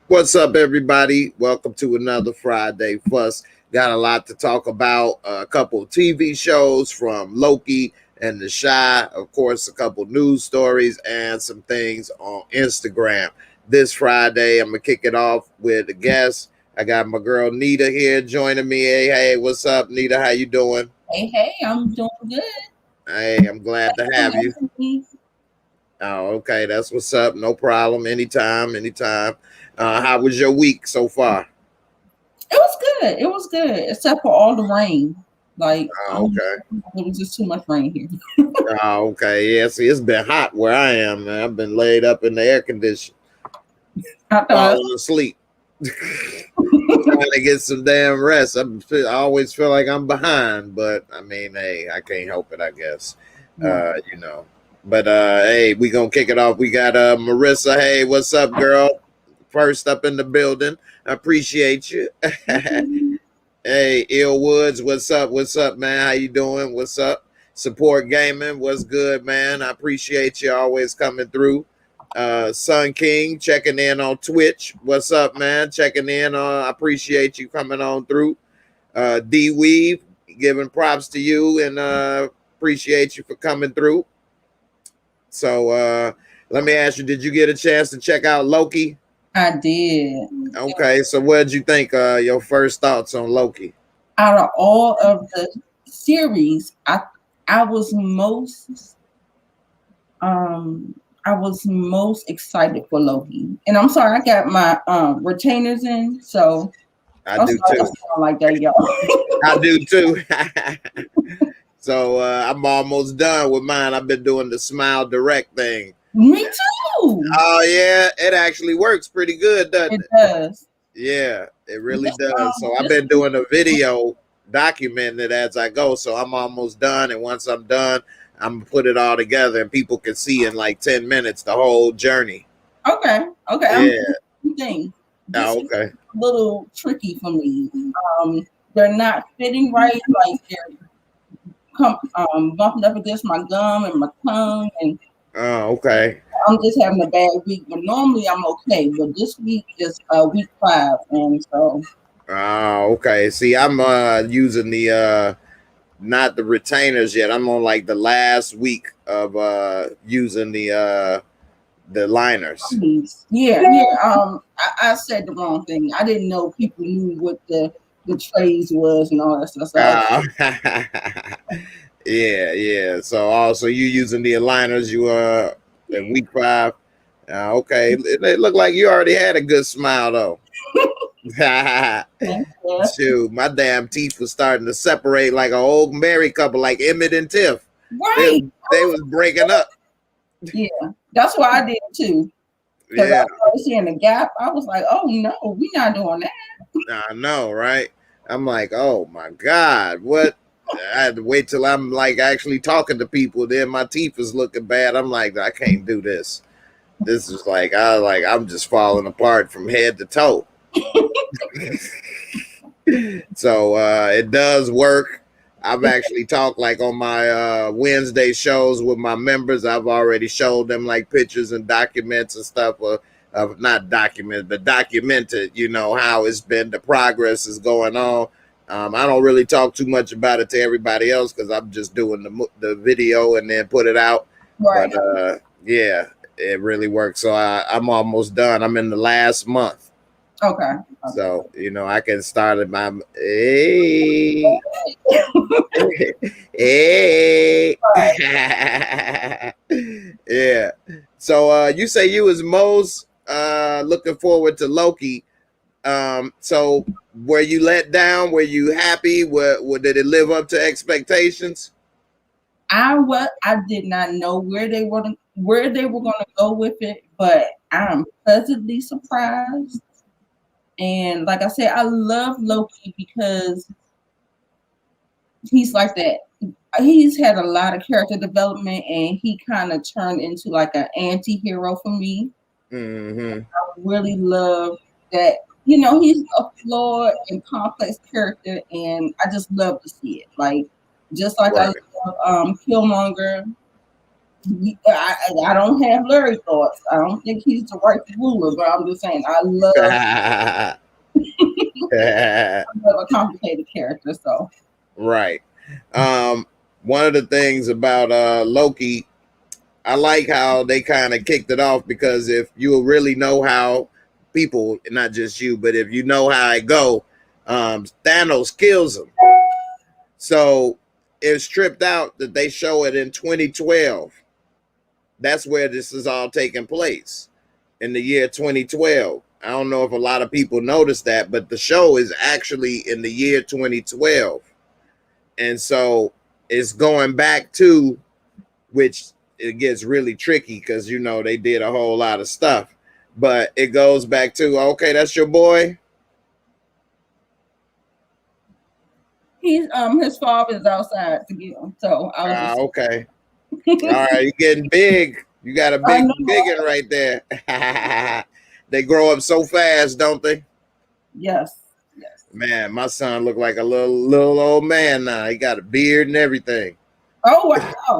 What's up, everybody? Welcome to another Friday Fuss. Got a lot to talk about. A couple of TV shows from Loki and the Shy. Of course, a couple news stories and some things on Instagram. This Friday, I'm going to kick it off with a guest. I got my girl Nita here joining me. Hey, what's up, Nita? How you doing? Hey, I'm doing good. Hey, I'm glad to have you. Oh, okay. That's what's up. No problem. Anytime. How was your week so far? It was good, except for all the rain. Like, Okay. It was just too much rain here. Oh, okay. Yeah, see, it's been hot where I am, man. I've been laid up in the air condition, I thought, falling asleep, trying to get some damn rest. I always feel like I'm behind, but I mean, hey, I can't help it, I guess. You know. But hey, we gonna kick it off. We got Marissa. Hey, what's up, girl? First up in the building. I appreciate you. Hey, Ill Woods, what's up? What's up, man? How you doing? What's up? Support Gaming, what's good, man? I appreciate you always coming through. Sun King checking in on Twitch. What's up, man? Checking in. I appreciate you coming on through. D Weave, giving props to you and appreciate you for coming through. So let me ask you, did you get a chance to check out Loki? I did. Okay, so what did you think? Your first thoughts on Loki? Out of all of the series, I was most excited for Loki. And I'm sorry, I got my retainers in, so I do too. Like that, y'all. I do too. So I'm almost done with mine. I've been doing the Smile Direct thing. Me too. Oh yeah, it actually works pretty good, doesn't it? It does. Yeah, it really does. So I've been doing a video documenting it as I go. So I'm almost done, and once I'm done, I'm gonna put it all together, and people can see in like 10 minutes the whole journey. Okay. Yeah. Thing. Okay. A little tricky for me. They're not fitting right. Like they're bumping up against my gum and my tongue, and okay. I'm just having a bad week. But normally I'm okay. But this week is week 5, and so. Okay. See, I'm using the not the retainers yet. I'm on like the last week of using the liners. Yeah. I said the wrong thing. I didn't know people knew what the trays was and all that stuff. Yeah. So also you using the aligners, you in week 5. Okay. It looked like you already had a good smile though. Shoot, my damn teeth was starting to separate like an old married couple, like Emmett and Tiff. Right. They was breaking up. Yeah, that's why I did too. Yeah. I was seeing the gap. I was like, oh no, we're not doing that. I know, right? I'm like, oh my God, what? I had to wait till I'm like actually talking to people. Then my teeth is looking bad. I'm like, I can't do this. This is like, I'm just falling apart from head to toe. So it does work. I've actually talked like on my Wednesday shows with my members. I've already showed them like pictures and documents and stuff of not documents, but documented, you know, how it's been, the progress is going on. I don't really talk too much about it to everybody else because I'm just doing the video and then put it out. Right. But yeah, it really works. So I'm almost done. I'm in the last month. Okay. So, you know, I can start at my hey. Yeah. So you say you was most looking forward to Loki. So were you let down? Were you happy? Did it live up to expectations? I did not know where they were going to go with it, but I'm pleasantly surprised. And like I said, I love Loki because he's like that. He's had a lot of character development, and he kind of turned into like an anti-hero for me. Mm-hmm. I really love that. You know, he's a flawed and complex character, and I just love to see it. Like, just like right. I love Killmonger, I don't have Larry thoughts. I don't think he's the right ruler, but I'm just saying I love a complicated character. So Right. One of the things about Loki, I like how they kind of kicked it off, because if you really know how people, not just you, but if you know how it go, Thanos kills him. So it's tripped out that they show it in 2012. That's where this is all taking place, in the year 2012. I don't know if a lot of people noticed that, but the show is actually in the year 2012. And so it's going back to, which it gets really tricky because, you know, they did a whole lot of stuff, but it goes back to, okay, that's your boy. he's his father's outside to get him. So I was just Okay. All right, you're getting big. You got a big biggin right there. They grow up so fast, don't they? Yes. Man, my son look like a little old man now. He got a beard and everything. Oh wow.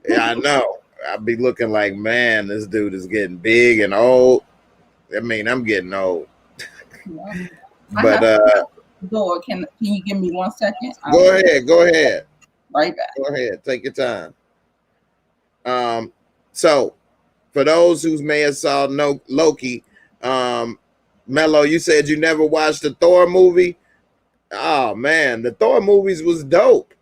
Yeah, I know. I'll be looking like, man, this dude is getting big and old. I mean, I'm getting old. Yeah. But door. Can you give me 1 second? Go ahead. Right back. Go ahead. Take your time. So for those who may have saw Loki, Mello, you said you never watched the Thor movie. Oh man, the Thor movies was dope.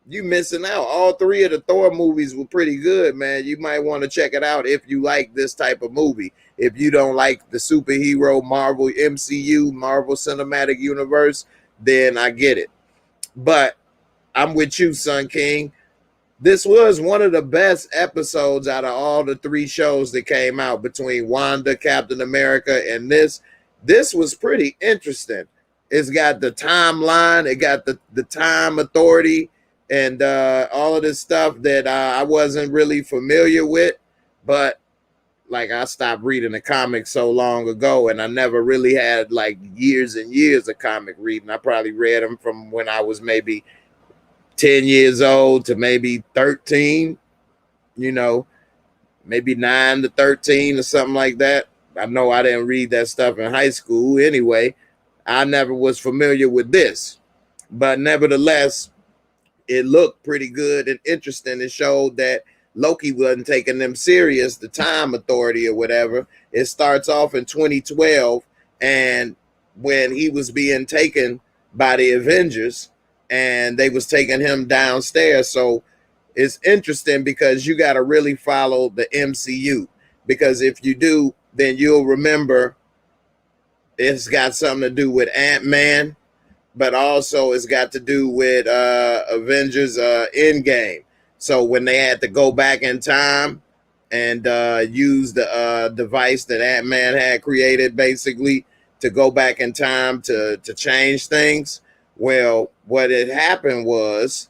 You missing out. All three of the Thor movies were pretty good, man. You might want to check it out if you like this type of movie. If you don't like the superhero Marvel MCU, Marvel Cinematic Universe, then I get it. But I'm with you, Sun King. This was one of the best episodes out of all the three shows that came out between Wanda, Captain America, and this. This was pretty interesting. It's got the timeline. It got the time authority and all of this stuff that I wasn't really familiar with. But like, I stopped reading the comics so long ago, and I never really had like years and years of comic reading. I probably read them from when I was maybe 10 years old to maybe 13, you know, maybe 9 to 13 or something like that. I know I didn't read that stuff in high school anyway. I never was familiar with this, but nevertheless, it looked pretty good and interesting. It showed that Loki wasn't taking them serious, the time authority or whatever. It starts off in 2012, and when he was being taken by the Avengers, and they was taking him downstairs. So it's interesting because you got to really follow the MCU, because if you do, then you'll remember it's got something to do with Ant-Man, but also it's got to do with Avengers Endgame. So when they had to go back in time and use the device that Ant-Man had created, basically, to go back in time to change things. Well, what had happened was,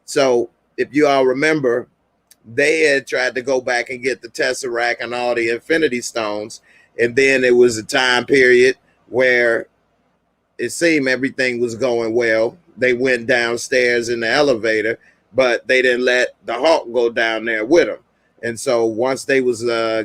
so if you all remember, they had tried to go back and get the Tesseract and all the Infinity Stones. And then it was a time period where it seemed everything was going well. They went downstairs in the elevator, but they didn't let the Hulk go down there with them. And so once they was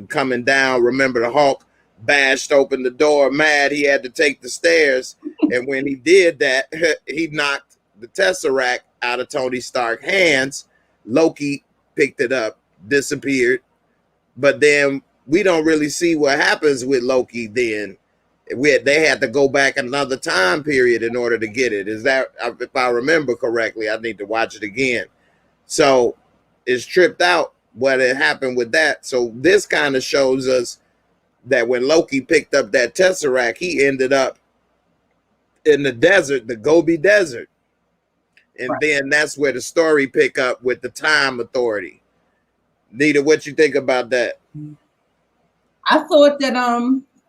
coming down, remember the Hulk bashed open the door mad. He had to take the stairs. And when he did that, he knocked the Tesseract out of Tony Stark's hands. Loki picked it up, disappeared. But then we don't really see what happens with Loki then. They had to go back another time period in order to get it. Is that, if I remember correctly? I need to watch it again. So it's tripped out what had happened with that. So this kind of shows us that when Loki picked up that Tesseract, he ended up in the desert, the Gobi Desert. And then that's where the story pick up with the time authority. Nita, what you think about that? I thought that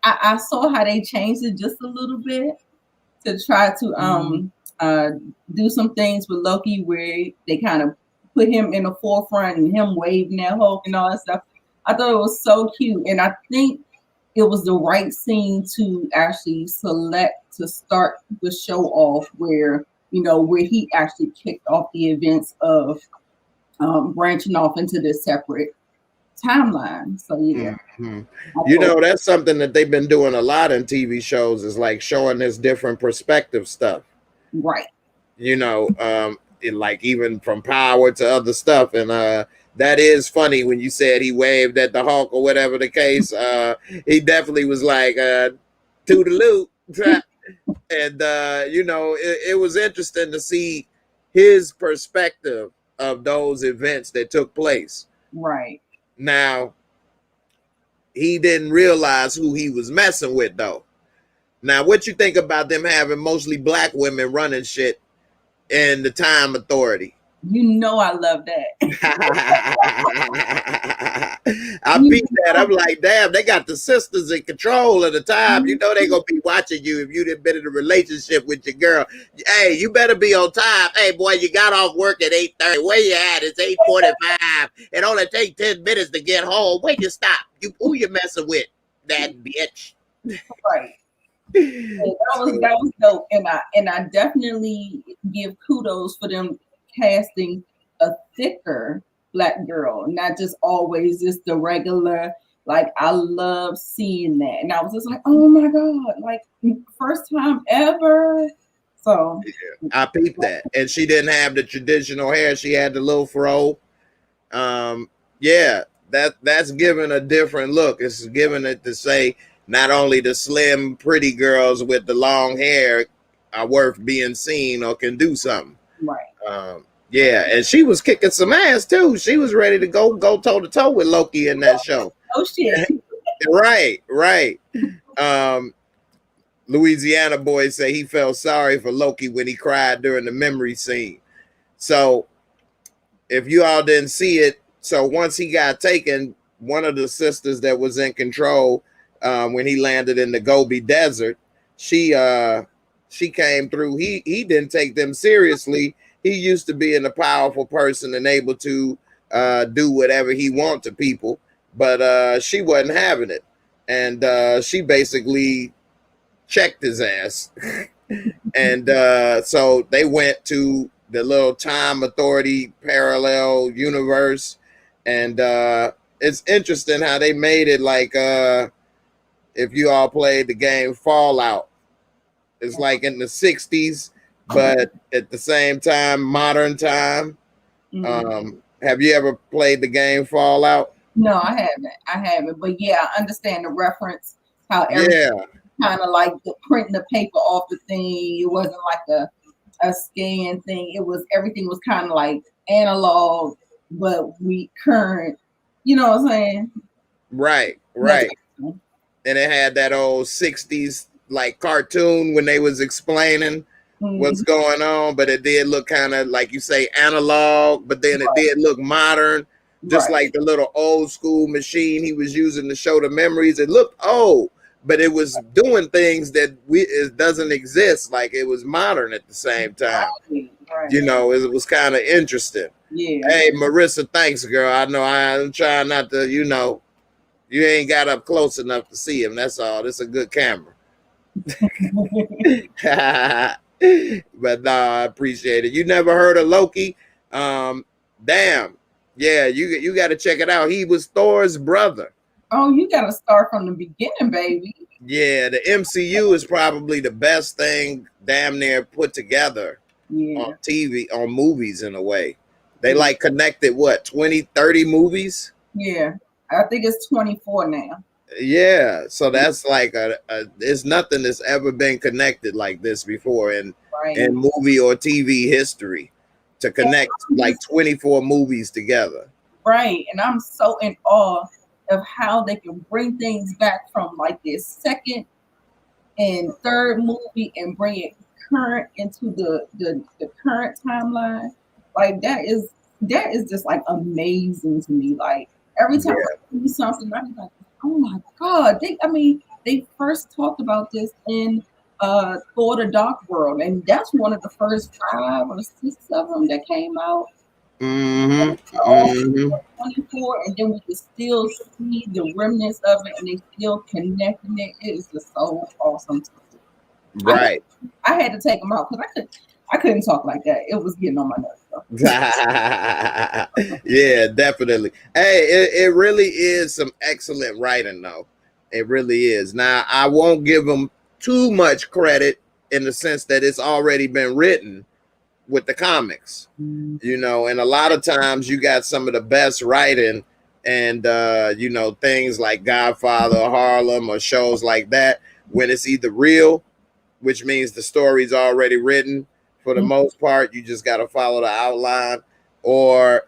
I saw how they changed it just a little bit to try to do some things with Loki where they kind of put him in the forefront and him waving that Hulk and all that stuff. I thought it was so cute, and I think it was the right scene to actually select to start the show off where, you know, where he actually kicked off the events of branching off into this separate timeline. So yeah. You know, that's something that they've been doing a lot in TV shows, is like showing this different perspective stuff. Right. You know, like even from Power to other stuff. And that is funny when you said he waved at the Hulk or whatever the case. He definitely was like, toodaloo. And, you know, it was interesting to see his perspective of those events that took place. Right. Now, he didn't realize who he was messing with, though. Now, what you think about them having mostly black women running shit in the Time Authority? You know I love that. I beat that. I'm like, damn, they got the sisters in control of the time. You know they gonna be watching you if you done been in a relationship with your girl. Hey, you better be on time. Hey, boy, you got off work at 8:30. Where you at? It's 8:45. It only take 10 minutes to get home. Where you stop? Who you messing with? That bitch. Right. That was dope, and I definitely give kudos for them casting a thicker black girl, not just always just the regular. Like, I love seeing that, and I was just like, oh my god, like first time ever. So yeah, I peeped that, and she didn't have the traditional hair; she had the little fro. Yeah, that's giving a different look. It's giving it to say, not only the slim, pretty girls with the long hair are worth being seen or can do something. Right. Yeah, and she was kicking some ass too. She was ready to go toe to toe with Loki in that show. Oh shit. Right. Louisiana boy say he felt sorry for Loki when he cried during the memory scene. So if you all didn't see it, so once he got taken, one of the sisters that was in control, when he landed in the Gobi Desert, she came through. He didn't take them seriously. He used to be a powerful person and able to do whatever he want to people, but she wasn't having it, and she basically checked his ass. And so they went to the little Time Authority parallel universe, and it's interesting how they made it like if you all played the game Fallout, it's like in the 60s, but at the same time, modern time. Have you ever played the game Fallout? No, I haven't. But yeah, I understand the reference. How everything kind of like printing the paper off the thing. It wasn't like a scan thing. Everything was kind of like analog, but current. You know what I'm saying? Right. And it had that old 60s like cartoon when they was explaining what's going on, but it did look kind of like you say analog, but then it did look modern, just like the little old school machine he was using to show the memories. It looked old, but it was doing things that it doesn't exist. Like, it was modern at the same time. You know, it was kind of interesting. Yeah. Hey, Marissa, thanks, girl. I know I'm trying not to, you know, you ain't got up close enough to see him. That's all. This is a good camera. But I appreciate it. You never heard of Loki? Damn. Yeah, you got to check it out. He was Thor's brother. Oh, you got to start from the beginning, baby. Yeah, the MCU is probably the best thing damn near put together on TV, on movies in a way. They like connected, what, 20, 30 movies? Yeah, I think it's 24 now. Yeah, so that's like there's nothing that's ever been connected like this before in movie or TV history, to connect like 24 movies together. Right, and I'm so in awe of how they can bring things back from like this second and third movie and bring it current into the current timeline. Like that is just like amazing to me. Like every time I see something, I'm like, oh my god! They first talked about this in Thor: The Dark World, and that's one of the first 5 or 6 of them that came out. 24, and then we can still see the remnants of it, and they still connecting it. It is just so awesome. Right. I had to take them out because I couldn't talk like that. It was getting on my nerves. Yeah, definitely. Hey, it really is some excellent writing, though. It really is. Now, I won't give them too much credit in the sense that it's already been written with the comics, and a lot of times you got some of the best writing and, things like Godfather, Harlem, or shows like that when it's either real, which means the story's already written for the most part. You just got to follow the outline, or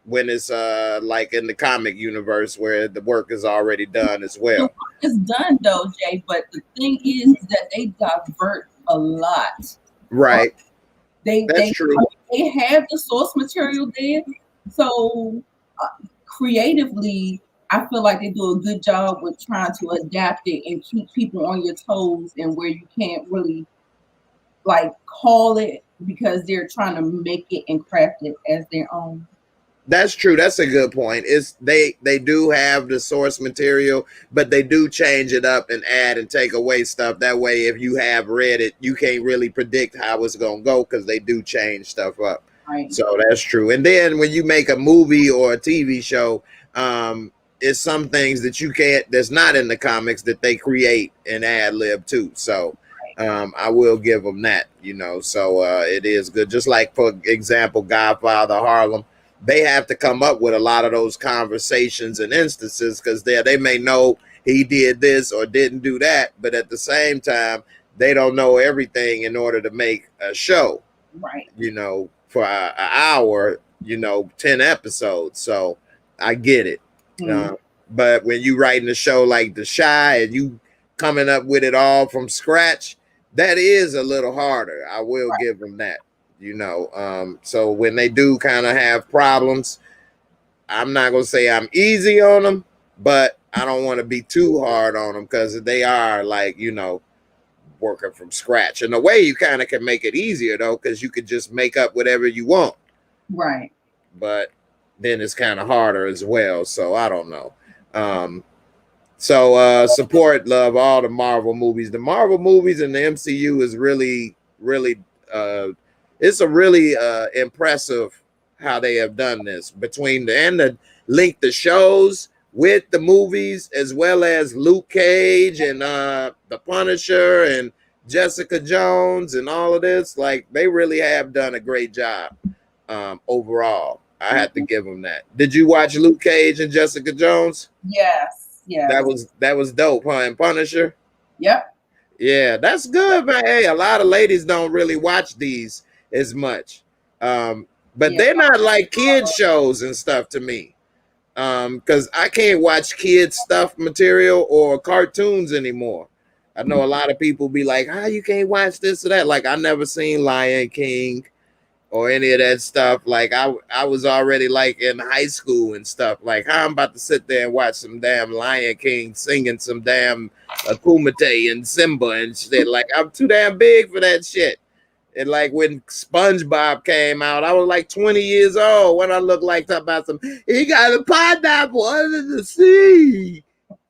when it's like in the comic universe where the work is already done as well. The work is done though, Jay, but the thing is that they divert a lot. Right. That's They true. They have the source material there, so creatively, I feel like they do a good job with trying to adapt it and keep people on your toes, and where you can't really like call it because they're trying to make it and craft it as their own. That's true. That's a good point. It's they do have the source material, but they do change it up and add and take away stuff. That way, if you have read it, you can't really predict how it's gonna go because they do change stuff up. Right. So that's true. And then when you make a movie or a TV show, it's some things that you can't, that's not in the comics, that they create and ad lib too. So I will give them that. So it is good. Just like, for example, Godfather, Harlem. They have to come up with a lot of those conversations and instances because they may know he did this or didn't do that, but at the same time, they don't know everything in order to make a show. Right. For an hour, 10 episodes. So I get it. But when you writing a show like The Chi and you coming up with it all from scratch, that is a little harder. I will give them that. So when they do kind of have problems, I'm not gonna say I'm easy on them, but I don't want to be too hard on them because they are like, working from scratch. In a way, you kind of can make it easier though, because you could just make up whatever you want. Right. But then it's kind of harder as well. So I don't know. So support, love all the Marvel movies. The Marvel movies and the MCU is really, really it's a really impressive how they have done this between the link the shows with the movies, as well as Luke Cage and the Punisher and Jessica Jones and all of this. Like, they really have done a great job overall. I have to give them that. Did you watch Luke Cage and Jessica Jones? Yes. Yeah. That was dope, huh? And Punisher? Yep. Yeah, that's good, man. Hey, a lot of ladies don't really watch these as much. But they're not like kid shows and stuff to me. Because I can't watch kids stuff material or cartoons anymore. I know a lot of people be like, "How you can't watch this or that?" Like, I never seen Lion King or any of that stuff. Like, I was already like in high school and stuff. Like, how I'm about to sit there and watch some damn Lion King singing some damn Kumite and Simba and shit. Like, I'm too damn big for that shit. And like when SpongeBob came out, I was like 20 years old. What I look like, talking about he got a pineapple under the sea.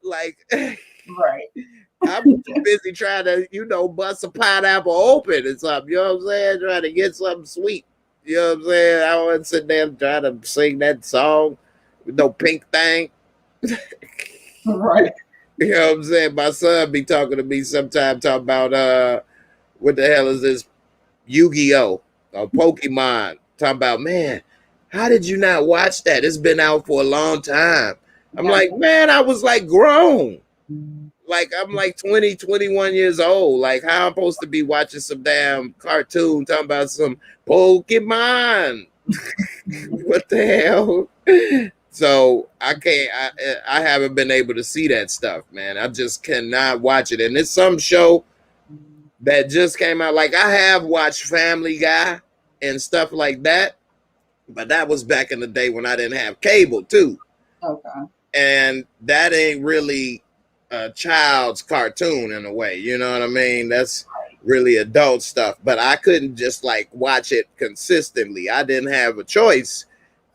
Like, right. I'm too busy trying to, bust a pineapple open and something. You know what I'm saying? Trying to get something sweet. You know what I'm saying? I wasn't sitting there trying to sing that song with no pink thing. Right. You know what I'm saying? My son be talking to me sometime, talking about what the hell is this? Yu-Gi-Oh! Or Pokemon. Talking about, man, how did you not watch that? It's been out for a long time. I'm like, man, I was like grown. Like, I'm like 20, 21 years old. Like, how I'm supposed to be watching some damn cartoon talking about some Pokemon? What the hell? So I can't, I haven't been able to see that stuff, man. I just cannot watch it. And it's some show that just came out. Like, I have watched Family Guy and stuff like that, but that was back in the day when I didn't have cable too. Okay. And that ain't really a child's cartoon in a way, you know what I mean? That's really adult stuff, but I couldn't just like watch it consistently. I didn't have a choice.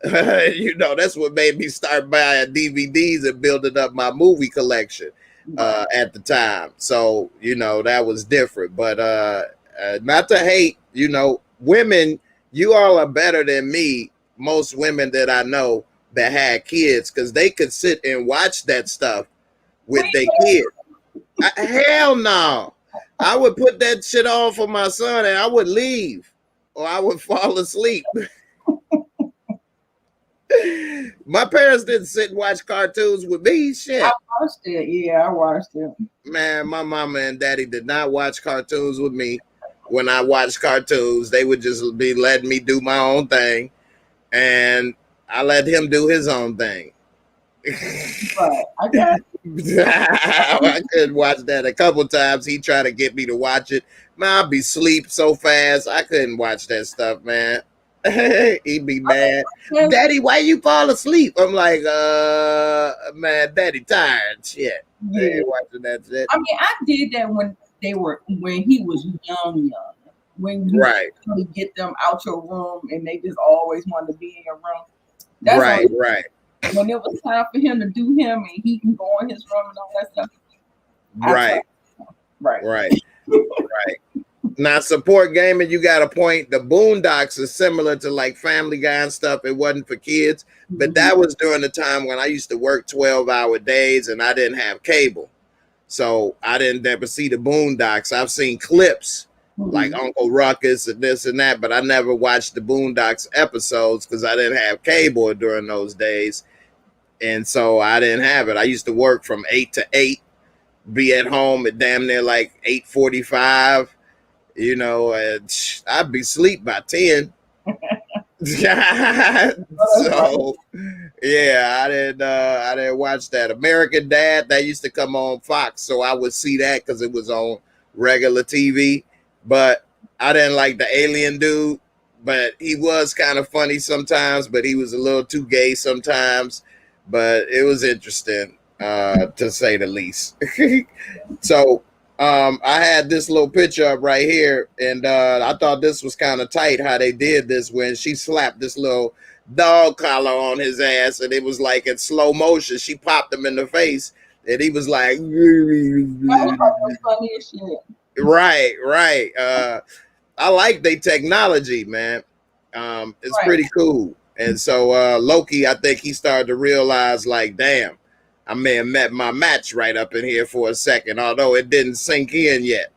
That's what made me start buying DVDs and building up my movie collection at the time. So, that was different. But not to hate, women, you all are better than me, most women that I know that had kids, because they could sit and watch that stuff with their kids. Hell no. I would put that shit on for my son and I would leave or I would fall asleep. My parents didn't sit and watch cartoons with me. Shit. I watched it. Yeah, I watched it. Man, my mama and daddy did not watch cartoons with me. When I watched cartoons, they would just be letting me do my own thing. And I let him do his own thing. But I got I couldn't watch that a couple times. He tried to get me to watch it. Man, I'd be asleep so fast. I couldn't watch that stuff, man. He'd be mad. Daddy, why you fall asleep? I'm like, man, Daddy tired. Shit. Yeah. I ain't watching that shit. I mean, I did that when he was young. When you really get them out your room and they just always wanted to be in your room. That's right. When it was time for him to do him and he can go in his room and all that stuff. Right. Now, support gaming, you got a point. The Boondocks is similar to like Family Guy and stuff. It wasn't for kids, but that was during the time when I used to work 12-hour days and I didn't have cable. So I didn't ever see the Boondocks. I've seen clips like Uncle Ruckus and this and that, but I never watched the Boondocks episodes because I didn't have cable during those days. And so I didn't have it. I used to work from 8 to 8, be at home at damn near like 8:45, you know, and I'd be asleep by 10. So yeah, I didn't watch that. American Dad, that used to come on Fox, so I would see that because it was on regular TV. But I didn't like the alien dude, but he was kind of funny sometimes, but he was a little too gay sometimes. But it was interesting, to say the least. So I had this little picture up right here, and I thought this was kind of tight how they did this when she slapped this little dog collar on his ass, and it was like in slow motion. She popped him in the face, and he was like, funny as shit. Right. I like their technology, man. It's pretty cool. And so Loki, I think he started to realize, like, damn, I may have met my match right up in here for a second, although it didn't sink in yet.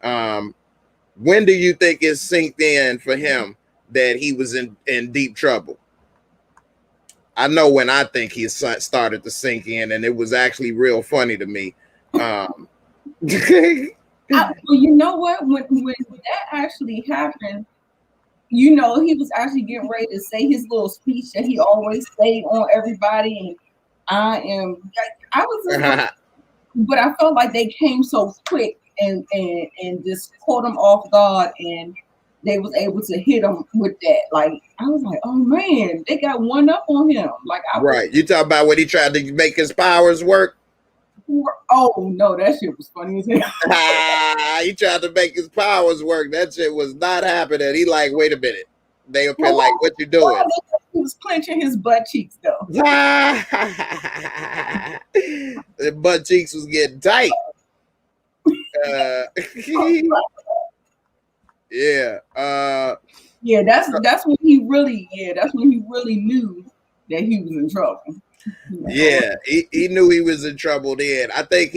When do you think it sinked in for him that he was in deep trouble? I know when I think he started to sink in, and it was actually real funny to me. Well, you know what? When that actually happened, you know, he was actually getting ready to say his little speech that he always say on everybody, and I was just but I felt like they came so quick and just caught him off guard, and they was able to hit him with that. Like, I was like, oh man, they got one up on him. Like, you talk about when he tried to make his powers work. Oh no, that shit was funny as hell. He tried to make his powers work. That shit was not happening. He like, wait a minute. They up here like, what you doing? He was clenching his butt cheeks though. The butt cheeks was getting tight. Yeah. That's when he really knew that he was in trouble. Yeah, he knew he was in trouble then. I think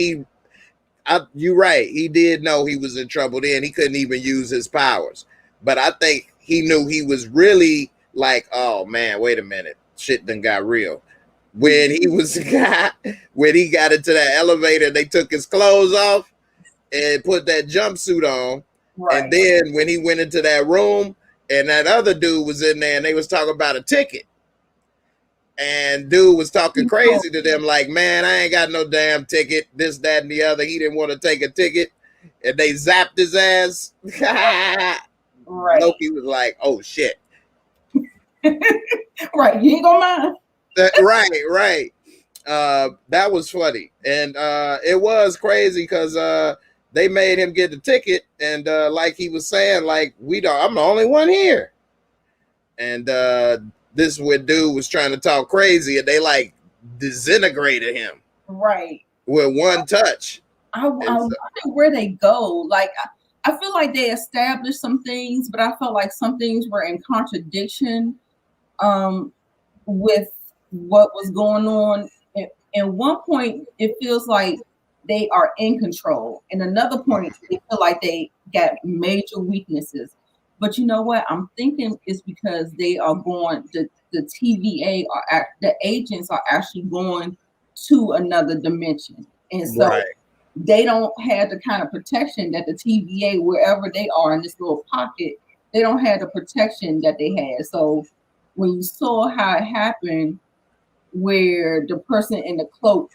you're right. He did know he was in trouble then. He couldn't even use his powers. But I think he knew he was really like, oh man, wait a minute. Shit done got real. When he got into that elevator, they took his clothes off and put that jumpsuit on. Right. And then when he went into that room and that other dude was in there and they was talking about a ticket. And dude was talking crazy to them like, man, I ain't got no damn ticket, this, that, and the other. He didn't want to take a ticket. And they zapped his ass. Right. Loki was like, oh, shit. Right. You ain't gonna mind. Right. That was funny. And it was crazy because they made him get the ticket. And like he was saying, like, I'm the only one here. And this dude was trying to talk crazy, and they like disintegrated him. Right. With one touch. I wonder where they go. Like, I feel like they established some things, but I felt like some things were in contradiction with what was going on. At one point, it feels like they are in control. And another point, they feel like they got major weaknesses. But you know what? I'm thinking it's because they are going, the TVA are the agents are actually going to another dimension. And so Right. they don't have the kind of protection that the TVA, wherever they are in this little pocket, they don't have the protection that they had. So when you saw how it happened, where the person in the cloak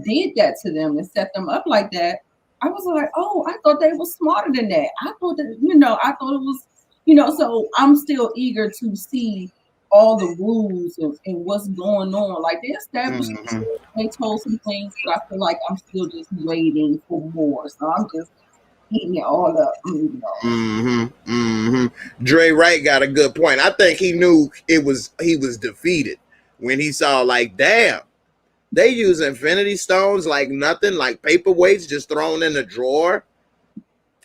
did that to them and set them up like that, I was like, oh, I thought they were smarter than that. I thought that, I thought it was, so I'm still eager to see all the rules and what's going on. Like they established, they told some things, but I feel like I'm still just waiting for more. So I'm just eating it all up. Dre Wright got a good point. I think he knew he was defeated when he saw, like, damn, they use infinity stones like nothing, like paperweights just thrown in a drawer.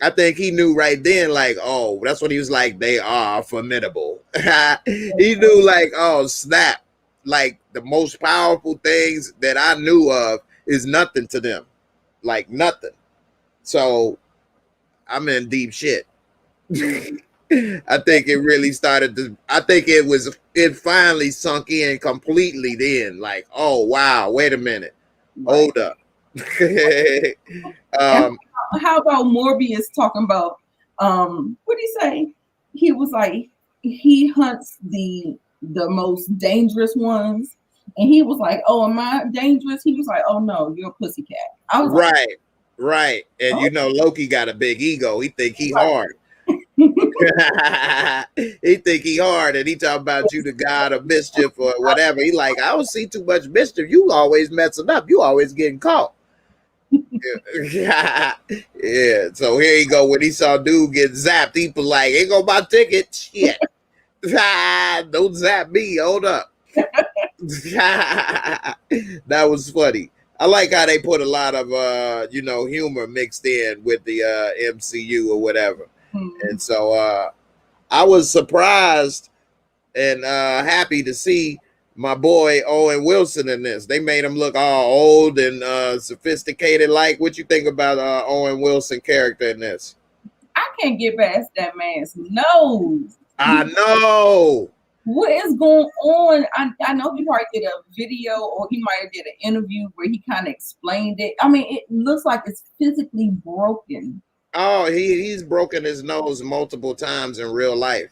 I think he knew right then, like, oh, that's what he was like, they are formidable. He knew, like, oh, snap. Like, the most powerful things that I knew of is nothing to them. Like, nothing. So, I'm in deep shit. I think it really started to, I think it finally sunk in completely then. Like, oh, wow, wait a minute. Hold up. How about Morbius talking about what did he say? He was like, he hunts the most dangerous ones, and he was like, oh, am I dangerous? He was like, oh no, you're a pussycat. I was right. And Loki got a big ego. He think he hard. He think he hard, and he talk about you the god of mischief or whatever. He like, I don't see too much mischief. You always messing up. You always getting caught. Yeah. So here you go. When he saw dude get zapped, he was like, ain't gonna buy ticket. Shit. Don't zap me. Hold up. That was funny. I like how they put a lot of humor mixed in with the MCU or whatever. And so I was surprised and happy to see my boy Owen Wilson in this. They made him look all old and sophisticated. Like, what you think about Owen Wilson character in this? I can't get past that man's nose. I know. What is going on? I know he probably did a video or he might have did an interview where he kind of explained it. I mean, it looks like it's physically broken. Oh, he's broken his nose multiple times in real life,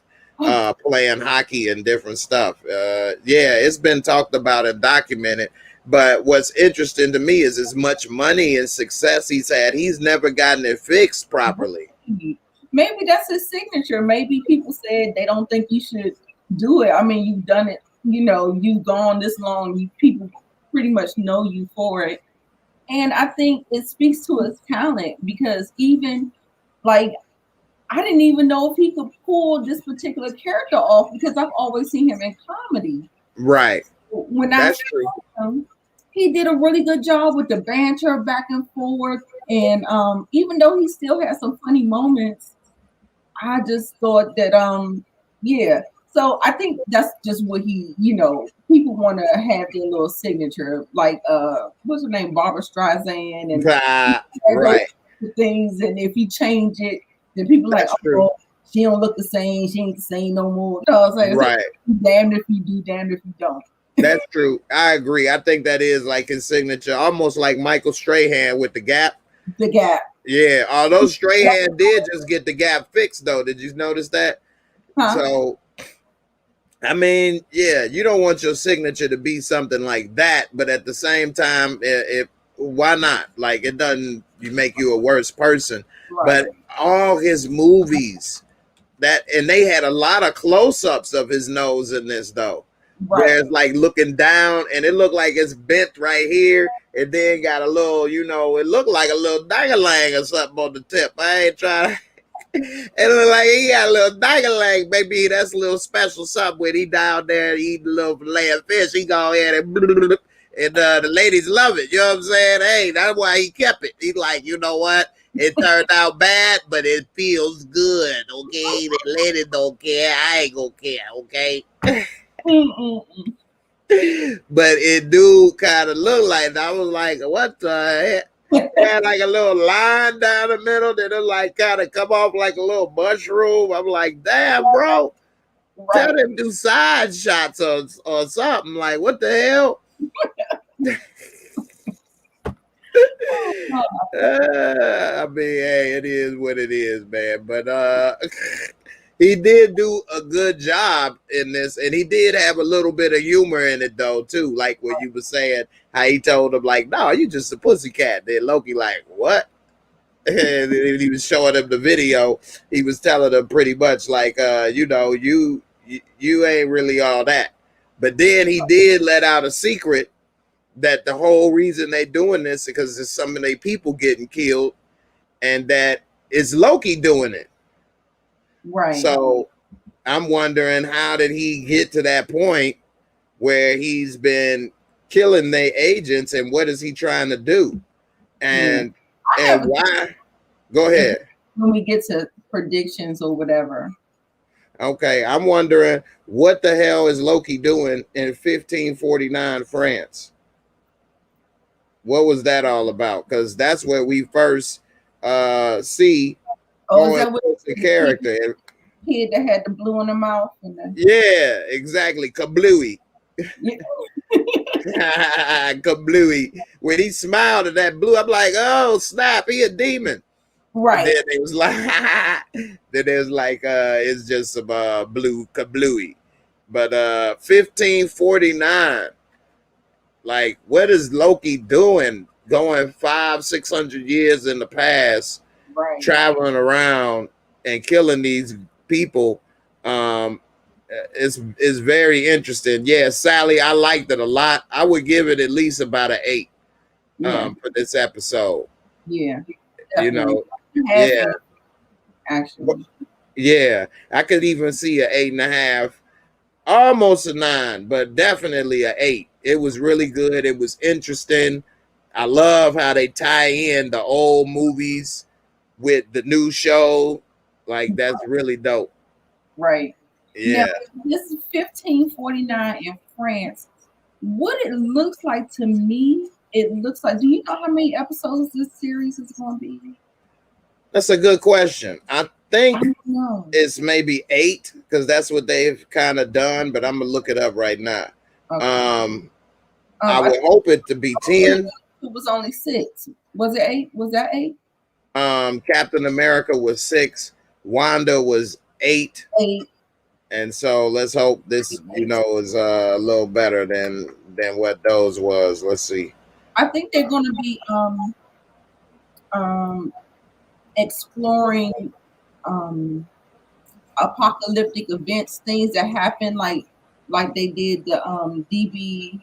playing hockey and different stuff. It's been talked about and documented. But what's interesting to me is as much money and success he's had, he's never gotten it fixed properly. Maybe that's his signature. Maybe people said they don't think you should do it. I mean, you've done it, you've gone this long, people pretty much know you for it. And I think it speaks to his talent, because even like, I didn't even know if he could pull this particular character off, because I've always seen him in comedy. Right. When that's true. He did a really good job with the banter back and forth. And even though he still has some funny moments, I just thought that, So I think that's just what he, people want to have their little signature, like what's her name, Barbara Streisand, and right things. And if you change it, then people that's like, oh, she don't look the same. She ain't the same no more. Right. So damned if you do, damned if you don't. That's true. I agree. I think that is like his signature, almost like Michael Strahan with the Gap. The Gap. Yeah. Although Strahan did just get the Gap fixed, though. Did you notice that? So. I mean, you don't want your signature to be something like that, but at the same time, why not? Like, it doesn't make you a worse person. Right. But all his movies, and they had a lot of close-ups of his nose in this, though. Right. Where it's like looking down, and it looked like it's bent right here, and then got a little, it looked like a little dang-a-lang or something on the tip. I ain't trying to. It looked like he got a little dang-a-lang. Maybe that's a little special something when he down there eating a little filet of fish. He go ahead and the ladies love it. You know what I'm saying? Hey, that's why he kept it. He's like, you know what? It turned out bad, but it feels good. Okay, the lady don't care. I ain't gonna care. Okay. But it do kind of look like, I was like, what the heck? It had like a little line down the middle that it like kind of come off like a little mushroom. I'm like, damn, bro. Right. Tell them do side shots or something. Like, what the hell? I mean, hey, it is what it is, man. But he did do a good job in this, and he did have a little bit of humor in it, though, too. Like what you were saying, how he told him, like, "No, you just a pussycat." Then Loki, like, "What?" And he was showing him the video. He was telling him pretty much, like, you know, you ain't really all that. But then he did let out a secret that the whole reason they doing this is because there's some of their people getting killed, and that is Loki doing it. Right. So I'm wondering, how did he get to that point where he's been killing their agents, and what is he trying to do? And why? Go ahead. When we get to predictions or whatever. Okay, I'm wondering, what the hell is Loki doing in 1549 France? What was that all about? Because that's where we first see the character. Kid that had the blue in the mouth. Yeah, exactly. Kablooey. Kablooey. When he smiled at that blue, I'm like, oh snap, he a demon. Right. And then it was like, it's just some blue kablooey. But 1549. Like, what is Loki doing? Going 500-600 years in the past, right, traveling around and killing these people. It's very interesting. Yeah, Sally, I liked it a lot. I would give it at least about an 8 for this episode. Yeah, you know, actually, yeah, I could even see an 8.5, almost a 9, but definitely an 8. It was really good. It was interesting. I love how they tie in the old movies with the new show. Like, that's really dope. Right. Yeah. Now, this is 1549 in France. What it looks like to me, it looks like, do you know how many episodes this series is going to be? That's a good question. I think it's maybe 8, because that's what they've kind of done, but I'm going to look it up right now. Okay. I would hope it to be 10. It was only 6. Was it 8? Was that 8? Captain America was 6. Wanda was 8. 8. And so let's hope this, is a little better than what those was. Let's see. I think they're going to be exploring apocalyptic events, things that happen, like they did the DB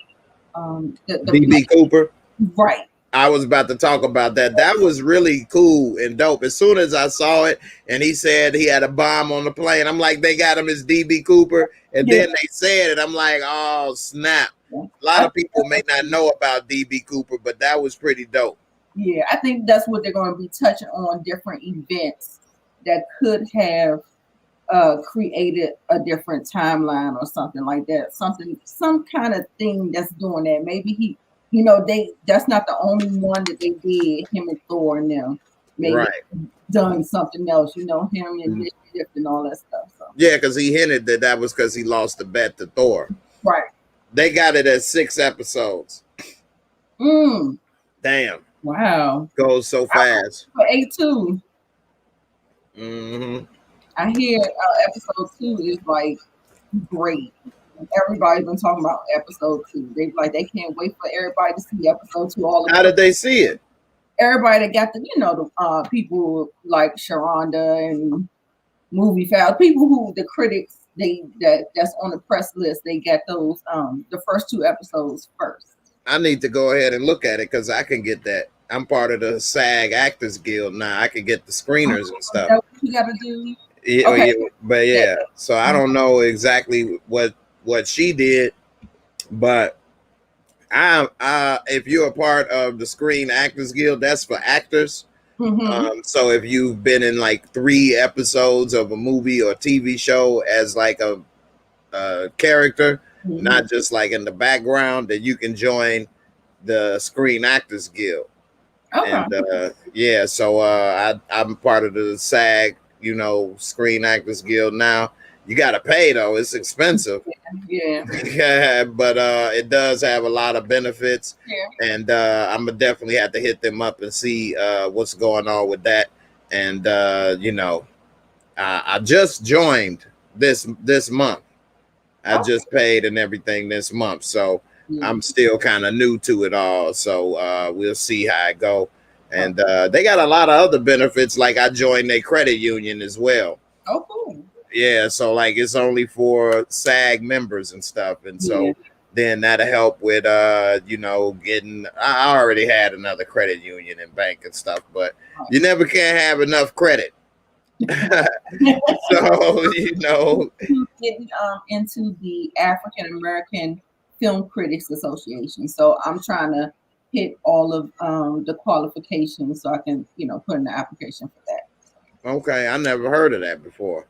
DB Cooper. Right. I was about to talk about that. That was really cool and dope. As soon as I saw it and he said he had a bomb on the plane, I'm like, they got him as DB Cooper. And then they said it. I'm like, oh, snap. A lot of people may not know about DB Cooper, but that was pretty dope. Yeah, I think that's what they're going to be touching on, different events that could have created a different timeline or something like that. Some kind of thing that's doing that. Maybe he, that's not the only one that they did, him and Thor and them. Maybe done something else, him and Mischief and all that stuff. So. Yeah, because he hinted that was because he lost the bet to Thor. Right. They got it at 6 episodes. Damn. Wow. Goes so fast. 8 too. Mm-hmm. I hear episode 2 is like great. Everybody's been talking about episode 2. They can't wait for everybody to see episode 2. How did they see it? Everybody that got the people like Sharonda and Movie File, people who the critics that's on the press list, they get those the first 2 episodes first. I need to go ahead and look at it because I can get that. I'm part of the SAG Actors Guild now. I can get the screeners and stuff. That's what you got to do. Yeah, okay. But yeah. So I don't know exactly what she did, but if you're a part of the Screen Actors Guild, that's for actors. So if you've been in like 3 episodes of a movie or TV show as like a character, not just like in the background, then you can join the Screen Actors Guild. Okay. And yeah, so I'm part of the SAG, Screen Actors Guild now. You got to pay though; it's expensive. Yeah. But it does have a lot of benefits, and I'm gonna definitely have to hit them up and see what's going on with that. And I just joined this month. I just paid and everything this month, so I'm still kind of new to it all. So we'll see how it go. And they got a lot of other benefits, like I joined a credit union as well. Oh, cool. Yeah, so like it's only for SAG members and stuff, and so then that'll help with getting. I already had another credit union and bank and stuff, but you never can have enough credit. So getting into the African American Film Critics Association, so I'm trying to hit all of the qualifications so I can put in the application for that. Okay, I never heard of that before.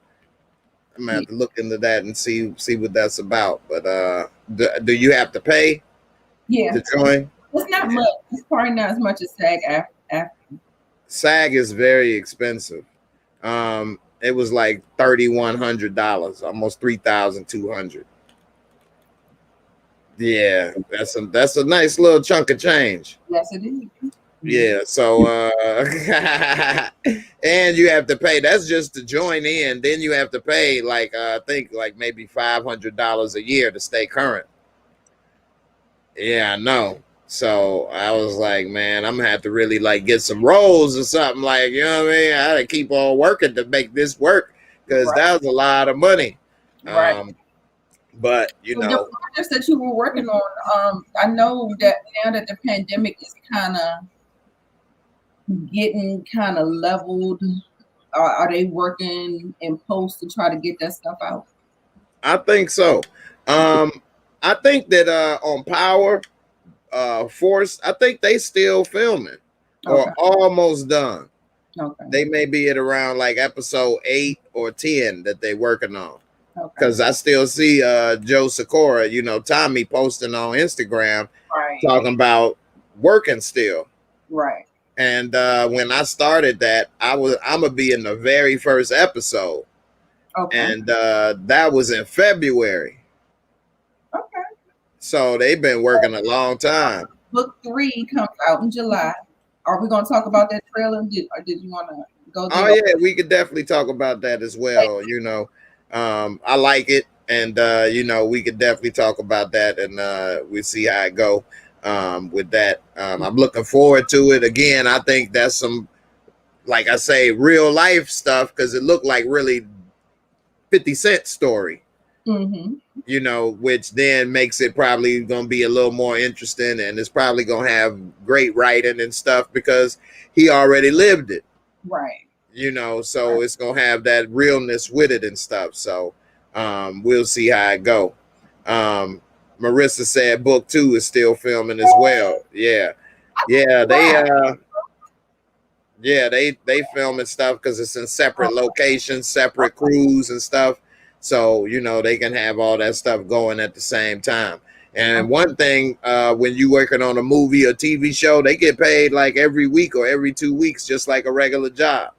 I'm gonna have to look into that and see what that's about. But do you have to pay? To join? It's not much. It's probably not as much as SAG after. SAG is very expensive. It was like $3,100, almost $3,200. Yeah, that's a nice little chunk of change. Yes, it is. Yeah, so and you have to pay. That's just to join in. Then you have to pay I think maybe $500 a year to stay current. Yeah, I know. So I was like, man, I'm gonna have to really get some roles or something, you know what I mean? I had to keep on working to make this work because that was a lot of money. Right. But the projects that you were working on, I know that now that the pandemic is kind of getting leveled, are they working in post to try to get that stuff out? I think so. I think that on Power Force, I think they still filming or almost done. Okay. They may be at around episode 8 or 10 that they working on. Because I still see Joe Sikora, Tommy posting on Instagram talking about working still. Right. And when I started that, I'm gonna be in the very first episode. Okay. And that was in February. Okay. So they've been working a long time. Book 3 comes out in July. Are we gonna talk about that trailer, or did you want to go there? Oh yeah, we could definitely talk about that as well. I like it, and we could definitely talk about that, and we see how it go with that. I'm looking forward to it. Again, I think that's some, like I say, real life stuff because it looked like really 50 Cent story. Which then makes it probably gonna be a little more interesting, and it's probably gonna have great writing and stuff because he already lived it. Right. So it's gonna have that realness with it and stuff. So we'll see how it go. Marissa said book 2 is still filming as well. Yeah, they filming stuff because it's in separate locations, separate crews and stuff. So they can have all that stuff going at the same time. And one thing, when you working on a movie or TV show, they get paid every week or every 2 weeks, just like a regular job.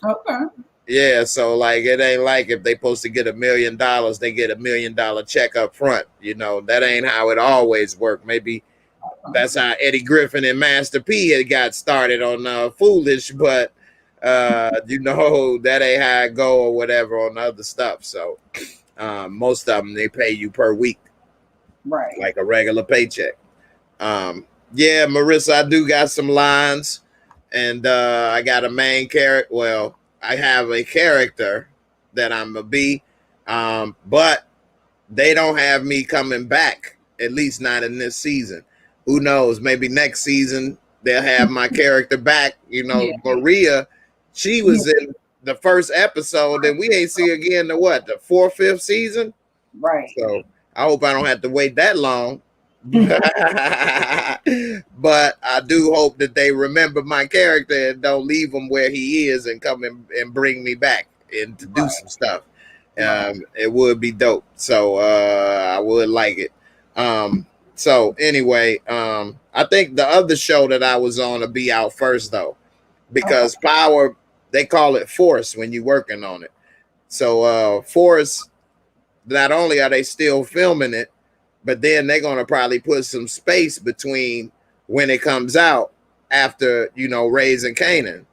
Okay. Yeah, so it ain't like if they supposed to get $1 million, they get $1 million check up front. That ain't how it always worked. Maybe that's how Eddie Griffin and Master P had got started on Foolish, but that ain't how it go or whatever on other stuff. So most of them, they pay you per week, right? Like a regular paycheck. Yeah, Marissa, I do got some lines. And I got a main character. Well, I have a character that I'm going to be. But they don't have me coming back, at least not in this season. Who knows? Maybe next season they'll have my character back. Maria, she was in the first episode, and we ain't see her again the 4th, 5th season? Right. So I hope I don't have to wait that long. But I do hope that they remember my character and don't leave him where he is and come and bring me back and to do some stuff. It would be dope. So I would like it. So anyway, I think the other show that I was on will be out first though, because Power, they call it Force when you're working on it. So Force, not only are they still filming it, but then they're gonna probably put some space between when it comes out after, you know, Raising Kanan.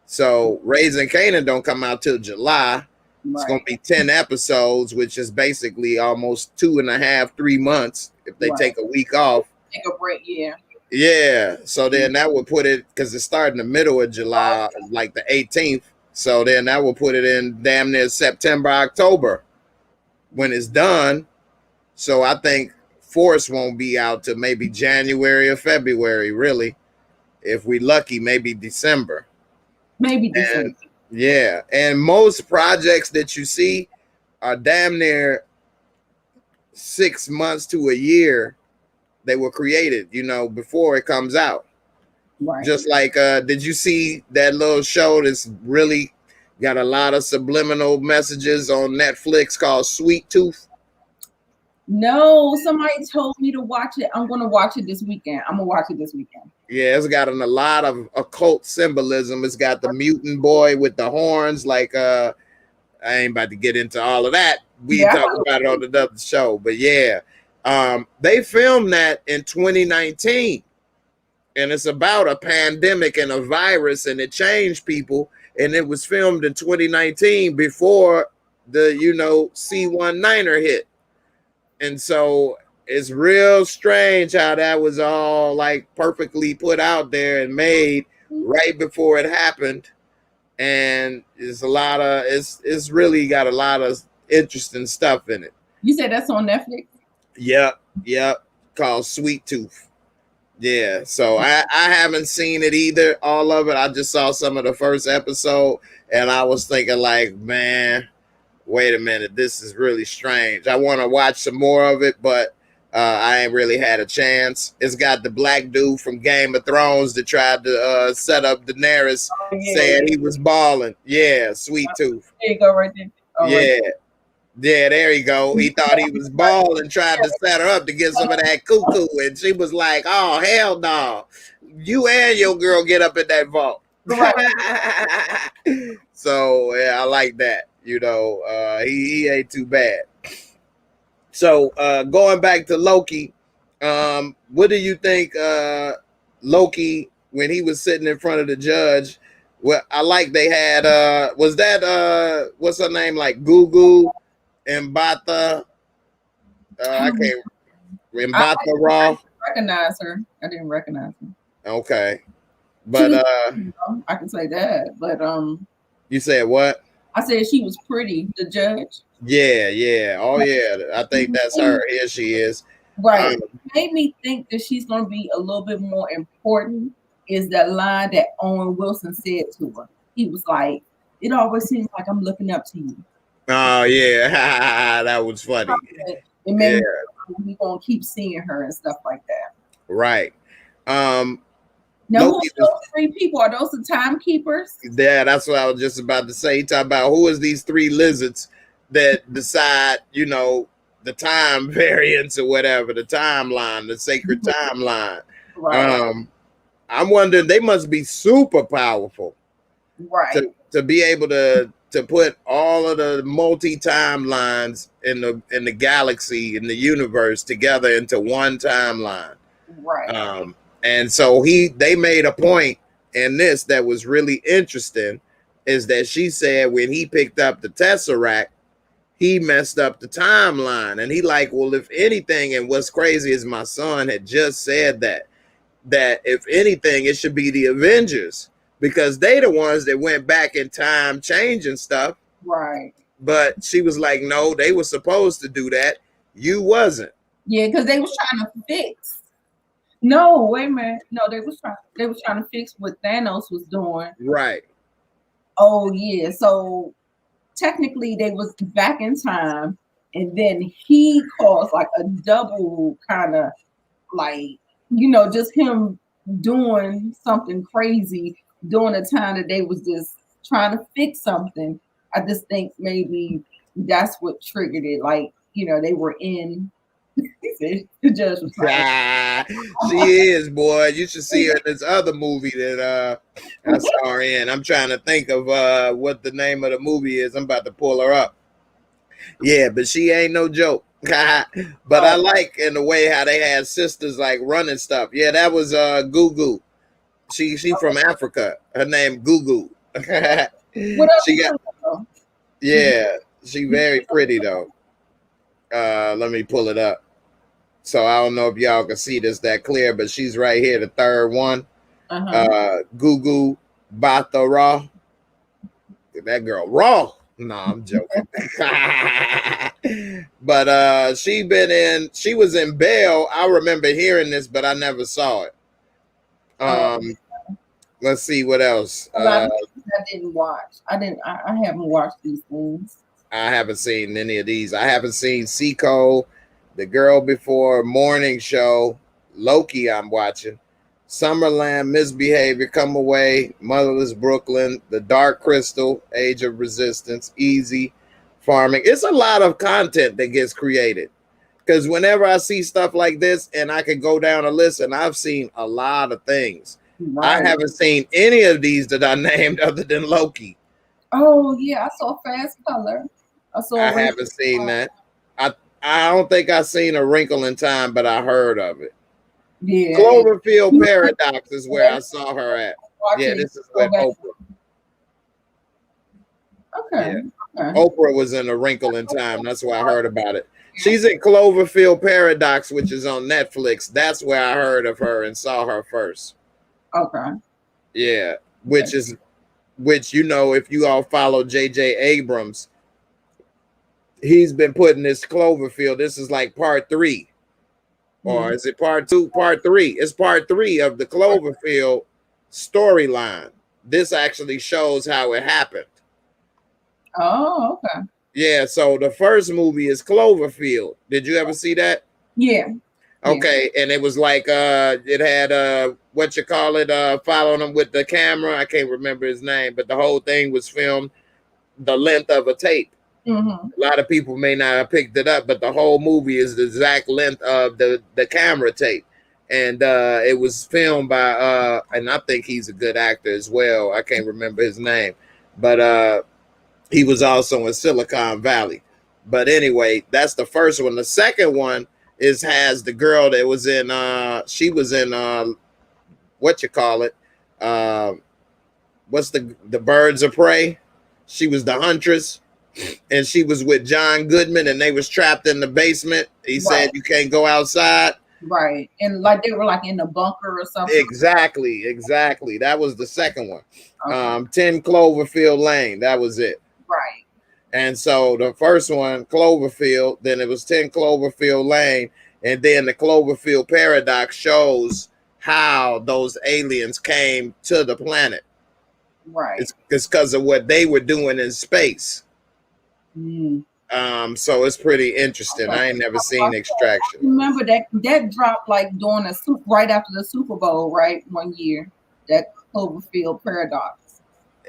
So Raising Kanan don't come out till July. It's gonna be 10 episodes, which is basically almost 2.5, 3 months if they take a week off. Take a break, yeah. Yeah. So then that would put it, because it's starting the middle of July, like the 18th. So then that will put it in damn near September, October when it's done. So I think Force won't be out till maybe January or February, really. If we lucky, maybe December. Maybe December. And, yeah. And most projects that you see are damn near 6 months to a year they were created, you know, before it comes out. Right. Just like, did you see that little show that's really got a lot of subliminal messages on Netflix called Sweet Tooth? No, somebody told me to watch it. I'm going to watch it this weekend. Yeah, it's got a lot of occult symbolism. It's got the mutant boy with the horns. Like, I ain't about to get into all of that. We talk about it on another show. But yeah, they filmed that in 2019. And it's about a pandemic and a virus, and it changed people. And it was filmed in 2019 before the, you know, C19er hit. And so it's real strange how that was all like perfectly put out there and made right before it happened. And it's a lot of, it's really got a lot of interesting stuff in it. You said that's on Netflix? Yep. Called Sweet Tooth. Yeah. So I haven't seen it either, all of it. I just saw some of the first episode and I was thinking like, man, wait a minute, this is really strange. I want to watch some more of it, but I ain't really had a chance. It's got the black dude from Game of Thrones that tried to set up Daenerys, saying he was balling. Yeah, Sweet Tooth. There you go, right there. Yeah, there you go. He thought he was balling, tried to set her up to get some of that cuckoo, and she was like, "Oh hell no, you and your girl get up in that vault." So yeah, I like that. You know, he ain't too bad. So going back to Loki, what do you think Loki, when he was sitting in front of the judge? Well, I like they had was that what's her name, like Gugu Mbatha? I can't Mbatha Raw. I didn't recognize her. Okay. But I can say that. But you said what? I said she was pretty, the judge. Yeah. Oh yeah. I think that's her. Here she is. Right. Made me think that she's gonna be a little bit more important is that line that Owen Wilson said to her. He was like, "It always seems like I'm looking up to you." Oh yeah. That was funny. It made me gonna keep seeing her and stuff like that. Right. Now, who are those three people? Are those the timekeepers? Yeah, that's what I was just about to say. Talk about who is these three lizards that decide, you know, the time variance or whatever, the timeline, the sacred timeline. Right. I'm wondering, they must be super powerful, right? To be able to put all of the multi timelines in the galaxy, in the universe together into one timeline, right? And so they made a point in this that was really interesting, is that she said when he picked up the Tesseract, he messed up the timeline. And he like, well, if anything, and what's crazy is my son had just said that if anything, it should be the Avengers, because they the ones that went back in time changing stuff. Right. But she was like, no, they were supposed to do that. You wasn't. Yeah, because they was trying to fix. No, wait a minute. No, they was trying to fix what Thanos was doing. Right. Oh yeah. So technically they was back in time, and then he caused like a double kind of like, just him doing something crazy during a time that they was just trying to fix something. I just think maybe that's what triggered it. Like, they were in. The judge was like, She is, boy. You should see her in this other movie that I saw her in. I'm trying to think of what the name of the movie is. I'm about to pull her up. Yeah, but she ain't no joke. But I like in the way how they had sisters like running stuff. Yeah, that was Gugu. She from Africa. Her name Gugu. She got yeah, she very pretty though. Let me pull it up. So I don't know if y'all can see this that clear, but she's right here, the third one. Gugu Bathara. That girl raw. No, I'm joking. But she was in Belle. I remember hearing this, but I never saw it. Let's see what else. I didn't watch. I haven't watched these things. I haven't seen any of these. I haven't seen Seco, The Girl Before Morning Show, Loki I'm watching, Summerland, Misbehavior, Come Away, Motherless Brooklyn, The Dark Crystal, Age of Resistance, Easy, Farming. It's a lot of content that gets created. Because whenever I see stuff like this, and I can go down a list, and I've seen a lot of things. Right. I haven't seen any of these that I named other than Loki. Oh, yeah, I saw Fast Color. I haven't seen that. I don't think I've seen A Wrinkle in Time, but I heard of it. Yeah. Cloverfield Paradox is where I saw her at. Yeah, this is with Oprah. Okay. Yeah. Oprah was in A Wrinkle in Time. That's why I heard about it. She's in Cloverfield Paradox, which is on Netflix. That's where I heard of her and saw her first. Okay. Yeah, which if you all follow J.J. Abrams, he's been putting this Cloverfield. This is like part 3. Or is it part 2? Part 3. It's part 3 of the Cloverfield storyline. This actually shows how it happened. Oh, okay. Yeah, so the first movie is Cloverfield. Did you ever see that? Yeah. Okay, and it was like it had following him with the camera. I can't remember his name, but the whole thing was filmed the length of a tape. A lot of people may not have picked it up, but the whole movie is the exact length of the camera tape. And it was filmed by and I think he's a good actor as well. I can't remember his name, but he was also in Silicon Valley. But anyway, that's the first one. The second one has the girl that was in she was in what's the Birds of Prey. She was the huntress, and she was with John Goodman, and they was trapped in the basement. He said you can't go outside. Right. And like they were like in a bunker or something. Exactly. That was the second one. Okay. 10 Cloverfield Lane. That was it. Right. And so the first one, Cloverfield, then it was 10 Cloverfield Lane, and then the Cloverfield Paradox shows how those aliens came to the planet. Right. It's because of what they were doing in space. So it's pretty interesting. Okay. I ain't never seen Extraction. I remember that dropped like during right after the Super Bowl, right? One year, that Cloverfield Paradox.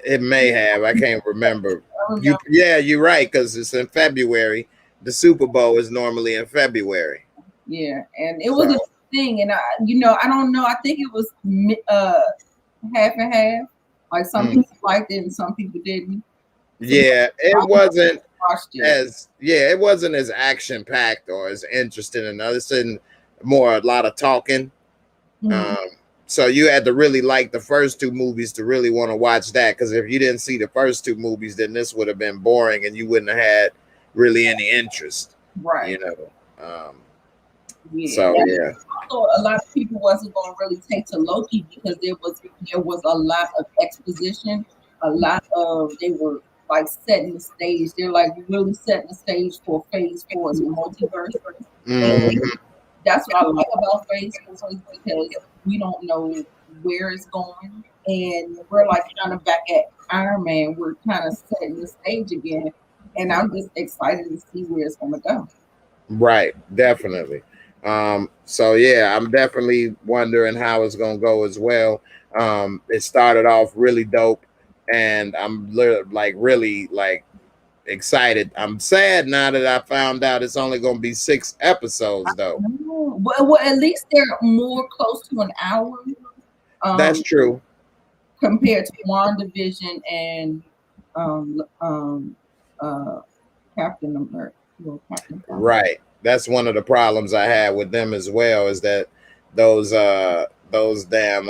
It may have. I can't remember. You're right, because it's in February. The Super Bowl is normally in February. Yeah, and it was a thing, and I don't know. I think it was half and half. Like some people liked it and some people didn't. Yeah, it wasn't it wasn't as action packed or as interesting and others, and more a lot of talking. So you had to really like the first 2 movies to really want to watch that, because if you didn't see the first 2 movies, then this would have been boring and you wouldn't have had really any interest. Right. So yeah. Also, a lot of people wasn't going to really take to Loki because there was a lot of exposition. They were like setting the stage. They're like really setting the stage for Phase 4 as a multiverse. That's what I like about Phase 4 because we don't know where it's going, and we're like kind of back at Iron Man. We're kind of setting the stage again, and I'm just excited to see where it's going to go. Right, definitely. So yeah, I'm definitely wondering how it's gonna go as well. It started off really dope, and I'm really like excited. I'm sad now that I found out it's only gonna be 6 episodes though. Well, at least they're more close to an hour. That's true. Compared to WandaVision and um um Captain America. Well, Captain America. Right. That's one of the problems I had with them as well, is that those damn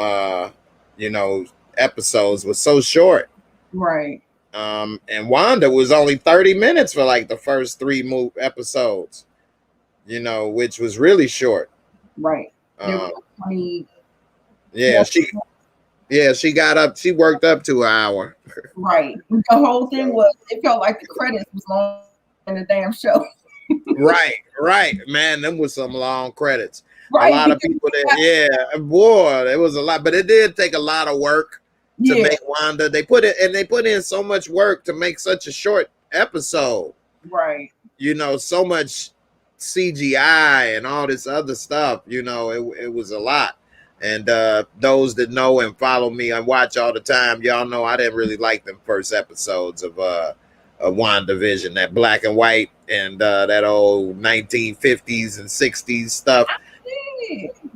you know episodes were so short. Right. And Wanda was only 30 minutes for like the first 3 episodes, which was really short. Right. Yeah, she worked up to an hour. Right. The whole thing was, it felt like the credits was longer than the damn show. Right, man. Them was some long credits. Right, a lot of people boy, it was a lot, but it did take a lot of work to make Wanda. They put in so much work to make such a short episode. Right. So much CGI and all this other stuff. It was a lot. And those that know and follow me and watch all the time, y'all know I didn't really like them first episodes of WandaVision, that black and white and that old 1950s and 60s stuff.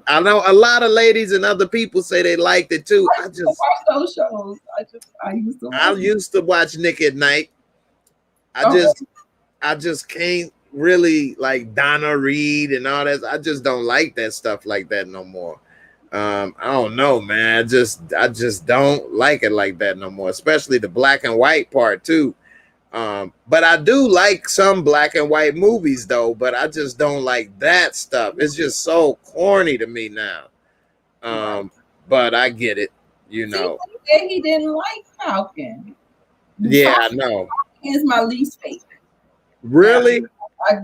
I know a lot of ladies and other people say they liked it too. I just watch those shows. I used to watch Nick at Night. I just can't really like Donna Reed and all that. I just don't like that stuff like that no more. I don't know, man. I just don't like it like that no more, especially the black and white part too. But I do like some black and white movies though, but I just don't like that stuff. It's just so corny to me now. But I get it, See, he didn't like Falcon. Yeah, I know. Is my least favorite. Really? I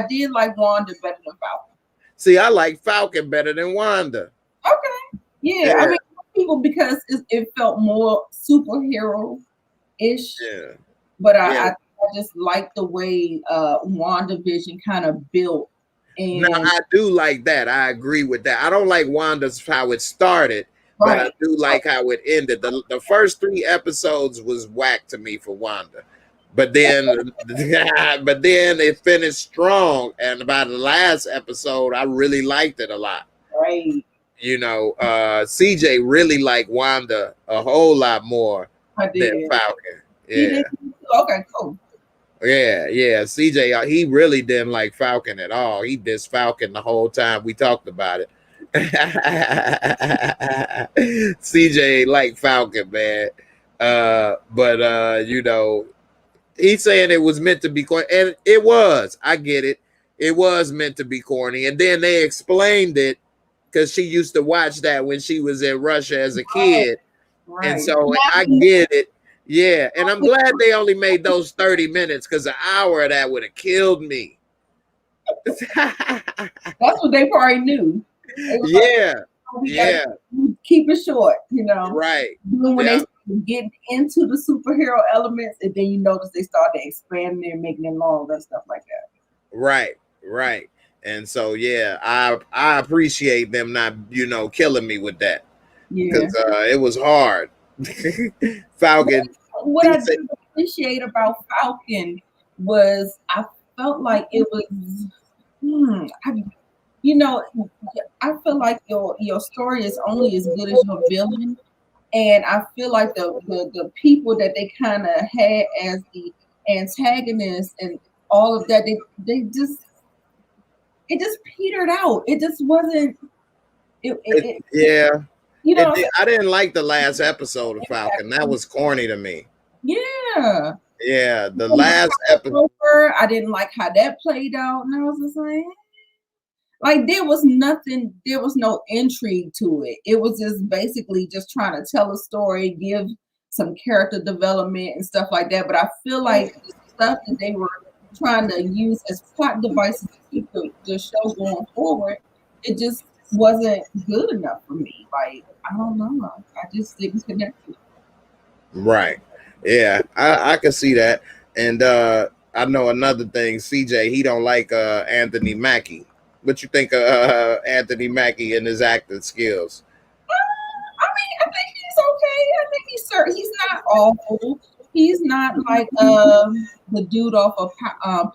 did like Wanda better than Falcon. See, I like Falcon better than Wanda. Okay. Yeah. I mean, people, because it felt more superhero-ish. Yeah. But I just like the way WandaVision kind of built. And no, I do like that. I agree with that. I don't like Wanda's how it started, but I do like how it ended. The first 3 episodes was whack to me for Wanda. But then it finished strong. And by the last episode, I really liked it a lot. Right. CJ really liked Wanda a whole lot more than Falcon. Yeah. Okay, cool. Yeah. CJ, he really didn't like Falcon at all. He dissed Falcon the whole time we talked about it. CJ liked Falcon, man. But he's saying it was meant to be corny, and it was. I get it. It was meant to be corny, and then they explained it because she used to watch that when she was in Russia as a kid, and so I get it. Yeah, and I'm glad they only made those 30 minutes because an hour of that would have killed me. That's what they probably knew. Yeah. Keep it short, Right. When they get into the superhero elements, and then you notice they started expanding and making it longer and stuff like that. Right. And so I appreciate them not killing me with that. Because it was hard. Falcon. What I did appreciate about Falcon was I felt like it was I feel like your story is only as good as your villain. And I feel like the people that they kind of had as the antagonists and all of that, it just petered out. It just wasn't. I didn't like the last episode of Falcon. That was corny to me. Yeah. Yeah, the last episode. I didn't like how that played out, and I was just like, there was no intrigue to it. It was just basically just trying to tell a story, give some character development and stuff like that. But I feel like the stuff that they were trying to use as plot devices to keep the show going forward, it just wasn't good enough for me. Like, I don't know. I just didn't connect with it. Right. Yeah, I can see that. And I know another thing, CJ, he don't like Anthony Mackie. What you think of Anthony Mackie and his acting skills? I mean, I think he's okay. I think he's not awful. He's not like the dude off of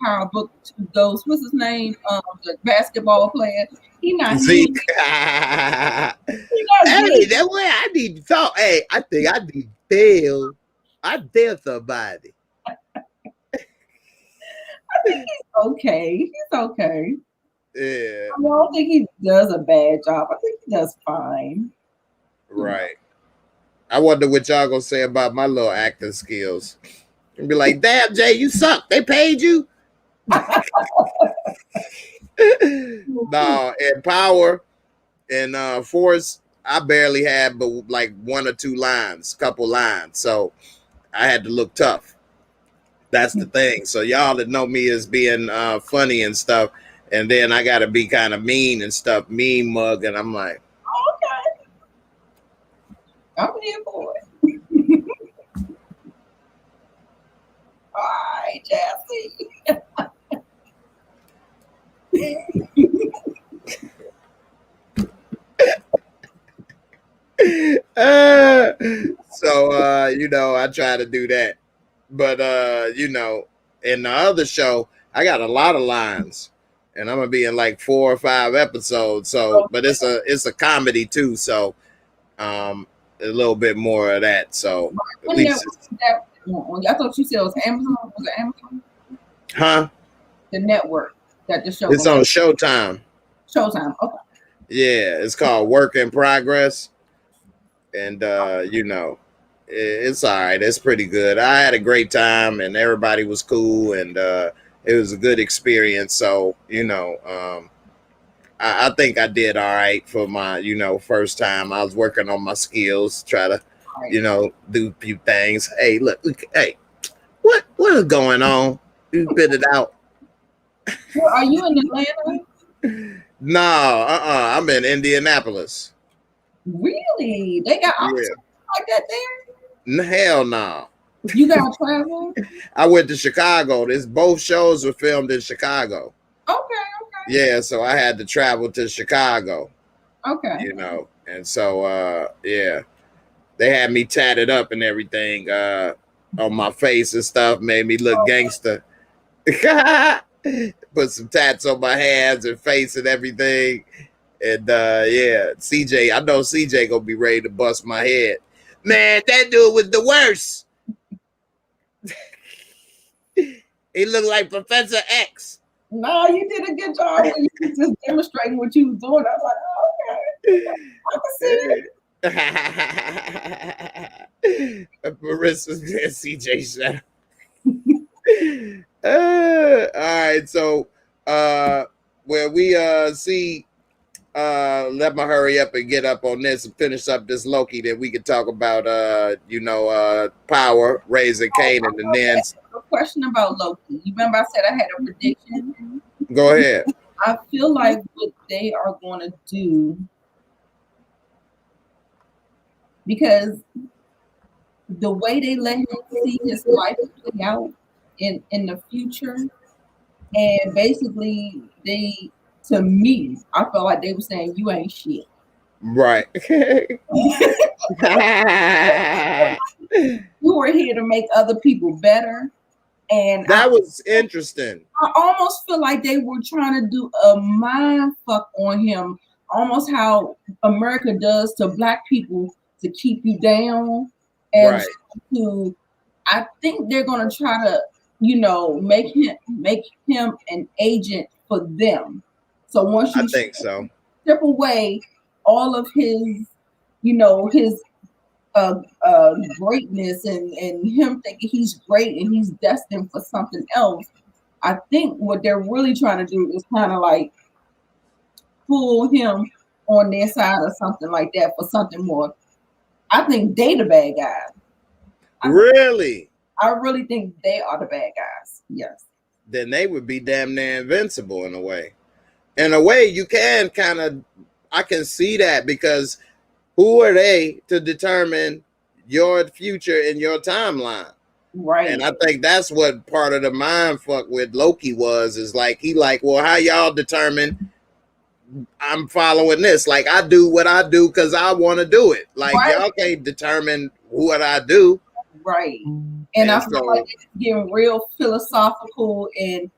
Power Book Two Ghosts. What's his name? The basketball player. He not See, he. hey, He not good. that way I need to talk. Hey, I think I need to tell. I tell somebody. I think he's okay. He's okay. Yeah, I don't think he does a bad job. I think he does fine. right. I wonder what y'all gonna say about my little acting skills. And be like, damn, Jay, you suck. They paid you. No, in Power and Force, I barely had but like one or two lines, couple lines. So I had to look tough. That's the thing. So y'all that know me as being funny and stuff, and then I gotta be kind of mean and stuff, mean mug, and I'm like, Okay. I'm here for it. All right, Jesse. you know, I try to do that. But you know, in the other show, I got a lot of lines. And I'm gonna be in like 4 or 5 episodes. So but it's a comedy too, so a little bit more of that. So at least I thought you said it was Amazon. Was it Amazon? huh? The network that the show. It's on Showtime. Showtime. Okay. Yeah, it's called Work in Progress. And you know, it's all right. It's pretty good. I had a great time and everybody was cool and it was a good experience. So, you know, I think I did all right for my, you know, first time. I was working on my skills, try to, you know, do a few things. Hey, look, hey, what is going on? You spit it out. Well, are you in Atlanta? No, I'm in Indianapolis. Really? They got options like that there? Hell no. You got to travel? I went to Chicago. Both shows were filmed in Chicago. Okay. Yeah, so I had to travel to Chicago. Okay. You know, and so yeah, they had me tatted up and everything on my face and stuff, made me look gangster. Put some tats on my hands and face and everything. And yeah, CJ, I know CJ gonna be ready to bust my head. Man, that dude was the worst. He looked like Professor X. No, you did a good job when you was just demonstrating what you was doing. I was like, oh, okay. I can see it. Marissa and CJ shut up. All right, so when we see let me hurry up and get up on this and finish up this Loki, then we can talk about you know, Power, Raising Kanan, and then a question about Loki. You remember I said I had a prediction? Go ahead. I feel like what they are going to do, because the way they let him see his life play out in the future, and basically they, to me, I felt like they were saying you ain't shit. Right. You were here to make other people better. And that was interesting. I almost feel like they were trying to do a mind fuck on him, almost how America does to Black people to keep you down. And to, I think they're gonna try to, you know, make him an agent for them. So once you strip away all of his, you know, his greatness and him thinking he's great and he's destined for something else, I think what they're really trying to do is kind of like pull him on their side or something like that for something more. I think they the bad guys. Really? I really think they are the bad guys. Yes. Then they would be damn near invincible in a way. In a way, you can kind of, I can see that, because who are they to determine your future in your timeline? Right. And I think that's what part of the mind fuck with Loki was, is like, he like, well, how y'all determine I'm following this. Like, I do what I do because I want to do it. Like, Right. y'all can't determine what I do. Right. And I feel like it's getting real philosophical, and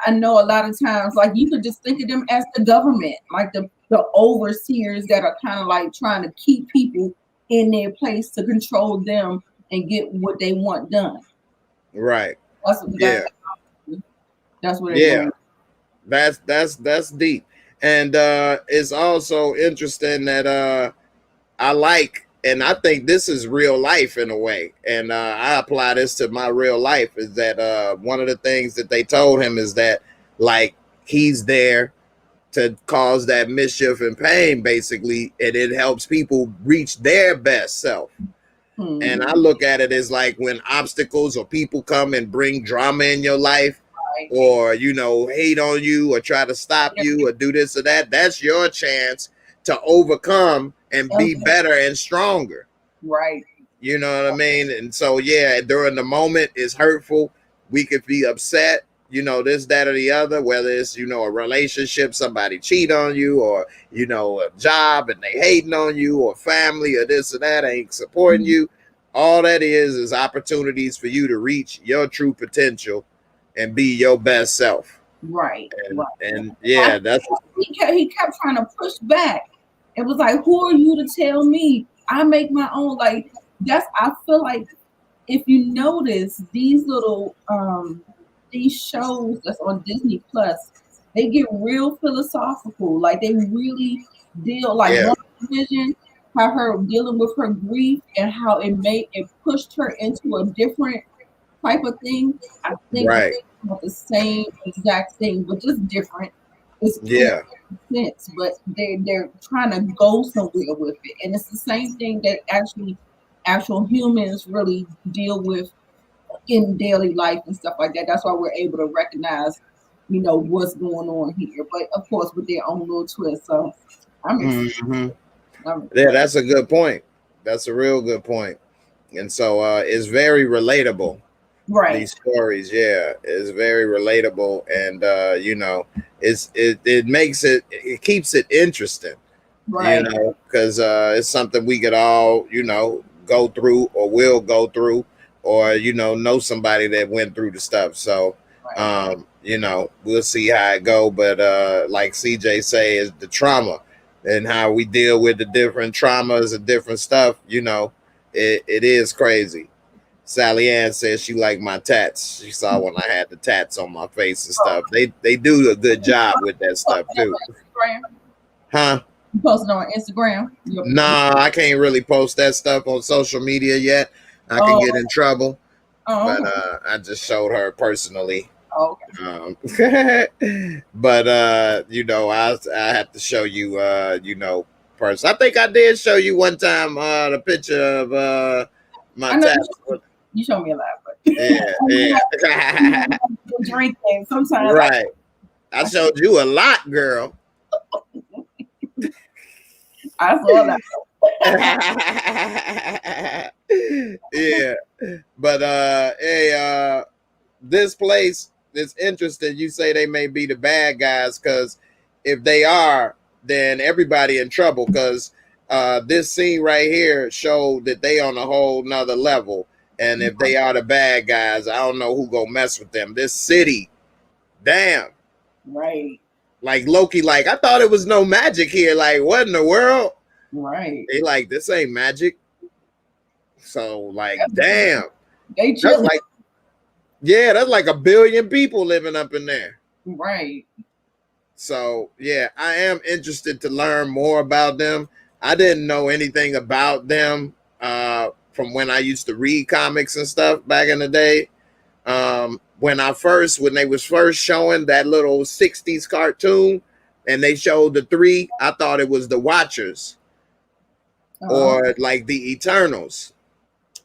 I know a lot of times, like, you could just think of them as the government, like the overseers that are kind of like trying to keep people in their place to control them and get what they want done. Right. That's what that's what they're doing. That's deep. And it's also interesting that I like, and I think this is real life in a way, and I apply this to my real life, is that one of the things that they told him is that, like, he's there to cause that mischief and pain, basically, and it helps people reach their best self. And I look at it as like when obstacles or people come and bring drama in your life, or, you know, hate on you or try to stop you or do this or that, that's your chance to overcome and be better and stronger. Right. You know what I mean? And so, yeah, during the moment, it's hurtful. We could be upset, you know, this, that, or the other, whether it's, you know, a relationship, somebody cheat on you, or, you know, a job and they hating on you, or family or this or that ain't supporting you. All that is opportunities for you to reach your true potential and be your best self. Right. And yeah, that's he kept trying to push back. It was like, who are you to tell me? I make my own. Like, I feel like, if you notice, these little these shows that's on Disney Plus, they get real philosophical. Like, they really deal, like, WandaVision, how her dealing with her grief and how it pushed her into a different type of thing. I think it's the same exact thing, but just different. It's sense, but they're trying to go somewhere with it, and it's the same thing that actual humans really deal with in daily life and stuff like that. That's why we're able to recognize, you know, what's going on here, but of course with their own little twist. So yeah, that's a good point. That's a real good point. And so it's very relatable. Right. These stories, yeah, is very relatable, and you know, it makes it keeps it interesting, right? You know, because it's something we could all, you know, go through or will go through, or, you know somebody that went through the stuff. So, you know, we'll see how it go. But like CJ say, is the trauma and how we deal with the different traumas and different stuff. You know, it is crazy. Sally Ann says she liked my tats. She saw when I had the tats on my face and stuff. They do a good job with that stuff too. Huh? You posted on Instagram? Nah, I can't really post that stuff on social media yet. I can get in trouble. But I just showed her personally. But you know, I have to show you you know, person. I think I did show you one time the picture of my tats. You show me a lot, but yeah. Drinking sometimes. Right. I showed you a lot, girl. I saw that. Yeah. But hey, this place is interesting. You say they may be the bad guys, because if they are, then everybody in trouble, because this scene right here showed that they on a whole nother level. And if they are the bad guys, I don't know who gonna mess with them. This city, damn. Right. Like Loki, like, I thought it was no magic here. Like, what in the world? Right. They like, this ain't magic. So, like, damn. They that's like, yeah, that's like 1 billion people living up in there. Right. So, yeah, I am interested to learn more about them. I didn't know anything about them from when I used to read comics and stuff back in the day. When they was first showing that little 60s cartoon and they showed the 3, I thought it was the Watchers or like the Eternals.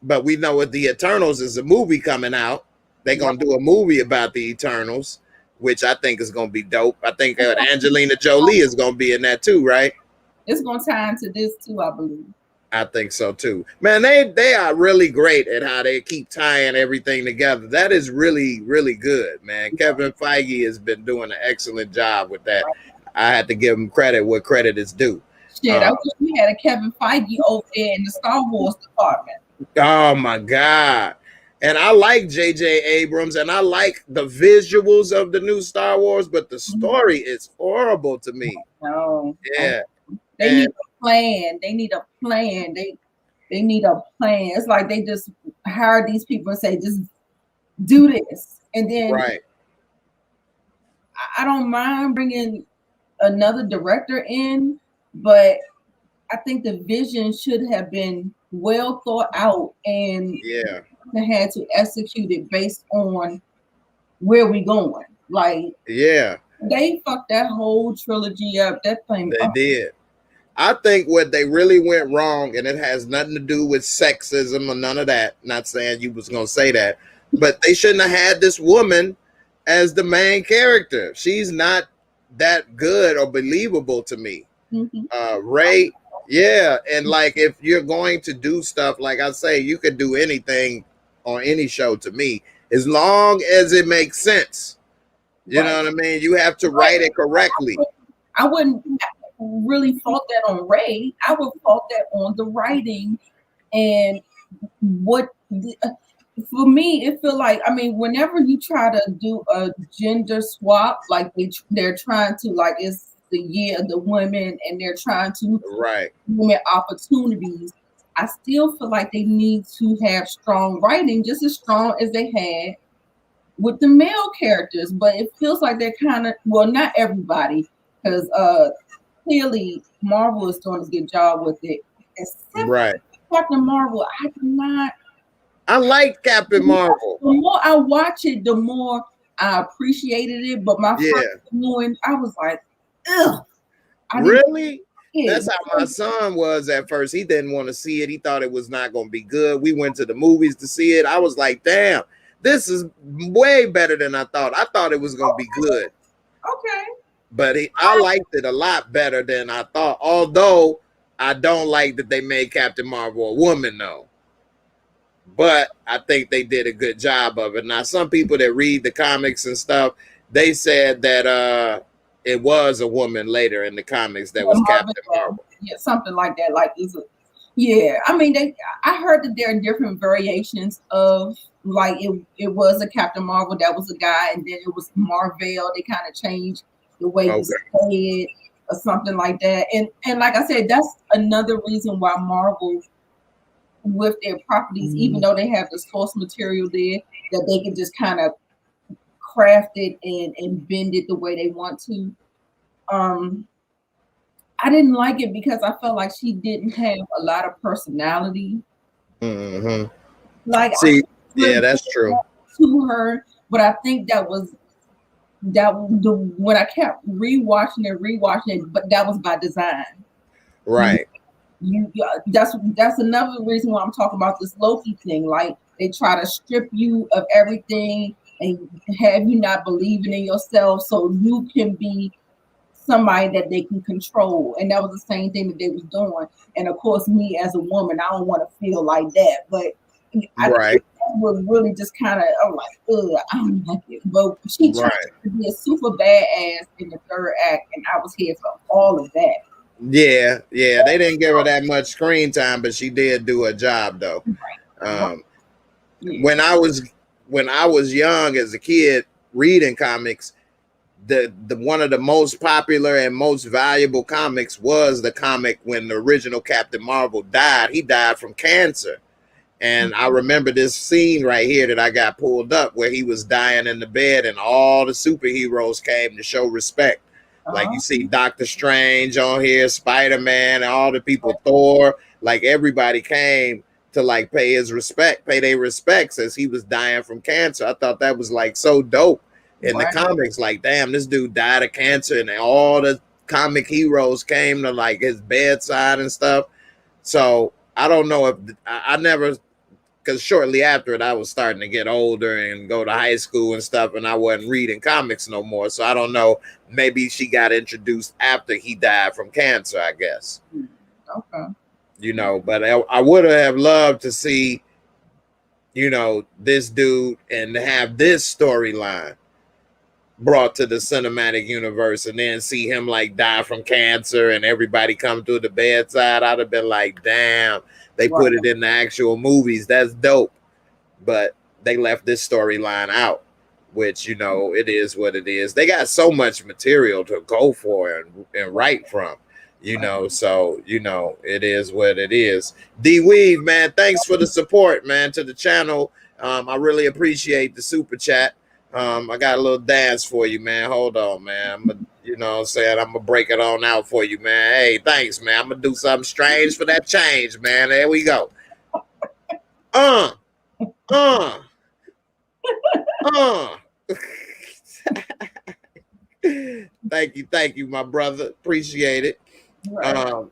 But we know what the Eternals is, a movie coming out. They're going to do a movie about the Eternals, which I think is going to be dope. I think Angelina Jolie is going to be in that too, right? It's going to tie into this too, I believe. I think so too. Man, they are really great at how they keep tying everything together. That is really, really good, man. Kevin Feige has been doing an excellent job with that. I had to give him credit where credit is due. Shit, I wish we had a Kevin Feige over there in the Star Wars department. Oh my God. And I like J.J. Abrams and I like the visuals of the new Star Wars, but the story is horrible to me. No. Yeah. They need a plan. They need a plan. They need a plan. It's like they just hire these people and say, just do this. And then right. I don't mind bringing another director in, but I think the vision should have been well thought out and they had to execute it based on where we going. Like, they fucked that whole trilogy up. That thing they did. I think what they really went wrong, and it has nothing to do with sexism or none of that. Not saying you was gonna say that, but they shouldn't have had this woman as the main character. She's not that good or believable to me. Ray, and like if you're going to do stuff, like I say, you could do anything on any show to me, as long as it makes sense. You know what I mean? You have to write it correctly. I wouldn't really fault that on Ray. I would fault that on the writing and what. For me, it feel like, I mean, whenever you try to do a gender swap, like they're trying to, like, it's the year of the women and they're trying to women opportunities, I still feel like they need to have strong writing, just as strong as they had with the male characters. But it feels like they're kind of, well, not everybody, because clearly Marvel is doing a good job with it. Except Captain Marvel, I do not. I like Captain Marvel. The more I watch it, the more I appreciated it. But my first viewing, I was like, ugh. Really? That's how my son was at first. He didn't want to see it. He thought it was not going to be good. We went to the movies to see it. I was like, damn, this is way better than I thought. I thought it was going to be good. Okay. But I liked it a lot better than I thought. Although I don't like that they made Captain Marvel a woman, though. But I think they did a good job of it. Now, some people that read the comics and stuff, they said that it was a woman later in the comics that was Captain Marvel. Yeah, something like that. Like, I mean, I heard that there are different variations of, like, it was a Captain Marvel that was a guy, and then it was Marvel. They kind of changed the way you say it or something like that. And like I said, that's another reason why Marvel, with their properties, even though they have the source material there, that they can just kind of craft it and bend it the way they want to. I didn't like it because I felt like she didn't have a lot of personality. Like, that's true. To her, but I think that was when I kept rewatching it, but that was by design. Right. That's another reason why I'm talking about this Loki thing. Like, they try to strip you of everything and have you not believing in yourself so you can be somebody that they can control. And that was the same thing that they was doing. And of course, me as a woman, I don't want to feel like that. But I think that was really just kind of, I'm like, ugh, I don't like it. But she tried to be a super badass in the third act, and I was here for all of that. Yeah, they didn't give her that much screen time, but she did do a job though. When I was young as a kid reading comics, the one of the most popular and most valuable comics was the comic when the original Captain Marvel died. He died from cancer. And I remember this scene right here that I got pulled up where he was dying in the bed and all the superheroes came to show respect. Like, you see Doctor Strange on here, Spider-Man, and all the people, Thor, like everybody came to like pay their respects as he was dying from cancer. I thought that was like so dope in the comics. Like, damn, this dude died of cancer, and all the comic heroes came to like his bedside and stuff. So I don't know if I never, because shortly after it, I was starting to get older and go to high school and stuff, and I wasn't reading comics no more. So I don't know. Maybe she got introduced after he died from cancer, I guess. Okay. You know, but I would have loved to see, you know, this dude and have this storyline. brought to the cinematic universe, and then see him like die from cancer and everybody come through the bedside, I'd have been like, damn, they put it in the actual movies. That's dope. But they left this storyline out, which, you know, it is what it is. They got so much material to go for and write from, you know, so, you know, it is what it is. D Weave, man, thanks for the support, man, to the channel. I really appreciate the super chat. I got a little dance for you, man. Hold on, man. You know what I'm saying? I'm going to break it on out for you, man. Hey, thanks, man. I'm going to do something strange for that change, man. There we go. Thank you, my brother. Appreciate it. Right.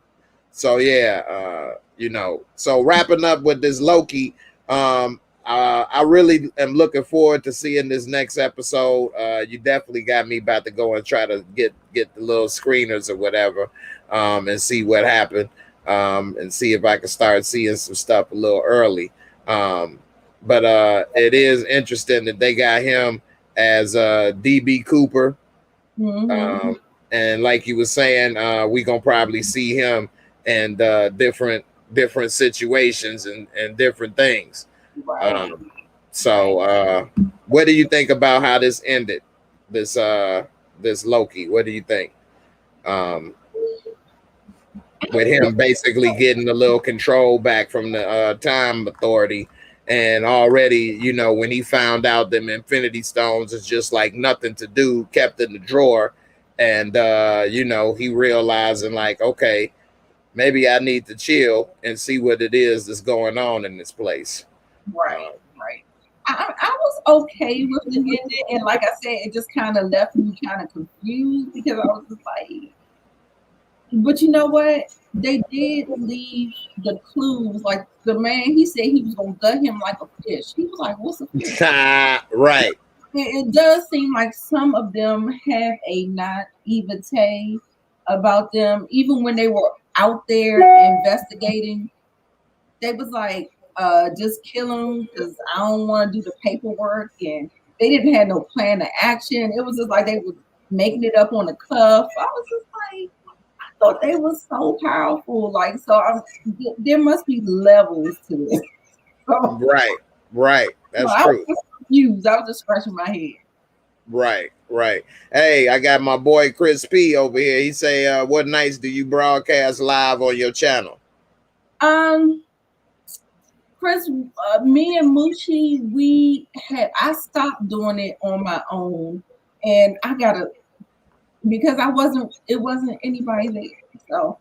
So yeah, you know, so wrapping up with this Loki, I really am looking forward to seeing this next episode. You definitely got me about to go and try to get the little screeners or whatever, and see what happened, and see if I can start seeing some stuff a little early. But it is interesting that they got him as DB Cooper. Mm-hmm. And like you were saying, we gonna probably see him in different situations and different things. Right. So what do you think about how this ended? This Loki. What do you think? With him basically getting a little control back from the Time Authority. And already, you know, when he found out them Infinity Stones is just like nothing to do, kept in the drawer. And, you know, he realizing like, okay, maybe I need to chill and see what it is that's going on in this place. Right, right. I was okay with the ending. And like I said, it just kind of left me kind of confused because I was just like, but you know what? They did leave the clues. Like the man, he said he was gonna gut him like a fish. He was like, "What's a fish?" Right. It does seem like some of them have a naivete about them. Even when they were out there investigating, they was like, "Just kill him because I don't want to do the paperwork," and they didn't have no plan of action. It was just like they were making it up on the cuff. I was just like, thought they were so powerful, like there must be levels to it. So, right. That's true. I was just confused. I was just scratching my head. Right. Hey, I got my boy Chris P over here. He say, "What nights do you broadcast live on your channel?" Chris, me and Moochie, I stopped doing it on my own, and I gotta. Because it wasn't anybody there. So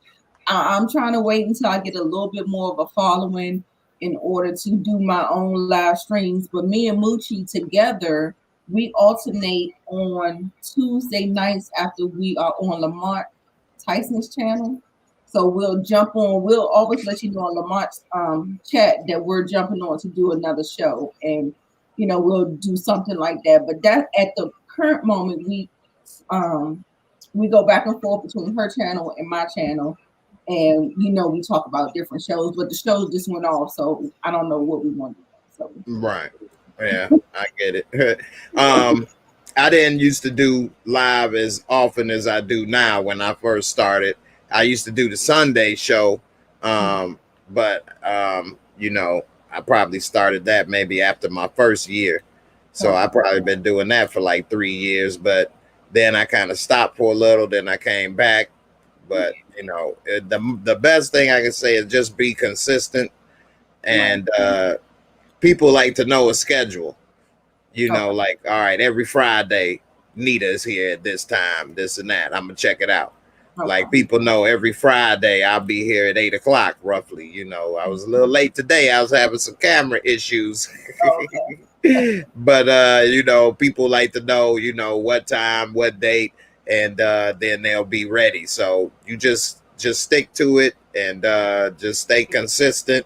I'm trying to wait until I get a little bit more of a following in order to do my own live streams. But me and Moochie together, we alternate on Tuesday nights after we are on Lamont Tyson's channel. So we'll jump on, we'll always let you know on Lamont's chat that we're jumping on to do another show. And, you know, we'll do something like that. But that at the current moment, we go back and forth between her channel and my channel, and you know we talk about different shows, but the shows just went off, so I don't know what we want to do. So. Right, yeah, I get it. I didn't used to do live as often as I do now. When I first started, I used to do the Sunday show, but you know, I probably started that maybe after my first year, so I probably been doing that for like 3 years, but then I kind of stopped for a little, then I came back. But, you know, the best thing I can say is just be consistent. And people like to know a schedule. You know, like, all right, every Friday, Nita is here at this time, this and that. I'm going to check it out. Like people know every Friday I'll be here at 8 o'clock roughly. You know, I was a little late today. I was having some camera issues. But you know, people like to know, you know, what time, what date, and then they'll be ready. So you just stick to it and just stay consistent,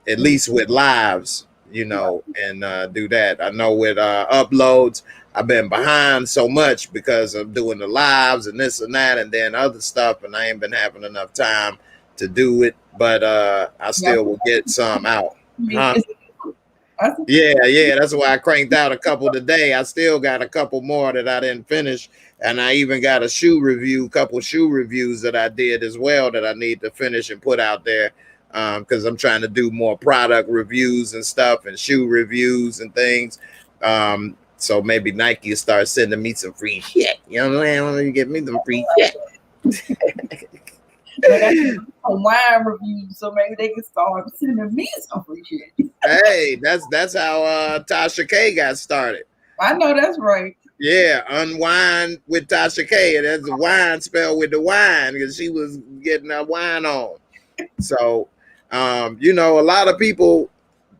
at least with lives, you know, and do that. I know with uploads, I've been behind so much because I'm doing the lives and this and that and then other stuff, and I ain't been having enough time to do it, but I still will get some out. Yeah, that's why I cranked out a couple today. I still got a couple more that I didn't finish, and I even got a couple shoe reviews that I did as well that I need to finish and put out there, because I'm trying to do more product reviews and stuff and shoe reviews and things. So maybe Nike will start sending me some free shit. You know what I'm saying? Want to get me some free shit. But I do a wine review, so maybe they can start sending me some free shit. Hey, that's how Tasha K got started. I know that's right. Yeah, unwind with Tasha K. That's the wine spelled with the wine because she was getting that wine on. So, you know, a lot of people,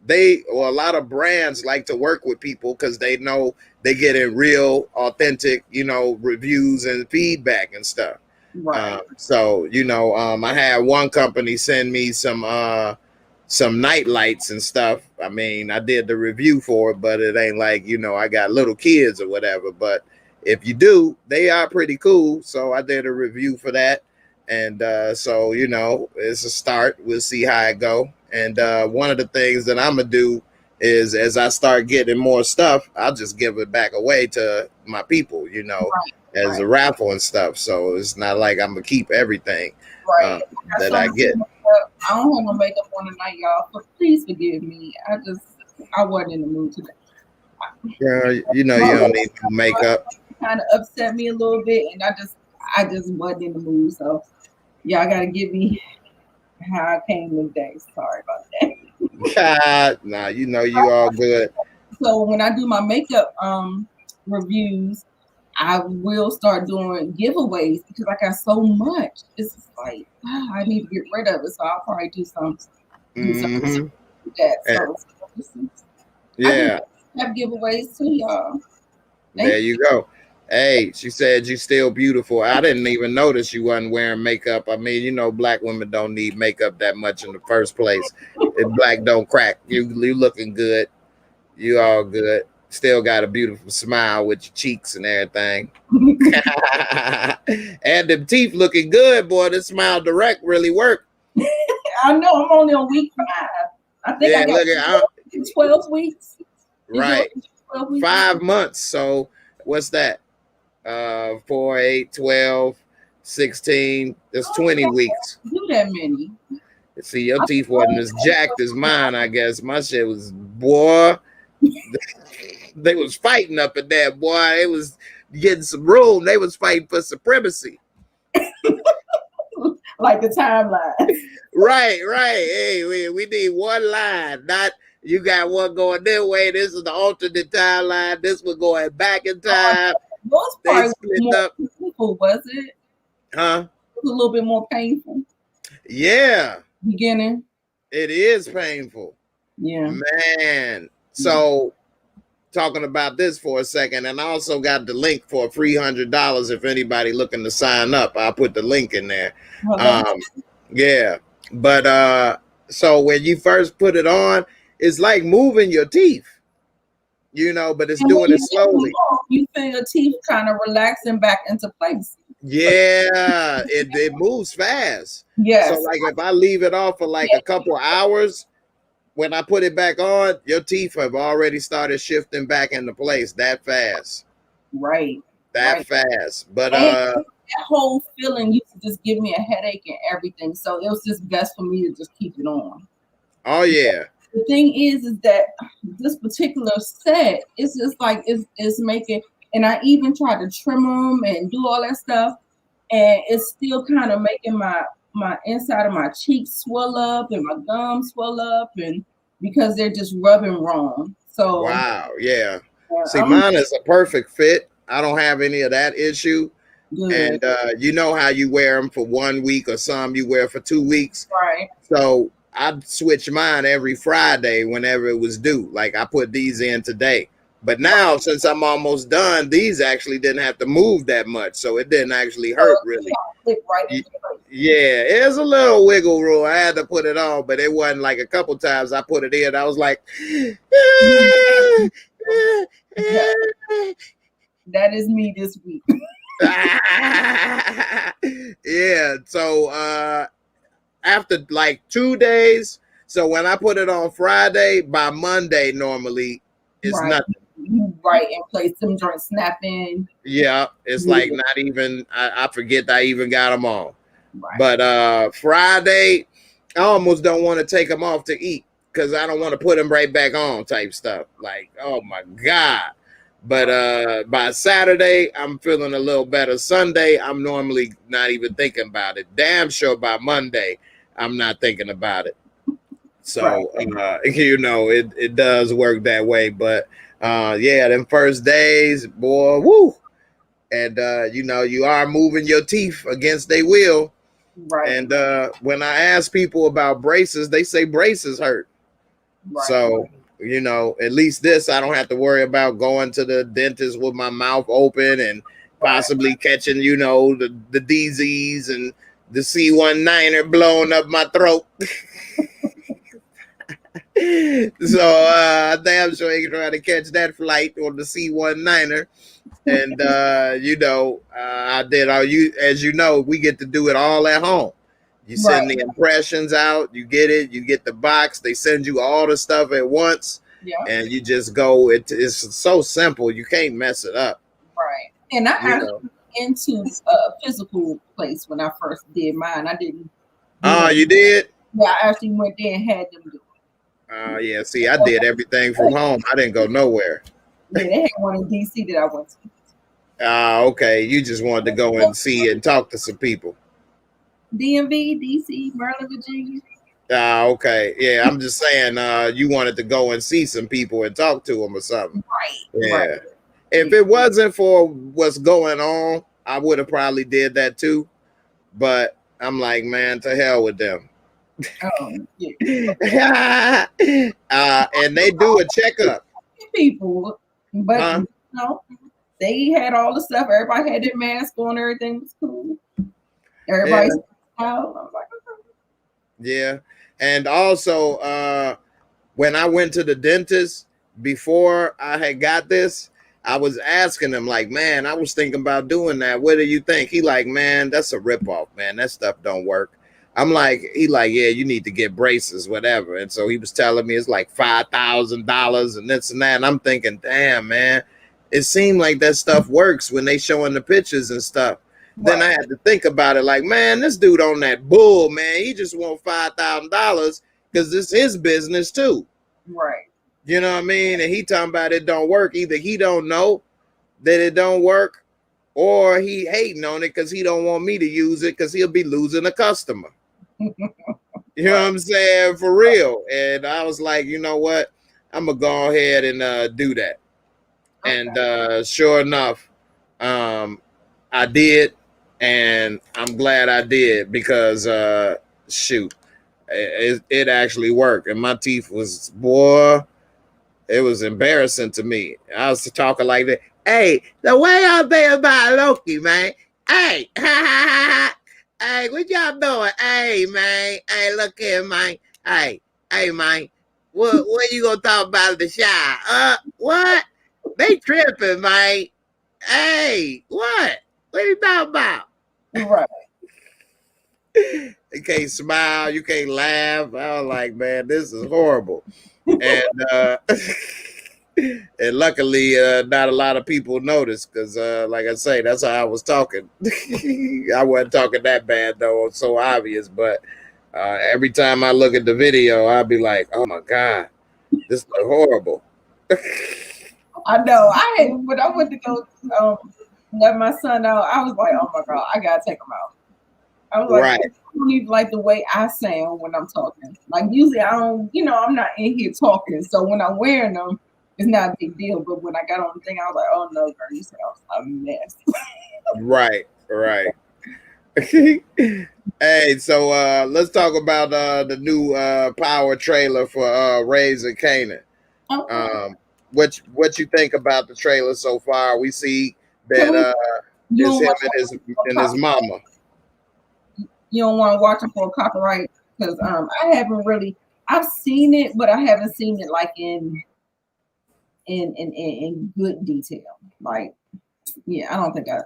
a lot of brands like to work with people because they know they get in real, authentic, you know, reviews and feedback and stuff. Right. So, you know, I had one company send me some night lights and stuff. I mean, I did the review for it, but it ain't like, you know, I got little kids or whatever. But if you do, they are pretty cool. So I did a review for that. And so, you know, it's a start. We'll see how it go. And one of the things that I'm going to do is as I start getting more stuff, I'll just give it back away to my people, you know, as a raffle and stuff. So it's not like I'm going to keep everything that I get. I don't have no makeup on tonight, y'all, so please forgive me. I wasn't in the mood today. Girl, you know you don't need no makeup. Kind of upset me a little bit, and I just wasn't in the mood. So y'all gotta give me how I came today. Sorry about that. Nah, you know you all good. So when I do my makeup reviews, I will start doing giveaways because I got so much. It's just like I need to get rid of it. So I'll probably do something with that. So yeah, I have giveaways too, y'all. There you go. Hey, she said you still beautiful. I didn't even notice you wasn't wearing makeup. I mean, you know, black women don't need makeup that much in the first place. If black don't crack, you looking good. You all good. Still got a beautiful smile with your cheeks and everything. And the teeth looking good, boy. The Smile Direct really worked. I know. I'm only on week 5. I think I got 12 weeks. Right. 12 weeks? 5 months. So what's that? 4, 8, 12, 16. That's 20 weeks. Do that many. See, your teeth wasn't as jacked as mine, I guess. My shit was, boy. They was fighting up in there, boy. It was getting some room. They was fighting for supremacy. Like the timeline. Right. Hey, we need one line. Not you got one going this way. This is the alternate timeline. This one going back in time. Most parts more painful, was it? Huh? It was a little bit more painful. Yeah. Beginning. It is painful. Yeah. Man. So talking about this for a second, and I also got the link for a free $100 if anybody looking to sign up. I'll put the link in there. Yeah, but so when you first put it on, it's like moving your teeth, you know, but it's doing it slowly. You feel your teeth kind of relaxing back into place. Yeah, it moves fast. Yes. So like if I leave it off for like a couple hours, when I put it back on, your teeth have already started shifting back into place that fast. Right. That fast. But that whole feeling used to just give me a headache and everything. So it was just best for me to just keep it on. Oh yeah. The thing is that this particular set, it's just like it's making, and I even try to trim them and do all that stuff, and it's still kind of making my inside of my cheeks swell up and my gums swell up, and because they're just rubbing wrong. So wow, yeah. See, mine is a perfect fit. I don't have any of that issue. Good. And you know how you wear them for 1 week or some you wear for 2 weeks. Right. So I'd switch mine every Friday whenever it was due. Like I put these in today. But now, since I'm almost done, these actually didn't have to move that much. So it didn't actually hurt, really. Yeah, it's a little wiggle room. I had to put it on, but it wasn't like a couple times I put it in. I was like, that is me this week. Yeah. So after like 2 days, So when I put it on Friday, by Monday normally it's nothing. Right, and place them joints snapping. Yeah, it's like not even. I forget that I even got them on. Right. But Friday, I almost don't want to take them off to eat because I don't want to put them right back on type stuff. Like, oh my God. But by Saturday, I'm feeling a little better. Sunday, I'm normally not even thinking about it. Damn sure by Monday, I'm not thinking about it. So, you know, it does work that way. But yeah, them first days, boy, woo. And, you know, you are moving your teeth against their will. Right. And when I ask people about braces, they say braces hurt. Right. So, you know, at least this, I don't have to worry about going to the dentist with my mouth open and possibly catching, you know, the DZs and the C19er blowing up my throat. So I damn sure ain't trying to catch that flight on the C19er. And you know, I did all you, as you know, we get to do it all at home. You send the impressions out, you get it, you get the box, they send you all the stuff at once, and you just go. It's so simple, you can't mess it up. Right. And I actually went into a physical place when I first did mine. I didn't. Oh, you did? Yeah, I actually went there and had them do it. Yeah, see, I did everything from home. I didn't go nowhere. Yeah, they had one in DC that I went to. Okay. You just wanted to go and see and talk to some people. DMV, DC, Maryland, Virginia. Okay. Yeah, I'm just saying you wanted to go and see some people and talk to them or something. Right. Yeah. Right. If it wasn't for what's going on, I would have probably did that too. But I'm like, man, to hell with them. Yeah. And they do a checkup. People, but you know, they had all the stuff. Everybody had their mask on. Everything was cool. Everybody's out. I was like, okay. Yeah, and also when I went to the dentist before I had got this, I was asking him like, man, I was thinking about doing that. What do you think? He like, man, that's a ripoff, man. That stuff don't work. I'm like, he like, yeah, you need to get braces, whatever. And so he was telling me it's like $5,000 and this and that. And I'm thinking, damn, man, it seemed like that stuff works when they showing the pictures and stuff. Right. Then I had to think about it like, man, this dude on that bull, man, he just want $5,000 because this is his business too. Right. You know what I mean? And he talking about it don't work. Either he don't know that it don't work or he hating on it because he don't want me to use it because he'll be losing a customer. You know what I'm saying? For real. And I was like, you know what? I'm going to go ahead and do that. Okay. And sure enough, I did. And I'm glad I did because, shoot, it actually worked. And my teeth was, boy, it was embarrassing to me. I was talking like that. Hey, the way y'all think about Loki, man. Hey, hey, what y'all doing? Hey, man. Hey, look here, man. Hey, man. What you gonna talk about the shower? What? They tripping, man. Hey, what? What you talking about? Right. You can't smile. You can't laugh. I was like, man, this is horrible. And and luckily, not a lot of people noticed because, like I say, that's how I was talking. I wasn't talking that bad though, it's so obvious. But every time I look at the video, I'll be like, "Oh my God, this looks horrible." I know. When I went to go let my son out, I was like, "Oh my God, I gotta take him out." I was like, I don't even like the way I sound when I'm talking. Like usually I don't, you know, I'm not in here talking. So when I'm wearing them, it's not a big deal. But when I got on the thing, I was like, oh no, girl, you sound a mess. Right. Hey, so let's talk about the new Power trailer for Raising Kanan. Okay. What you think about the trailer so far? We see that it's him and his mama. You don't want to watch it for copyright because I haven't really. I've seen it, but I haven't seen it like in good detail. Like, yeah, I don't think I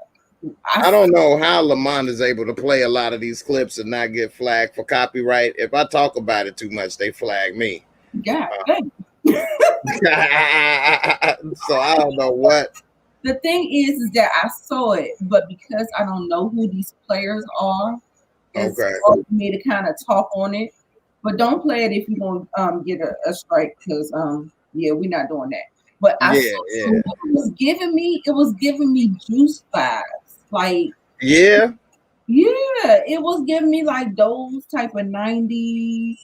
I don't know how Lamont is able to play a lot of these clips and not get flagged for copyright. If I talk about it too much, they flag me. Yeah. So I don't know what. The thing is that I saw it, but because I don't know who these players are, it's hard for me to kind of talk on it. But don't play it if you want get a strike, because yeah, we're not doing that. But I saw it was giving me juice vibes. Like yeah, it was giving me like those type of 90s,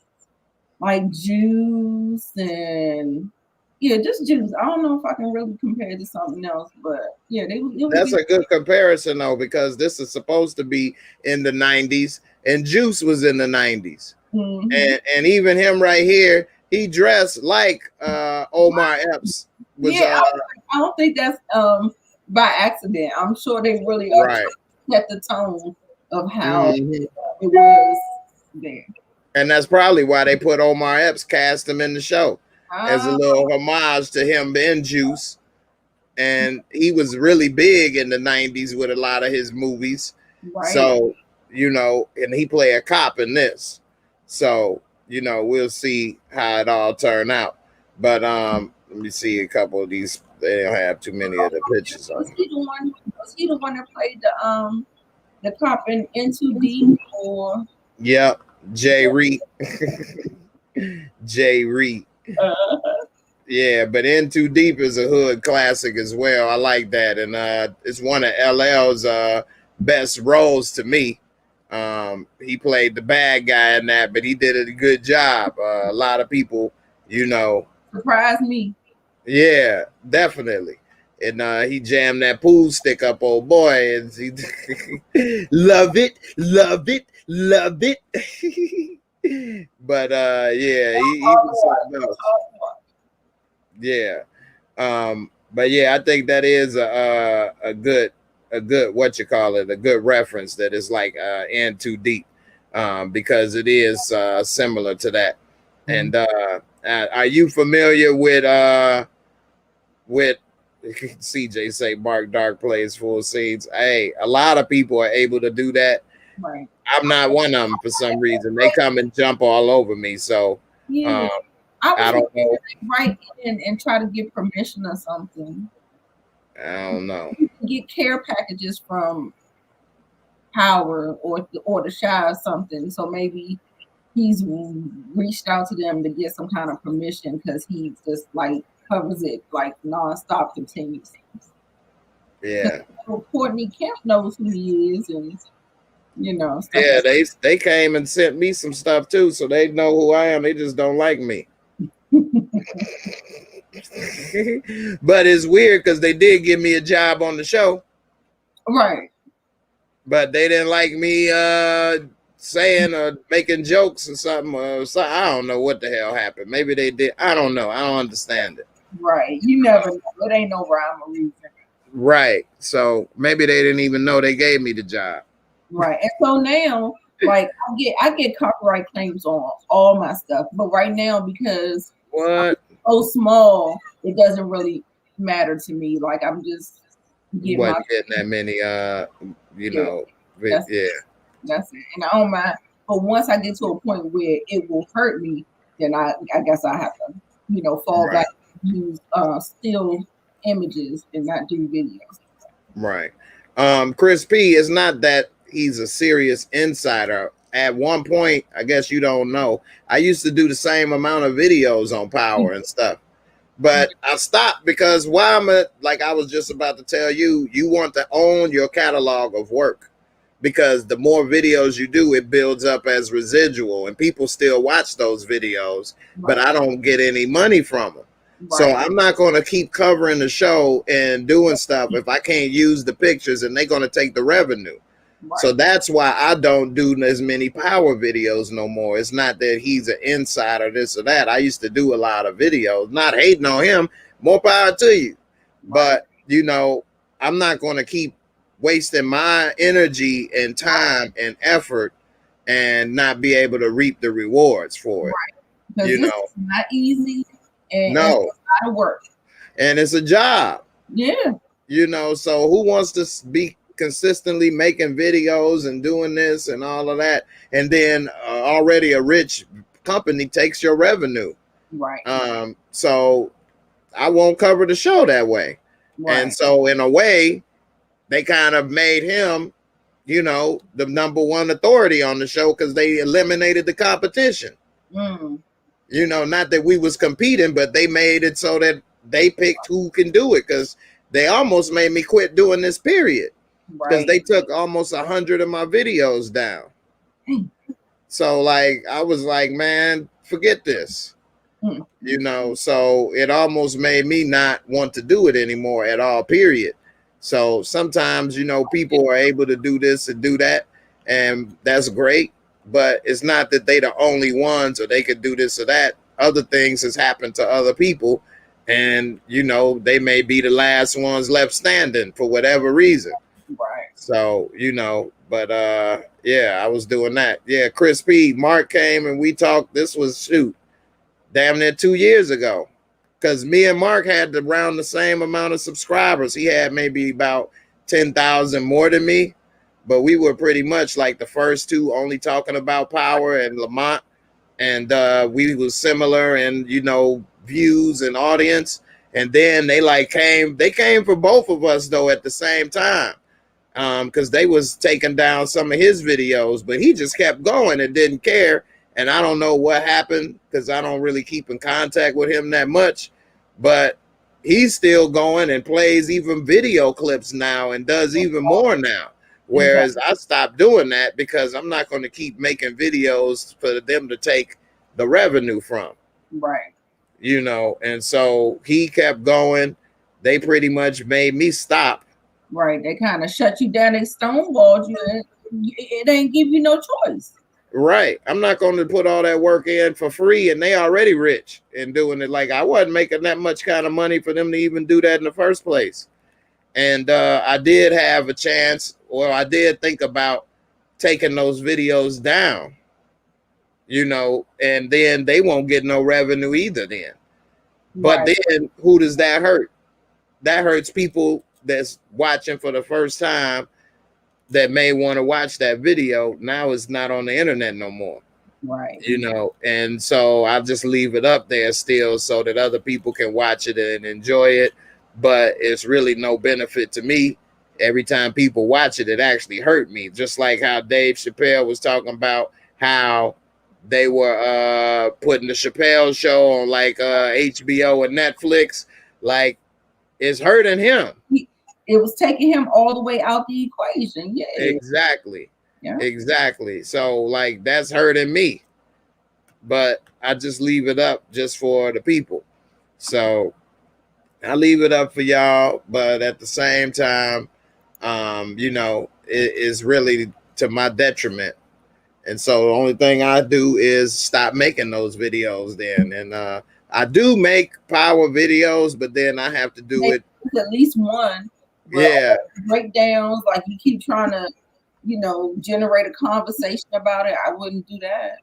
like Juice and yeah, just Juice. I don't know if I can really compare it to something else, but yeah, that's a good comparison though, because this is supposed to be in the 90s and Juice was in the 90s. And even him right here, he dressed like Omar Epps. I don't think that's by accident. I'm sure they really set the tone of how it was there. And that's probably why they put Omar Epps, cast him in the show as a little homage to him in Juice. And he was really big in the 90s with a lot of his movies. So, and he played a cop in this. So, we'll see how it all turn out. But let me see a couple of these. They don't have too many of the pictures on. Was he the one that played the cop in Too Deep? Or yep, Jay Reed. Jay Reed. Yeah, but In Too Deep is a hood classic as well. I like that, and it's one of LL's best roles to me. He played the bad guy in that, but he did a good job. A lot of people, surprised me. Yeah, definitely. And he jammed that pool stick up, old boy, and he love it. But yeah, he was something else. Yeah. But yeah, I think that is a good a good reference that is like In Too Deep, because it is similar to that. And are you familiar with CJ say Mark Dark plays full scenes? Hey, a lot of people are able to do that. Right. I'm not one of them for some reason. They come and jump all over me. So I don't know. Right in and try to get permission or something. I don't know. You can get care packages from Power or the Shy or something. So maybe he's reached out to them to get some kind of permission, because he just like covers it like nonstop, continuously. Yeah. Courtney Kemp knows who he is, and yeah, they came and sent me some stuff too, so they know who I am. They just don't like me. But it's weird because they did give me a job on the show, right? But they didn't like me saying or making jokes or something. I don't know what the hell happened. Maybe they did. I don't know. I don't understand it. Right. You never know. It ain't no rhyme or reason. Right. So maybe they didn't even know they gave me the job. Right. And so now, like, I get copyright claims on all my stuff, but right now, because I'm so small, it doesn't really matter to me. Like, I'm just getting that many. That's it. And I don't mind. But once I get to a point where it will hurt me, then I guess I have to, fall back and use still images and not do videos. Right. Chris P, is not that he's a serious insider. At one point, I guess you don't know, I used to do the same amount of videos on Power and stuff. But I stopped because like I was just about to tell you, you want to own your catalog of work, because the more videos you do, it builds up as residual, and people still watch those videos, but I don't get any money from them. Right. So I'm not going to keep covering the show and doing stuff if I can't use the pictures, and they're going to take the revenue. Right. So that's why I don't do as many Power videos no more. It's not that he's an insider, this or that. I used to do a lot of videos, not hating on him. More power to you. Right. But, I'm not going to keep wasting my energy and time and effort and not be able to reap the rewards for it. Right. Because it's not easy. And no. It's a lot of work. And it's a job. Yeah. So who wants to be consistently making videos and doing this and all of that, and then already a rich company takes your revenue. Right. So I won't cover the show that way. Right. And so in a way, they kind of made him, you know, the number one authority on the show because they eliminated the competition. You know, not that we was competing, but they made it so that they picked who can do it, because they almost made me quit doing this, period. Because they took almost 100 of my videos down. So like I was like, man, forget this. You know, so it almost made me not want to do it anymore at all, period. So sometimes, you know, people are able to do this and do that, and that's great, but it's not that they the only ones or they could do this or that. Other things has happened to other people, and you know, they may be the last ones left standing for whatever reason. Right. So, you know, but yeah, I was doing that. Yeah, Chris P, Mark came and we talked. This was damn near 2 years ago, because me and Mark had around the same amount of subscribers. He had maybe about 10,000 more than me, but we were pretty much like the first two only talking about power and Lamont, and we was similar in, you know, views and audience. And then they came for both of us though at the same time, because they was taking down some of his videos, but he just kept going and didn't care. And I don't know what happened, because I don't really keep in contact with him that much, but he's still going and plays even video clips now and does even more now. Whereas I stopped doing that because I'm not going to keep making videos for them to take the revenue from. Right. You know, and so he kept going. They pretty much made me stop. Right. They kind of shut you down. They stonewalled you. It ain't give you no choice. Right. I'm not going to put all that work in for free, and they already rich in doing it. Like I wasn't making that much kind of money for them to even do that in the first place. And I did have a chance, or I did think about taking those videos down, you know, and then they won't get no revenue either then. But then who does that hurt? That hurts people that's watching for the first time that may want to watch that video. Now it's not on the internet no more. Right. You know, and so I'll just leave it up there still so that other people can watch it and enjoy it. But it's really no benefit to me. Every time people watch it, it actually hurt me. Just like how Dave Chappelle was talking about how they were putting the Chappelle show on like HBO and Netflix. Like, it's hurting him. It was taking him all the way out the equation. Yeah. Exactly. Yeah. Exactly. So like that's hurting me. But I just leave it up just for the people. So I leave it up for y'all, but at the same time, you know, it is really to my detriment. And so the only thing I do is stop making those videos then. And I do make power videos, but then I have to do it at least one. Yeah. Breakdowns, like you keep trying to, you know, generate a conversation about it. I wouldn't do that.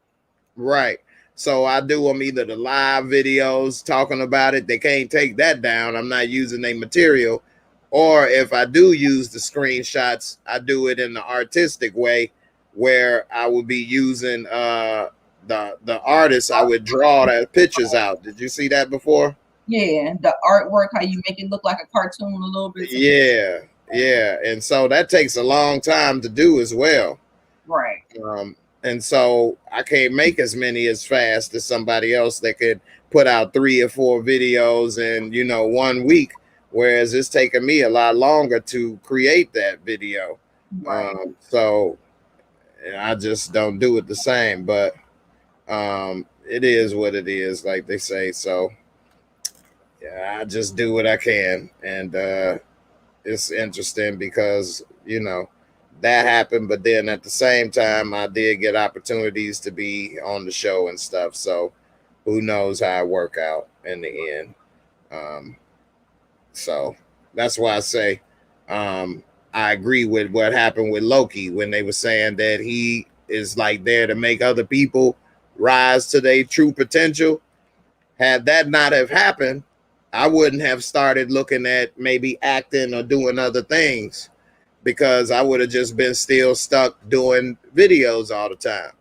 Right. So I do them either the live videos talking about it. They can't take that down. I'm not using their material. Or if I do use the screenshots, I do it in the artistic way where I would be using the artist. I would draw the pictures out. Did you see that before? Yeah, the artwork, how you make it look like a cartoon a little bit. Yeah, yeah. And so that takes a long time to do as well. Right. And so I can't make as many as fast as somebody else that could put out 3 or 4 videos in, you know, 1 week, whereas it's taken me a lot longer to create that video. Right. So I just don't do it the same, but it is what it is, like they say. So yeah, I just do what I can. And it's interesting because, you know, that happened, but then at the same time, I did get opportunities to be on the show and stuff. So who knows how it work out in the end. So that's why I say I agree with what happened with Loki when they were saying that he is like there to make other people rise to their true potential. Had that not have happened, I wouldn't have started looking at maybe acting or doing other things. because I would have just been still stuck doing videos all the time.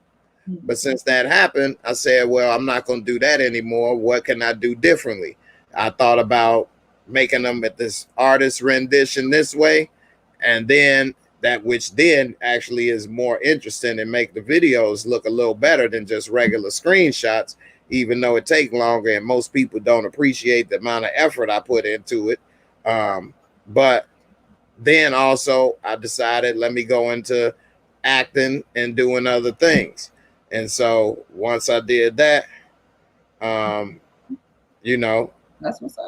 But since that happened, I said, well, I'm not going to do that anymore. What can I do differently? I thought about making them at this artist rendition this way. And then that, which then actually is more interesting and make the videos look a little better than just regular screenshots, even though it takes longer and most people don't appreciate the amount of effort I put into it. But then also I decided, let me go into acting and doing other things. And so once I did that, you know, that's what's up.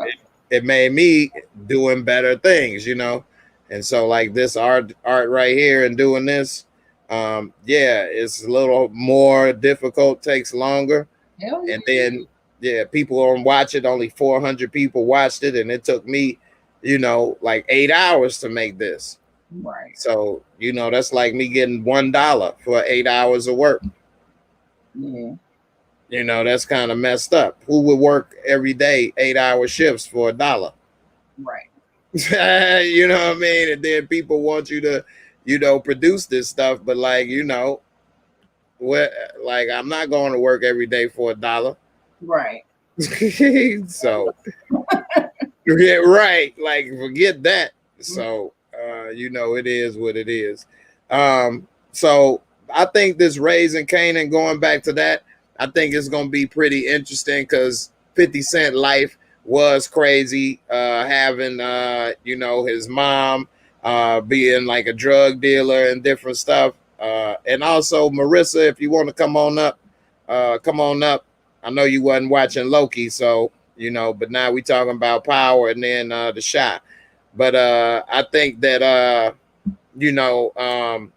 It made me doing better things, you know. And so like this art right here and doing this, yeah, it's a little more difficult, takes longer. Hell yeah. And then yeah, people don't watch it. Only 400 people watched it, and it took me, you know, like 8 hours to make this. Right. So, you know, that's like me getting $1 for 8 hours of work. Yeah. You know, that's kind of messed up. Who would work every day 8-hour shifts for $1? Right. You know what I mean? And then people want you to, you know, produce this stuff, but like, you know, what, like I'm not going to work every day for $1. Right. So yeah, right. Like forget that. So you know, it is what it is. So I think this Raising Kanan, going back to that, I think it's gonna be pretty interesting because 50 Cent life was crazy, having you know, his mom being like a drug dealer and different stuff. And also Marissa, if you want to come on up, come on up. I know you wasn't watching Loki, so you know, but now we talking about Power and then the shot. But I think that you know,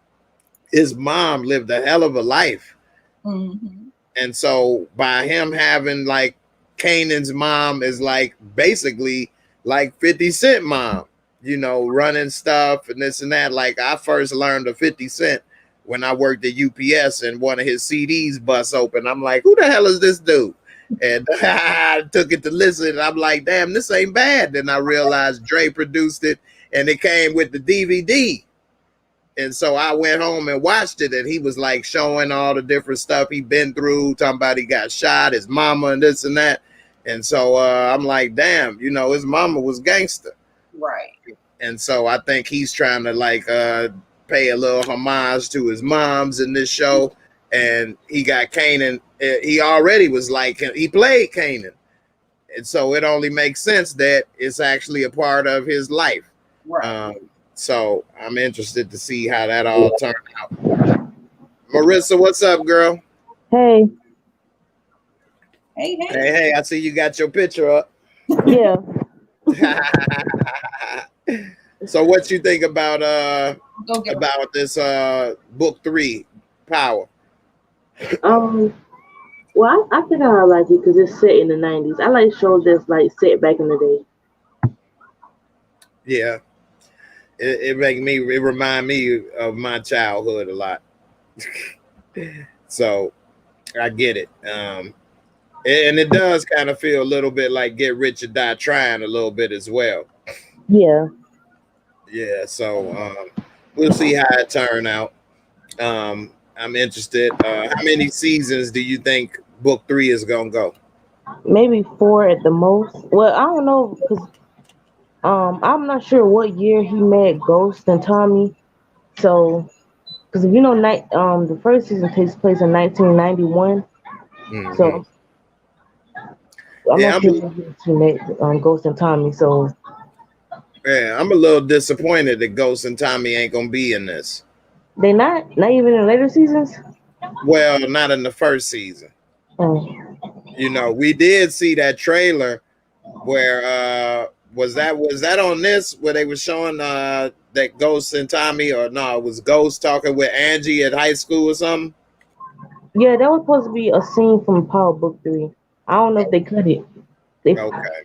his mom lived a hell of a life. Mm-hmm. And so by him having like Kanan's mom is like basically like 50 Cent mom, you know, running stuff and this and that. Like I first learned of 50 Cent when I worked at UPS and one of his CDs bust open. I'm like, who the hell is this dude? And I took it to listen and I'm like, damn, this ain't bad. Then I realized Dre produced it and it came with the DVD. And so I went home and watched it, and he was like showing all the different stuff he'd been through, talking about he got shot, his mama, and this and that. And so I'm like, damn, you know, his mama was gangster. Right. And so I think he's trying to like pay a little homage to his moms in this show. And he got Kanan. He already was like, he played Kanan. And so it only makes sense that it's actually a part of his life. Right. So I'm interested to see how that all turned out. Marissa, what's up, girl? Hey. Hey, I see you got your picture up. Yeah. So what you think about this book 3, Power? Well, I think I like it because it's set in the 90s. I like shows that's like set back in the day. Yeah. It remind me of my childhood a lot. So I get it. And it does kind of feel a little bit like Get Rich or Die Trying a little bit as well. Yeah. Yeah. So we'll see how it turn out. I'm interested. How many seasons do you think book 3 is gonna go? Maybe 4 at the most. Well, I don't know because I'm not sure what year he met Ghost and Tommy. So, because you know, the first season takes place in 1991. Mm-hmm. So, I'm not sure when he met Ghost and Tommy. So, yeah, I'm a little disappointed that Ghost and Tommy ain't gonna be in this. They not even in later seasons. Well, not in the first season. You know, we did see that trailer where was that on this where they were showing that Ghost and Tommy, or no, it was Ghost talking with Angie at high school or something? Yeah, that was supposed to be a scene from Power Book 3. I don't know if they cut it. Okay.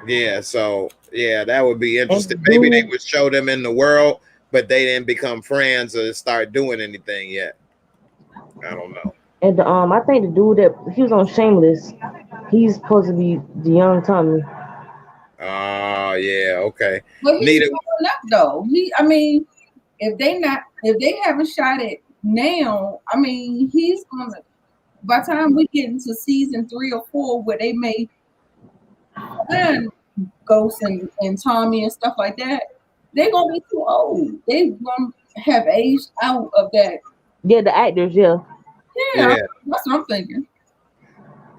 Yeah, so yeah, that would be interesting. Maybe they would show them in the world, but they didn't become friends or start doing anything yet. I don't know. And I think the dude that he was on Shameless, he's supposed to be the young Tommy. Oh yeah, okay. But he's Neither. growing up though. If they haven't shot it now, I mean, he's gonna. By the time we get into season 3 or 4, where they may find Ghost and Tommy and stuff like that, they're gonna be too old. They gonna have aged out of that. Yeah, the actors, yeah. Yeah, that's what I'm thinking.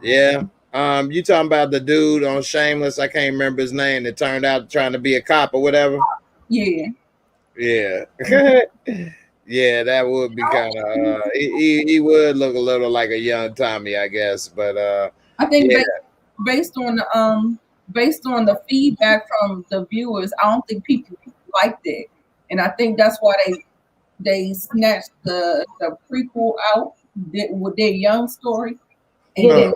Yeah. You talking about the dude on Shameless? I can't remember his name. That turned out trying to be a cop or whatever. Yeah. Yeah. Yeah, that would be kind of. He would look a little like a young Tommy, I guess. But I think yeah. based on the feedback from the viewers, I don't think people liked it, and I think that's why they snatched the prequel out with their young story and then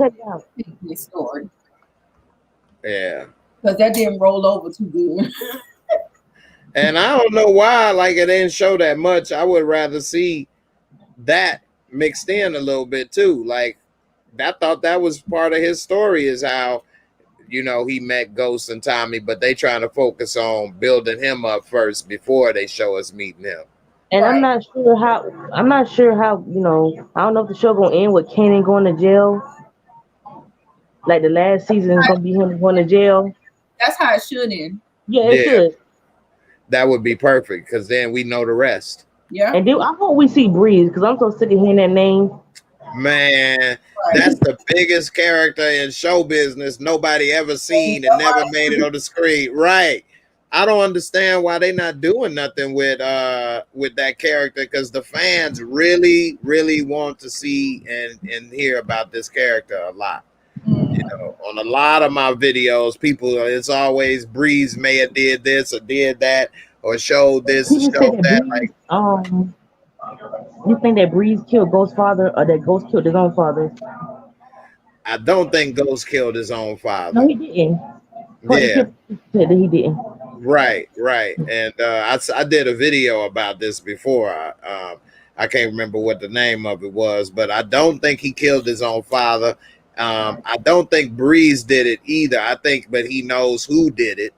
the story. Yeah, because that didn't roll over too good. And I don't know why, like, it didn't show that much. I would rather see that mixed in a little bit too. Like, I thought that was part of his story, is how, you know, he met Ghost and Tommy, but they trying to focus on building him up first before they show us meeting him. And right. I'm not sure how, you know, I don't know if the show gonna end with Kanan going to jail. Like the last season is gonna be him going to jail. That's how it should end. Yeah, it should. That would be perfect, because then we know the rest. Yeah. And I hope we see Breeze, because I'm so sick of hearing that name. Man, that's the biggest character in show business nobody ever seen and never made it on the screen. Right. I don't understand why they not doing nothing with that character, because the fans really, really want to see and hear about this character a lot. You know, on a lot of my videos, it's always Breeze may have did this or did that or showed this or showed that. Like, you think that Breeze killed Ghost's father, or that Ghost killed his own father? I don't think Ghost killed his own father. No, he didn't. Yeah, said that he didn't. Right. And I did a video about this before. I can't remember what the name of it was, but I don't think he killed his own father. I don't think Breeze did it either. But he knows who did it.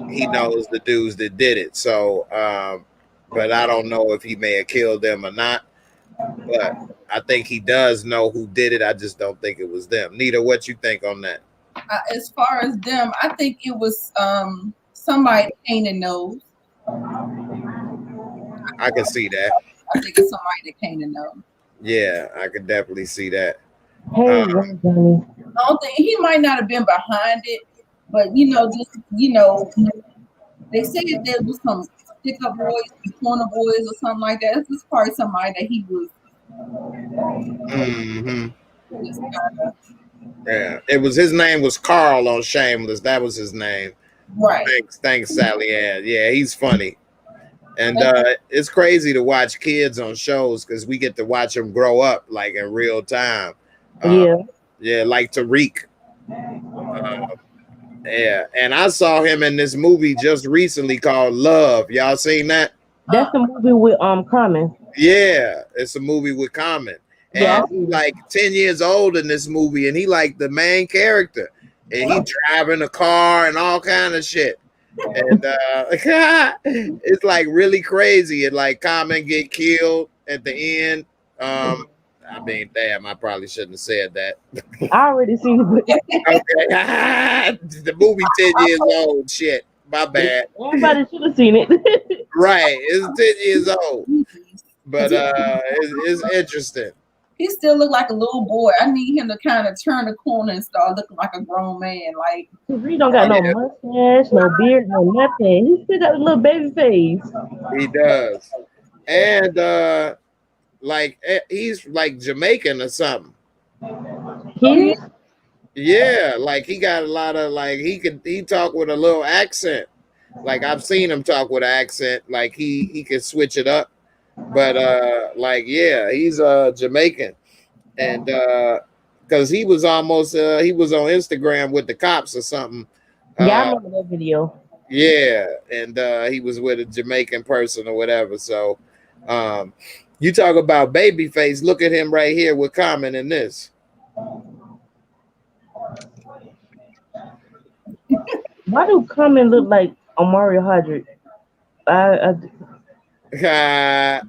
He knows the dudes that did it. So, but I don't know if he may have killed them or not. But I think he does know who did it. I just don't think it was them. Nita, what you think on that? As far as them, I think it was somebody Kanan knows. I can see that. I think it's somebody that Kanan knows. Yeah, I could definitely see that. Hey, I don't think he might not have been behind it, but they said there was some stick-up boys, corner boys, or something like that. It's probably somebody that he was. Yeah, his name was Carl on Shameless. That was his name. Right. Thanks, Sally Ann. Yeah, he's funny. And it's crazy to watch kids on shows, because we get to watch them grow up like in real time. Yeah, like Tariq. Yeah, and I saw him in this movie just recently called Love. Y'all seen that? That's the movie with Common. Yeah, it's a movie with Common. And he's like 10 years old in this movie, and he like the main character. And he driving a car and all kind of shit. And it's like really crazy. And like Common get killed at the end. I mean, damn, I probably shouldn't have said that. I already seen it. Okay. The movie 10 years old. Shit. My bad. Everybody should have seen it. Right. It's 10 years old. But it's interesting. He still look like a little boy. I need him to kind of turn the corner and start looking like a grown man. Like, he don't got no mustache, no beard, no nothing. He still got a little baby face. He does. And he's like Jamaican or something. Yeah, like he got a lot of he talk with a little accent. Like I've seen him talk with an accent. Like he can switch it up. But he's Jamaican. And because he was almost he was on Instagram with the cops or something. Yeah, I remember that video. Yeah, and he was with a Jamaican person or whatever. So you talk about Babyface. Look at him right here with Common in this. Why do Common look like Omari Hardrick? I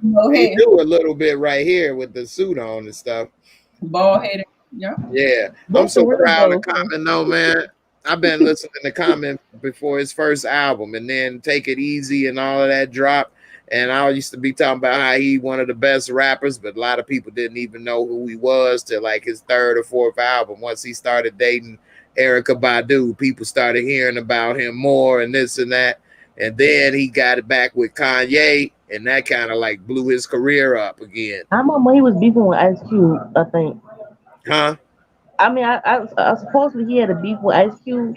No He head, do a little bit right here with the suit on and stuff. bald headed. Yeah. Yeah, I'm that's the so real proud of though. Common though, man. I've been listening to Common before his first album, and then Take It Easy and all of that drop. And I used to be talking about how he one of the best rappers, but a lot of people didn't even know who he was till like his third or fourth album. Once he started dating Erica Badu, people started hearing about him more and this and that. And then he got it back with Kanye, and that kind of like blew his career up again. I remember he was beefing with Ice Cube. I think. Huh? I mean, I supposedly he had a beef with Ice Cube.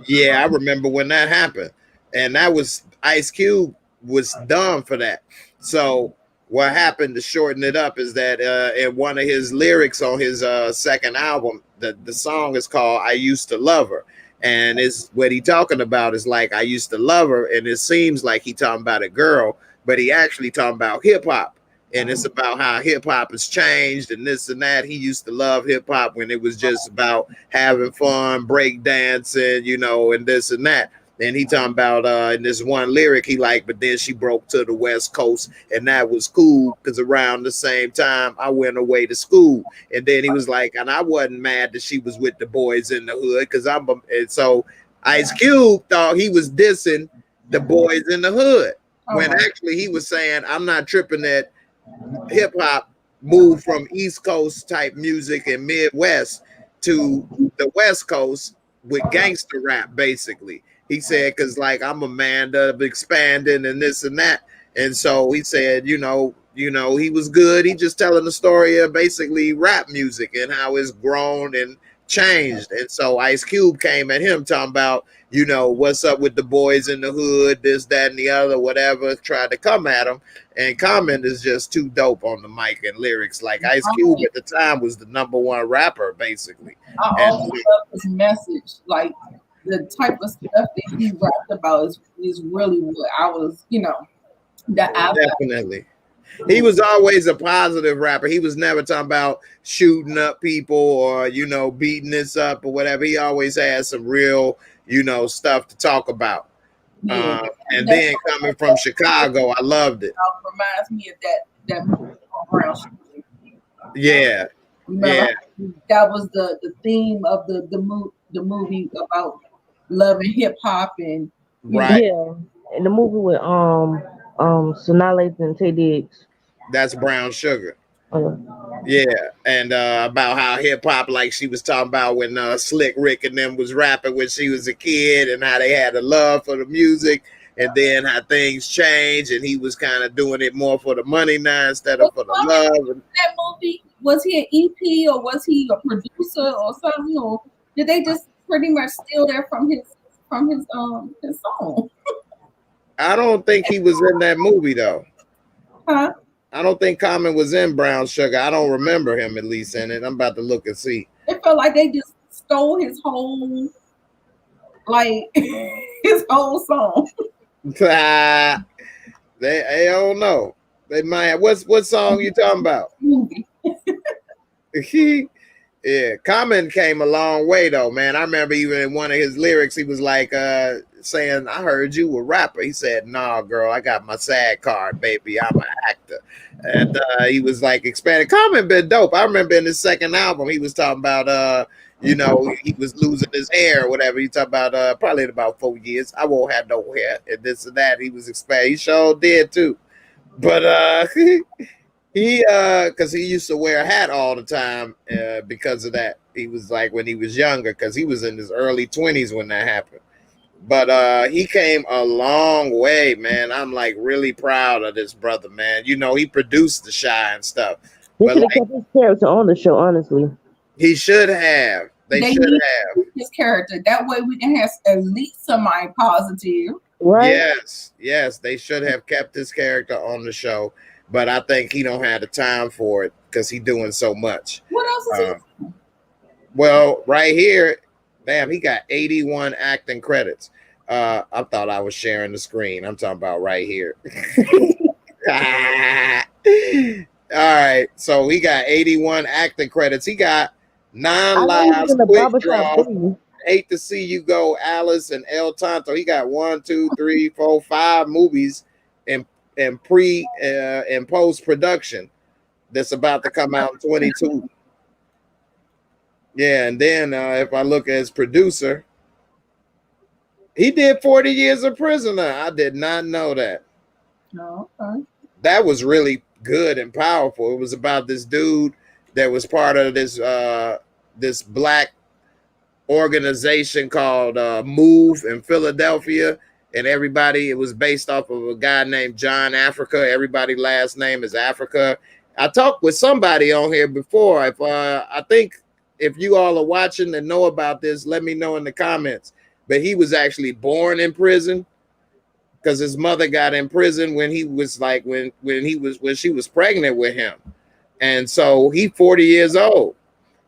Yeah, I remember when that happened. And that was Ice Cube was dumb for that. So what happened to shorten it up is that in one of his lyrics on his second album, the song is called I Used to Love Her. And it's what he talking about is like I used to love her, and it seems like he talking about a girl, but he actually talking about hip hop. And it's about how hip hop has changed and this and that. He used to love hip hop when it was just about having fun, break dancing, you know, and this and that. And he talking about in this one lyric he like, but then she broke to the West Coast, and that was cool because around the same time I went away to school. And then he was like, and I wasn't mad that she was with the boys in the hood because and so Ice Cube thought he was dissing the boys in the hood when actually he was saying, I'm not tripping that hip hop moved from East Coast type music and Midwest to the West Coast with gangster rap, basically. He said, because like I'm a man of expanding and this and that. And so he said, he was good. He just telling the story of basically rap music and how it's grown and changed. And so Ice Cube came at him talking about, what's up with the boys in the hood, this, that, and the other, whatever, tried to come at him. And Common is just too dope on the mic and lyrics. Like Ice Cube at the time was the #1 rapper, basically. I also love his message. Like the type of stuff that he rapped about is really what I was, definitely. He was always a positive rapper. He was never talking about shooting up people or, beating this up or whatever. He always had some real, stuff to talk about. Yeah. And then coming from Chicago, I loved it. Reminds me of that movie Brown Sugar. Yeah. Remember, that was the theme of the movie about loving hip hop and right. Yeah, and the movie with Sonales and Tay Diggs. That's Brown Sugar. Yeah, and about how hip hop, like she was talking about when Slick Rick and them was rapping when she was a kid, and how they had a love for the music, and then how things changed, and he was kind of doing it more for the money now instead of for the love. That movie, was he an EP or was he a producer or something, or did they just pretty much steal that from his song? I don't think he was in that movie though. Huh? I don't think Common was in Brown Sugar. I don't remember him at least in it. I'm about to look and see. It felt like they just stole his whole, his whole song. I don't know. They might have. What song you talking about? Movie. Yeah, Common came a long way though, man. I remember even in one of his lyrics, he was like saying, I heard you were a rapper. He said, nah, girl, I got my SAG card, baby. I'm an actor. And he was like expanding. Common been dope. I remember in his second album, he was talking about he was losing his hair or whatever. He talked about probably in about 4 years. I won't have no hair and this and that. He was expanding. He sure did too. But he because he used to wear a hat all the time because of that. He was like when he was younger, because he was in his early 20s when that happened. But he came a long way, man. I'm like really proud of this brother, man. He produced the Shy and stuff. They should have kept his character on the show, honestly. He should have. They should have his character. That way we can have at least somebody positive. Right? Yes, they should have kept his character on the show. But I think he don't have the time for it because he's doing so much. What else is he? Well, right here, damn, he got 81 acting credits. I thought I was sharing the screen. I'm talking about right here. All right, so he got 81 acting credits. He got 9 lives, quick draw, hate to see you go, Alice and El Tonto. He got 1, 2, 3, 4, 5 movies in in post production that's about to come out in 22. Yeah, and then if I look at his producer, he did 40 Years a Prisoner. I did not know that. No, okay. That was really good and powerful. It was about this dude that was part of this black organization called Move in Philadelphia, and everybody, it was based off of a guy named John Africa. Everybody's last name is Africa. I talked with somebody on here before. If I think if you all are watching and know about this, let me know in the comments. But he was actually born in prison because his mother got in prison when he was like when she was pregnant with him, and so he 40 years old.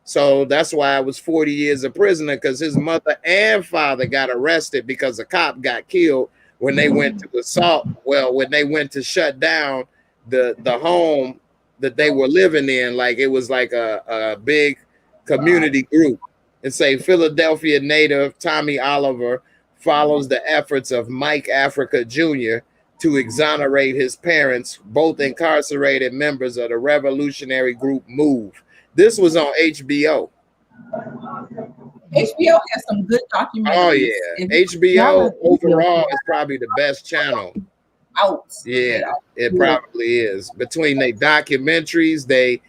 So that's why I was 40 years a prisoner, because his mother and father got arrested because a cop got killed when they went to assault. Well, when they went to shut down the home that they were living in, like it was like a big community group. And say Philadelphia native Tommy Oliver follows the efforts of Mike Africa Jr. to exonerate his parents, both incarcerated members of the revolutionary group Move. This was on HBO. HBO has some good documentaries. Oh yeah, HBO overall is probably the best channel. Yeah, it probably is. Between their documentaries, they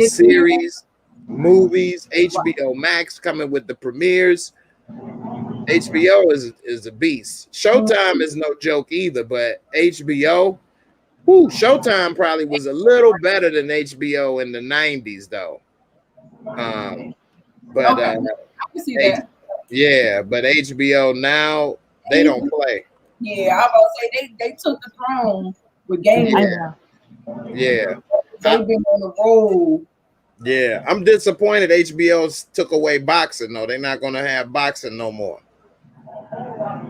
series, movies, HBO Max coming with the premieres. HBO is a beast. Showtime is no joke either, but HBO, Showtime probably was a little better than HBO in the 90s though. But I can see that. Yeah, but HBO now they don't play. Yeah, I was about to say they took the throne with games. Yeah. They've been on the road. Yeah, I'm disappointed HBO took away boxing though. They're not gonna have boxing no more.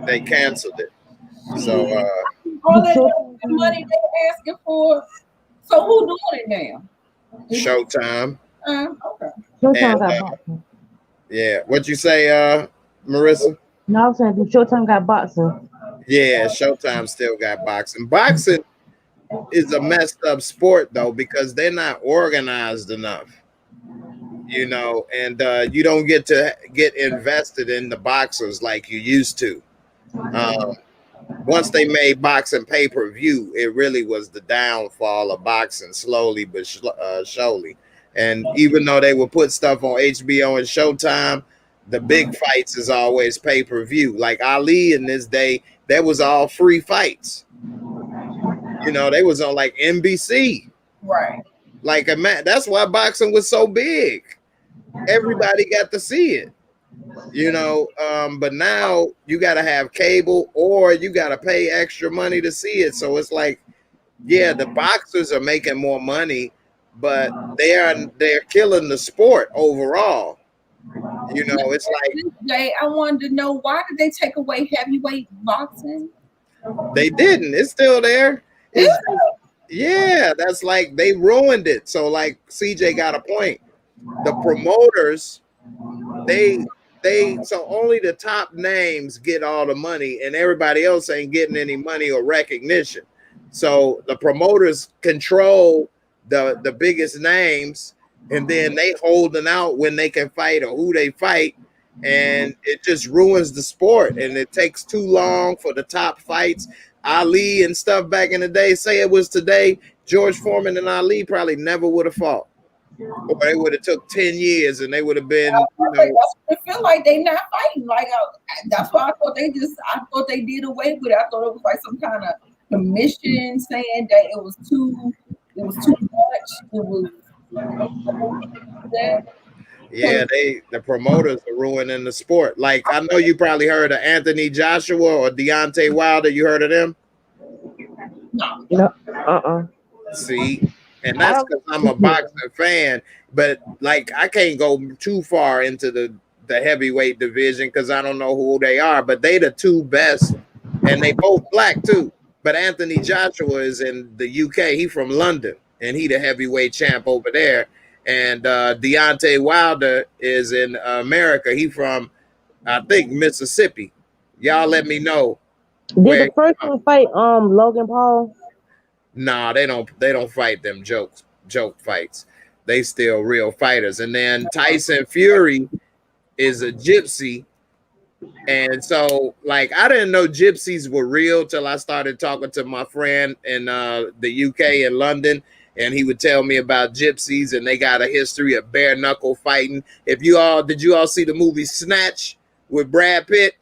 They canceled it. So all that money they asking for. So who doing it now? Showtime. Okay. Showtime got boxing. Yeah. What you say, Marissa? No, I was saying Showtime got boxing. Yeah, Showtime still got boxing. Boxing is a messed up sport though, because they're not organized enough. You know, and you don't get to get invested in the boxers like you used to. Once they made boxing pay-per-view, it really was the downfall of boxing, slowly but surely. And even though they would put stuff on HBO and Showtime, the big fights is always pay-per-view. Like Ali in this day, that was all free fights. You know, they was on like NBC. Right. Like that's why boxing was so big. Everybody got to see it. You know, but now you got to have cable or you got to pay extra money to see it. So it's like, yeah, the boxers are making more money, but they're killing the sport overall. You know, it's like I wanted to know, why did they take away heavyweight boxing? They didn't. It's still there. Yeah, that's like they ruined it. So like CJ got a point. The promoters, so only the top names get all the money and everybody else ain't getting any money or recognition. So the promoters control the biggest names, and then they holding out when they can fight or who they fight, and it just ruins the sport. And it takes too long for the top fights. Ali and stuff back in the day, say it was today, George Foreman and Ali probably never would have fought. Or they would have took 10 years and they would have been, you know. I feel like they not fighting. Like that's why I thought they did away with it. I thought it was like some kind of commission saying that it was too much. It was that. Yeah, the promoters are ruining the sport. Like I know you probably heard of Anthony Joshua or Deontay Wilder. You heard of them? No. See, and that's because I'm a boxing fan. But like, I can't go too far into the heavyweight division because I don't know who they are. But they the two best, and they both black too. But Anthony Joshua is in the UK. He from London, and he the heavyweight champ over there. And Deontay Wilder is in America. He from I think Mississippi. Y'all let me know Did where. the first one fight Logan Paul? Nah, they don't fight them joke fights. They still real fighters. And then Tyson Fury is a gypsy. And so, like, I didn't know gypsies were real till I started talking to my friend in the UK in London, and he would tell me about gypsies, and they got a history of bare knuckle fighting. Did you all see the movie Snatch with Brad Pitt?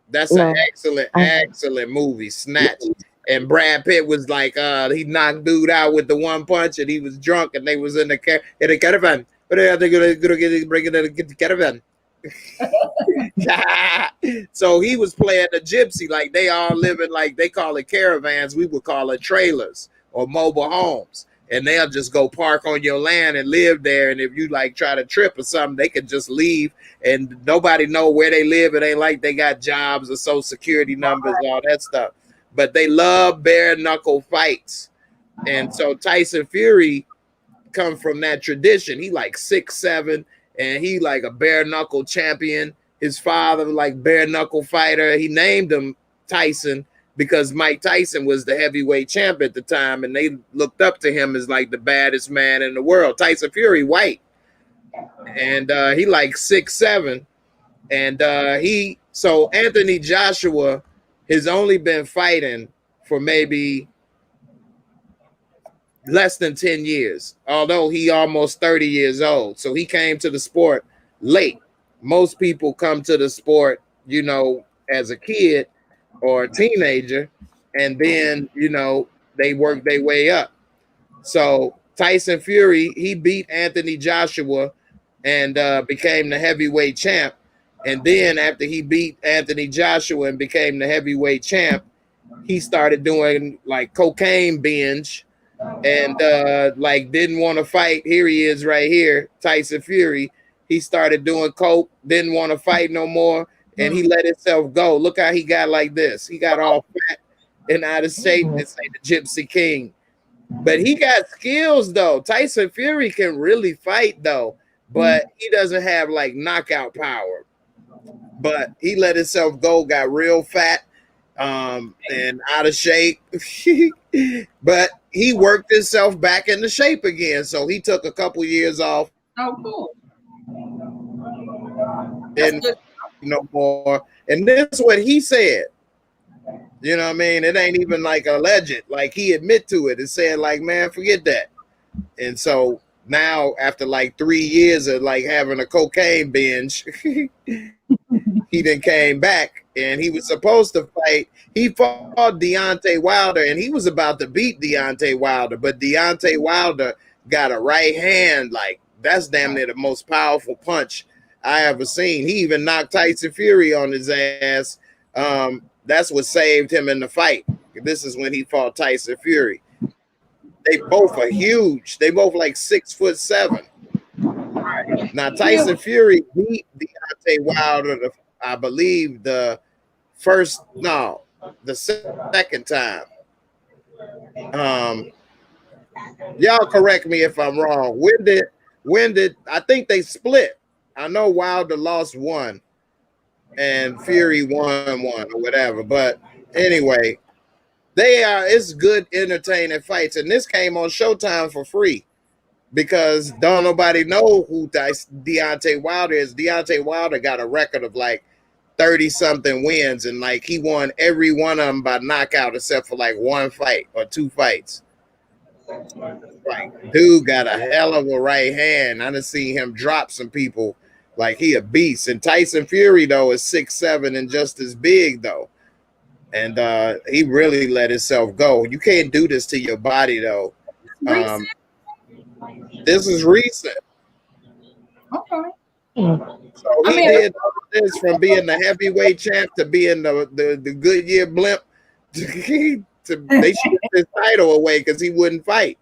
That's an excellent movie, Snatch. And Brad Pitt was like, he knocked dude out with the one punch, and he was drunk, and they was in the caravan. But they gonna bring it in the caravan. So he was playing the gypsy, like they all living, like they call it caravans, we would call it trailers or mobile homes, and they'll just go park on your land and live there, and if you like try to trip or something, they can just leave and nobody know where they live. It ain't like they got jobs or social security numbers, all that stuff, but they love bare knuckle fights. And so Tyson Fury come from that tradition. He like 6'7", and he like a bare knuckle champion. His father like bare knuckle fighter. He named him Tyson because Mike Tyson was the heavyweight champ at the time, and they looked up to him as like the baddest man in the world. Tyson Fury white, and he like 6'7", and so Anthony Joshua has only been fighting for maybe less than 10 years, although he almost 30 years old. So he came to the sport late. Most people come to the sport, as a kid or a teenager, and then, they work their way up. So Tyson Fury, he beat Anthony Joshua and became the heavyweight champ. And then after he beat Anthony Joshua and became the heavyweight champ, he started doing like cocaine binge and like didn't want to fight. Here he is right here, Tyson Fury. He started doing coke, didn't want to fight no more, and he let himself go. Look how he got like this. He got all fat and out of shape and say the Gypsy King. But he got skills though. Tyson Fury can really fight though, but he doesn't have like knockout power. But he let himself go, got real fat and out of shape. But he worked himself back into shape again. So he took a couple years off. Oh, cool. And no more. And this is what he said. You know what I mean? It ain't even like alleged. Like he admit to it and said, like, man, forget that. And so now after like 3 years of like having a cocaine binge, he then came back and he was supposed to fight. He fought Deontay Wilder and he was about to beat Deontay Wilder, but Deontay Wilder got a right hand. Like that's damn near the most powerful punch I ever seen. He even knocked Tyson Fury on his ass. That's what saved him in the fight. This is when he fought Tyson Fury. They both are huge. They both like 6'7". Now Tyson Fury beat Deontay Wilder, I believe the second time. Y'all correct me if I'm wrong. When did I think they split? I know Wilder lost one and Fury won one or whatever. But anyway, it's good entertaining fights. And this came on Showtime for free because don't nobody know who Deontay Wilder is. Deontay Wilder got a record of like 30 something wins, and like he won every one of them by knockout except for like one fight or two fights. Like dude got a hell of a right hand. I done seen him drop some people. Like he a beast. And Tyson Fury though is 6'7" and just as big though. And he really let himself go. You can't do this to your body though. This is recent. Okay. So he did all this from being the heavyweight champ to being the Goodyear blimp. They stripped his title away because he wouldn't fight.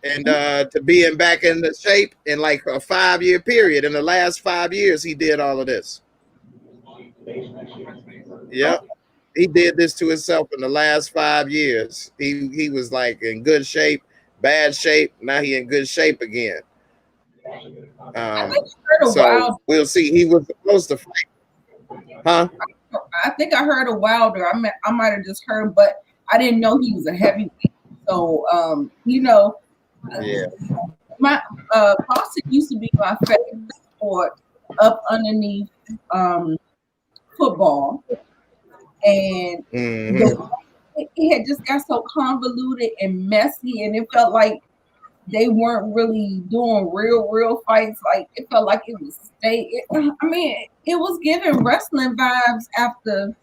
And to being back in the shape in like a 5-year period. In the last 5 years, he did all of this. Yep. He did this to himself in the last 5 years. He was like in good shape, bad shape. Now he in good shape again. I think I heard a So we'll see. He was supposed to fight, huh? I think I heard a Wilder. I might have just heard, but I didn't know he was a heavyweight. So, Yeah. my boxing used to be my favorite sport up underneath football, and it had just got so convoluted and messy, and it felt like they weren't really doing real fights. Like it felt like it was it was giving wrestling vibes after.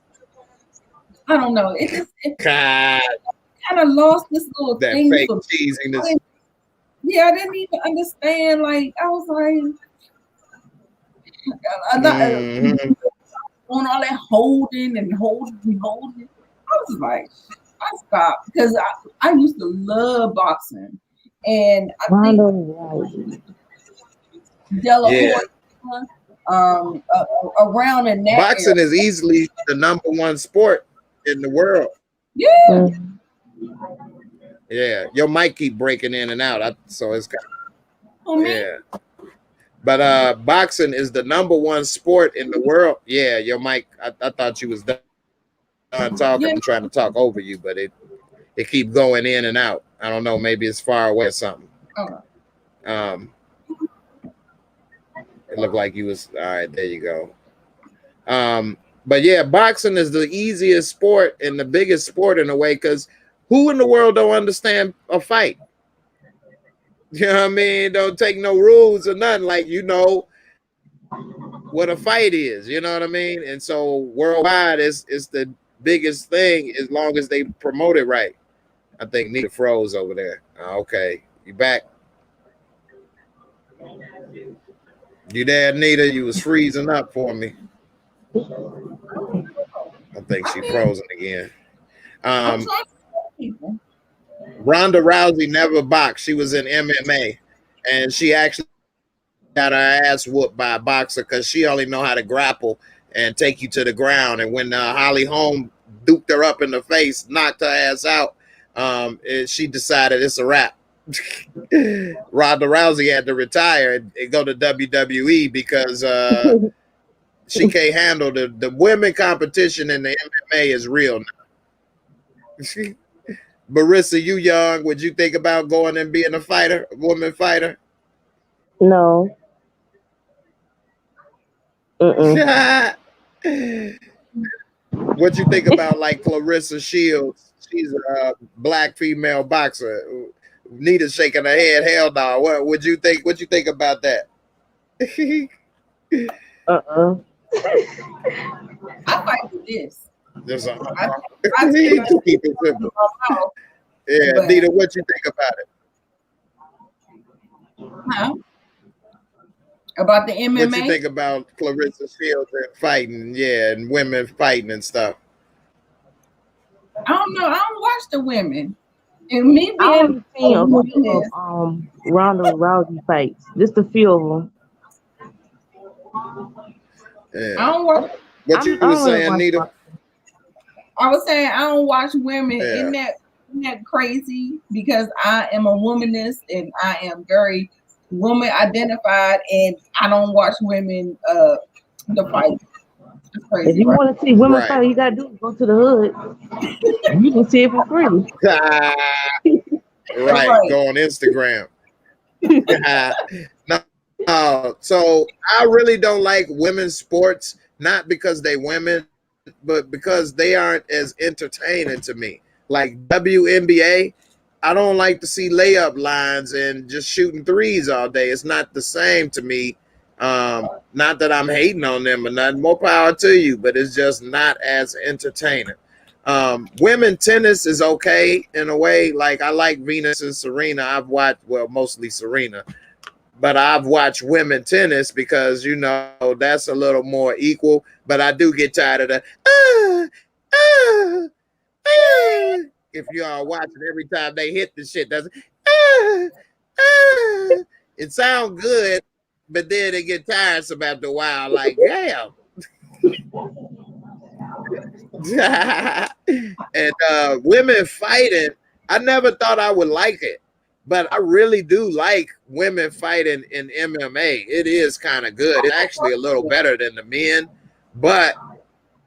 I don't know. It kind of lost this little that thing fake for cheesiness. Yeah, I didn't even understand. Like I was like, on all that holding. I was like, I stopped because I used to love boxing, and I think around in that boxing area. is easily the #1 sport in the world. Yeah. Yeah, your mic keep breaking in and out, so it's kind of, yeah. But boxing is the #1 sport in the world. Yeah, your mic. I thought you was done talking. I'm trying to talk over you, but it keep going in and out. I don't know. Maybe it's far away or something. It looked like you was all right. There you go. But yeah, boxing is the easiest sport and the biggest sport in a way, because who in the world don't understand a fight? You know what I mean? Don't take no rules or nothing. Like, you know what a fight is. You know what I mean? And so worldwide is the biggest thing as long as they promote it right. I think Nita froze over there. Okay, you back? You there, Nita? You was freezing up for me. I think she frozen again. Ronda Rousey never boxed. She was in MMA, and she actually got her ass whooped by a boxer because she only know how to grapple and take you to the ground. And when Holly Holm duped her up in the face, knocked her ass out, she decided it's a wrap. Ronda Rousey had to retire and go to WWE because she can't handle the women competition in the MMA is real now. Marissa, you young. Would you think about going and being a fighter, a woman fighter? No. What you think about like Clarissa Shields? She's a black female boxer. Nita's shaking her head. Hell no. What would you think? What you think about that? I fight with this. There's a, I keep it simple. Yeah, but, Nita, what you think about it? Huh? About the MMA? What you think about Clarissa Shields and fighting? Yeah, and women fighting and stuff. I don't know. I don't watch the women. And me being Ronda Rousey fights. Just a few of them. Yeah. I don't watch. What you were saying, Nita? I was saying I don't watch women. Isn't that crazy? Because I am a womanist and I am very woman identified, and I don't watch women the fight. Crazy, if you want to see women fight, you gotta do is go to the hood. You can see it for free. Right, go on Instagram. No, so I really don't like women's sports, not because they women, but because they aren't as entertaining to me. Like WNBA, I don't like to see layup lines and just shooting threes all day. It's not the same to me. Not that I'm hating on them or nothing. More power to you, but it's just not as entertaining. Women tennis is okay in a way. Like I like Venus and Serena. I've watched, well, mostly Serena, but I've watched women tennis because, you know, that's a little more equal. But I do get tired of the if you are watching every time they hit the shit, that's it sounds good, but then it get tiresome after a while. Like, damn. And women fighting, I never thought I would like it but I really do like women fighting in MMA. It is kind of good. It's actually a little better than the men, but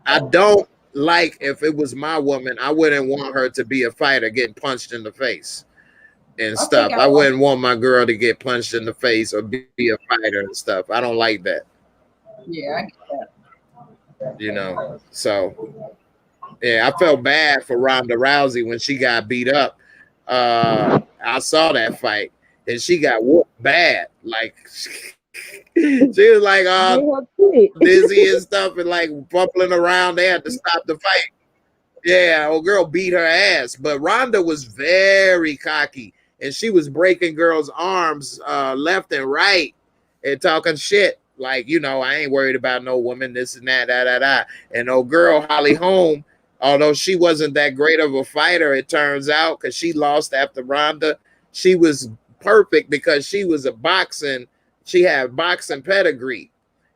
I don't like, if it was my woman, I wouldn't want her to be a fighter getting punched in the face and stuff. I wouldn't want my girl to get punched in the face or be a fighter and stuff. I don't like that. Yeah, I get that. You know, so yeah, I felt bad for Ronda Rousey when she got beat up. I saw that fight and she got whooped bad. Like she was like dizzy and stuff and like bumping around. They had to stop the fight. Yeah, old girl beat her ass, but Ronda was very cocky and she was breaking girls' arms left and right and talking shit. Like, you know, I ain't worried about no woman, this and that, da. And old girl Holly Holm, although she wasn't that great of a fighter, it turns out, because she lost after Ronda, she was perfect because she was she had boxing pedigree.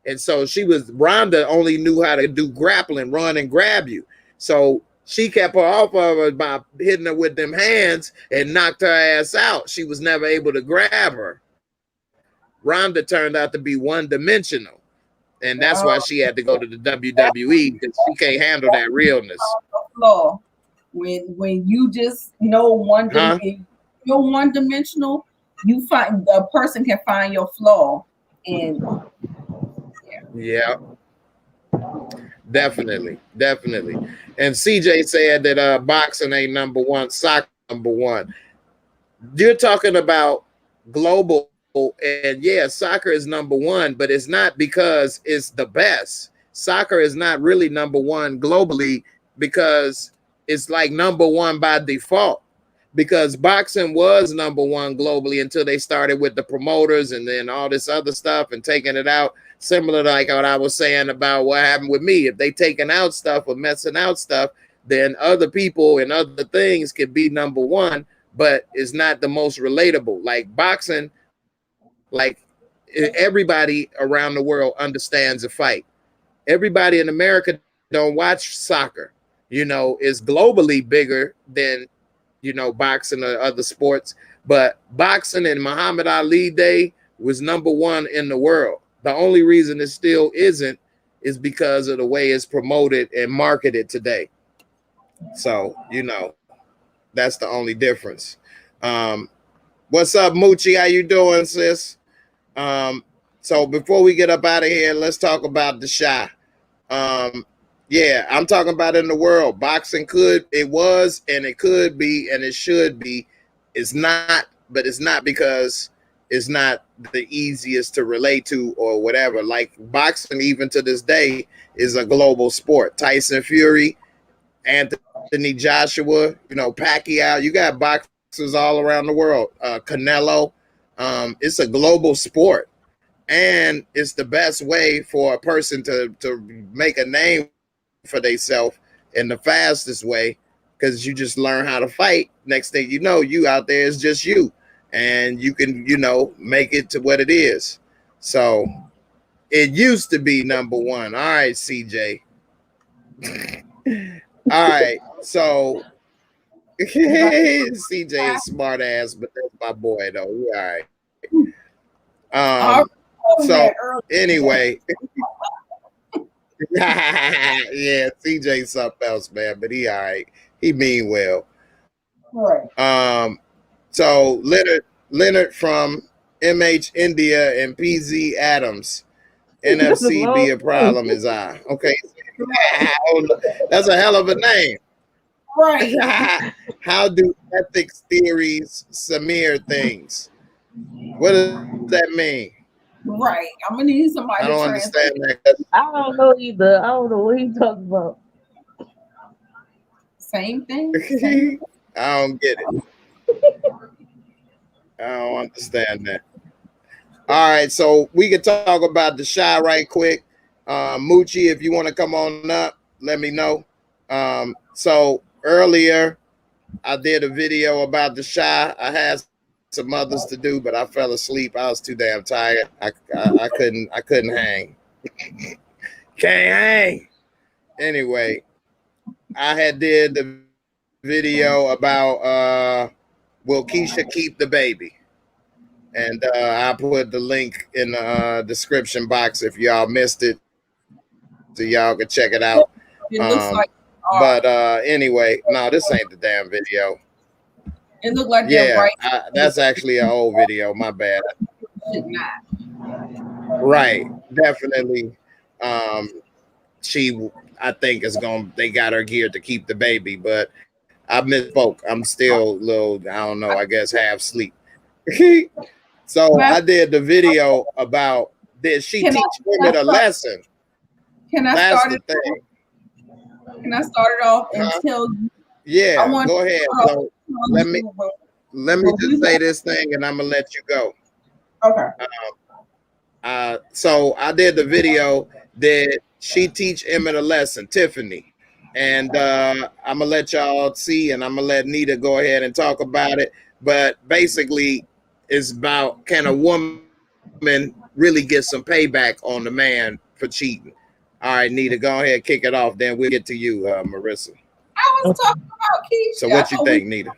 And so Ronda only knew how to do grappling, run and grab you. So she kept her off of her by hitting her with them hands and knocked her ass out. She was never able to grab her. Ronda turned out to be one-dimensional. And that's why she had to go to the WWE, because she can't handle that realness. When you just know you're one-dimensional, you find a person can find your flaw. And yeah. Definitely. And CJ said that boxing ain't number one, soccer number one. You're talking about global, and yeah, soccer is number one, but it's not because it's the best. Soccer is not really number one globally because it's like number one by default. Because boxing was number one globally until they started with the promoters and then all this other stuff and taking it out. Similar to like what I was saying about what happened with me. If they taking out stuff or messing out stuff, then other people and other things can be number one, but it's not the most relatable. Like boxing, like everybody around the world understands a fight. Everybody in America don't watch soccer. You know, it's globally bigger than, you know, boxing or other sports, but boxing in Muhammad Ali day was number one in the world. The only reason it still isn't is because of the way it's promoted and marketed today. So, you know, that's the only difference. What's up, Moochie? How you doing, sis? So before we get up out of here, let's talk about the Shy. Yeah, I'm talking about in the world. Boxing it was, and it could be, and it should be. It's not, but it's not because it's not the easiest to relate to or whatever. Like boxing, even to this day, is a global sport. Tyson Fury, Anthony Joshua, you know, Pacquiao. You got boxers all around the world. Canelo. It's a global sport, and it's the best way for a person to make a name for themselves in the fastest way, because you just learn how to fight. Next thing you know, you out there is just you, and you can, you know, make it to what it is. So it used to be number one. All right, CJ. All right, so CJ is smart ass, but that's my boy though. All right. So anyway. Yeah, CJ something else, man, but he all right. He mean well. right. So Leonard from MH India and PZ Adams. NFC be a problem is I. Okay. That's a hell of a name. Right. How do ethics theories smear things? What does that mean? Right. I'm gonna need somebody. I don't understand that. I don't know either. I don't know what he's talking about. Same thing. I don't get it. I don't understand that. All right, so we can talk about the Shy right quick. Moochie, if you want to come on up, let me know. So earlier, I did a video about the Shy. I had some others to do, but I fell asleep. I was too damn tired. I couldn't hang. Can't hang. Anyway, I had did the video about will Keisha keep the baby? And I put the link in the description box if y'all missed it, so y'all can check it out. It looks like but anyway, no, this ain't the damn video. it looked like that's actually an old video. My bad. Should not. Right, definitely. I think they got her geared to keep the baby, but I misspoke. I'm still a little, I don't know, I guess half sleep. So I did the video about, did she teach women a lesson? Can I That's start the thing. Can I start it off and tell you? Yeah, go ahead. So let me just say this thing, and I'm gonna let you go. Okay. So I did the video. Did she teach Emmett a lesson, Tiffany? And I'm gonna let y'all see, and I'm gonna let Nita go ahead and talk about it. But basically, it's about, can a woman really get some payback on the man for cheating? All right, Nita, go ahead, kick it off. Then we'll get to you, Marissa. I was talking about Keisha. So what you think, Nita?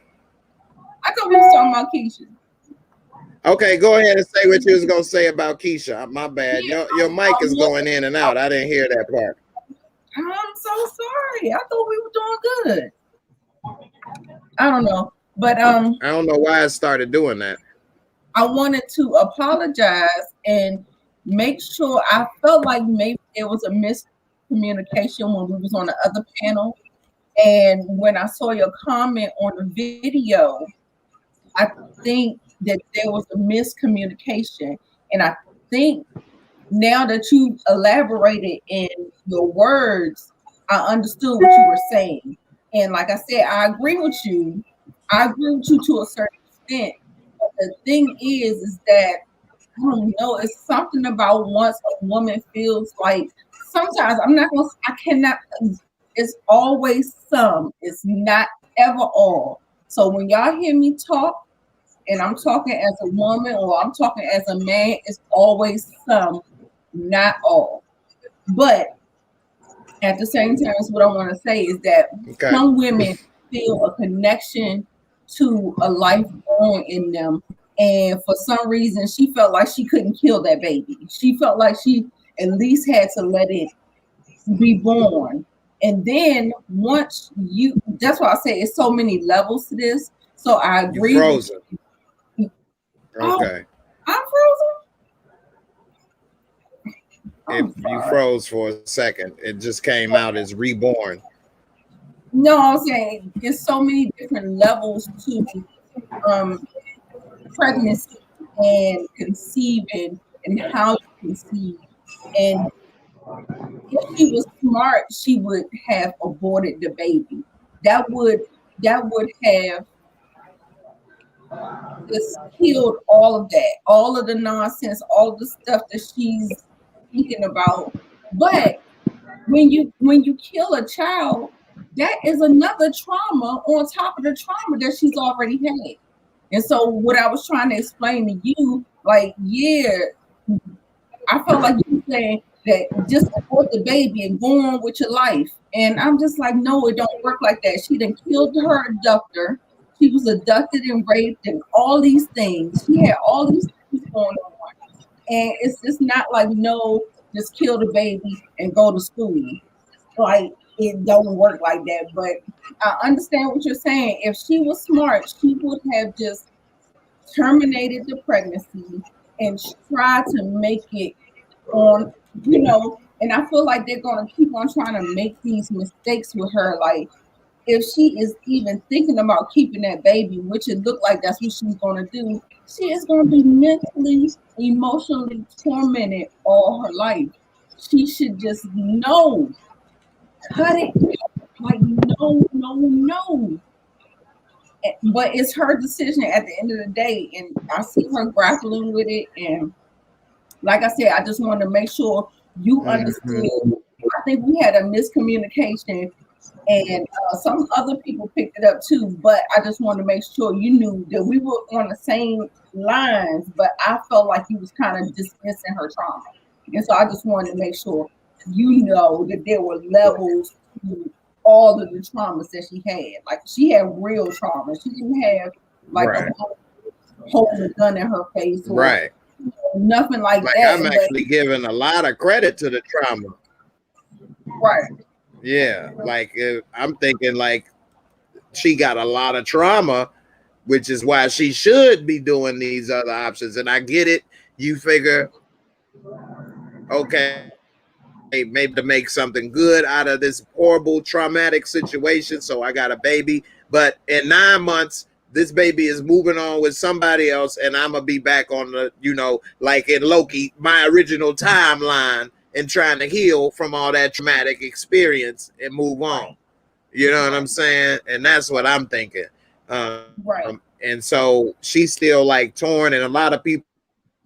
I thought we was talking about Keisha. Okay, go ahead and say what you was gonna say about Keisha. My bad. Your mic is going in and out. I didn't hear that part. I'm so sorry. I thought we were doing good. I don't know, but I don't know why I started doing that. I wanted to apologize and make sure. I felt like maybe there was a miscommunication when we was on the other panel, and when I saw your comment on the video, I think that there was a miscommunication, and I think now that you elaborated in your words, I understood what you were saying. And like I said, I agree with you. I agree with you to a certain extent. But the thing is that I don't know. It's something about once a woman feels like, sometimes I cannot. It's always some. It's not ever all. So when y'all hear me talk, and I'm talking as a woman or I'm talking as a man, it's always some, not all. But at the same time, what I want to say is that some women feel a connection to a life born in them. And for some reason, she felt like she couldn't kill that baby. She felt like she at least had to let it be born. And then once that's why I say it's so many levels to this. So I agree. You're frozen. Okay. I'm frozen. You froze for a second. It just came out as reborn. No, I'm saying there's so many different levels to pregnancy and conceiving and how you conceive. And if she was smart, she would have aborted the baby. That would have just killed all of that, all of the nonsense, all of the stuff that she's thinking about. But when you kill a child, that is another trauma on top of the trauma that she's already had. And so what I was trying to explain to you, like, yeah, I felt like you were saying that just abort the baby and go on with your life. And I'm just like, no, it don't work like that. She done killed her abductor. She was abducted and raped and all these things. She had all these things going on. And it's just not like, no, just kill the baby and go to school. Like, it don't work like that. But I understand what you're saying. If she was smart, she would have just terminated the pregnancy and tried to make it on, and I feel like they're going to keep on trying to make these mistakes with her. Like, if she is even thinking about keeping that baby, which it looked like that's what she's going to do, she is going to be mentally, emotionally tormented all her life. She should just know. Cut it. Like, no. But it's her decision at the end of the day. And I see her grappling with it. And like I said, I just wanted to make sure you understood. I think we had a miscommunication. And some other people picked it up too, but I just wanted to make sure you knew that we were on the same lines, but I felt like you was kind of dismissing her trauma. And so I just wanted to make sure you know that there were levels to all of the traumas that she had. Like, she had real trauma. She didn't have like Right. a woman holding a gun in her face, or Right. nothing like Like that. I'm actually giving a lot of credit to the trauma. Right. Yeah. Like I'm thinking like she got a lot of trauma, which is why she should be doing these other options. And I get it. You figure, okay, maybe to make something good out of this horrible traumatic situation. So I got a baby, but in 9 months, this baby is moving on with somebody else, and I'm gonna be back on the, like in Loki, my original timeline, and trying to heal from all that traumatic experience and move on. You know what I'm saying? And that's what I'm thinking. Right. And so she's still like torn, and a lot of people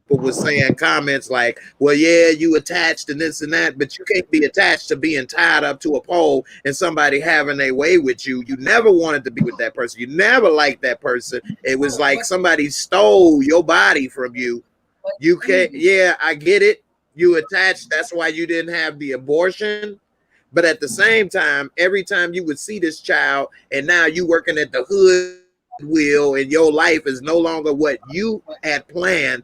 was saying comments like, well, yeah, you attached and this and that, but you can't be attached to being tied up to a pole and somebody having their way with you. You never wanted to be with that person. You never liked that person. It was like somebody stole your body from you. You can't, yeah, I get it. You attached. That's why you didn't have the abortion. But at the same time, every time you would see this child and now you working at the hood wheel and your life is no longer what you had planned,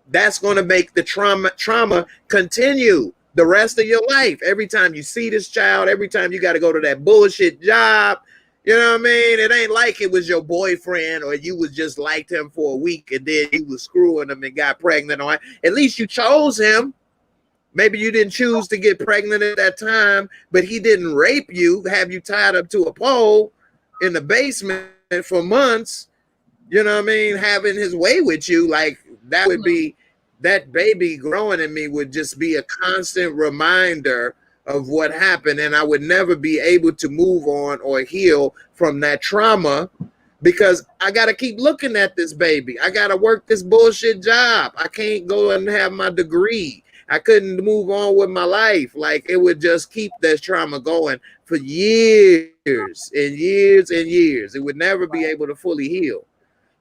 that's going to make the trauma continue the rest of your life. Every time you see this child, every time you got to go to that bullshit job, you know what I mean? It ain't like it was your boyfriend or you was just liked him for a week and then you was screwing him and got pregnant on. At least you chose him. Maybe you didn't choose to get pregnant at that time, but he didn't rape you, have you tied up to a pole in the basement for months, you know what I mean? Having his way with you, like that would be, that baby growing in me would just be a constant reminder of what happened. And I would never be able to move on or heal from that trauma because I got to keep looking at this baby. I got to work this bullshit job. I can't go and have my degree. I couldn't move on with my life. Like it would just keep this trauma going for years and years and years. It would never be able to fully heal.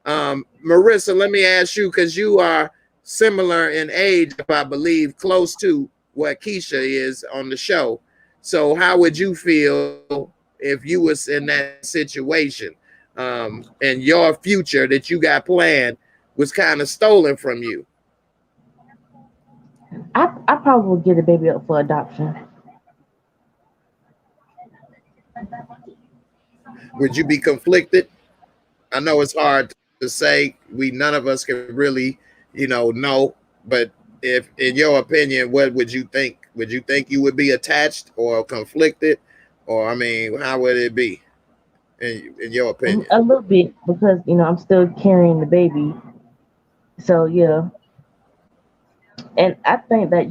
Marissa, let me ask you, because you are similar in age, if I believe, close to what Keisha is on the show. So how would you feel if you was in that situation and your future that you got planned was kind of stolen from you? I probably would get a baby up for adoption. Would you be conflicted? I know it's hard to say. None of us can really, know. But if, in your opinion, what would you think? Would you think you would be attached or conflicted, or I mean, how would it be in your opinion? A little bit because I'm still carrying the baby. So yeah, and I think that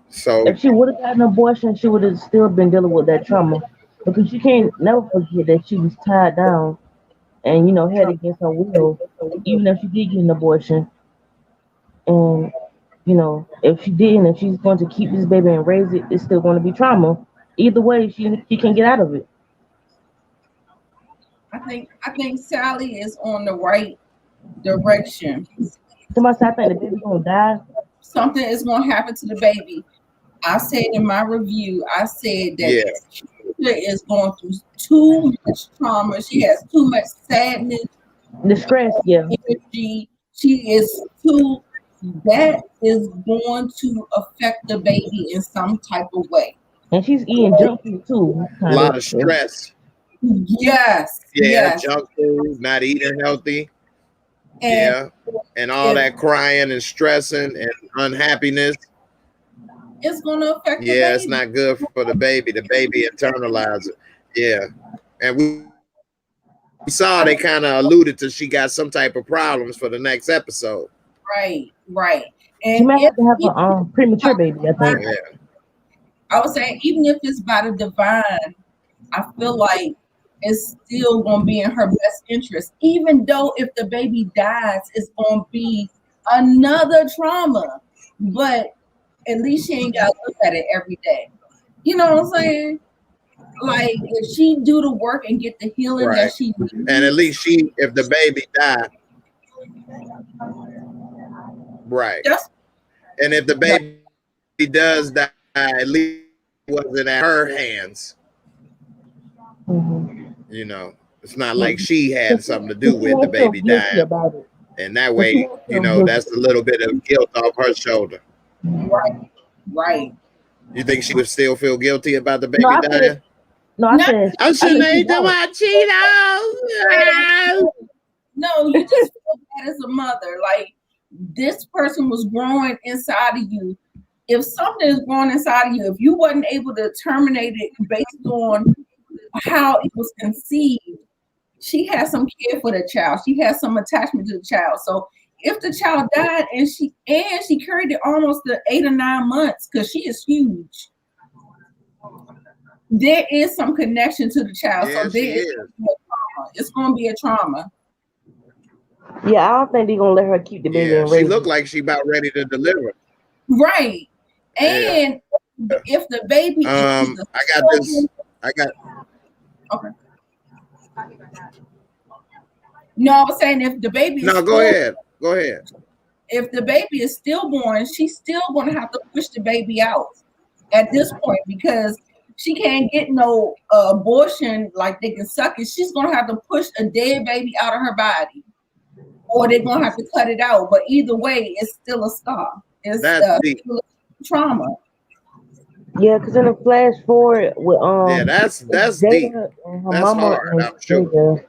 So if she would have gotten an abortion, she would have still been dealing with that trauma because she can't never forget that she was tied down and had against her will, even if she did get an abortion. And if she didn't, if she's going to keep this baby and raise it, it's still going to be trauma. Either way, she can get out of it. I think Sally is on the right direction. Somebody said, I think the baby's gonna die. Something is going to happen to the baby. I said in my review, I said that she is going through too much trauma. She has too much sadness, Distress, yeah. energy. She is too. That is going to affect the baby in some type of way. And she's eating junk food too. A lot of stress. Yes. Yeah, Yes. junk food, not eating healthy. And and all that crying and stressing and unhappiness. It's going to affect the baby. It's not good for the baby. The baby internalizes it. Yeah. And we saw they kind of alluded to she got some type of problems for the next episode. Right. She And might have to have a premature baby, I think. Yeah. I would say even if it's by the divine, I feel like it's still going to be in her best interest. Even though if the baby dies, it's going to be another trauma. But at least she ain't got to look at it every day. You know what I'm saying? Like if she do the work and get the healing that she needs. And at least if the baby died. Right. And if the baby does die, at least it wasn't at her hands. Mm-hmm. It's not like she had something to do She with the ain't feel baby guilty dying. about it. And that But she way, ain't you feel know, guilty. that's a little bit of guilt off her shoulder. Right, right. You think she would still feel guilty about the No, baby I dying? said no. I Not said I I shouldn't think she eat them won't. hot Cheetos. no, you just feel bad as a mother. Like this person was growing inside of you. If something is growing inside of you, if you wasn't able to terminate it based on how it was conceived, she has some care for the child. She has some attachment to the child. So if the child died and she carried it almost to 8 or 9 months, because she is huge, there is some connection to the child. Yeah, So she there is is. gonna be a trauma. It's going to be a trauma. Yeah, I don't think they're gonna let her keep the baby Yeah, and she raise looked it. like she about ready to deliver. Right. Yeah. And if the baby is either I got this. I got. okay. No, I'm saying if the baby is No, go ahead. Go ahead. if the baby is stillborn, she's still going to have to push the baby out at this point because she can't get no abortion like they can suck it. She's going to have to push a dead baby out of her body, or they're going to have to cut it out. But either way, it's still a scar. It's That's deep. still a trauma. Yeah, because in the flash forward with Yeah, that's deep. Jada and her That's mama hard, and I'm sure. Jada,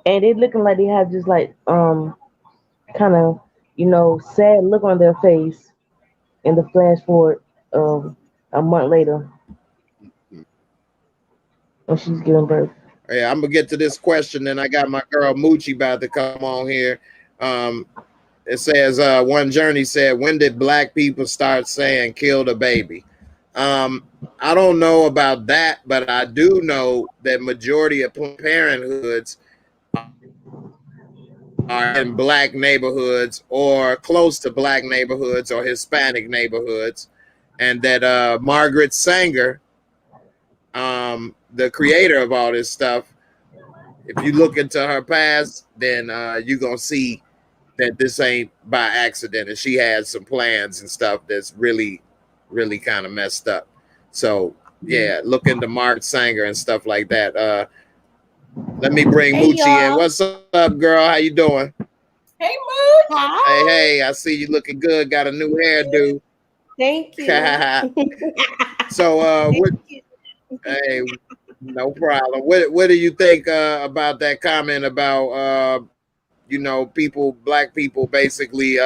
and they looking like they have just like kind of sad look on their face in the flash forward a month later when she's giving birth. Yeah, I'm gonna get to this question, and I got my girl Moochie about to come on here. It says one journey said, when did black people start saying kill the baby? I don't know about that, but I do know that majority of Planned Parenthoods are in black neighborhoods or close to black neighborhoods or Hispanic neighborhoods, and that Margaret Sanger, the creator of all this stuff, if you look into her past, then you're gonna see that this ain't by accident, and she had some plans and stuff that's really, really kind of messed up. So yeah, look into Margaret Sanger and stuff like that. Let me bring Moochie in. What's up, girl? How you doing? Hey, Mood. Hey, I see you looking good. Got a new hairdo. Thank you. So, hey, no problem. What do you think about that comment about black people basically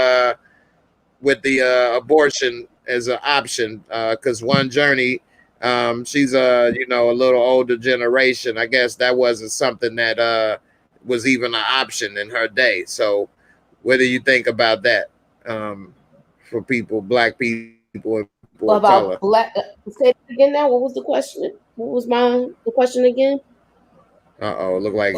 with the abortion as an option? Because one journey, she's a little older generation. I guess that wasn't something that was even an option in her day. So, what do you think about that for people, black people, and people of color? About black. Say it again. Now, what was the question? What was the question again? Look like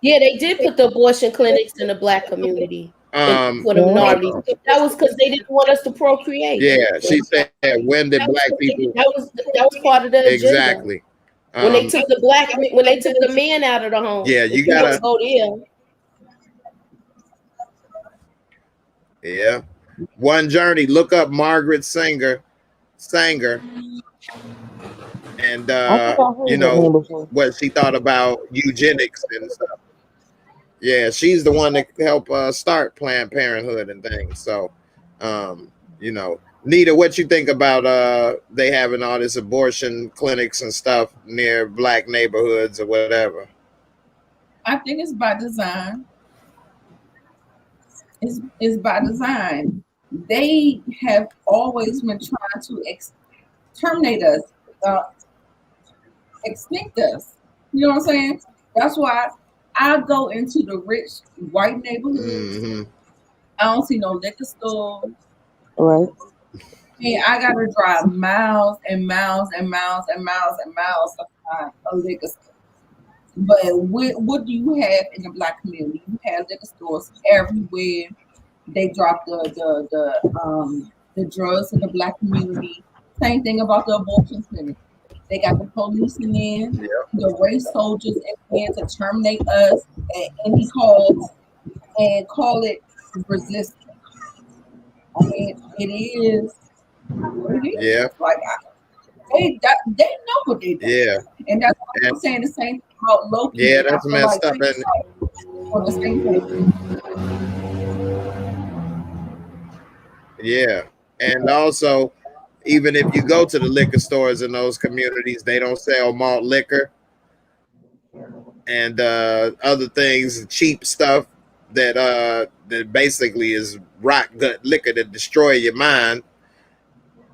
Yeah, they did put the abortion clinics in the black community for the minorities. That was because they didn't want us to procreate. Yeah, she said, when did black people? That was part of the agenda. Exactly. When they took the man out of the home. Yeah, you gotta go there. Yeah. One journey. Look up Margaret Sanger, and what she thought about eugenics and stuff. Yeah, she's the one that helped start Planned Parenthood and things. So, Nita, what you think about they having all this abortion clinics and stuff near black neighborhoods or whatever? I think it's by design. Is by design. They have always been trying to terminate us, extinct us. You know what I'm saying? That's why I go into the rich white neighborhoods. Mm-hmm. I don't see no liquor stores. Right. And I gotta drive miles and miles and miles and miles and miles to find a liquor store. But what do you have in the black community? You have liquor stores everywhere. They drop the drugs in the black community. Same thing about the abortion clinic. They got the police in there, the race soldiers in there to terminate us at any cost and call it resistance. I mean, it is. Yeah. Like they know what they do. Yeah. And that's what I'm saying. The same thing about Loki. Yeah, that's messed up. On the same page. Yeah. And also, even if you go to the liquor stores in those communities, they don't sell malt liquor and other things, cheap stuff that basically is rock gut liquor that destroy your mind.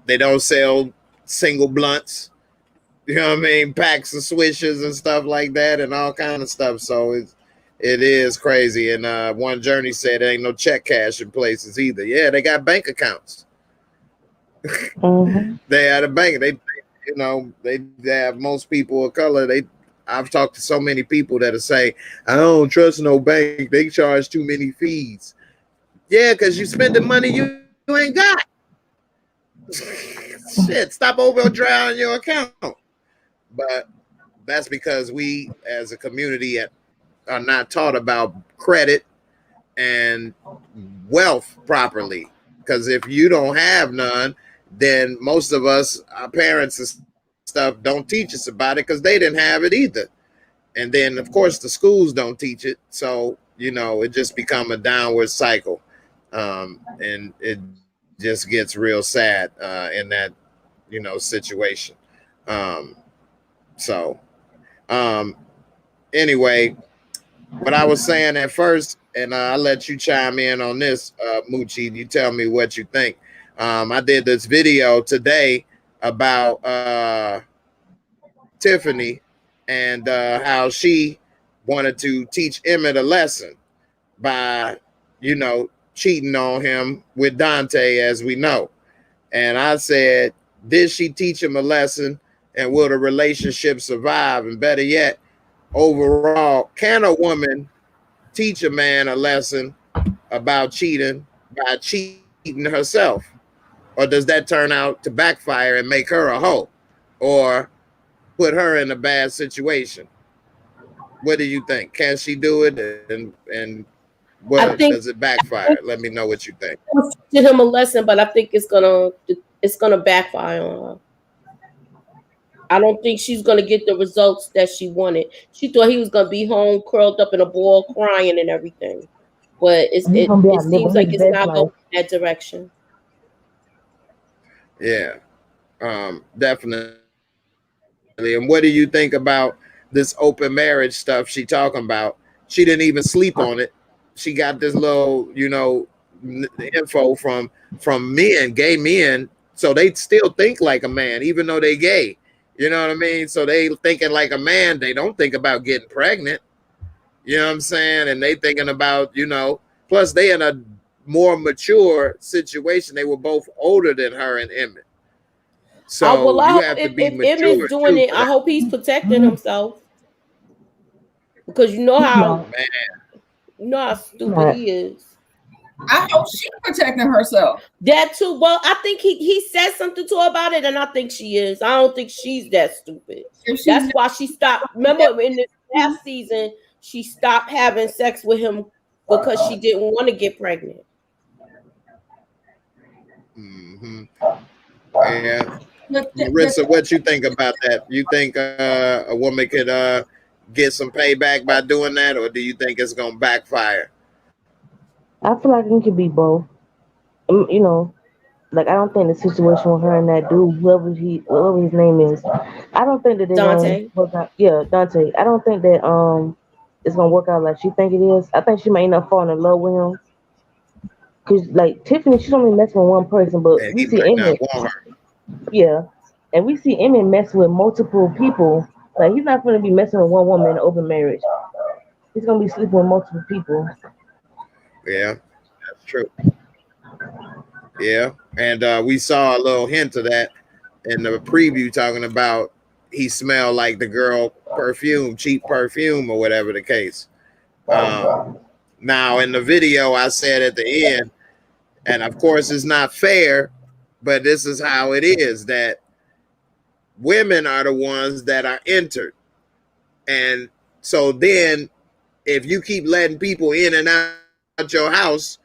They don't sell single blunts, you know what I mean, packs of swishes and stuff like that, and all kind of stuff. So it is crazy. And One Journey said there ain't no check cash in places either. Yeah, they got bank accounts. Mm-hmm. They had a bank. They have most people of color. I've talked to so many people that say, I don't trust no bank. They charge too many fees. Yeah, because you spend the money you ain't got. Shit, stop overdrawing your account. But that's because we as a community are not taught about credit and wealth properly. Because if you don't have none, then most of us, our parents and stuff, don't teach us about it because they didn't have it either. And then, of course, the schools don't teach it. So, it just become a downward cycle. And it just gets real sad in that, situation. Anyway, what I was saying at first, and I'll let you chime in on this, Moochie. You tell me what you think. I did this video today about Tiffany and how she wanted to teach Emmett a lesson by, cheating on him with Dante, as we know. And I said, did she teach him a lesson? And will the relationship survive? And better yet, overall, can a woman teach a man a lesson about cheating by cheating herself? Or does that turn out to backfire and make her a hoe or put her in a bad situation? What do you think? Can she do it? And what does it backfire? Let me know what you think. Teach him a lesson, but I think it's gonna backfire on her. I don't think she's gonna get the results that she wanted. She thought he was gonna be home, curled up in a ball, crying and everything. But it seems like it's not going in that direction. Yeah, definitely. And what do you think about this open marriage stuff she talking about? She didn't even sleep on it. She got this little, info from men, gay men, so they still think like a man, even though they gay. You know what I mean? So they thinking like a man. They don't think about getting pregnant. You know what I'm saying? And they thinking about, plus they in a more mature situation. They were both older than her and Emmett. So you have to be mature. If Emmett's doing it, I hope he's protecting himself. Because you know how stupid he is. I hope she's protecting herself. That too. Well, I think he said something to her about it, and I think she is. I don't think she's that stupid. That's why she stopped. Remember, in the last season, she stopped having sex with him because she didn't want to get pregnant. Mm-hmm. Yeah. Marissa, what you think about that? You think a woman could get some payback by doing that, or do you think it's gonna backfire? I feel like it could be both. Like I don't think the situation with her and that dude, whoever his name is, I don't think that they're Dante. gonna work out. Yeah, Dante. I don't think that it's gonna work out like she think it is. I think she might end up falling in love with him. Cause like Tiffany, she's only messing with one person, but we see Emmett. Yeah, and we see Emmett mess with multiple people. Like he's not gonna be messing with one woman in an open marriage. He's gonna be sleeping with multiple people. Yeah, that's true. Yeah, and we saw a little hint of that in the preview, talking about he smelled like the girl perfume, cheap perfume, or whatever the case. Now, in the video, I said at the end, and of course, it's not fair, but this is how it is, that women are the ones that are entered. And so then, if you keep letting people in and out your house,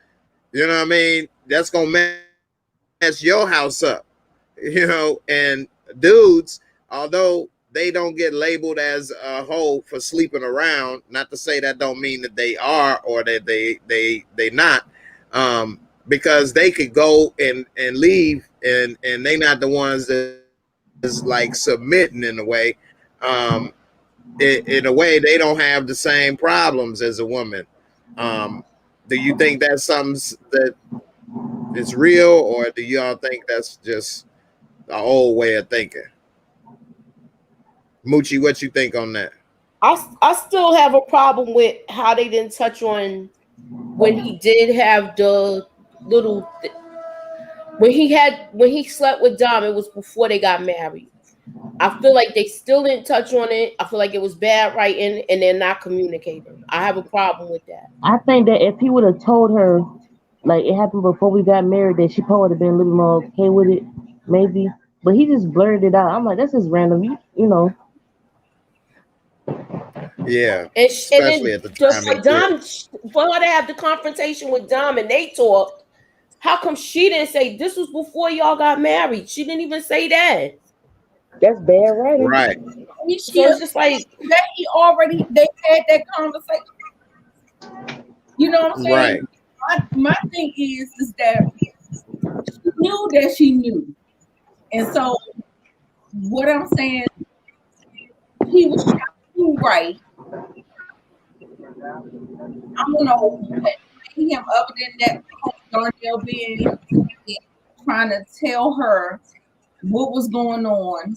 you know what I mean? That's going to mess your house up, and dudes, although they don't get labeled as a hoe for sleeping around, not to say that don't mean that they are or that they not, because they could go and leave and they not the ones that is like submitting in a way. In a way, they don't have the same problems as a woman. Do you think that's something that is real, or do y'all think that's just the old way of thinking? Moochie, what you think on that? I still have a problem with how they didn't touch on when he did have the little when he slept with Dom. It was before they got married. I feel like they still didn't touch on it. I feel like it was bad writing and they're not communicating. I have a problem with that. I think that if he would have told her, like it happened before we got married, that she probably would have been a little more okay with it, maybe. But he just blurted it out. I'm like, that's just random, you know. Yeah, and especially at the time. For Dom, for her to have the confrontation with Dom and they talked, how come she didn't say this was before y'all got married? She didn't even say that. That's bad writing. Right. So it's just like they had that conversation. You know what I'm saying? Right. My thing is that she knew that she knew. And so what I'm saying, he was trying to do right. I don't know what made him other than that Darnell being trying to tell her what was going on.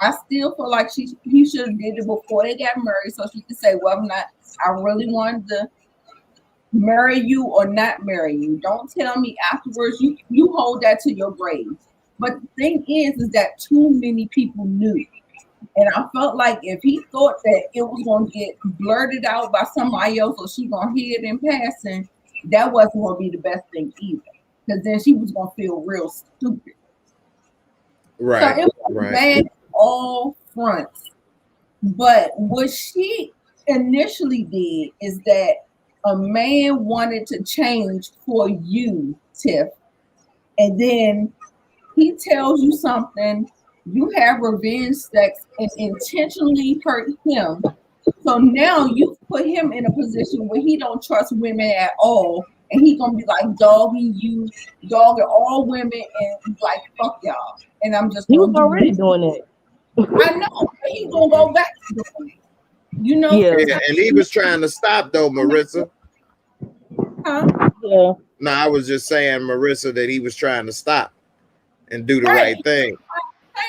I still feel like he should have did it before they got married, so she could say, "Well, I really wanted to marry you or not marry you. Don't tell me afterwards. You hold that to your grave." But the thing is that too many people knew, and I felt like if he thought that it was going to get blurted out by somebody else, or she going to hear it in passing, that wasn't going to be the best thing either, because then she was going to feel real stupid. Right. So it was bad all fronts. But what she initially did is that a man wanted to change for you, Tiff, and then he tells you something, you have revenge sex and intentionally hurt him. So now you've put him in a position where he don't trust women at all, and he gonna be like dogging you, dogging all women, and like fuck y'all. And I'm just he was already doing that. I know, but he gonna go back to doing it. You know, yeah, and he was trying to stop though, Marissa. Huh? Yeah. No, I was just saying, Marissa, that he was trying to stop and do the right thing.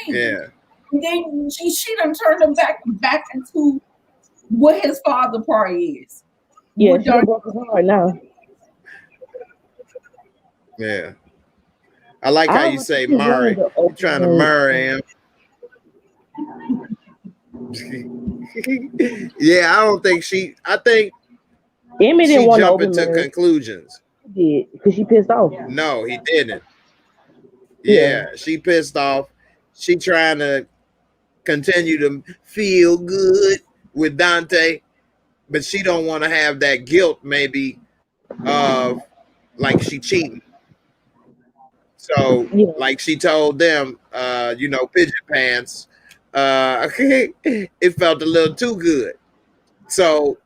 Yeah. And then she done turned him back into what his father part is. Yeah, she broke his heart now. Yeah. I like how you say Murray. You're trying to marry him. Yeah, I think Emmett didn't want to open into conclusions. He did, because she pissed off. No, he didn't. Yeah, she pissed off. She trying to continue to feel good with Dante, but she don't want to have that guilt maybe of like she cheating. So like she told them, pigeon pants, it felt a little too good. So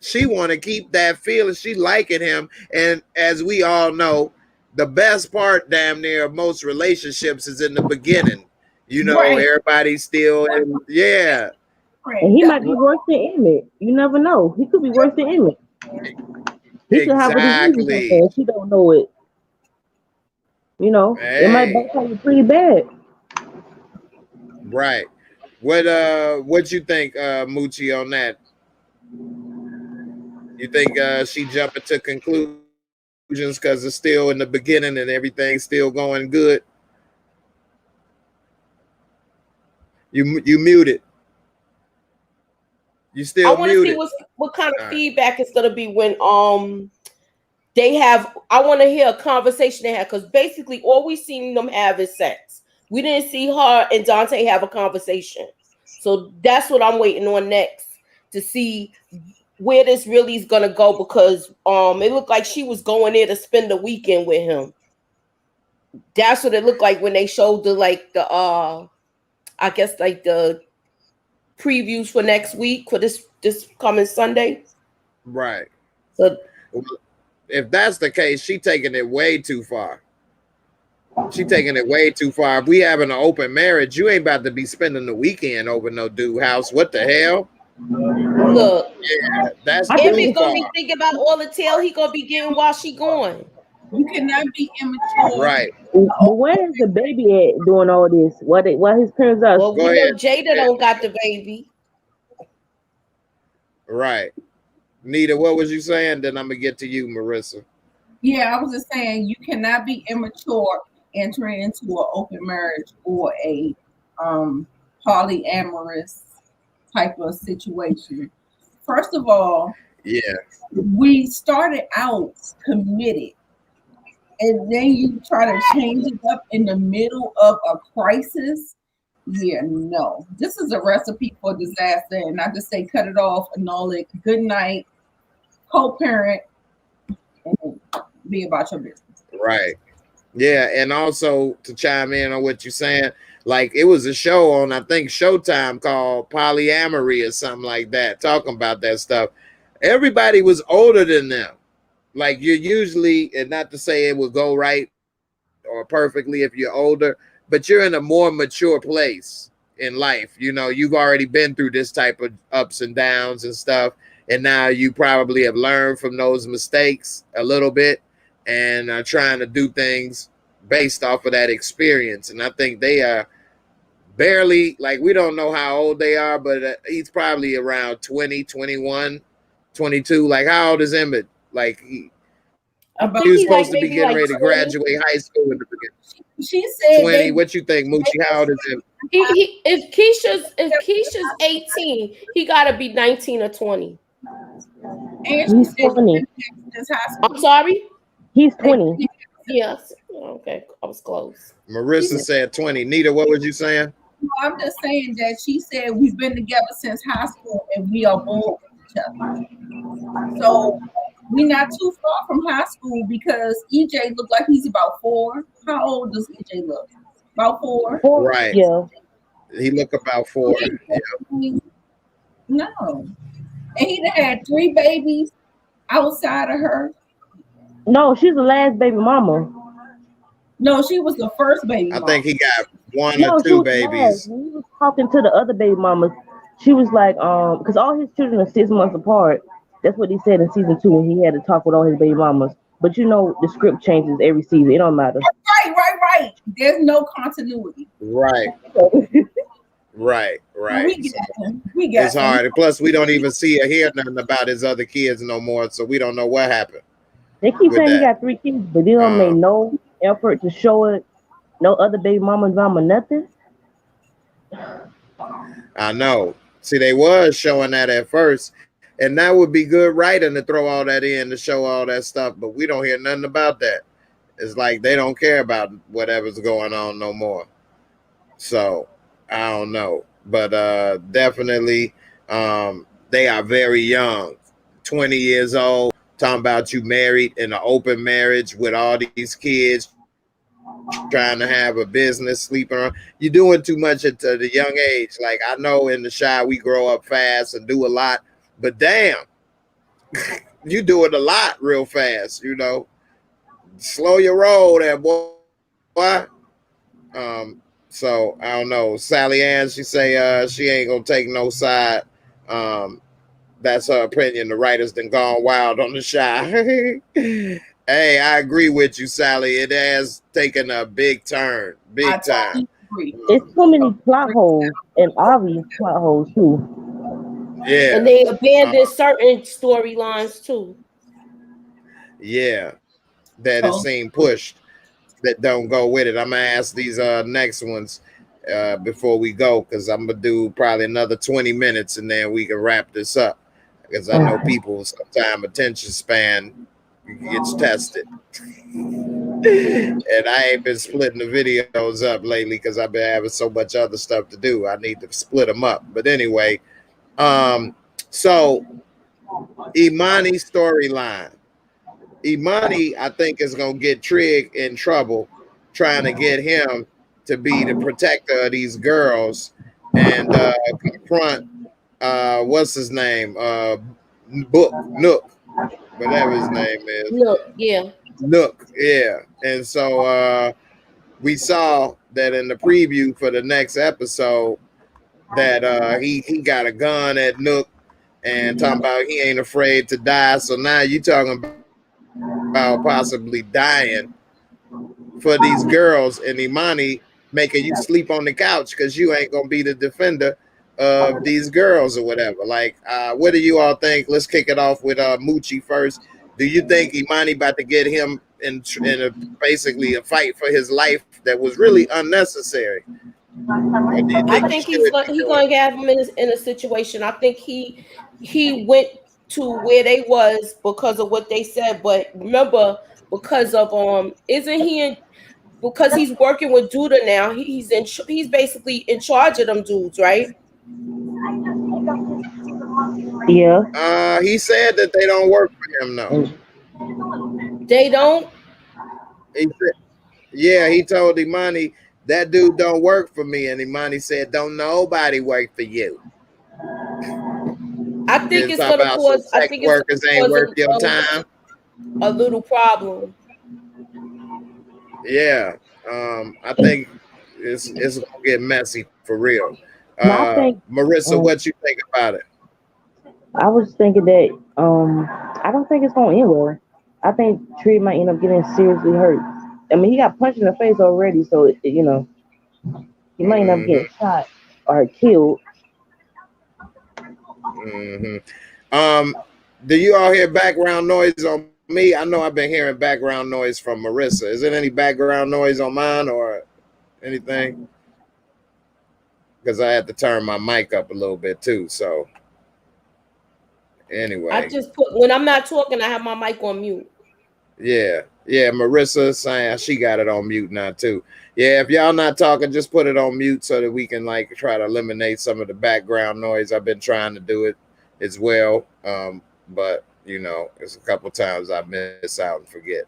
she want to keep that feeling. She liking him. And as we all know, the best part damn near of most relationships is in the beginning. Everybody's still and And he might be worse than Emmett. You never know. He could be worse than Emmett. He could have a disease and she don't know it. It might backfire pretty bad. Right. What you think, Moochie, on that? You think she jumping to conclusions because it's still in the beginning and everything's still going good? You muted. You still muted. I want to see what kind of feedback it's going to be when they have. I want to hear a conversation they have, because basically all we seen them have is sex. We didn't see her and Dante have a conversation. So that's what I'm waiting on next to see where this really is going to go, because it looked like she was going there to spend the weekend with him. That's what it looked like when they showed the I guess like the previews for next week for this coming Sunday. Right. So if that's the case, she taking it way too far. She taking it way too far. If we having an open marriage, you ain't about to be spending the weekend over no dude house. What the hell? Look, yeah, that's Emmett gonna be thinking about all the tail he gonna be getting while she going. You cannot be immature. Right. But where is the baby at doing all this? Why his parents are? Well, we know Jada don't got the baby. Right. Nita, what was you saying? Then I'm gonna get to you, Marissa. Yeah, I was just saying you cannot be immature entering into an open marriage or a polyamorous type of situation. First of all, yeah, we started out committed, and then you try to change it up in the middle of a crisis. Yeah, no. This is a recipe for disaster, and I just say cut it off, annul it, good night, co-parent, and be about your business. Right. Yeah, and also to chime in on what you're saying, like it was a show on, I think, Showtime called Polyamory or something like that, talking about that stuff. Everybody was older than them. Like you're usually, and not to say it would go right or perfectly if you're older, but you're in a more mature place in life. You know, you've already been through this type of ups and downs and stuff, and now you probably have learned from those mistakes a little bit and are trying to do things based off of that experience. And I think they are barely, like, we don't know how old they are, but he's probably around 20, 21, 22. Like, how old is Emmett? Like, he was supposed to be getting ready to graduate high school in the beginning. She said 20. What you think, Moochie? How old is him? If Keisha's 18, he gotta be 19 or 20. And he's 20. I'm sorry? He's 20. Yes. Okay, I was close. Marissa said 20. Nita, what was you saying? I'm just saying that she said we've been together since high school and we are bored with each other. So we're not too far from high school because EJ looked like he's about 4. How old does EJ look? About 4? Right. Yeah. He looked about 4. Yeah. No. And he had 3 babies outside of her. No, she's the last baby mama. No, she was the first baby mama. I think he got 1 or 2 babies. When he was talking to the other baby mamas, she was like, because all his children are 6 months apart. That's what he said in season 2 when he had to talk with all his baby mamas. But you know, the script changes every season. It don't matter. Right. There's no continuity. Right. Right. We got it's hard. And plus, we don't even see or hear nothing about his other kids no more, so we don't know what happened. They keep saying he got 3 kids, but they don't make no effort to show it. No other baby mama drama, nothing. I know. See, they was showing that at first, and that would be good writing to throw all that in to show all that stuff, but we don't hear nothing about that. It's like they don't care about whatever's going on no more. So I don't know, but definitely they are very young, 20 years old, talking about you married in an open marriage with all these kids, trying to have a business, sleeping around. You're doing too much at the young age. Like, I know in the Chi we grow up fast and do a lot, but damn, you do it a lot real fast, you know. Slow your roll there, boy. So I don't know. Sally Ann, she say she ain't gonna take no side. That's her opinion. The writers done gone wild on the Chi. Hey, I agree with you, Sally. It has taken a big turn. Big time. It's too many plot holes and obvious plot holes too. Yeah. And they abandoned certain storylines too. Yeah. That it seemed pushed that don't go with it. I'm gonna ask these next ones before we go, because I'm gonna do probably another 20 minutes and then we can wrap this up, because I know people sometimes attention span gets tested. And I ain't been splitting the videos up lately because I've been having so much other stuff to do. I need to split them up. But anyway, so Imani's storyline. Imani, I think, is gonna get Trig in trouble trying to get him to be the protector of these girls and confront what's his name? Nook, whatever his name is. Look, yeah. Nook, yeah. And so we saw that in the preview for the next episode that he got a gun at Nook and talking about he ain't afraid to die. So now you talking about possibly dying for these girls, and Imani making you sleep on the couch because you ain't gonna be the defender of these girls or whatever. Like, what do you all think? Let's kick it off with Moochie first. Do you think Imani about to get him in basically a fight for his life that was really unnecessary? I think he's going to have him in a situation. I think he went to where they was because of what they said, but remember, because of isn't he in? Because he's working with Duda now, he's basically in charge of them dudes, right? Yeah. He said that they don't work for him, no. They don't? He said, yeah, he told Imani, that dude don't work for me. And Imani said, don't nobody work for you. I think it's going to cause, I think workers ain't worth your time. A little problem. Yeah. I think it's gonna get messy for real. Marissa, what you think about it? I was thinking that I don't think it's gonna end well. I think Trig might end up getting seriously hurt. I mean, he got punched in the face already, so you know he might end up getting shot or killed. Do you all hear background noise on me? I know I've been hearing background noise from Marissa. Is there any background noise on mine or anything? Because I had to turn my mic up a little bit too. So anyway, I just put, when I'm not talking, I have my mic on mute. Yeah, Marissa saying she got it on mute now too. Yeah, if y'all not talking, just put it on mute so that we can like try to eliminate some of the background noise. I've been trying to do it as well, but you know, it's a couple times I miss out and forget.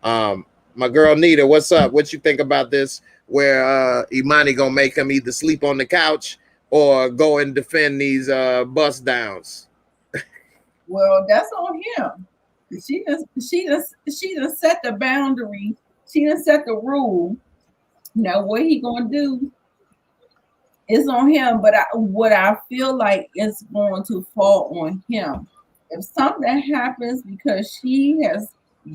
My girl Nita, what's up? What you think about this? Where Imani gonna make him either sleep on the couch or go and defend these bust downs? Well, that's on him. She done set the boundary. She done set the rule. Now what he gonna do is on him. But what I feel like is going to fall on him. If something happens because she has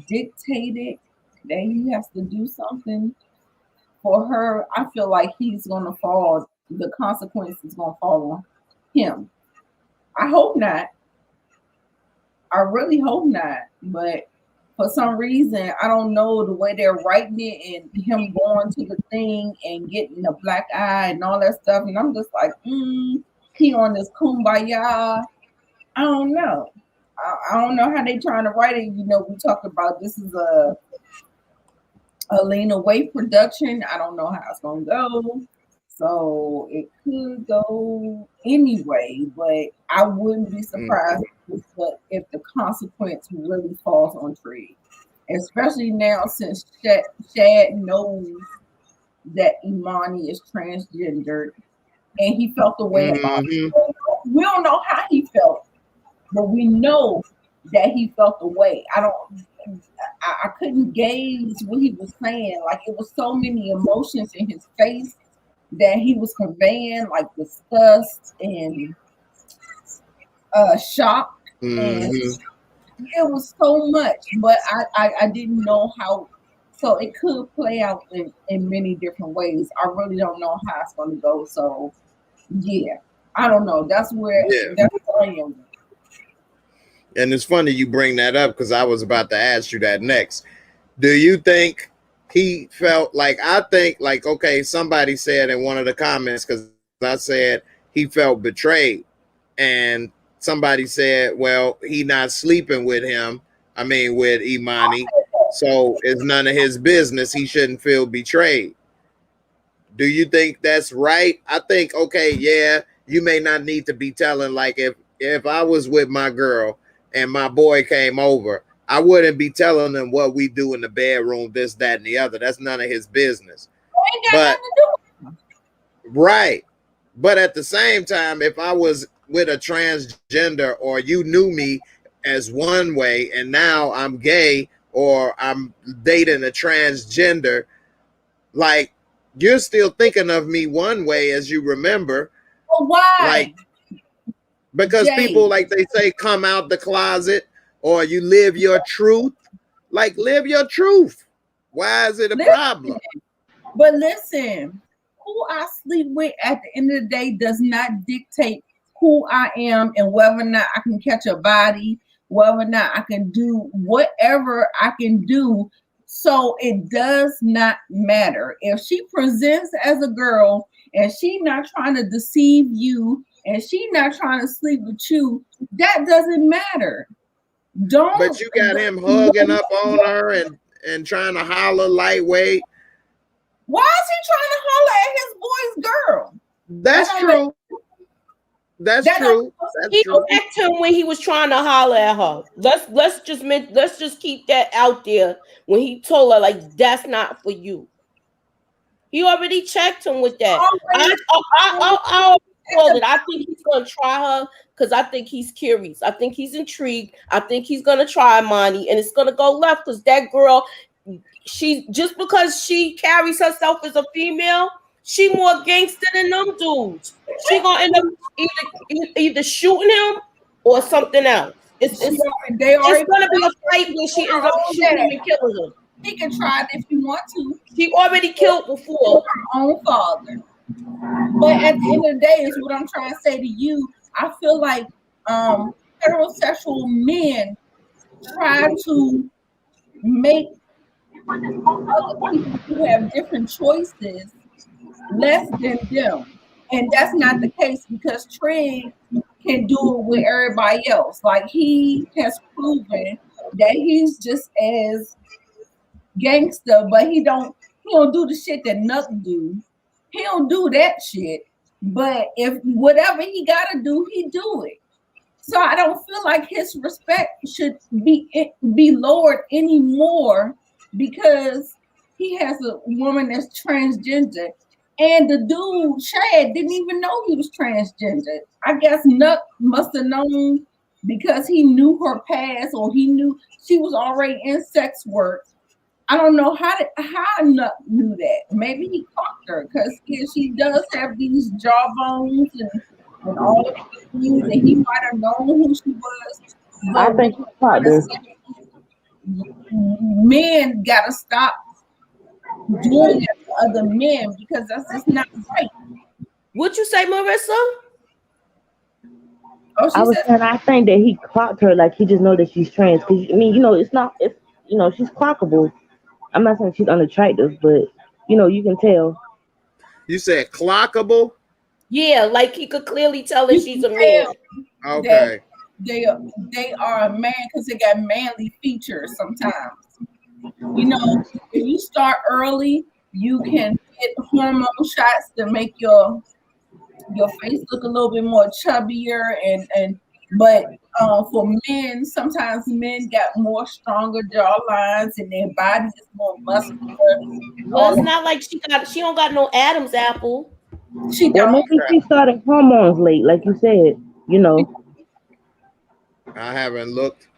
dictated that he has to do something for her, I feel like he's gonna fall. The consequences gonna fall on him. I hope not. I really hope not, but for some reason, I don't know the way they're writing it and him going to the thing and getting a black eye and all that stuff. And I'm just like, he on this kumbaya. I don't know. I don't know how they trying to write it. You know, we talked about this is a Lena Waithe production. I don't know how it's going to go. So it could go anyway, but I wouldn't be surprised if the consequence really falls on Trig. Especially now since Shad knows that Imani is transgendered and he felt the way about it. We don't know how he felt, but we know that he felt the way. I couldn't gauge what he was saying. Like it was so many emotions in his face that he was conveying, like disgust and shock, and it was so much. But I didn't know how, so it could play out in many different ways. I really don't know how it's going to go. So yeah, I don't know. That's where I am. And it's funny you bring that up because I was about to ask you that next. Do you think he felt like, I think like, okay, somebody said in one of the comments, because I said he felt betrayed, and somebody said, well, he not sleeping with him. I mean, with Imani. So it's none of his business. He shouldn't feel betrayed. Do you think that's right? I think, okay, yeah, you may not need to be telling, like if I was with my girl and my boy came over, I wouldn't be telling them what we do in the bedroom, this, that, and the other. That's none of his business. Ain't But right. But at the same time, if I was with a transgender or you knew me as one way and now I'm gay or I'm dating a transgender, like you're still thinking of me one way as you remember. Well, why? Like, because people, like they say, come out the closet or you live your truth. Like, live your truth. Why is it a problem? But listen, who I sleep with at the end of the day does not dictate who I am and whether or not I can catch a body, whether or not I can do whatever I can do. So it does not matter. If she presents as a girl and she not trying to deceive you and she not trying to sleep with you, that doesn't matter. Don't. But you got him hugging up on her and trying to holler lightweight. Why is he trying to holler at his boy's girl? That's true. That's true. He attacked him when he was trying to holler at her. Let's just keep that out there. When he told her like that's not for you, he already checked him with that. I think he's gonna try her because I think he's curious. I think he's intrigued. I think he's gonna try Monty, and it's gonna go left because that girl. She just because she carries herself as a female, she more gangster than them dudes. She gonna end up either shooting him or something else. It's gonna be a fight where she ends up shooting him and killing him. He can try it if you want to. She already killed before her own father. But at the end of the day, is what I'm trying to say to you. I feel like heterosexual men try to make other people who have different choices less than them, and that's not the case because Trig can do it with everybody else. Like he has proven that he's just as gangster, but he don't do the shit that nothing do. He don't do that shit. But if whatever he gotta do, he do it. So I don't feel like his respect should be lowered anymore because he has a woman that's transgender. And the dude, Chad, didn't even know he was transgender. I guess Nuck must have known because he knew her past or he knew she was already in sex work. I don't know how Nuck knew that. Maybe he caught her because she does have these jawbones and all of these things, and he might have known who she was. I think he caught her. Men gotta stop doing it to other men because that's just not right. What'd you say, Marissa? I was saying I think that he clocked her, like he just know that she's trans. Because I mean, she's clockable. I'm not saying she's unattractive, but you can tell. You said clockable? Yeah, like he could clearly tell that she's a man. Okay. They are a man because they got manly features sometimes. If you start early, you can get hormone shots to make your face look a little bit more chubbier but for men, sometimes men got more stronger jawlines and their body is more muscular. Well, it's not like she don't got no Adam's apple. She don't. Maybe she started hormones late, like you said. I haven't looked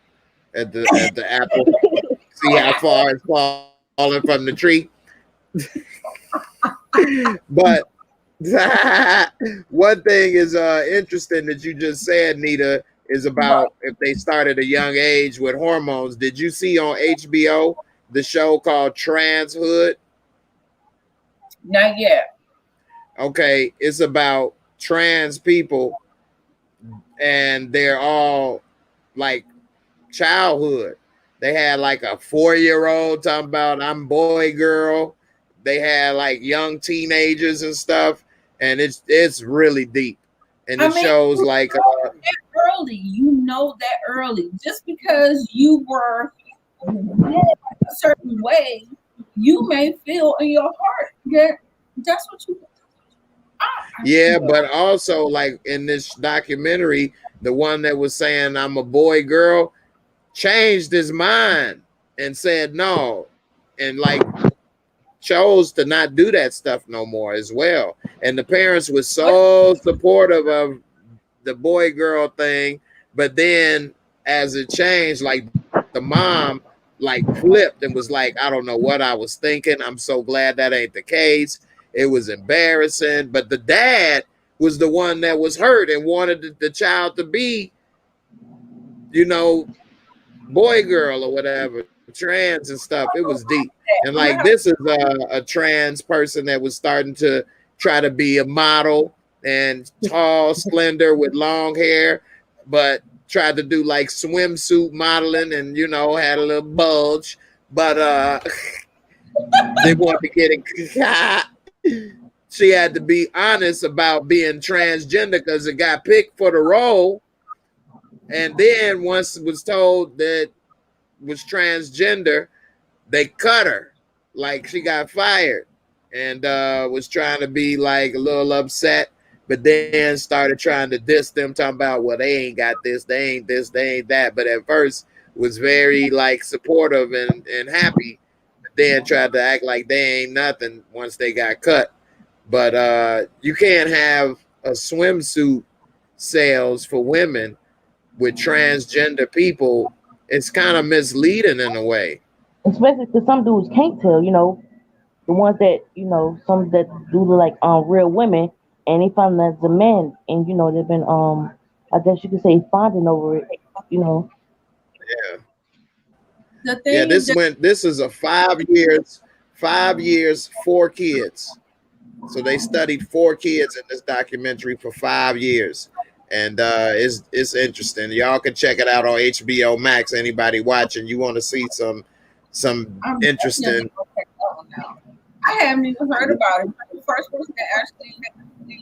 at the apple. See how far it's falling from the tree. But one thing is interesting that you just said, Nita, is about if they start at a young age with hormones. Did you see on HBO the show called Transhood? Not yet. Okay, it's about trans people, and they're all like childhood. They had like a 4-year-old talking about I'm boy girl. They had like young teenagers and stuff, and it's really deep. And it shows like that early. Just because you were a certain way, you may feel in your heart that that's what you. Yeah, but also like in this documentary, the one that was saying I'm a boy girl changed his mind and said no, and like chose to not do that stuff no more as well. And the parents were so supportive of the boy girl thing, but then as it changed, like the mom like flipped and was like, I don't know what I was thinking. I'm so glad that ain't the case. It was embarrassing. But the dad was the one that was hurt and wanted the child to be, you know, boy girl or whatever, trans and stuff. It was deep. And like this is a trans person that was starting to try to be a model and tall, slender with long hair, but tried to do like swimsuit modeling and, you know, had a little bulge, but they wanted to get it. She had to be honest about being transgender because it got picked for the role. And then once it was told that was transgender, they cut her. Like she got fired and was trying to be like a little upset, but then started trying to diss them, talking about, well, they ain't got this, they ain't this, they ain't that. But at first was very like supportive and happy, but then tried to act like they ain't nothing once they got cut. But you can't have a swimsuit sales for women with transgender people. It's kind of misleading in a way. Especially because some dudes can't tell, you know, the ones that, you know, some that do look like real women, and they find that the men, and you know, they've been I guess you could say fondling over it, you know. Yeah. The thing Yeah, this is a 5 years, 4 kids. So they studied 4 kids in this documentary for 5 years. And it's interesting. Y'all can check it out on HBO Max. Anybody watching, you want to see some interesting. I haven't even heard about it. The first person that actually,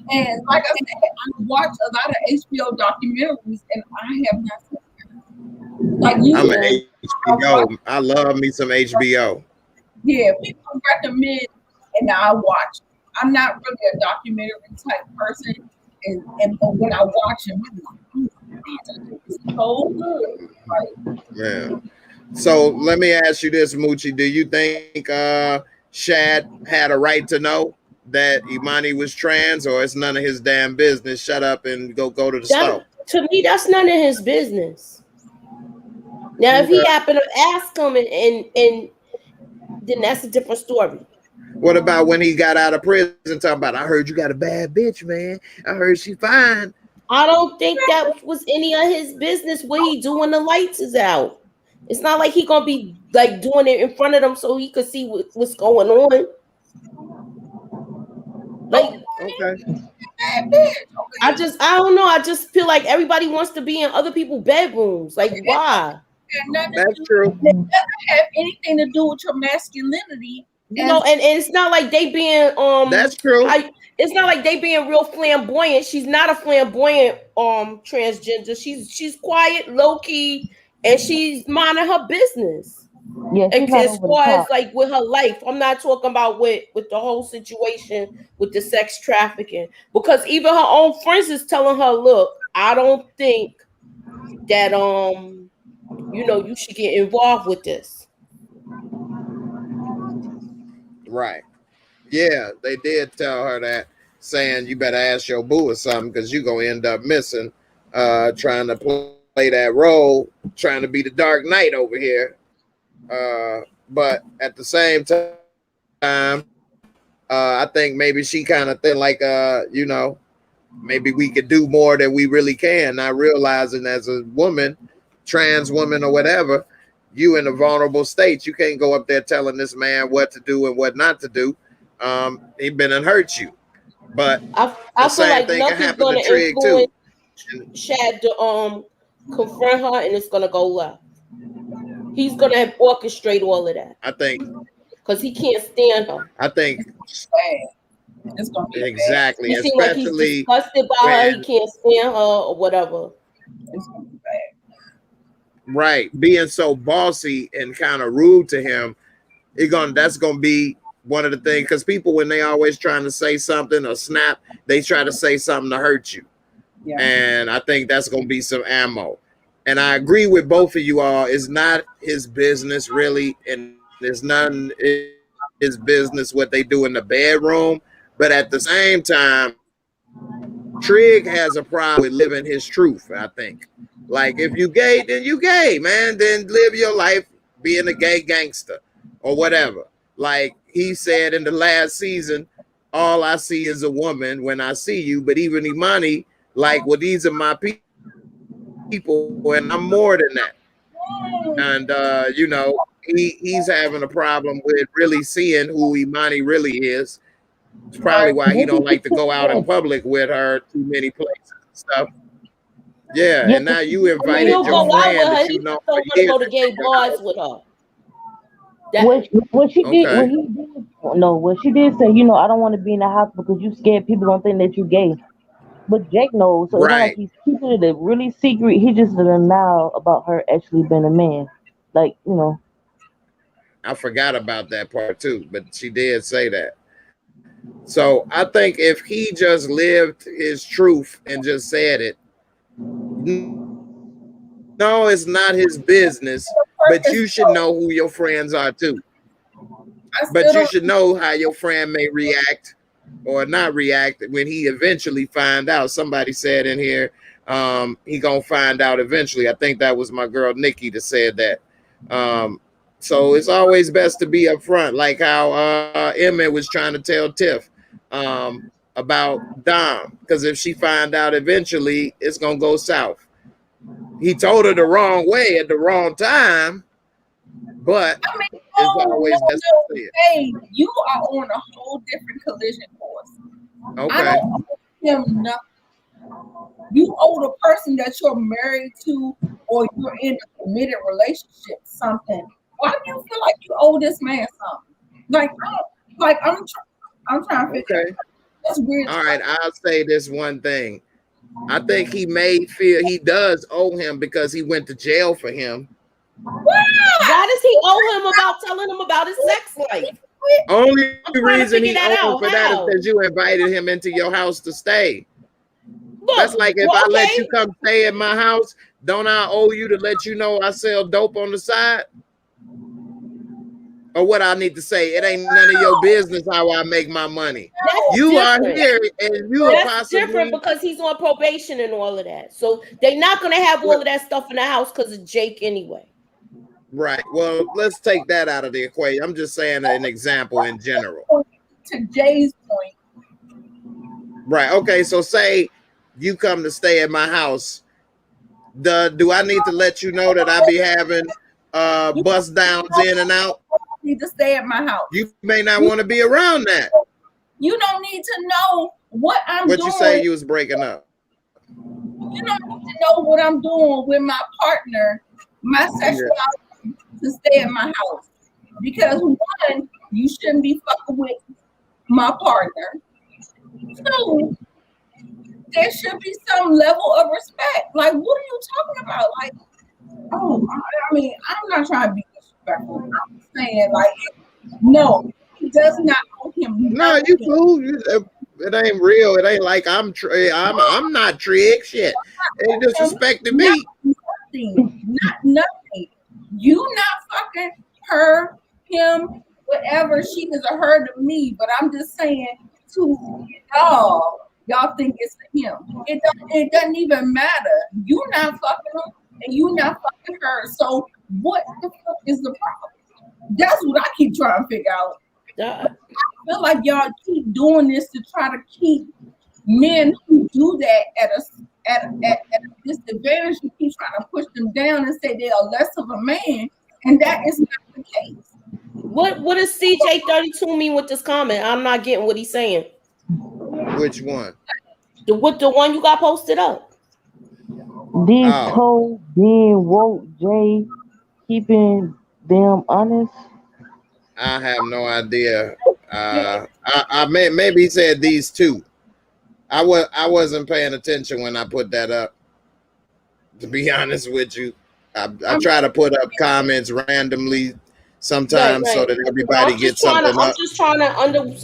and like I said, I watch a lot of HBO documentaries, and I have not seen it. Like you, I'm an HBO. I love me some HBO. Yeah, people recommend, and I watch. I'm not really a documentary type person, and but when I watch them, it's so good. Like, yeah. So let me ask you this, Moochie. Do you think Shad had a right to know that Imani was trans, or it's none of his damn business? Shut up and go to the store. To me, that's none of his business. Now, if he happened to ask him, and then that's a different story. What about when he got out of prison talking about, I heard you got a bad bitch, man. I heard she fine. I don't think that was any of his business what he do when the lights is out. It's not like he gonna be like doing it in front of them so he could see what's going on. Like, okay. I don't know. I just feel like everybody wants to be in other people's bedrooms. Like, why? That's true. It doesn't have anything to do with your masculinity. You know, and it's not like they being that's true. It's not like they being real flamboyant. She's not a flamboyant transgender. She's quiet, low key, and she's minding her business. Yeah, as far as like with her life, I'm not talking about with the whole situation with the sex trafficking, because even her own friends is telling her, look, I don't think that you know, you should get involved with this. Right. Yeah, they did tell her that, saying you better ask your boo or something because you're going to end up missing trying to play that role, trying to be the Dark Knight over here. But at the same time, I think maybe she kind of think like, you know, maybe we could do more than we really can, not realizing as a woman, trans woman or whatever, you in a vulnerable state. You can't go up there telling this man what to do and what not to do. He been and hurt you. But I feel like nothing's going to Trig influence Shad to confront her, and it's going to go left. He's going to orchestrate all of that. I think. Because he can't stand her. I think. It's going to be exactly. He seems like he's disgusted by her. He can't stand her or whatever. It's going to be bad. Right, being so bossy and kind of rude to him, that's gonna be one of the things, because people, when they always trying to say something or snap, they try to say something to hurt you. Yeah. And I think that's gonna be some ammo. And I agree with both of you all. It's not his business really, and there's nothing. his business what they do in the bedroom, but at the same time, Trig has a problem with living his truth. I think, like, if you gay, then you gay, man. Then live your life being a gay gangster or whatever. Like he said in the last season, all I see is a woman when I see you. But even Imani, like, well, these are my people, and I'm more than that. And you know, he's having a problem with really seeing who Imani really is. It's probably why he don't like to go out in public with her too many places and stuff. Yeah, and now you invited your friend that you know for years. Go to gay bars with her. What she did, Okay. what she did say, you know, I don't want to be in the house because you scared people don't think that you gay. But Jake knows, so it's not like he's keeping it really secret. He just didn't know about her actually being a man. Like, you know. I forgot about that part too, but she did say that. So I think if he just lived his truth and just said it, no, it's not his business, but you should know who your friends are too. But you should know how your friend may react or not react when he eventually find out. Somebody said in here, he gonna find out eventually. I think that was my girl Nikki that said that. So it's always best to be upfront, like how Emmett was trying to tell Tiff about Dom, because if she find out eventually, it's gonna go south. He told her the wrong way at the wrong time, but it's always best to say it. Hey, you are on a whole different collision course. Okay. I don't owe him nothing. You owe the person that you're married to or you're in a committed relationship something. Why do you feel like you owe this man something? I'm trying to figure out. That's weird. All right, I'll say this one thing. I think he may feel he does owe him because he went to jail for him. Why does he owe him about telling him about his sex life? Only reason he owed for that is because you invited him into your house to stay. Look, that's like if I let you come stay at my house, don't I owe you to let you know I sell dope on the side? Or what I need to say, it ain't none of your business how I make my money. You are here and you are possibly different because he's on probation and all of that. So they're not gonna have all of that stuff in the house because of Jake anyway. Right. Well, let's take that out of the equation. I'm just saying an example in general. To Jay's point. Right. Okay. So say you come to stay at my house. Do I need to let you know that I be having bust downs in and out? Need to stay at my house. You may not want to be around that. You don't need to know what I'm doing. What you say you was breaking up? You don't need to know what I'm doing with my partner, my sexuality, to stay at my house. Because one, you shouldn't be fucking with my partner. Two, there should be some level of respect. Like, what are you talking about? Like, I mean, I'm not trying to be disrespectful. I'm saying, like, no, he does not owe him. No, you cool. It ain't real. It ain't like I'm not Trig. Shit, they disrespecting me. Nothing. You not fucking her, him, whatever. She is a her to me. But I'm just saying to y'all think it's him. It doesn't even matter. You not fucking him and you not fucking her. So what the fuck is the problem? That's what I keep trying to figure out. I feel like y'all keep doing this to try to keep men who do that at a disadvantage. You keep trying to push them down and say they are less of a man, and that is not the case. What does CJ32 mean with this comment? I'm not getting what he's saying. Which one? The one you got posted up. This whole being woke, Jay, keeping them honest. I have no idea. Maybe he said these two. I wasn't paying attention when I put that up. To be honest with you, I try to put up comments randomly sometimes right. So that everybody gets something up. I'm just trying to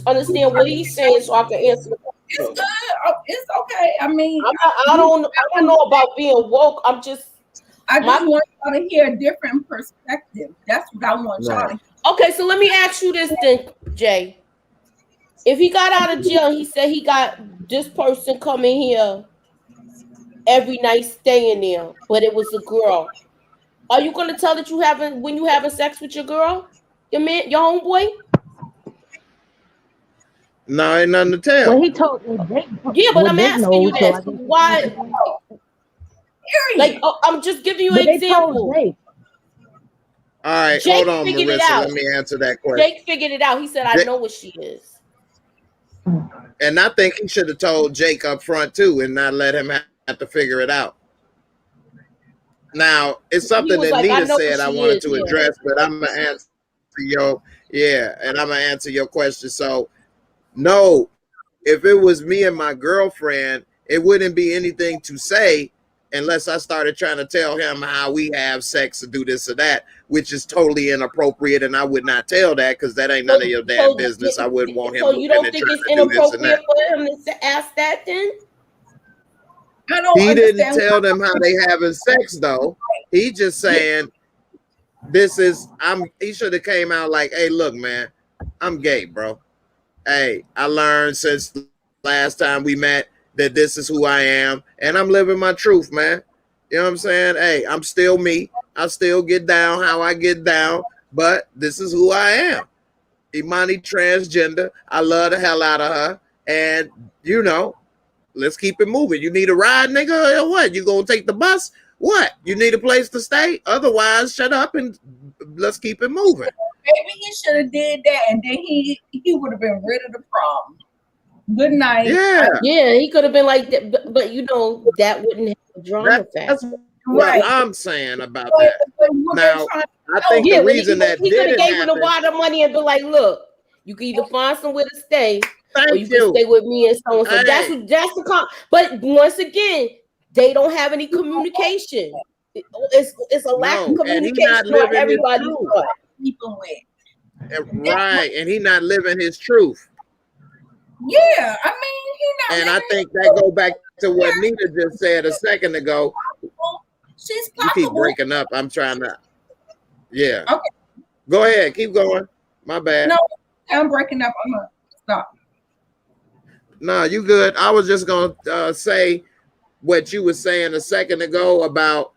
understand what he's saying so I can answer the question. It's good. It's okay. I mean, I don't know about being woke. I just want y'all to hear a different perspective. That's what I want y'all to hear. Okay, so let me ask you this then, Jay. If he got out of jail, he said he got this person coming here every night staying there, but it was a girl. Are you gonna tell that you having when you having sex with your girl, your man, your homeboy? No, ain't nothing to tell. Well, he told Jake. Yeah, but I'm Jake asking you knows, so I this. guess Why? Like, I'm just giving you an but they example. told Jake. All right, Jake hold on, figured it Marissa. out. Let me answer that question. Jake figured it out. He said, "I know what she is." And I think he should have told Jake up front too, and not let him have to figure it out. Now, it's something that like, Nita said I wanted to address, but I'm gonna answer I'm gonna answer your question. So, no, if it was me and my girlfriend, it wouldn't be anything to say unless I started trying to tell him how we have sex or do this or that, which is totally inappropriate, and I would not tell that because that ain't none of your damn business. I wouldn't want him. So you don't think it's inappropriate for him to ask that then? I don't He didn't understand tell them how they having sex though. He just saying this is he should have came out like, hey, look, man, I'm gay, bro. Hey, I learned since last time we met that this is who I am, and I'm living my truth, man. You know what I'm saying? Hey, I'm still me. I still get down how I get down, but this is who I am. Imani transgender. I love the hell out of her, and you know, let's keep it moving. You need a ride, nigga, or what? You gonna take the bus? What? You need a place to stay? Otherwise, shut up and let's keep it moving. Maybe he should have did that, and then he would have been rid of the problem. Good night. Yeah, he could have been like that, but you know that wouldn't have a drama factor. That's what I'm saying about that. Now, I think the reason that he could have gave him a lot of money and be like, "Look, you can either find somewhere to stay, or you can stay with me and so and so." That's the But once again, they don't have any communication. It's a lack of communication on everybody's part. People with. Right, and he not living his truth. Yeah, I mean, he not. And I think that go back to what Nita just said a second ago. She's you keep breaking up. I'm trying to. Yeah. Okay. Go ahead. Keep going. My bad. No, I'm breaking up. I'm gonna stop. No, you good. I was just gonna say what you were saying a second ago about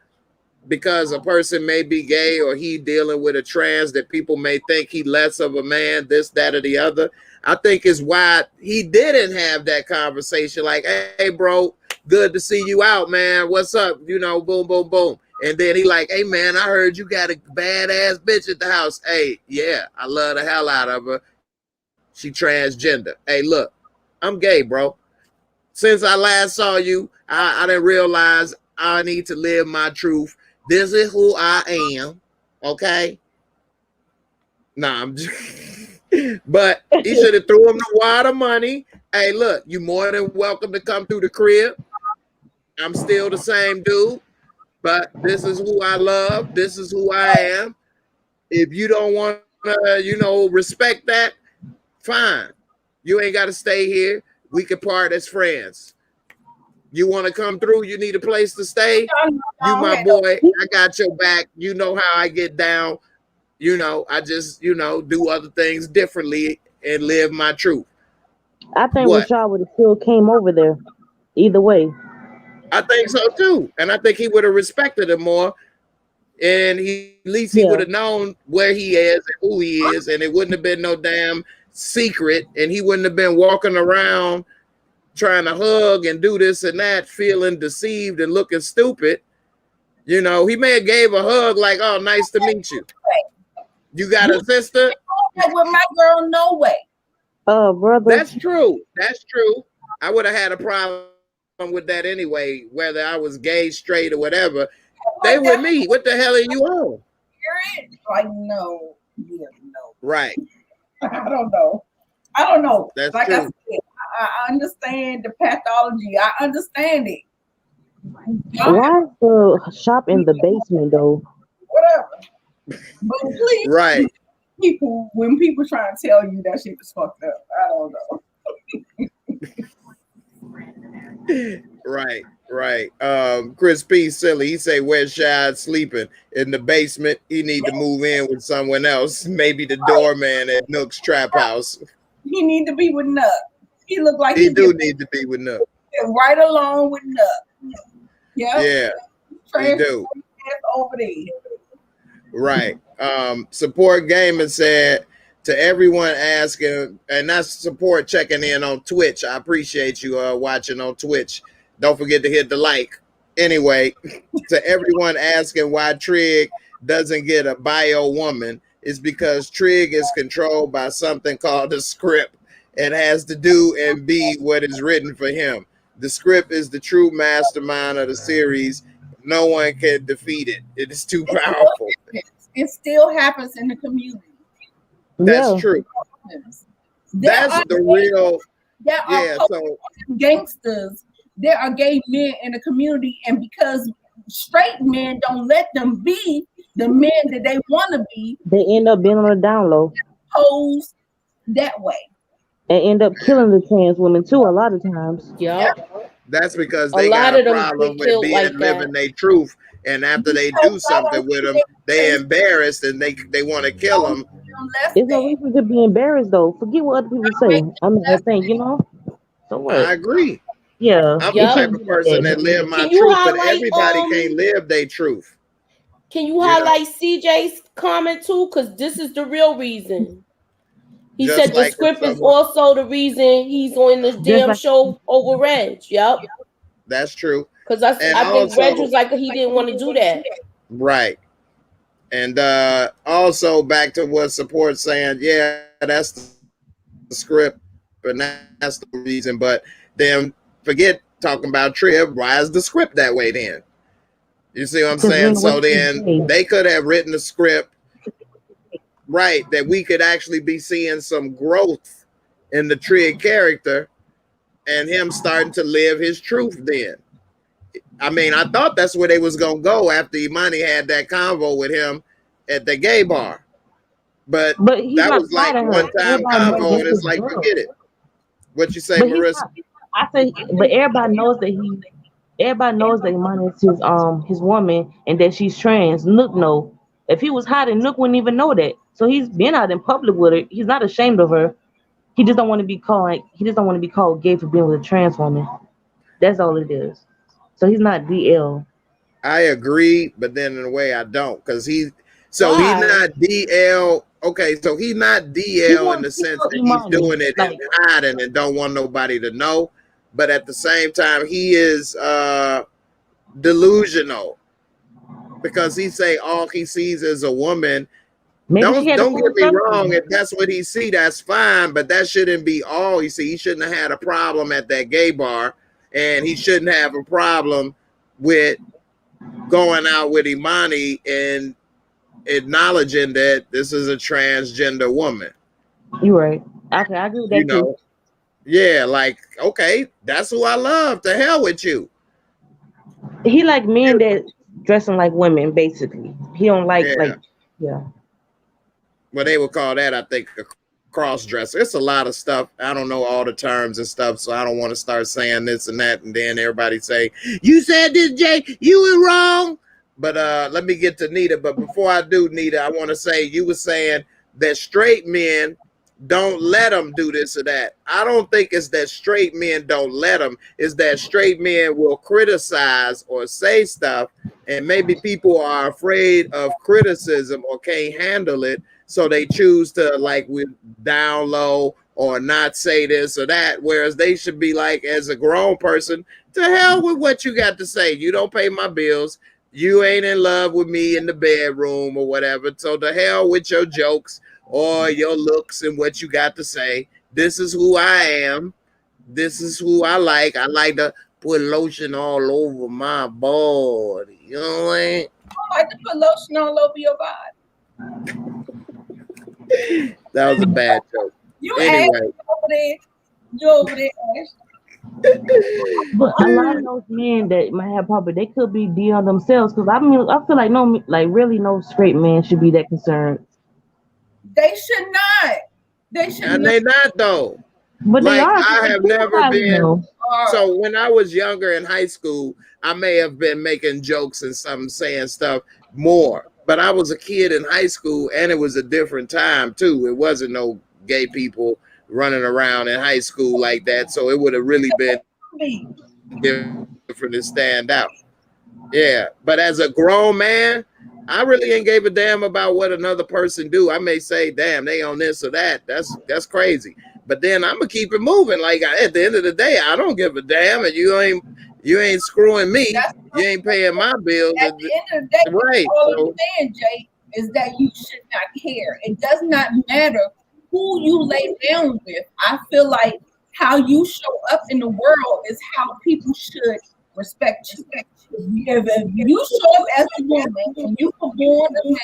because a person may be gay or he dealing with a trans that people may think he less of a man, this, that, or the other. I think is why he didn't have that conversation. Like, hey, bro, good to see you out, man. What's up? You know, boom, boom, boom. And then he like, hey, man, I heard you got a badass bitch at the house. Hey, yeah, I love the hell out of her. She transgender. Hey, look, I'm gay, bro. Since I last saw you, I didn't realize I need to live my truth. This is who I am. Okay? Nah, I'm just... But he should have threw him the water money. Hey, look, you more than welcome to come through the crib. I'm still the same dude, but this is who I love. This is who I am. If you don't want to, respect that, fine. You ain't got to stay here. We can part as friends. You want to come through? You need a place to stay? You my boy. I got your back. You know how I get down. I just, do other things differently and live my truth. I think Rashad would have still came over there. Either way. I think so too. And I think he would have respected him more. And at least he would have known where he is and who he is. And it wouldn't have been no damn secret. And he wouldn't have been walking around trying to hug and do this and that, feeling deceived and looking stupid. He may have gave a hug like, oh, nice to meet you. You got a sister? With my girl, no way. Oh, brother. That's true. That's true. I would have had a problem with that anyway, whether I was gay, straight, or whatever. They with me. What the hell are you on? Like, no. Yeah, no. Right. I don't know. That's like true. I said, I understand the pathology. I understand it. Why is the shop in the basement though? Whatever. But please, right. When people try to tell you that shit is fucked up, I don't know. Right. Right. Chris P. Silly. He say where's Shad sleeping? In the basement. He need to move in with someone else. Maybe the doorman at Nook's trap house. He need to be with Nook. He look like He do need to be with Nook. right along with Nook. Yep. Yeah. He do. Over there. Right. Support Gamer said to everyone asking, and that's support checking in on Twitch. I appreciate you watching on Twitch. Don't forget to hit the like. Anyway, to everyone asking why Trig doesn't get a bio woman, is because Trig is controlled by something called the script and has to do and be what is written for him. The script is the true mastermind of the series. No one can defeat it. It is too powerful. It still happens in the community. That's true. That's the real. There are gangsters. There are gay men in the community, and because straight men don't let them be the men that they want to be, they end up being on the down low. Posed that way. And end up killing the trans women too a lot of times. Yeah. That's because they got a problem with being like living their truth, and after they do something with them, they embarrassed and they want to kill them. There's no reason to be embarrassed though. Forget what other people say. I mean, I think So what? I agree. Yeah, I'm the type of person that live my truth, but everybody can't live their truth. Can you highlight CJ's comment too? Because this is the real reason. He just said the script is also the reason he's on this damn show over Reg. Yep. That's true. Because I think Reg was like he didn't want to do that. Right. And also back to what support's saying, yeah, that's the script, and that's the reason. But then forget talking about Trib. Why is the script that way then? You see what I'm saying? So then they could have written the script right that we could actually be seeing some growth in the Trig character and him starting to live his truth then. I mean, I thought that's where they was gonna go after Imani had that convo with him at the gay bar. But that was like one-time convo, and it's like, forget it. What you say, Marissa? I say, but everybody knows that Imani is his woman and that she's trans. Nook know. If he was hiding, Nook wouldn't even know that. So he's been out in public with her. He's not ashamed of her. He just don't want to be called gay for being with a trans woman. That's all it is. So he's not DL. I agree, but then in a way I don't, because he's not DL. Okay, so he's not DL in the sense that he's doing it and hiding and don't want nobody to know. But at the same time, he is delusional, because he say all he sees is a woman. Don't get me wrong. If that's what he see, that's fine. But that shouldn't be all he see. He shouldn't have had a problem at that gay bar, and he shouldn't have a problem with going out with Imani and acknowledging that this is a transgender woman. You're right. Okay, I agree with that too. Yeah, like, okay, that's who I love. To hell with you. He like men that dressing like women, basically. He don't like Well, they would call that, I think, a cross-dresser. It's a lot of stuff. I don't know all the terms and stuff, so I don't want to start saying this and that, and then everybody say, you said this, Jay, you were wrong. But let me get to Nita. But before I do, Nita, I want to say, you were saying that straight men don't let them do this or that. I don't think it's that straight men don't let them. It's that straight men will criticize or say stuff, and maybe people are afraid of criticism or can't handle it, so they choose to like with down low or not say this or that, whereas they should be like, as a grown person, to hell with what you got to say. You don't pay my bills. You ain't in love with me in the bedroom or whatever. So to hell with your jokes or your looks and what you got to say. This is who I am. This is who I like. I like to put lotion all over my body. You know what I mean? I like to put lotion all over your body. That was a bad joke. Anyway. You over there, Ash. But a lot of those men that might have problems, they could be DL themselves. Because I mean, I feel like no straight man should be that concerned. They should not. They not though. But like, they are. I have never been. So when I was younger in high school, I may have been making jokes and some saying stuff more. But I was a kid in high school, and it was a different time too. It wasn't no gay people running around in high school like that. So it would have really been different to stand out. Yeah, but as a grown man, I really ain't gave a damn about what another person do. I may say, "Damn, they on this or that." That's crazy. But then I'm gonna keep it moving. Like at the end of the day, I don't give a damn, and you ain't screwing me. You ain't paying my bills. At the end of the day, right? All I'm saying, Jay, is that you should not care. It does not matter who you lay down with. I feel like how you show up in the world is how people should respect you. If you show up as a woman and you were born a man,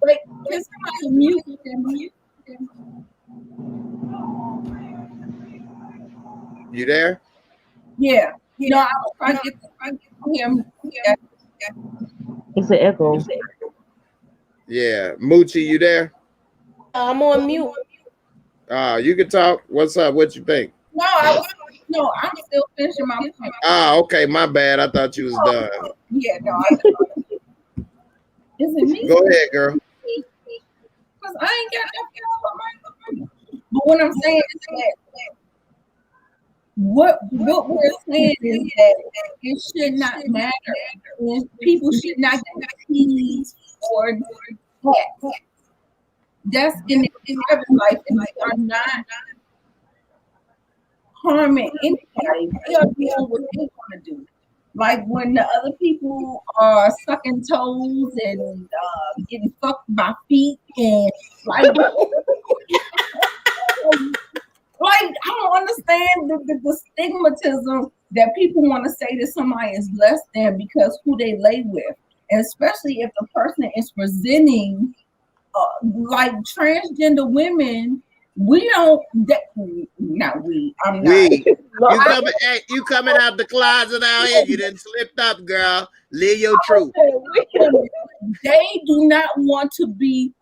like can somebody mute them? You there? Yeah. No, I was trying to get him. It's an echo. Yeah, Moochie, you there? I'm on mute. You can talk. What's up? What you think? No, I'm still finishing my point. Okay, my bad. I thought you was done. Yeah, no. Is it me? Go ahead, girl. Because I ain't got nothing on my. But what I'm saying is that what we're saying is that it should not matter. People should not get teased or that. That's in their private life, and they are not harming anybody. They are doing what they want to do. Like when the other people are sucking toes and getting fucked by feet and like. Like, I don't understand the stigmatism that people want to say that somebody is less than because who they lay with. And especially if the person is presenting like transgender women, we don't, not we, I'm not. You coming out the closet out here, you done slipped up, girl. Live your truth. They do not want to be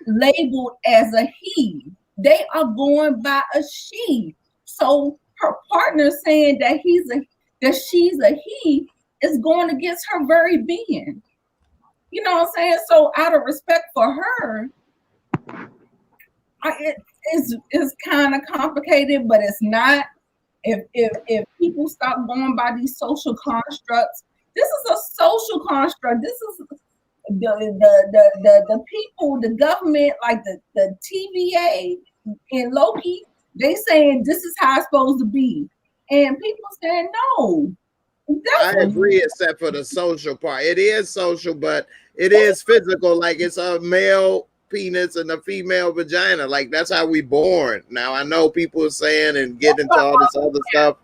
labeled as a he. They are going by a she. So her partner saying that she's a he is going against her very being. You know what I'm saying? So out of respect for her, it's kind of complicated, but it's not. If people stop going by these social constructs, this is a social construct. This is the people, the government, like the TVA and Loki, they saying this is how it's supposed to be, and people saying no. I agree, except for the social part. It is social, but it is physical. Like it's a male penis and a female vagina. Like that's how we born. Now I know people are saying and getting into all this other stuff.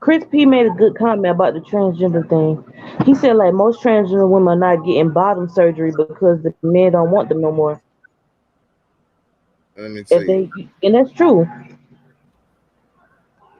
Chris P made a good comment about the transgender thing. He said like most transgender women are not getting bottom surgery because the men don't want them no more. Let me see. And that's true.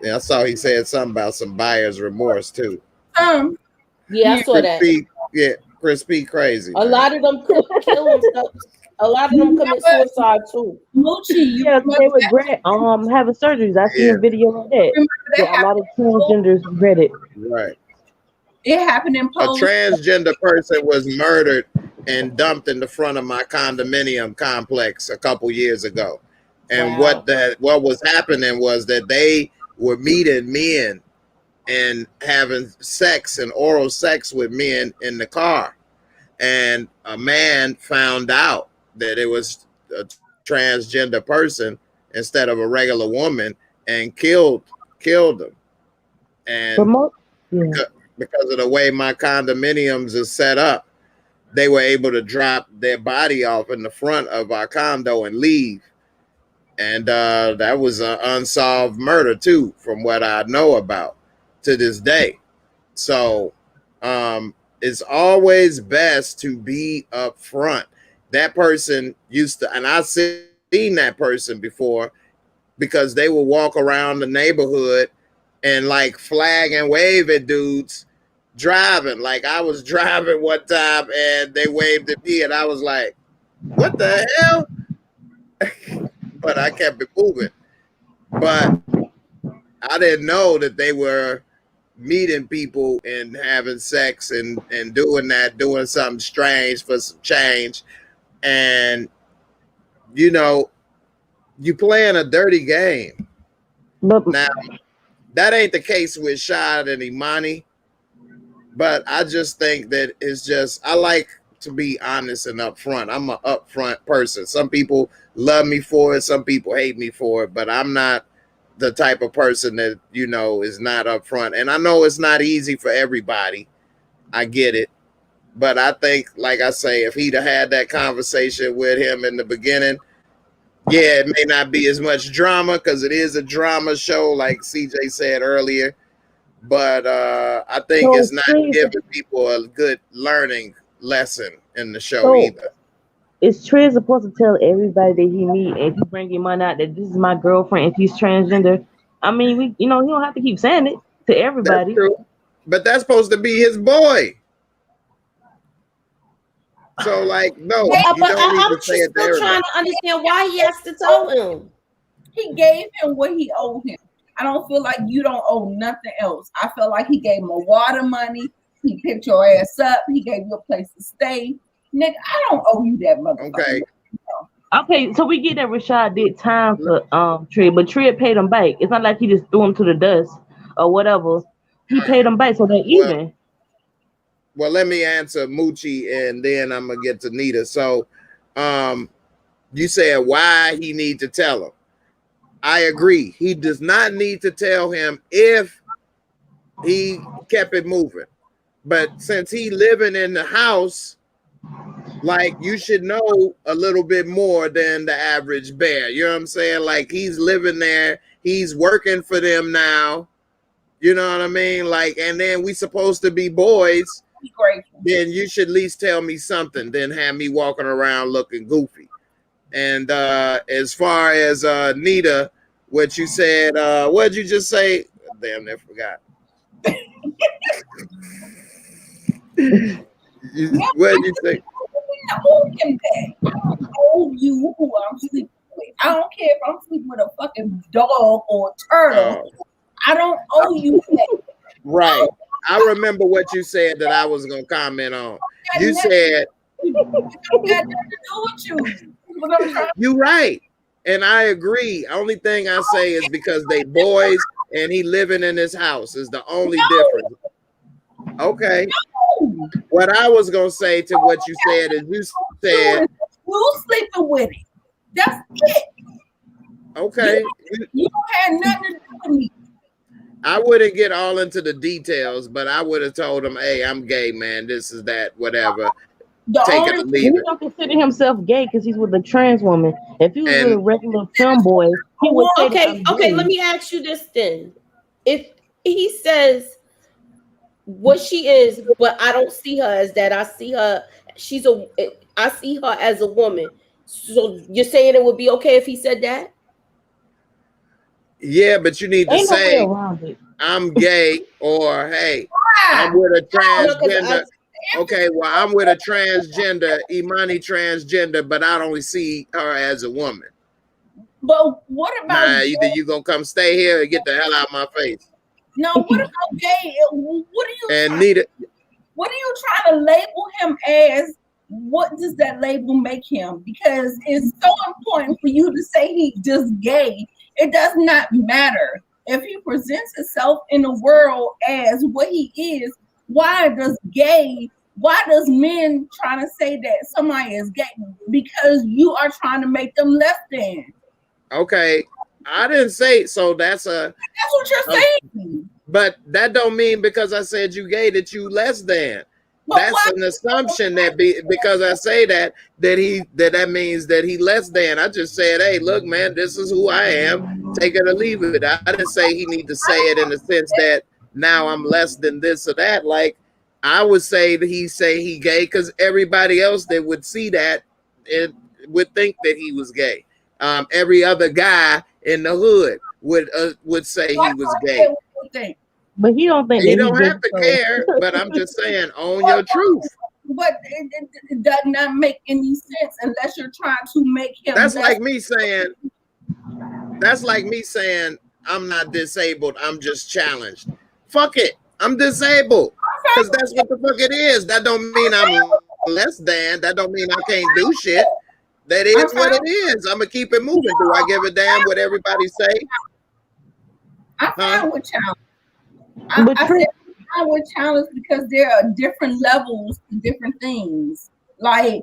Yeah, I saw he said something about some buyer's remorse too. Yeah, I saw that. Chris P crazy. A lot of them kill themselves. A lot of them commit suicide too. Moochie, they regret having surgeries. I see a video like that. A lot of transgenders regret it. Right. It happened in Poland. A transgender person was murdered and dumped in the front of my condominium complex a couple years ago. And what was happening was that they were meeting men and having sex and oral sex with men in the car. And a man found out that it was a transgender person instead of a regular woman and killed them. And because of the way my condominiums is set up, they were able to drop their body off in the front of our condo and leave. And that was an unsolved murder too, from what I know about to this day. So it's always best to be up front. That person used to, and I've seen that person before, because they would walk around the neighborhood and like flag and wave at dudes driving. Like I was driving one time and they waved at me and I was like, what the hell? But I kept it moving. But I didn't know that they were meeting people and having sex and doing something strange for some change. And you know, you playing a dirty game. But Now, that ain't the case with Shad and Imani, but I just think that it's just, I like to be honest and upfront. I'm an upfront person. Some people love me for it, some people hate me for it, but I'm not the type of person that, you know, is not upfront. And I know it's not easy for everybody. I get it. But I think, like I say, if he'd have had that conversation with him in the beginning, yeah, it may not be as much drama because it is a drama show, like CJ said earlier. But I think it's not giving people a good learning lesson in the show either. Is Trig supposed to tell everybody that he meet, if you bring your man out, that this is my girlfriend if he's transgender? I mean, you don't have to keep saying it to everybody. That's true. But that's supposed to be his boy. So, like, no, but you don't need I'm to say it still trying to understand why he has to tell him. He gave him what he owed him. I don't feel like you don't owe nothing else. I feel like he gave him a water money. He picked your ass up. He gave you a place to stay. Nick, I don't owe you that motherfucker. Okay, so we get that Rashad did time for Trig, but Trig paid him back. It's not like he just threw him to the dust or whatever. He paid him back, so they're even. Well, let me answer Moochie and then I'm gonna get to Nita. So you said why he need to tell him. I agree. He does not need to tell him if he kept it moving. But since he living in the house, like, you should know a little bit more than the average bear. You know what I'm saying? Like, he's living there. He's working for them now. You know what I mean? Like, and then we supposed to be boys. Then you should at least tell me something. Then have me walking around looking goofy. And as far as Nita, what you said, what did you just say? Damn, I forgot. What did you say? I owe him that. I don't owe you who I'm sleeping with. I don't care if I'm sleeping with a fucking dog or a turtle. I don't owe you that. Right. I remember what you said that I was gonna comment on. You said got nothing to do with you. You're right, and I agree. Only thing I say is because they boys and he living in his house is the only difference. Okay. What I was gonna say to what you said is you said you sleeping with it. That's it. Okay. You don't have nothing to do with me. I wouldn't get all into the details, but I would have told him, "Hey, I'm gay, man. This is that, whatever." Take it or leave it. He don't consider himself gay because he's with a trans woman. If he was with a regular film boy, he would say, okay. Let me ask you this then: if he says what she is, but I don't see her as that. I see her. I see her as a woman. So you're saying it would be okay if he said that? Yeah, but you need to say I'm gay or hey, I'm with a transgender. Okay, well, I'm with a transgender, Imani transgender, but I only see her as a woman. But what about either you gonna come stay here or get the hell out of my face? No, what about gay? What are you what are you trying to label him as? What does that label make him? Because it's so important for you to say he's just gay. It does not matter. If he presents himself in the world as what he is, why does men trying to say that somebody is gay? Because you are trying to make them less than. Okay, I didn't say so. That's what you're saying. But that don't mean because I said you gay that you less than. That's an assumption that because I say that means that he less than. I just said, hey, look, man, this is who I am. Take it or leave it. I didn't say he need to say it in the sense that now I'm less than this or that. Like I would say that he gay because everybody else that would see that it would think that he was gay. Every other guy in the hood would say he was gay. But he don't think you don't have to care. But I'm just saying, own your truth. But it does not make any sense unless you're trying to make him. That's like me saying. I'm not disabled, I'm just challenged. Fuck it, I'm disabled. Because that's what the fuck it is. That don't mean I'm less than. That don't mean I can't do shit. That is what it is. I'm gonna keep it moving. Do I give a damn what everybody say? I found with challenge. I said I found with challenge because there are different levels to different things. Like,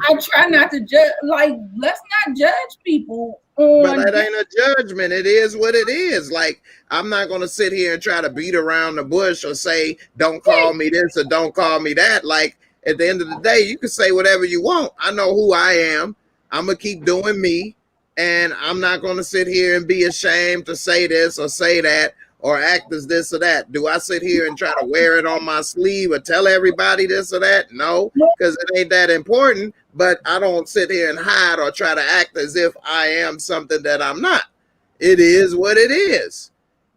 I try not to judge. Like, let's not judge people on. But that ain't a judgment. It is what it is. Like, I'm not gonna sit here and try to beat around the bush or say, don't call me this or don't call me that. Like, at the end of the day, you can say whatever you want. I know who I am. I'm gonna keep doing me, and I'm not gonna sit here and be ashamed to say this or say that or act as this or that. Do I sit here and try to wear it on my sleeve or tell everybody this or that? No, because it ain't that important. But I don't sit here and hide or try to act as if I am something that I'm not. It is what it is.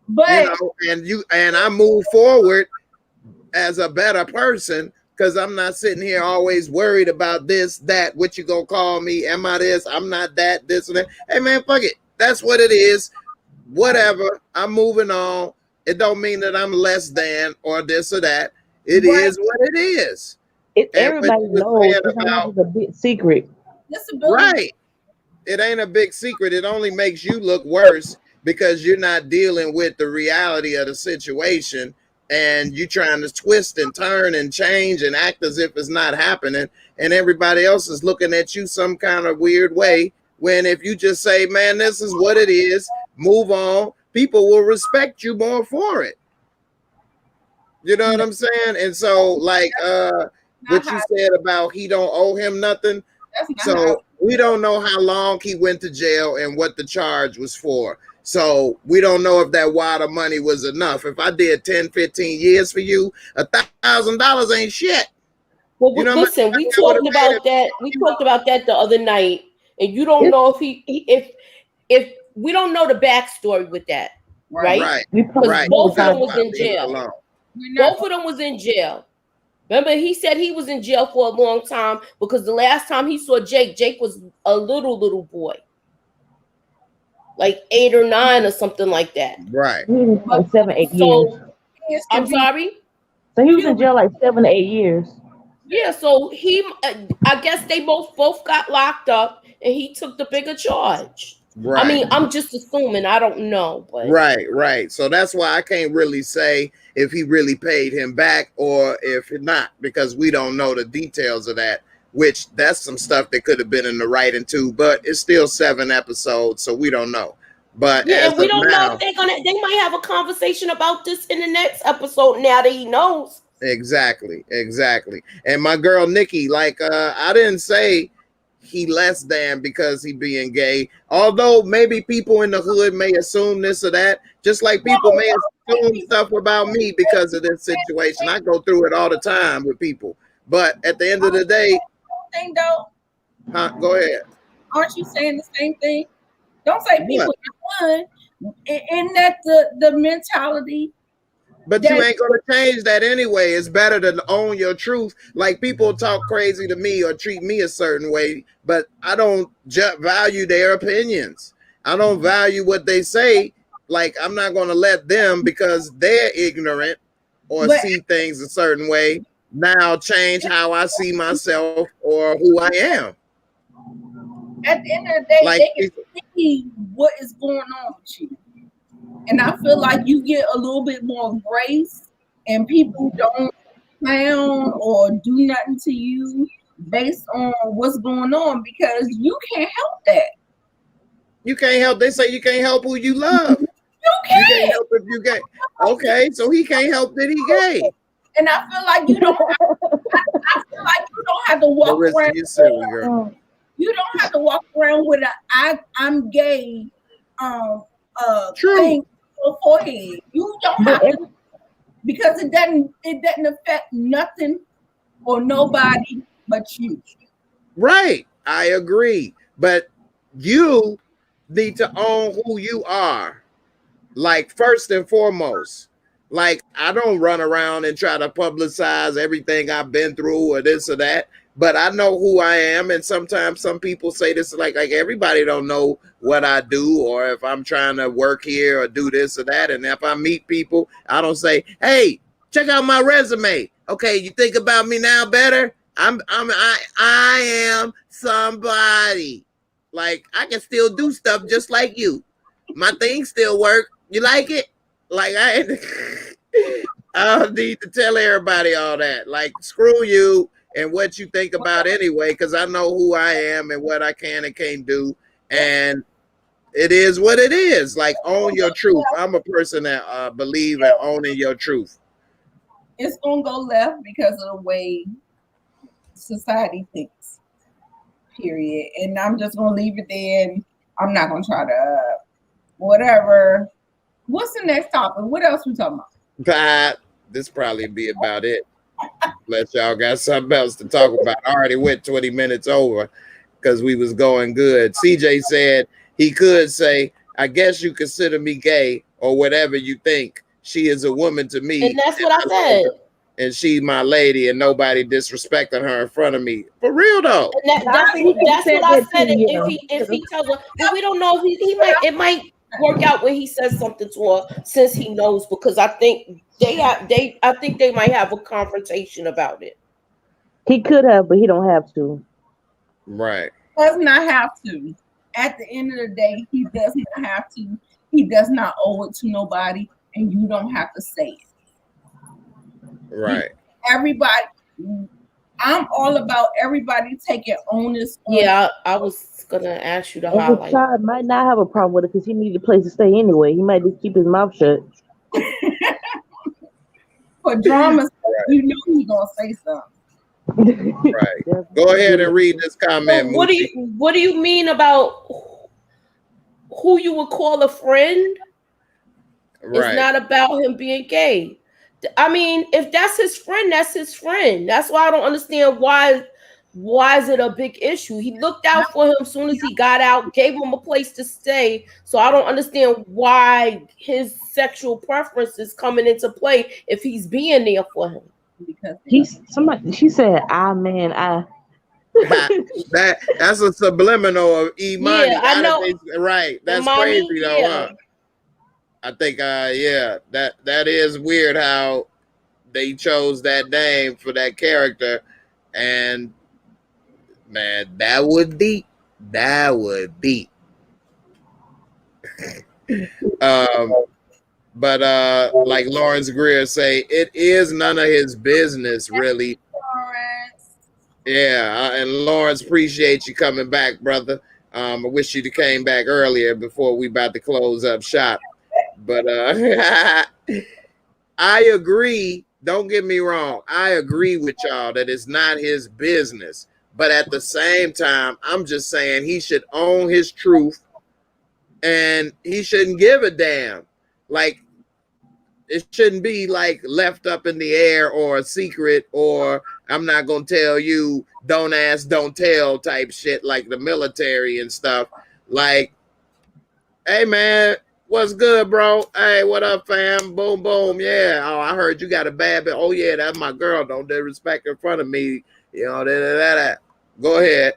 But and I move forward as a better person because I'm not sitting here always worried about this, that, what you gonna call me? Am I this? I'm not that, this and that. Hey man, fuck it. That's what it is. Whatever. I'm moving on. It don't mean that I'm less than or this or that. It is what it is. Everybody knows. It's not a big secret. Right. It ain't a big secret. It only makes you look worse because you're not dealing with the reality of the situation and you trying to twist and turn and change and act as if it's not happening. And everybody else is looking at you some kind of weird way. When if you just say, man, this is what it is, move on, people will respect you more for it. You know what I'm saying? And so like, what you said about he don't owe him nothing. So we don't know how long he went to jail and what the charge was for. So we don't know if that wad of money was enough. If I did 10, 15 years for you, $1,000 ain't shit. Well, you know, listen, we talked about that. We talked about that the other night, and you don't know if we don't know the backstory with that, right? Because both of them was in jail. Both of them was in jail. Remember, he said he was in jail for a long time because the last time he saw Jake was a little boy. Like 8 or 9 or something like that. Right. He was like 7, 8 years. I'm sorry? So he was in jail like 7 to 8 years. Yeah, so I guess they both got locked up and he took the bigger charge. Right. I mean, I'm just assuming. I don't know. But. Right. So that's why I can't really say if he really paid him back or if not, because we don't know the details of that, which that's some stuff that could have been in the writing too, but it's still 7 episodes, so we don't know. But yeah, we don't know if they might have a conversation about this in the next episode now that he knows. Exactly. And my girl Nikki, like I didn't say he less than because he being gay, although maybe people in the hood may assume this or that, just like people may assume stuff about me because of this situation. I go through it all the time with people, but at the end of the day, thing though, go ahead. Aren't you saying the same thing? Don't say people are one. Isn't that the mentality? But you ain't gonna change that anyway. It's better to own your truth. Like people talk crazy to me or treat me a certain way, but I don't value their opinions. I don't value what they say. Like I'm not gonna let them, because they're ignorant or see things a certain way, now change how I see myself or who I am. At the end of the day, like, they can see what is going on with you. And I feel like you get a little bit more grace and people don't clown or do nothing to you based on what's going on, because you can't help that. You can't help. They say you can't help who you love. You can't help if you gay. Okay, so he can't help that he gay. And I feel like you don't have to walk around. You don't have to walk around with I'm gay thing on your forehead. You don't have to, because it doesn't affect nothing or nobody but you. Right. I agree. But you need to own who you are. Like first and foremost. Like I don't run around and try to publicize everything I've been through or this or that. but I know who I am. And sometimes some people say this like everybody don't know what I do, or if I'm trying to work here or do this or that. And if I meet people, I don't say, hey, check out my resume. Okay, you think about me now better? I am somebody. Like, I can still do stuff just like you. My things still work. You like it? Like, I don't need to tell everybody all that. Like, screw you and what you think about anyway, because I know who I am and what I can and can't do. And it is what it is. Like, own your truth. I'm a person that believe in owning your truth. It's going to go left because of the way society thinks, period. And I'm just going to leave it there, and I'm not going to try to whatever. What's the next topic? What else we talking about? This probably be about it. Let y'all got something else to talk about. I already went 20 minutes over because we was going good. CJ said he could say, I guess you consider me gay or whatever you think. She is a woman to me. And that's what I said. And she my lady, and nobody disrespecting her in front of me. For real though. And that's what I said. If he tells her, but we don't know if it might work out when he says something to her, since he knows, because I think they might have a confrontation about it. He could have, but he don't have to. Right. Does not have to. At the end of the day, he does not have to. He does not owe it to nobody, and you don't have to say it. Right. Everybody, I'm all about everybody taking onus. Yeah, I was gonna ask you to highlight. Child might not have a problem with it because he needs a place to stay anyway. He might just keep his mouth shut. For drama, right. You know he's gonna say something. Right. Go ahead and read this comment. So what do you mean about who you would call a friend? Right. It's not about him being gay. I mean, if that's his friend, that's his friend. That's why I don't understand why is it a big issue? He looked out for him as soon as he got out, gave him a place to stay. So I don't understand why his sexual preference is coming into play if he's being there for him. Because she said, man, that's a subliminal of E-money. Yeah, I know. Right. That's crazy though, huh? I think that is weird how they chose that name for that character, and man, that would be but like Lawrence Greer say, it is none of his business really. Yeah, and Lawrence, appreciate you coming back, brother. I wish you'd came back earlier before we about to close up shop. But I agree. Don't get me wrong. I agree with y'all that it's not his business. But at the same time, I'm just saying he should own his truth and he shouldn't give a damn. Like, it shouldn't be like left up in the air or a secret, or I'm not going to tell you, don't ask, don't tell type shit like the military and stuff. Like, hey, man. What's good, bro? Hey, what up, fam? Boom, boom. Yeah. Oh, I heard you got a bad bitch. Oh, yeah, that's my girl. Don't disrespect in front of me. You know, that. Go ahead,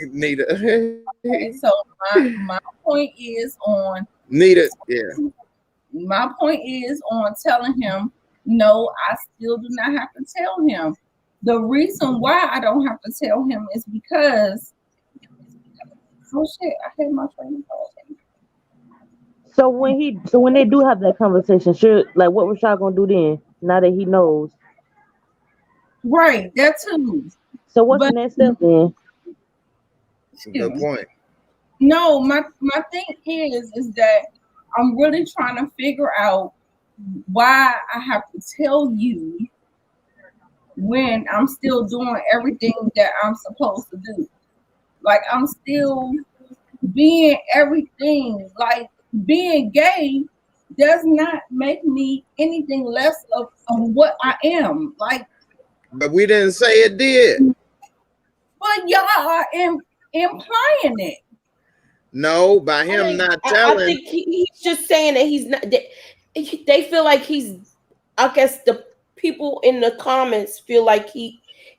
Nita. Okay, so my point is on Nita. Yeah. My point is on telling him, no, I still do not have to tell him. The reason why I don't have to tell him is because, oh shit, I had my train of thought. So when they do have that conversation, sure, like what was y'all gonna do then? Now that he knows, right? That too. So what's the next step then? Good point. No, my thing is that I'm really trying to figure out why I have to tell you when I'm still doing everything that I'm supposed to do. Like, I'm still being everything. Like, being gay does not make me anything less of what I am. Like, but we didn't say it did. But y'all are implying it. No, by him not telling. I think he's just saying that he's not. They feel like he's. I guess the people in the comments feel like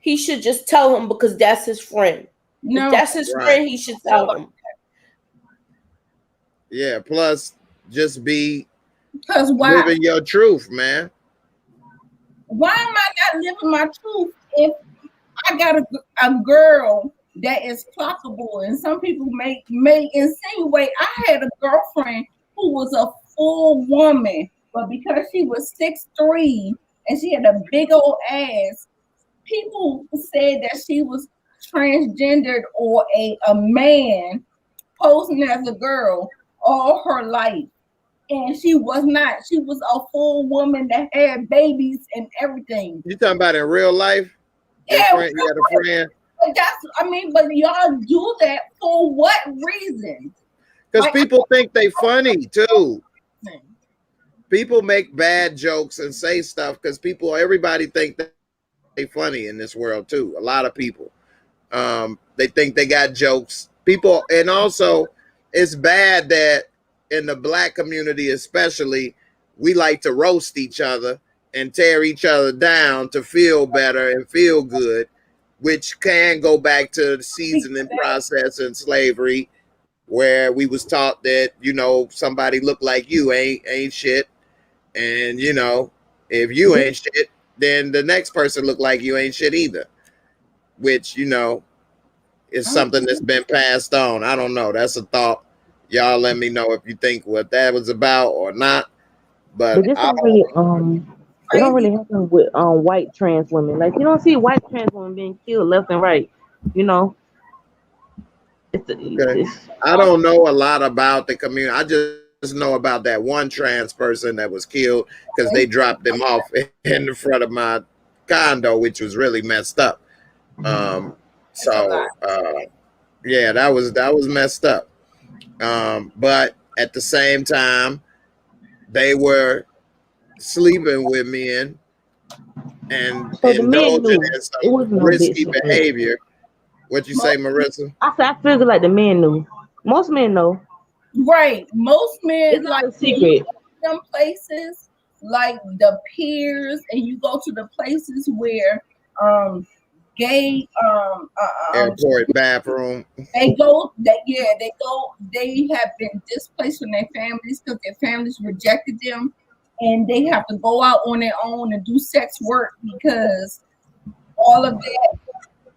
he should just tell him because that's his friend. No, if that's his friend, he should tell him. Yeah, plus just be because why? living your truth, man. Why am I not living my truth if I got a girl that is clockable? And some people may insinuate I had a girlfriend who was a full woman, but because she was 6'3" and she had a big old ass, people said that she was transgendered or a man posing as a girl all her life. And she was not. She was a full woman that had babies and everything. You talking about in real life? Yeah, you had a friend. But y'all do that for what reason? Because people think they funny too. People make bad jokes and say stuff because everybody think that they funny in this world too. A lot of people, they think they got jokes. People, and also it's bad that in the Black community especially, we like to roast each other and tear each other down to feel better and feel good, which can go back to the seasoning process and slavery, where we was taught that, somebody look like you ain't shit. And, if you ain't shit, then the next person look like you ain't shit either, which, is something that's been passed on. I don't know. That's a thought. Y'all let me know if you think what that was about or not. But this don't really it don't really happen with white trans women. Like, you don't see white trans women being killed left and right. I don't know a lot about the community. I just know about that one trans person that was killed because they dropped them off in the front of my condo, which was really messed up. Yeah, that was messed up. But at the same time, they were sleeping with men and indulging in some risky behavior. What you say, Marissa? I figure like the men knew. Most men know. Right. Most men, it's like a secret. Some places like the piers, and you go to the places where gay airport bathroom. They have been displaced from their families because their families rejected them, and they have to go out on their own and do sex work because all of that.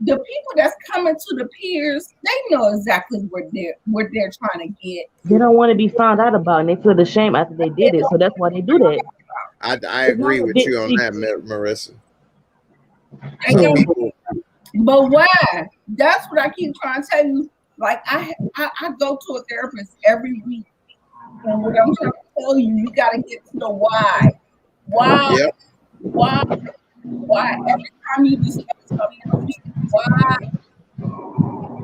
The people that's coming to the piers, they know exactly what they're trying to get. They don't want to be found out about, and they feel ashamed after they did it, so that's why they do that. I agree with you on that, Marissa. But why? That's what I keep trying to tell you. Like I go to a therapist every week, and what I'm trying to tell you, you got to get to the why. Why? Yep. Why? Every time you discuss something, why?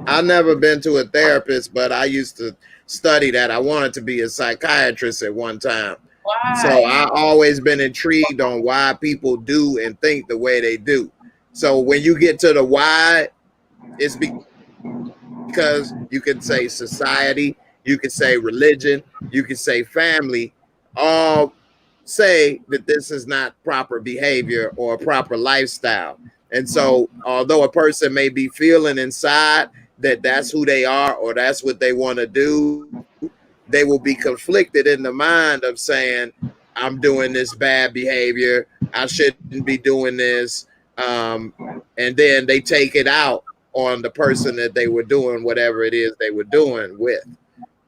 I've never been to a therapist, but I used to study that. I wanted to be a psychiatrist at one time. Why? So I've always been intrigued on why people do and think the way they do. So when you get to the why, it's because you can say society, you can say religion, you can say family, all say that this is not proper behavior or a proper lifestyle. And so although a person may be feeling inside that that's who they are or that's what they want to do, they will be conflicted in the mind of saying, I'm doing this bad behavior, I shouldn't be doing this. And then they take it out on the person that they were doing whatever it is they were doing with.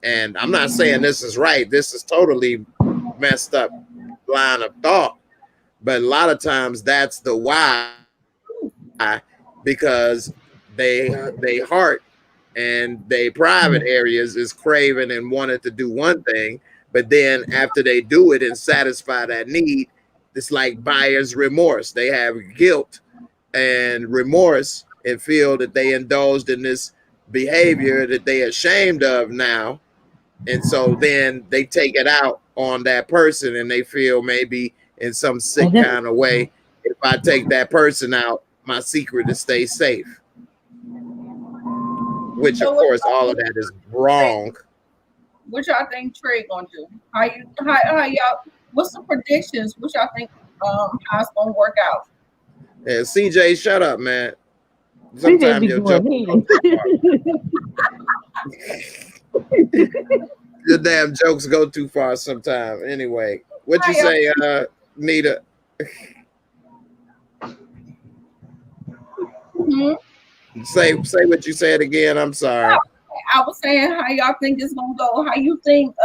And I'm not saying this is right. This is totally messed up line of thought. But a lot of times that's the why, because they heart and they private areas is craving and wanted to do one thing, but then after they do it and satisfy that need, it's like buyer's remorse. They have guilt and remorse and feel that they indulged in this behavior that they're ashamed of now. And so then they take it out on that person and they feel maybe in some sick kind of way, if I take that person out, my secret to stay safe. Which of course all of that is wrong. What y'all think Trig gonna do? How y'all? What's the predictions? What y'all think? How it's gonna work out? Yeah, CJ, shut up, man. CJ Sometimes be your going jokes your damn jokes go too far sometimes. Anyway, what you say, Nita? Say what you said again. I'm sorry. I was saying how y'all think it's gonna go. How you think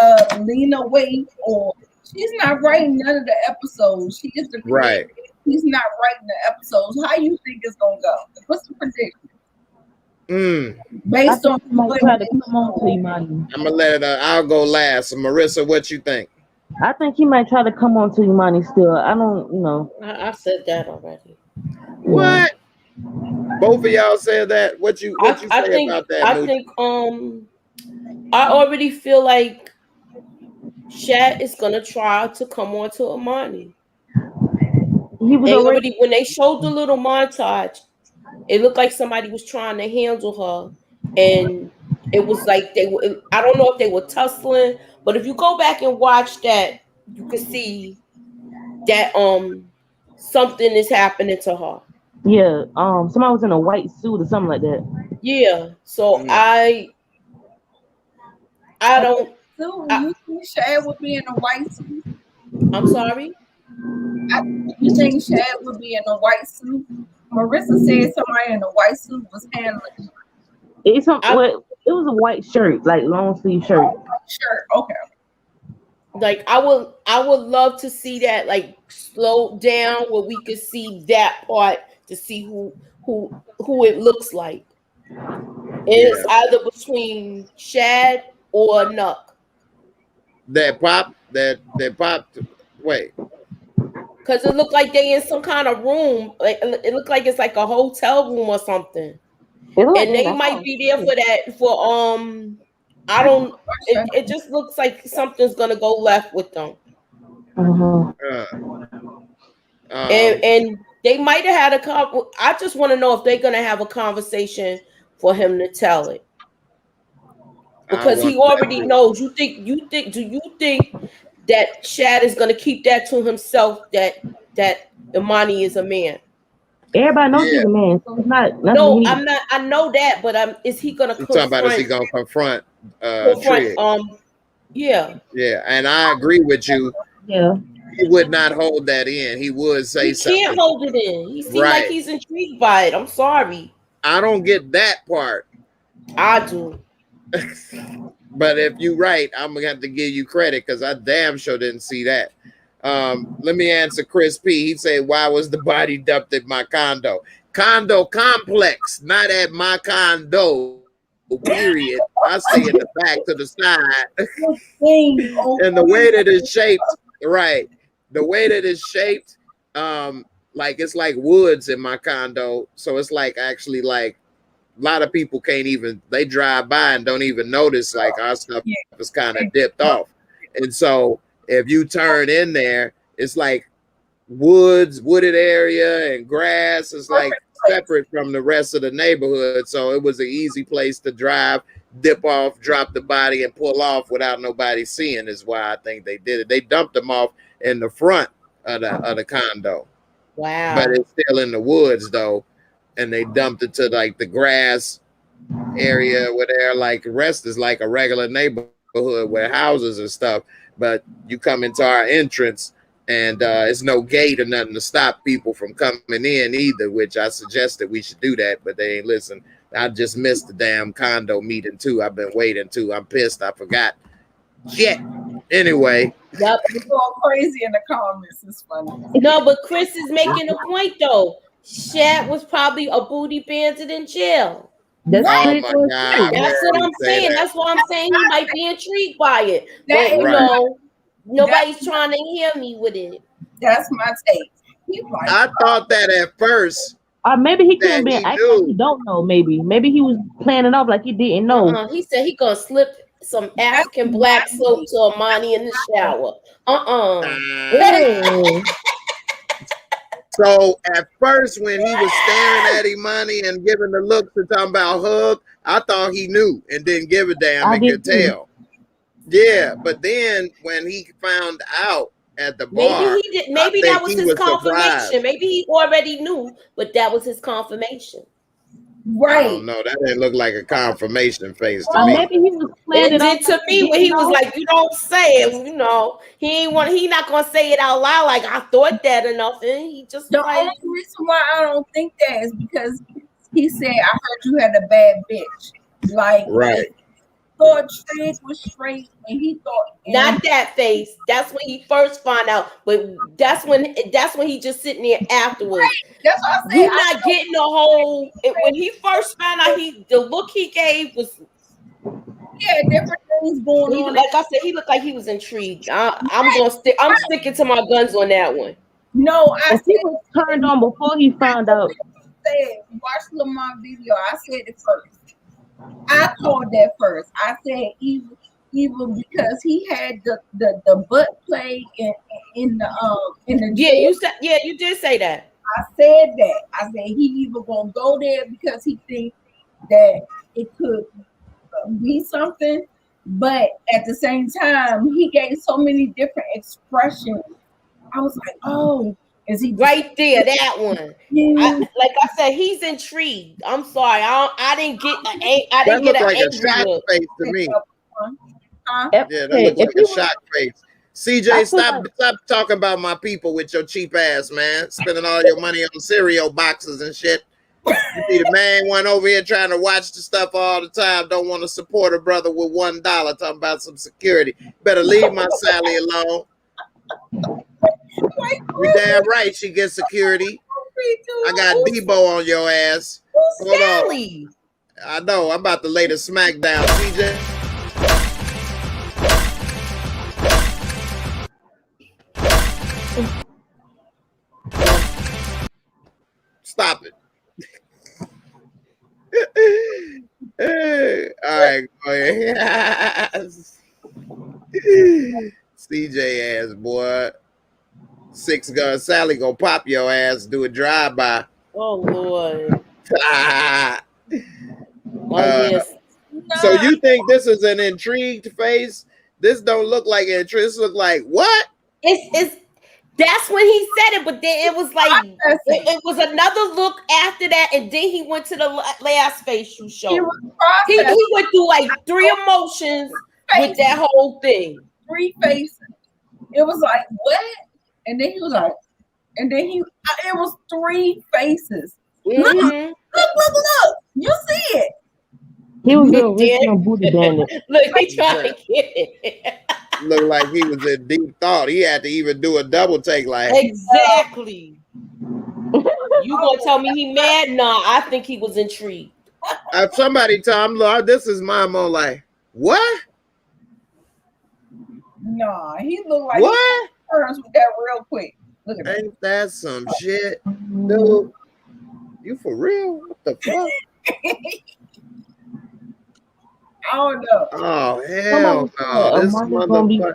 Lena Waithe, or she's not writing none of the episodes. She is the creator. Right. He's not writing the episodes. How you think it's gonna go? What's the prediction? Based on he might try to come on to Imani. I'm gonna let I'll go last. Marissa, what you think? I think he might try to come on to Imani still. I don't, you know. I said that already. What? Both of y'all said that. What you say about that? I think I already feel like Shad is gonna try to come on to Imani. He was already when they showed the little montage, it looked like somebody was trying to handle her, and it was like they were. I don't know if they were tussling, but if you go back and watch that, you can see that something is happening to her. Yeah, somebody was in a white suit or something like that. Yeah, so I don't. You think Shad would be in a white suit? I'm sorry. You think Shad would be in a white suit? Marissa said somebody in a white suit was handling. It was a white shirt, like long sleeve shirt. Shirt, okay. Like I would love to see that like slow down where we could see that part to see who it looks like. It's either between Shad or Nuck. That popped. Wait. Because it looked like they in some kind of room. Like it looked like it's like a hotel room or something. And they might be there for that. For I don't. It just looks like something's gonna go left with them. And they might have had a I just want to know if they're gonna have a conversation for him to tell it, because he already knows. Do you think that Shad is gonna keep that to himself? That Imani is a man. Everybody knows he's a man, so it's not. No, I'm not. I know that, but is he gonna confront? Is he gonna confront? Trig? Yeah. Yeah, and I agree with you. Yeah. He would not hold that in. He would say something. He can't hold it in. He seems like he's intrigued by it. I'm sorry. I don't get that part. I do. But if you're right, I'm gonna have to give you credit because I damn sure didn't see that. Let me answer Chris P. He said, "Why was the body dumped at my condo? Condo complex, not at my condo. Period. I stay in the back to the side." And the way that it's shaped, right? The way that it's shaped, like it's like woods in my condo, so it's like actually like a lot of people can't even, they drive by and don't even notice like our stuff is kind of dipped off. And so if you turn in there, it's like wooded area and grass is like separate from the rest of the neighborhood. So it was an easy place to drive, dip off, drop the body and pull off without nobody seeing, is why I think they did it. They dumped them off in the front of the condo. Wow. But it's still in the woods though. And they dumped it to like the grass area where they're like, the rest is like a regular neighborhood with houses and stuff. But you come into our entrance and it's no gate or nothing to stop people from coming in either, which I suggested we should do that, but they ain't listen. I just missed the damn condo meeting too. I've been waiting too. I'm pissed. I forgot. Shit. Anyway. Yep, you're going crazy in the comments. It's funny. No, but Chris is making a point though. Shad was probably a booty bandit in jail. That's my God. That's what I'm saying. That's why I'm saying he might be intrigued by it. That, but you know, nobody's trying to hear me with it. That's my take. I thought that at first. Maybe he couldn't be. I don't know. Maybe he was planning off like he didn't know. He said he gonna slip some African black soap to Imani in the shower. So at first, when he was staring at Imani and giving the looks and talking about hug, I thought he knew and didn't give a damn and could tell. Yeah, but then when he found out at the Maybe bar. he did. Maybe I that think was he his was confirmation. surprised. Maybe he already knew, but that was his confirmation. I Right. don't know. That didn't look like a confirmation face to Or me. maybe he was planning It did to me when he was like, "You don't say it." You know, he ain't want. He not gonna say it out loud. Like I thought that or nothing. He just The like. only reason why I don't think that is because he said, "I heard you had a bad bitch." Like, Right. if he thought Trig was straight, and he thought Not that face. That's when he first found out. But that's when he just sitting there afterwards. That's what I said. You not getting the whole. When he first found out, the look he gave was. Yeah, different things going on. Like I said, he looked like he was intrigued. I'm sticking to my guns on that one. No, I If he was turned on before he found out. said, watch Lamont video. I said it first. I called that first. I said even because he had the butt play in the You did say that. I said that. I said he either gonna go there because he thinks that it could be something, but at the same time he gave so many different expressions. I was like, oh, is he right there? That one. Like I said, he's intrigued. I'm sorry, I didn't get That looked like a shock face to me. Huh? Yeah, that looked like a shock face. CJ, stop talking about my people with your cheap ass, man. Spending all your money on cereal boxes and shit. You be the main one over here trying to watch the stuff all the time. Don't want to support a brother with $1 talking about some security. Better leave my Sally alone. You damn right she gets security. I got Debo on your ass. Hold Sally? on. I know. I'm about to lay the smack down. CJ. Stop it. All right, go ahead. CJ ass boy. 6 gun Sally gonna pop your ass, do a drive-by. Oh Lord. Yes. So you think this is an intrigued face? This don't look like intrigue. This look like what? It's that's when he said it, but then it was like it was another look after that, and then he went to the last face you showed. He went through like 3 emotions with that whole thing. 3 faces. It was like what? And then he was like, and then it was 3 faces. Mm-hmm. Look! You see it? He was doing booty doing it. Look, he trying to get it. Looked like he was in deep thought. He had to even do a double take like exactly. You gonna tell me he mad? Nah, I think he was intrigued. If somebody tell him, Lord, this is my mo, like, what? Nah, he looked like what? He turns with that real quick. Look at that. Ain't that some shit, dude? You for real? What the fuck? I don't know. Oh hell no! This motherfucker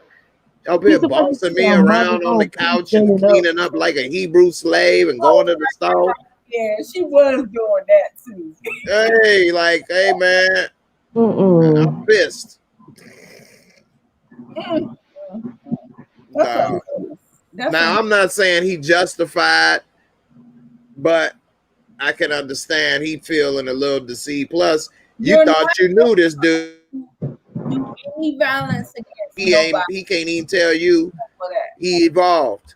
up here bossing me around on the couch and cleaning up like a Hebrew slave and going to the store. Yeah, she was doing that too. Hey, like, hey man, I'm pissed. Now I'm not saying he justified, but I can understand he feeling a little deceived. Plus, you thought you knew this dude. Any violence against he can't even tell you he evolved.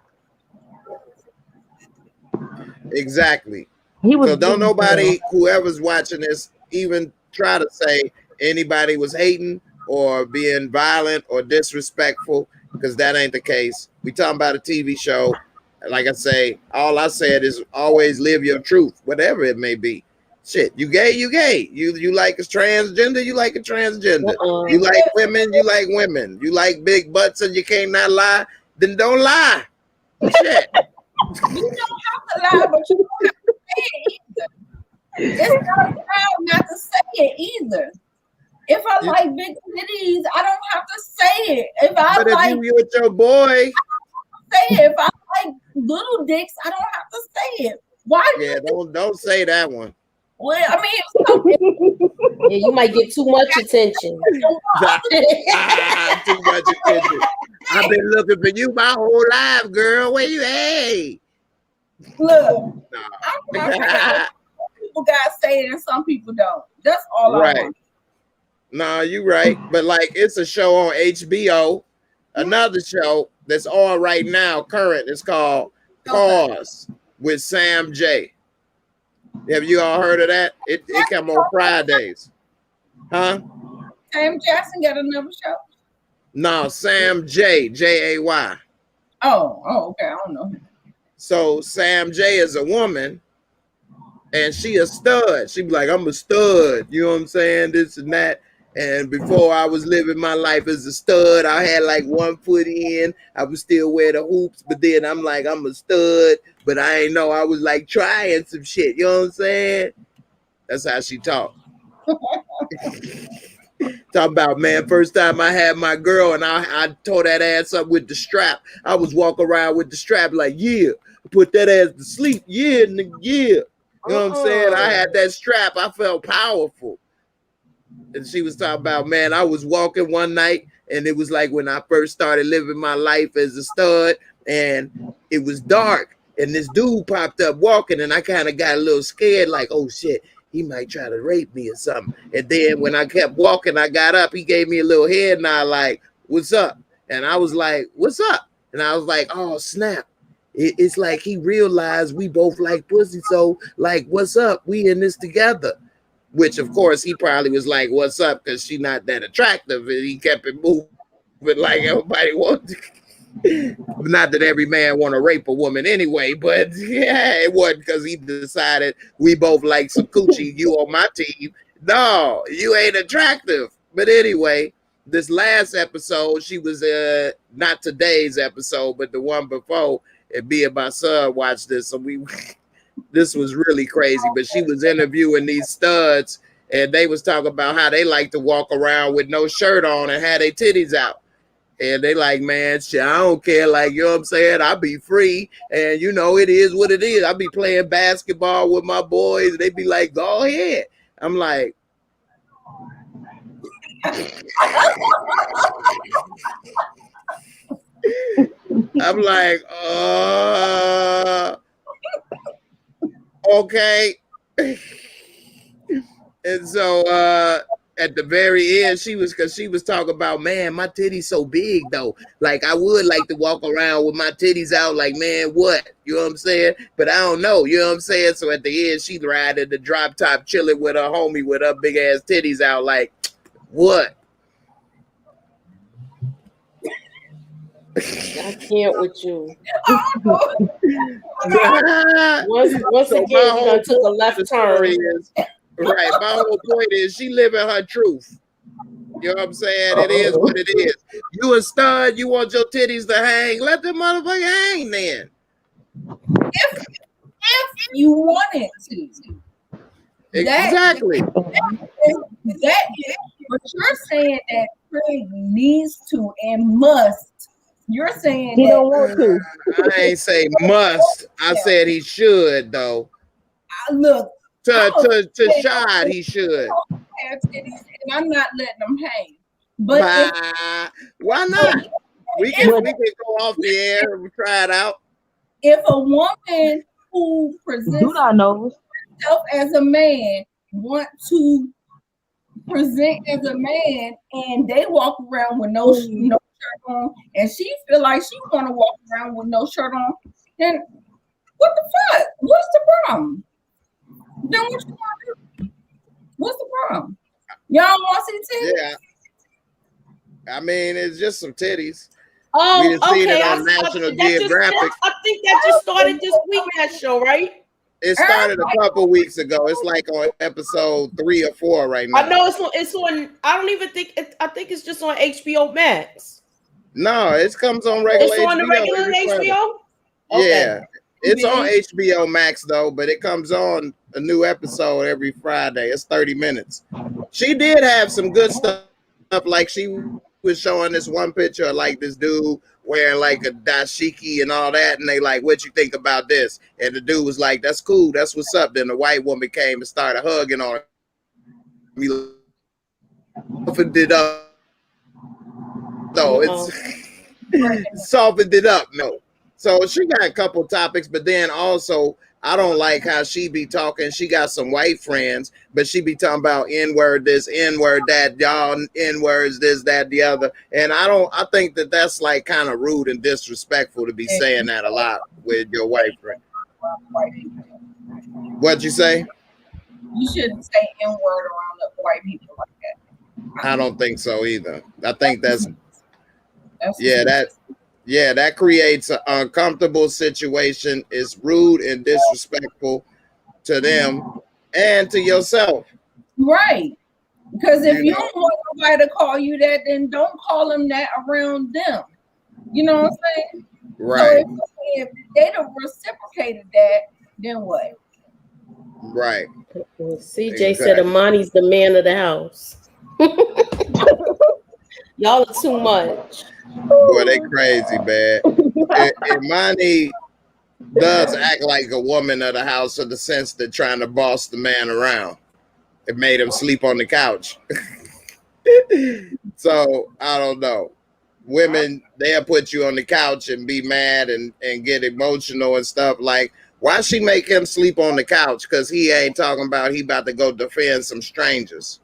Exactly. So don't nobody, whoever's watching this, even try to say anybody was hating or being violent or disrespectful, because that ain't the case. We talking about a TV show. Like I say, all I said is always live your truth, whatever it may be. Shit, you gay, you gay. You like a transgender, you like a transgender. You like women, you like women. You like big butts and you can't not lie, then don't lie. Shit. You don't have to lie, but you don't have to say it either. It's not allowed not to say it either. If I like big titties, I don't have to say it. If you with your boy, say it. If I like little dicks, I don't have to say it. Why? Yeah, don't say that one. Well, I mean, yeah, you might get too much attention. Too much attention. I've been looking for you my whole life, girl. Where you at? Look, Nah. people got say it and some people don't. That's all Right. I want. Nah, you right. But like it's a show on HBO. Another show that's on right now, current, it's called Pause with Sam J. Have you all heard of that? It come on Fridays. Huh? Sam Jackson got another show. No, Sam J. Jay. Oh, okay. I don't know. So Sam J is a woman and she a stud. She be like, I'm a stud. You know what I'm saying? This and that. And before I was living my life as a stud, I had like 1 foot in. I was still wearing the hoops, but then I'm like, I'm a stud, but I ain't know I was like trying some shit. You know what I'm saying? That's how she talk. Talk about, man, first time I had my girl and I tore that ass up with the strap. I was walking around with the strap like, yeah, put that ass to sleep. Yeah, nigga, yeah. You know what I'm saying? I had that strap. I felt powerful. And she was talking about, man, I was walking one night and it was like when I first started living my life as a stud and it was dark and this dude popped up walking and I kind of got a little scared like, oh shit, he might try to rape me or something. And then when I kept walking, I got up, he gave me a little head nod like, what's up? And I was like, what's up? And I was like, oh snap. It's like he realized we both like pussy. So like, what's up? We in this together. Which, of course, he probably was like, what's up? Because she's not that attractive. And he kept it moving like everybody wants. Not that every man want to rape a woman anyway, but yeah, it wasn't because he decided we both like some coochie. You on my team. No, you ain't attractive. But anyway, this last episode, she was not today's episode, but the one before, and me and my son watched this. So this was really crazy, but she was interviewing these studs and they was talking about how they like to walk around with no shirt on and have their titties out. And they like, man, shit, I don't care. Like, you know what I'm saying? I be free. And, you know, it is what it is. I be playing basketball with my boys. They be like, go ahead. I'm like, okay. And so at the very end, she was talking about, man, my titties so big though. Like I would like to walk around with my titties out, like, man, what? You know what I'm saying? But I don't know, you know what I'm saying? So at the end, she riding the drop top, chilling with her homie with her big ass titties out, like, what? I can't with you. Once So again, you done took a left turn. Right, my whole point is she living her truth. You know what I'm saying? It is what it is. You a stud, you want your titties to hang, let the motherfucker hang then. If you wanted to. Exactly. That is, but you're saying that Trig needs to and must. You're saying He that don't want to. I ain't say must. I said he should though. Look. To Shad, he should. And I'm not letting them hang. But why not? We can go off the air and try it out. If a woman who presents herself as a man want to present as a man and they walk around with no shirt on and she feel like she want to walk around with no shirt on, then what the fuck? What's the problem? Then what you want to do? What's the problem? Y'all want to see titties? Yeah. I mean, it's just some titties. Oh, we okay. Seen it on National Geographic. I think that just started this week, that show, right? It started a couple weeks ago. It's like on episode 3 or 4 right now. I know it's on. I don't even think I think it's just on HBO Max. No, it comes on regular. It's on the regular HBO. Okay. Yeah, it's on HBO Max though, but it comes on a new episode every Friday. It's 30 minutes. She did have some good stuff, like she was showing this one picture of like this dude wearing like a dashiki and all that, and they like, what you think about this? And the dude was like, that's cool, that's what's up. Then the white woman came and started hugging on him. Did so it's Softened it up. No. So she got a couple topics, but then also I don't like how she be talking. She got some white friends, but she be talking about N-word this, N-word that, y'all N-words this, that, the other. And I think that that's like kind of rude and disrespectful to be saying that a lot with your white friend. What'd you say? You shouldn't say N-word around the white people like that. I don't think so either. I think that creates an uncomfortable situation. It's rude and disrespectful to them and to yourself. Right. Because if you don't want somebody to call you that, then don't call them that around them. You know what I'm saying? Right. So if they don't reciprocated that, then what? Right. CJ said Amani's the man of the house. Y'all are too much. Boy, they crazy, man. Imani does act like a woman of the house in the sense that trying to boss the man around. It made him sleep on the couch. So I don't know. Women, they'll put you on the couch and be mad and get emotional and stuff. Like, why she make him sleep on the couch? Because he ain't talking about he about to go defend some strangers.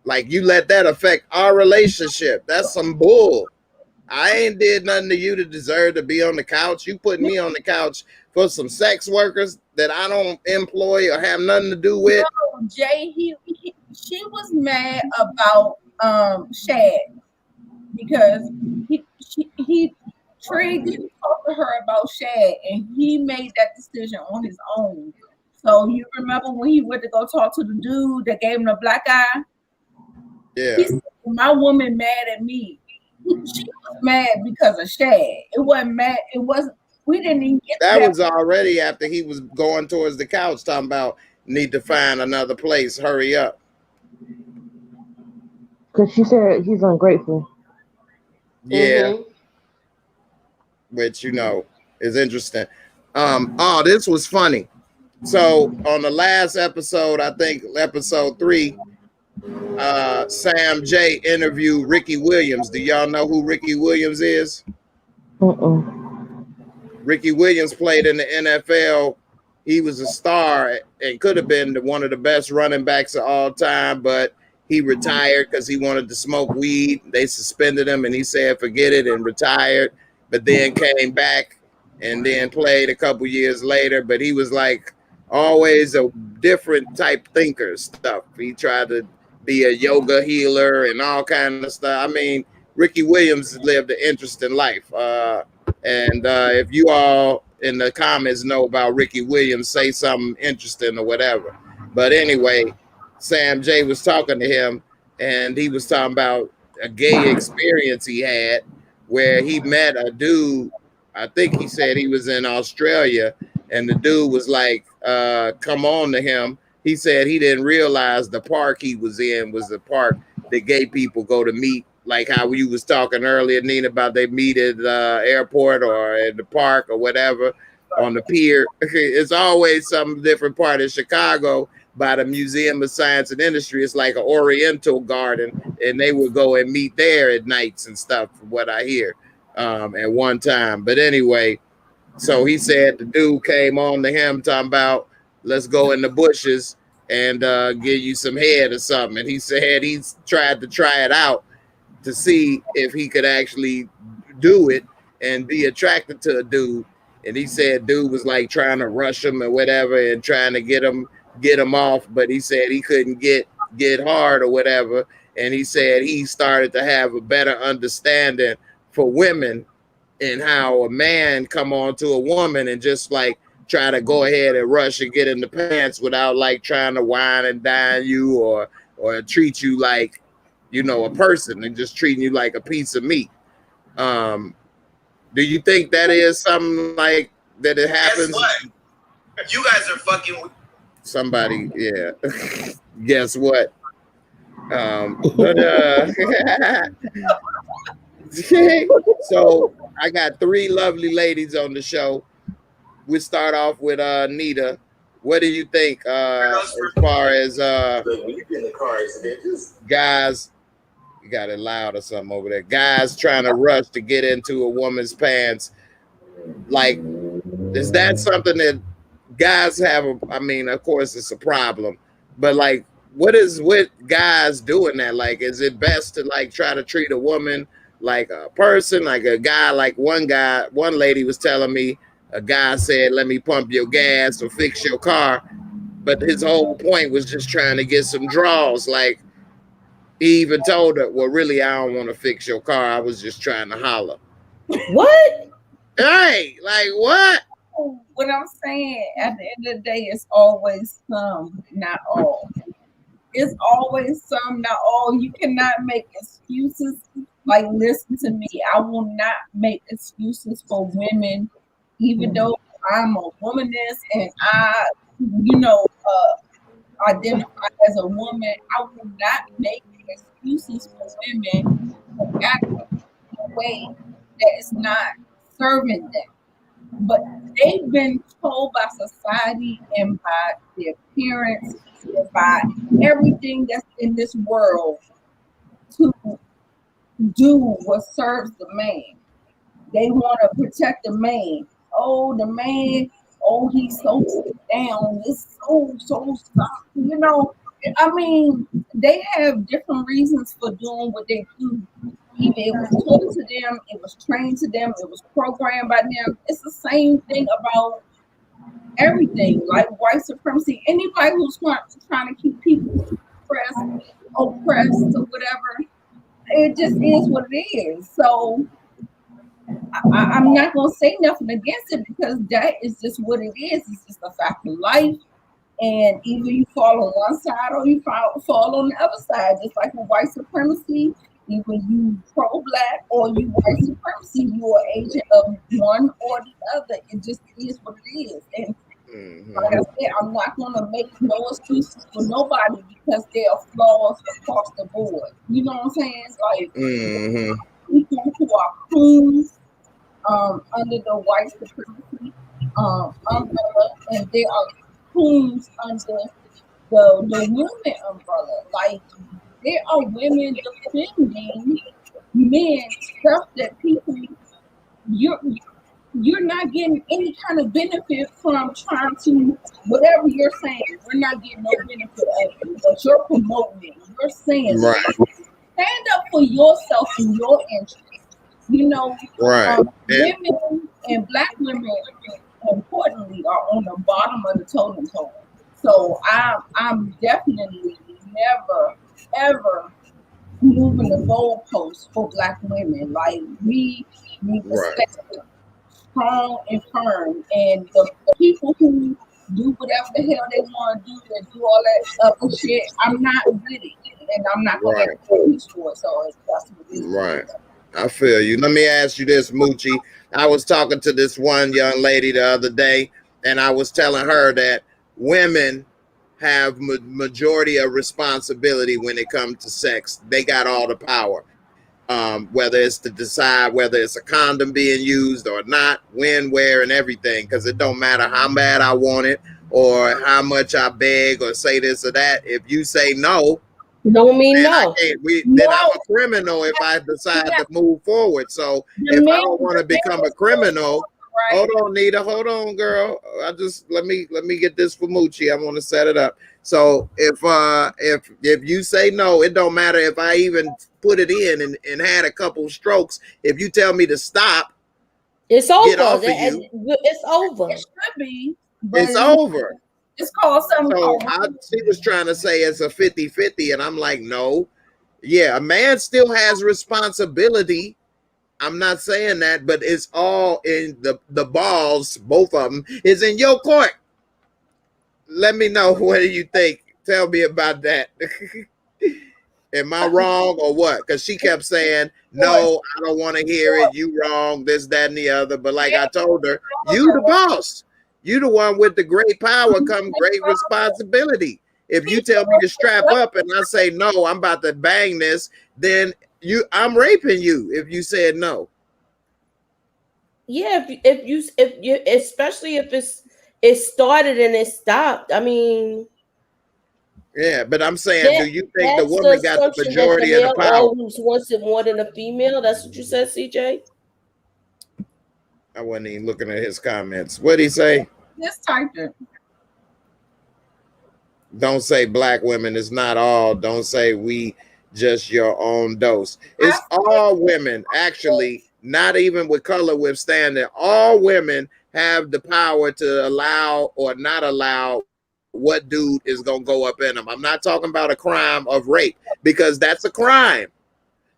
Like, you let that affect our relationship. That's some bull. I ain't did nothing to you to deserve to be on the couch. You put me on the couch for some sex workers that I don't employ or have nothing to do with. No, Jay, she was mad about Shad because Trig didn't talk to her about Shad, and he made that decision on his own. So you remember when he went to go talk to the dude that gave him the black eye? Yeah. He said, my woman mad at me. She was mad because of Shad. It wasn't mad. It wasn't. We didn't even get that. Was already after he was going towards the couch, talking about need to find another place. Hurry up. Because she said he's ungrateful. Yeah. Mm-hmm. Which, you know, is interesting. Oh, this was funny. So on the last episode, I think episode 3, Sam J interviewed Ricky Williams. Do y'all know who Ricky Williams is? Ricky Williams played in the NFL. He was a star and could have been one of the best running backs of all time, but he retired because he wanted to smoke weed. They suspended him and he said, forget it, and retired, but then came back and then played a couple years later. But he was like always a different type thinker stuff. He tried to be a yoga healer and all kind of stuff. I mean, Ricky Williams lived an interesting life. And if you all in the comments know about Ricky Williams, say something interesting or whatever. But anyway, Sam J was talking to him, and he was talking about a gay experience he had where he met a dude. I think he said he was in Australia, and the dude was like, come on to him. He said he didn't realize the park he was in was the park that gay people go to meet, like how you was talking earlier, Nina, about they meet at the airport or at the park or whatever on the pier. It's always some different part of Chicago by the Museum of Science and Industry. It's like an Oriental garden, and they would go and meet there at nights and stuff, from what I hear, at one time. But anyway, so he said the dude came on to him talking about, let's go in the bushes and give you some head or something. And he said he's tried to try it out to see if he could actually do it and be attracted to a dude. And he said dude was like trying to rush him or whatever and trying to get him off, but he said he couldn't get hard or whatever. And he said he started to have a better understanding for women and how a man come on to a woman and just like try to go ahead and rush and get in the pants without like trying to wine and dine you or treat you like, you know, a person, and just treating you like a piece of meat. Do you think that is something like that it happens? Guess what? You guys are fucking with somebody, yeah. Guess what? So I got 3 lovely ladies on the show. We start off with Nita. What do you think as far as guys You got it loud or something over there. Guys trying to rush to get into a woman's pants. Like, is that something that guys have? I mean, of course, it's a problem, but like, what is with guys doing that? Like, is it best to like try to treat a woman like a person, like a guy? Like one lady was telling me, a guy said, "Let me pump your gas or fix your car," but his whole point was just trying to get some draws. Like, he even told her, "Well, really, I don't want to fix your car. I was just trying to holler." What? Hey, like what? What I'm saying, at the end of the day, it's always some, not all. It's always some, not all. You cannot make excuses. Like, listen to me. I will not make excuses for women, even though I'm a womanist and I, identify as a woman. I will not make excuses for women to act in a way that is not serving them. But they've been told by society and by their parents and by everything that's in this world to do what serves the man. They want to protect the man. Oh, the man, oh, he's so down. It's so soft. I mean, they have different reasons for doing what they do. Either it was taught to them, it was trained to them, it was programmed by them. It's the same thing about everything, like white supremacy. Anybody who's trying to keep people oppressed or whatever, it just is what it is. So I'm not going to say nothing against it because that is just what it is. It's just a fact of life. And either you fall on one side or you fall on the other side. Just like with white supremacy, either you pro-black or you white supremacy. You are agent of one or the other. It just is what it is. And like I said, I'm not going to make no excuses for nobody because there are flaws across the board. You know what I'm saying? Like people who are coons under the white supremacy umbrella, and there are coons under the women umbrella. Like, there are women defending men, stuff that people you're not getting any kind of benefit from trying to whatever you're saying. We're not getting no benefit of it, but you're promoting it. You're saying right. Stand up for yourself and your interests. Right. Women and black women, importantly, are on the bottom of the totem pole. So I'm definitely never ever moving the goalposts for black women. Like, we need to stay strong and firm, and the people who do whatever the hell they want to do and do all that other shit, I'm not with it, and I'm not going to excuse for it. So that's what it is. Right. I feel you. Let me ask you this, Moochie. I was talking to this one young lady the other day, and I was telling her that women have majority of responsibility when it comes to sex. They got all the power, whether it's to decide whether it's a condom being used or not, when, where, and everything, because it don't matter how bad I want it or how much I beg or say this or that. If you say no, don't mean no. Then I'm a criminal if I decide to move forward. So if I don't want to become a criminal, hold on, Nita, hold on, girl. Let me get this for Moochie. I want to set it up. So if you say no, it don't matter if I even put it in and had a couple strokes. If you tell me to stop, it's over. Get off of you. It's over. It should be. It's over. It's called something. So she was trying to say it's a 50-50, and I'm like, no. Yeah, a man still has responsibility. I'm not saying that, but it's all in the balls, both of them, is in your court. Let me know, what do you think? Tell me about that. Am I wrong or what? Because she kept saying, no, I don't want to hear it. You wrong, this, that, and the other. But like I told her, you the boss. You the one with the great power come great responsibility. If you tell me to strap up and I say, no, I'm about to bang this, then I'm raping you if you said no. Yeah, if you especially if it started and it stopped. I mean, Yeah, but I'm saying, do you think the That's the woman got the assumption that the majority of the male power? always wants it more than the female. That's what you said, CJ? I wasn't even looking at his comments. What'd he say? Just typed it. Don't say black women. It's not all. Don't say we just your own dose. It's all women, actually, not even with color withstanding. All women have the power to allow or not allow what dude is going to go up in them. I'm not talking about a crime of rape, because that's a crime.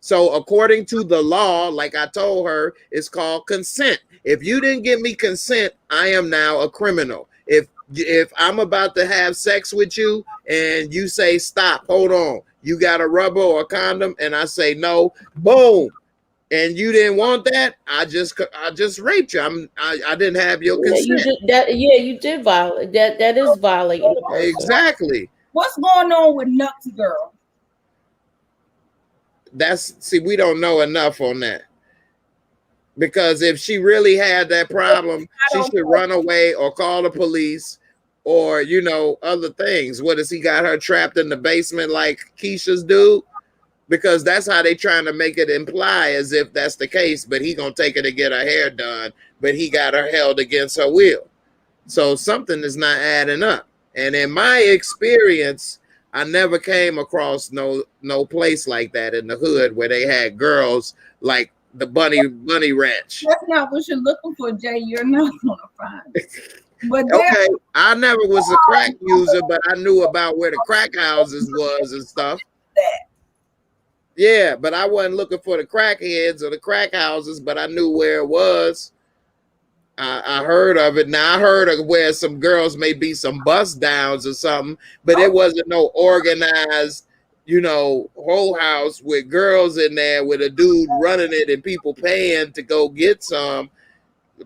So according to the law, like I told her, it's called consent. If you didn't give me consent, I am now a criminal. If I'm about to have sex with you and you say, stop, hold on, you got a rubber or a condom, and I say no, boom, and you didn't want that, I just raped you. I didn't have your consent. You did that. Yeah, you did violate that. That is violating the person. Exactly. What's going on with Nuts Girl? We don't know enough on that. Because if she really had that problem, she should run away or call the police or, you know, other things. What, has he got her trapped in the basement like Keisha's dude? Because that's how they trying to make it imply as if that's the case, but he gonna take her to get her hair done, but he got her held against her will. So something is not adding up. And in my experience, I never came across no place like that in the hood where they had girls like the bunny ranch. That's not what you're looking for, Jay. You're not gonna find it. But okay, I never was a crack user, but I knew about where the crack houses was and stuff. Yeah, but I wasn't looking for the crackheads or the crack houses, but I knew where it was. I heard of it. Now I heard of where some girls may be some bust downs or something, but it wasn't no organized, you know, whole house with girls in there with a dude running it and people paying to go get some.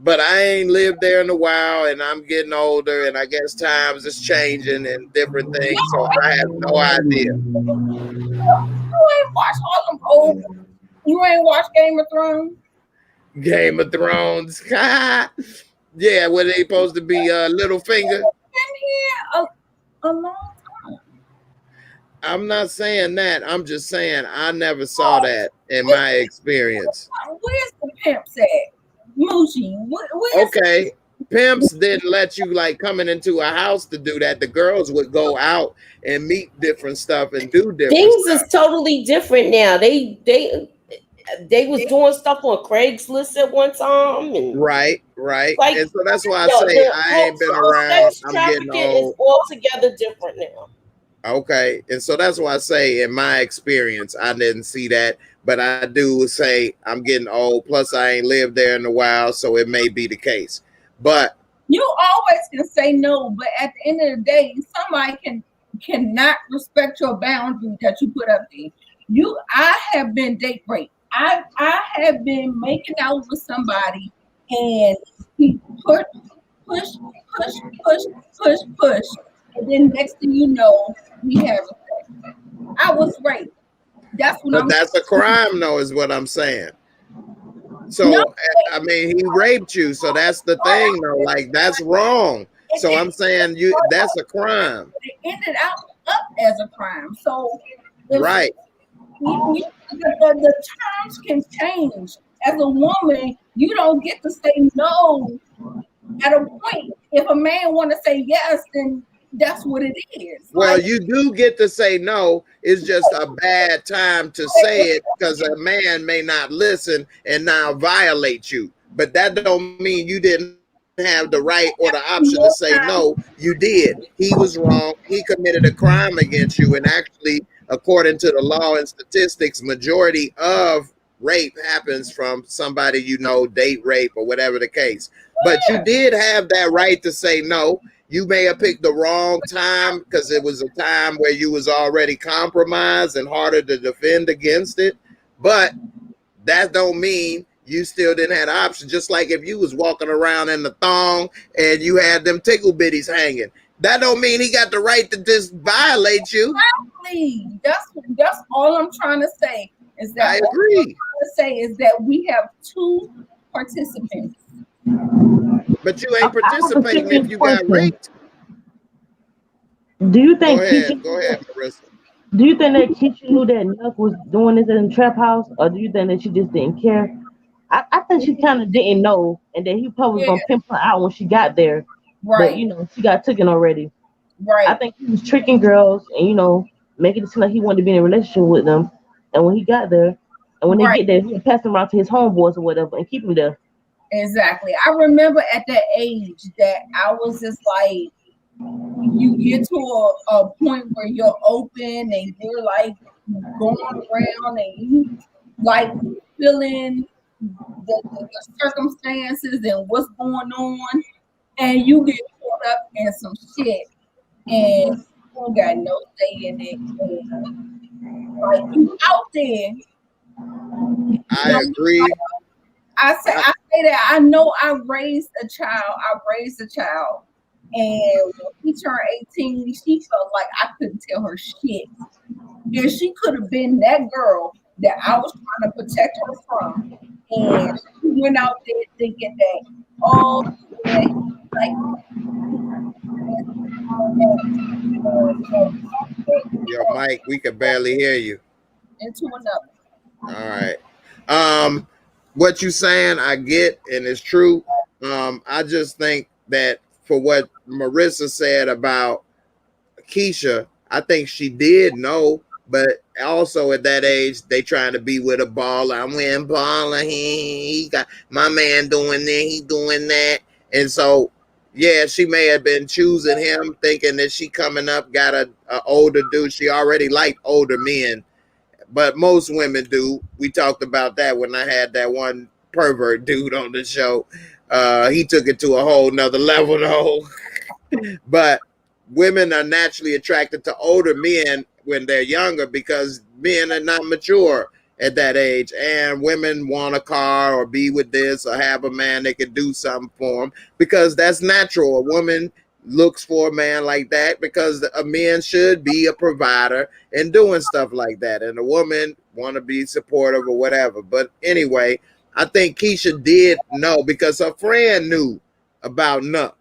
But I ain't lived there in a while, and I'm getting older, and I guess times is changing and different things, so I have no idea. You ain't watched all them old. You ain't watched Game of Thrones? Game of Thrones. Yeah, where they supposed to be Littlefinger. Been here a long time. I'm not saying that. I'm just saying I never saw that in my experience. Where's the pimps at? Moochie. Okay. Pimps didn't let you like coming into a house to do that. The girls would go out and meet different stuff and do different things stuff. Is totally different now. They was doing stuff on Craigslist at one time, and right. Like, and so that's why I say I ain't been around. I'm getting old. Is altogether different now. Okay, and so that's why I say in my experience I didn't see that, but I do say I'm getting old. Plus, I ain't lived there in a while, so it may be the case. But you always can say no, but at the end of the day, somebody cannot respect your boundaries that you put up there. I have been date raped. I have been making out with somebody and he push, and then next thing you know, we have sex. I was raped. That's what that's a crime, though, is what I'm saying. So no, I mean, he raped you, so that's the thing, though. Like, that's wrong. So I'm saying that's a crime. It ended up as a crime. So right. The terms can change. As a woman, you don't get to say no at a point. If a man want to say yes, then that's what it is. Well, you do get to say no. It's just a bad time to say it because a man may not listen and now violate you. But that don't mean you didn't have the right or the option to say no. You did. He was wrong. He committed a crime against you. And actually, according to the law and statistics, majority of rape happens from somebody, you know, date rape or whatever the case. But you did have that right to say no. You may have picked the wrong time because it was a time where you was already compromised and harder to defend against it. But that don't mean you still didn't have the option. Just like if you was walking around in the thong and you had them tickle bitties hanging. That don't mean he got the right to just violate you. Exactly. That's all I'm trying to say. Is that I agree. What I'm trying to say is that we have two participants. But you ain't participating if you got raped. Do you think Go ahead, Marissa. Do you think that Keisha knew that Nuck was doing this in the trap house, or do you think that she just didn't care? I think she kind of didn't know, and that he probably was Yeah, gonna pimp her out when she got there. But right, she got taken already. I right, think he was tricking girls and making it seem like he wanted to be in a relationship with them. And when he got there, and when they right. get there, he'll pass them around to his homeboys or whatever and keep them there. Exactly. I remember at that age that I was just like, you get to a point where you're open and you're like going around and you like feeling the circumstances and what's going on, and you get caught up in some shit and you don't got no say in it. Like you out there. I agree. I say that I know I raised a child. And when she turned 18, she felt like I couldn't tell her shit. And she could have been that girl that I was trying to protect her from. And she went out there thinking that, oh, yeah, Yo, Mike, we could barely hear you. into another. All right. What you saying, I get, and it's true. I just think that for what Marissa said about Keisha, I think she did know, but also at that age, they trying to be with a baller. I'm with baller. He got my man doing this, he doing that. And so, yeah, she may have been choosing him, thinking that she coming up, got a older dude. She already liked older men, but most women do. We talked about that when I had that one pervert dude on the show. He took it to a whole nother level though. But women are naturally attracted to older men when they're younger because men are not mature at that age, and women want a car or be with this or have a man that can do something for them because that's natural. A woman looks for a man like that because a man should be a provider and doing stuff like that, and a woman want to be supportive or whatever. But anyway, I think Keisha did know because her friend knew about Nuck.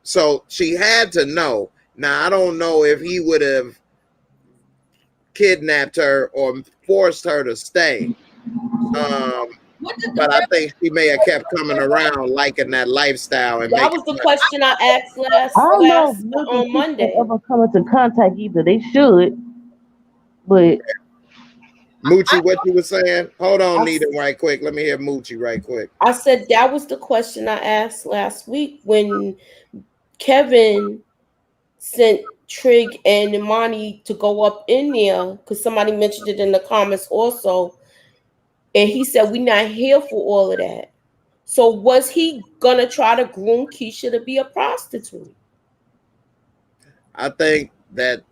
So she had to know. Now, I don't know if he would have kidnapped her or forced her to stay. But I think she may have kept coming around liking that lifestyle and That making was the money. question I asked I don't know if last Nuck and on Keisha Monday. ever come into contact either. They should, but Moochie, what you were saying? Hold on, I, Nita, right quick. Let me hear Moochie right quick. I said that was the question I asked last week when Kevin sent Trig and Imani to go up in there because somebody mentioned it in the comments also. And he said, we're not here for all of that. So was he gonna try to groom Keisha to be a prostitute? I think that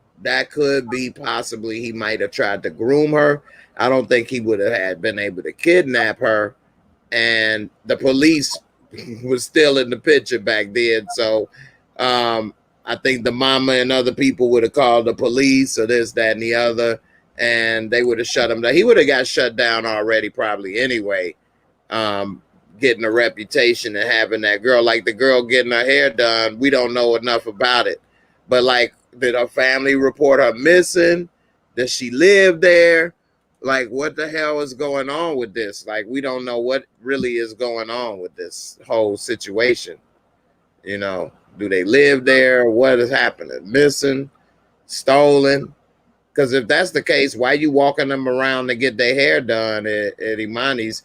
could be possibly he might have tried to groom her. I don't think he would have had been able to kidnap her, and the police was still in the picture back then. So I think the mama and other people would have called the police or this, that, and the other, and they would have shut him down. He would have got shut down already, probably anyway. Getting a reputation and having that girl, like the girl getting her hair done, we don't know enough about it. But like, did her family report her missing? Does she live there? Like, what the hell is going on with this? Like, we don't know what really is going on with this whole situation. Do they live there? What is happening? Missing, stolen? Because if that's the case, why you walking them around to get their hair done at Imani's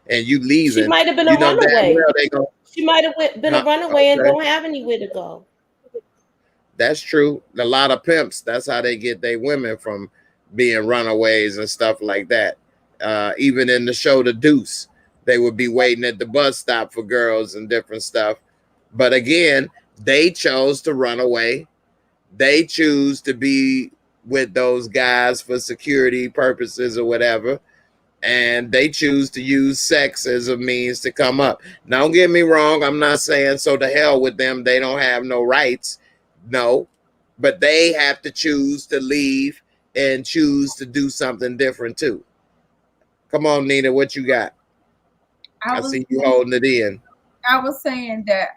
and you leaving? She might have been You a know damn runaway. well they go. She might have been a runaway and Okay. don't have anywhere to go. That's true. A lot of pimps, that's how they get their women, from being runaways and stuff like that. Even in the show The Deuce, they would be waiting at the bus stop for girls and different stuff. But again, they chose to run away. They choose to be with those guys for security purposes or whatever. And they choose to use sex as a means to come up. Now, don't get me wrong. I'm not saying so to hell with them. They don't have no rights. No, but they have to choose to leave and choose to do something different too. Come on, Nina, what you got? I see you holding it in. I was saying that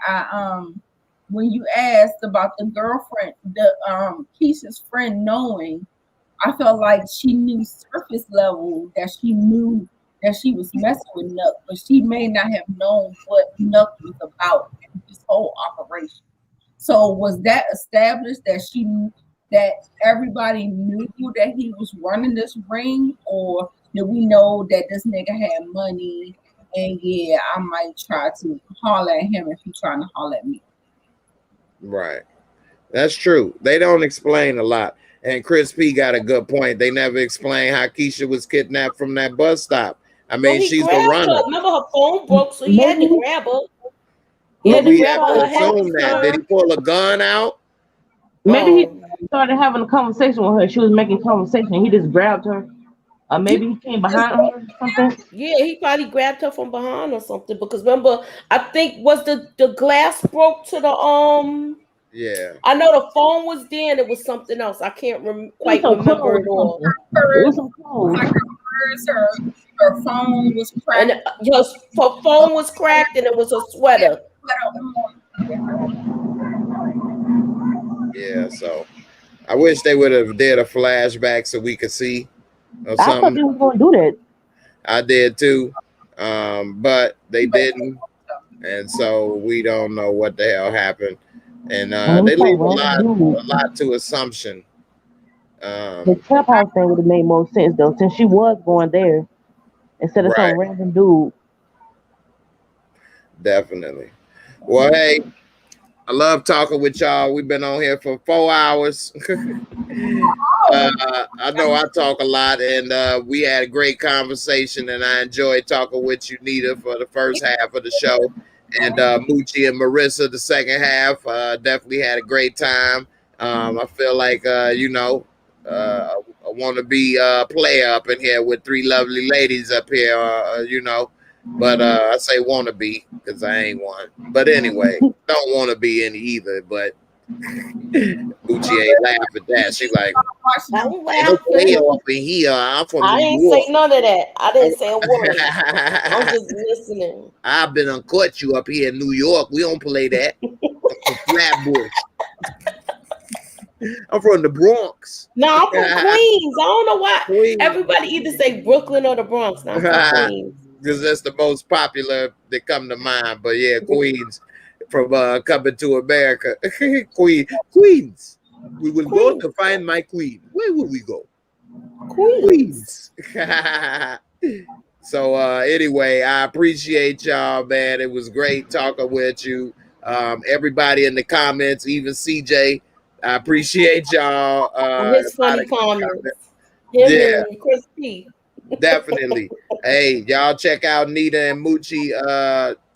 when you asked about the girlfriend, the Keisha's friend knowing, I felt like she knew surface level that she knew that she was messing with Nuck, but she may not have known what Nuck was about in this whole operation. So was that established that that everybody knew that he was running this ring, or did we know that this nigga had money and yeah, I might try to holler at him if he's trying to holler at me? Right. That's true. They don't explain a lot. And Chris P got a good point. They never explain how Keisha was kidnapped from that bus stop. I mean, Well, she's the runner. her. Remember, her phone broke, so he had to grab her. We have to assume that. Did he pull a gun out? Maybe he started having a conversation with her. She was making conversation. He just grabbed her. Or maybe he came behind her or something. Yeah, he probably grabbed her from behind or something. Because remember, I think was the glass broke to the Yeah. I know the phone was there and it was something else. I can't quite remember it all. It was some clothes. Her phone was cracked. And her phone was cracked and it was a sweater. Yeah, so I wish they would have did a flashback so we could see or something. I thought they were going to do that. I did too, but they didn't, and so we don't know what the hell happened. And they leave a lot to assumption. The trap house thing would have made more sense though, since she was going there instead of some random dude. Definitely. Well, hey, I love talking with y'all. We've been on here for 4 hours. I know I talk a lot, and we had a great conversation, and I enjoyed talking with you, Nita, for the first half of the show, and Moochie and Marissa the second half. Definitely had a great time. I feel like, you know, I want to be a player up in here with three lovely ladies up here, you know. But I say want to be because I ain't one. But anyway, don't want to be any either. But Moochie ain't laugh at that. She like, I'm laughing. up in here. I'm from I New ain't York. say none of that. I didn't say a word. I'm just listening. I've been uncaught you up here in New York. We don't play that. Flatbush. I'm from the Bronx. No, I'm from Queens. I don't know why everybody either say Brooklyn or the Bronx. No, I'm from Queens. Because that's the most popular that come to mind. But yeah, Queens from Coming to America. Queens. We will go to find my queen. Where will we go? Queens. So anyway, I appreciate y'all, man. It was great talking with you. Everybody in the comments, even CJ, I appreciate y'all. His funny comments. Him and Chris P. Definitely. Hey, y'all check out Nita and Moochie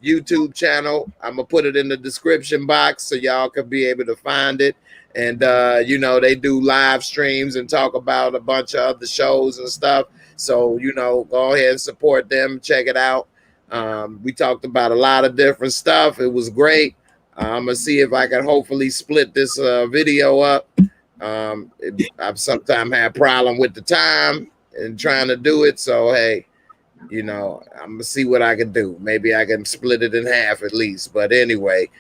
YouTube channel. I'm gonna put it in the description box so y'all can be able to find it. And you know, they do live streams and talk about a bunch of other shows and stuff. So, you know, go ahead and support them, check it out. We talked about a lot of different stuff. It was great. I'm gonna see if I can hopefully split this video up. I've sometimes had a problem with the time and trying to do it. So, hey, you know, I'm gonna see what I can do. Maybe I can split it in half at least. But anyway,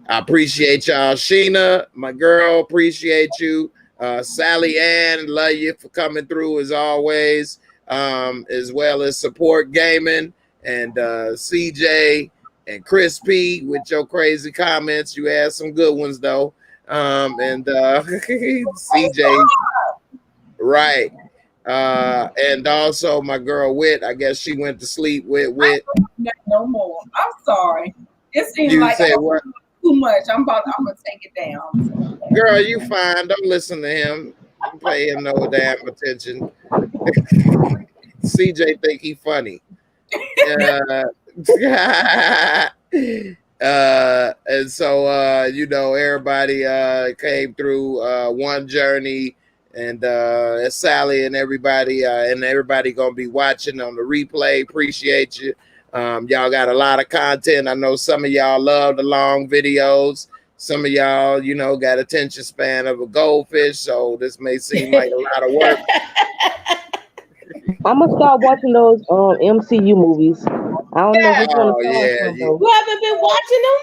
I appreciate y'all. Sheena, my girl, appreciate you. Sally Ann, love you for coming through as always, as well as Support Gaming and CJ and Chris P with your crazy comments. You had some good ones though. And CJ, right. And also my girl Wit, I guess she went to sleep with Wit. No more. I'm sorry. It seems like too much. I'm gonna take it down. Girl, you fine. Don't listen to him. Don't pay him no damn attention. CJ think he funny. And so you know, everybody came through one journey. And Sally and everybody gonna be watching on the replay. Appreciate you. Y'all got a lot of content. I know some of y'all love the long videos. Some of y'all, you know, got attention span of a goldfish. So this may seem like a lot of work. I'm gonna start watching those MCU movies. I don't know which one to start from, though. You haven't been watching them?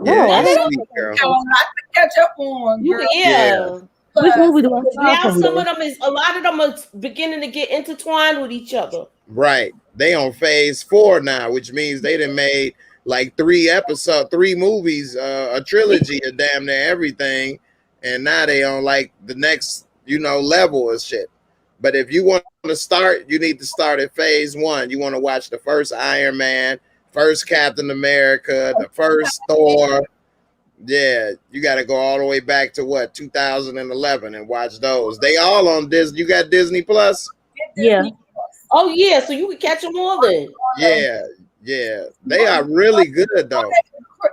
Yeah, No, I you didn't sleep, girl. Got a lot to catch up on, You girl. yeah. Which movie do I Now start from? some of Though? them a lot of them are beginning to get intertwined with each other. Right. They on phase 4 now, which means they done made like 3 movies, a trilogy of damn near everything, and now they on like the next, level of shit. But if you want to start, you need to start at phase 1. You want to watch the first Iron Man, first Captain America, the first Thor. Yeah, you got to go all the way back to 2011 and watch those. They all on Disney. You got Disney Plus? Yeah. Oh yeah, so you can catch them all then. Yeah. They are really good though.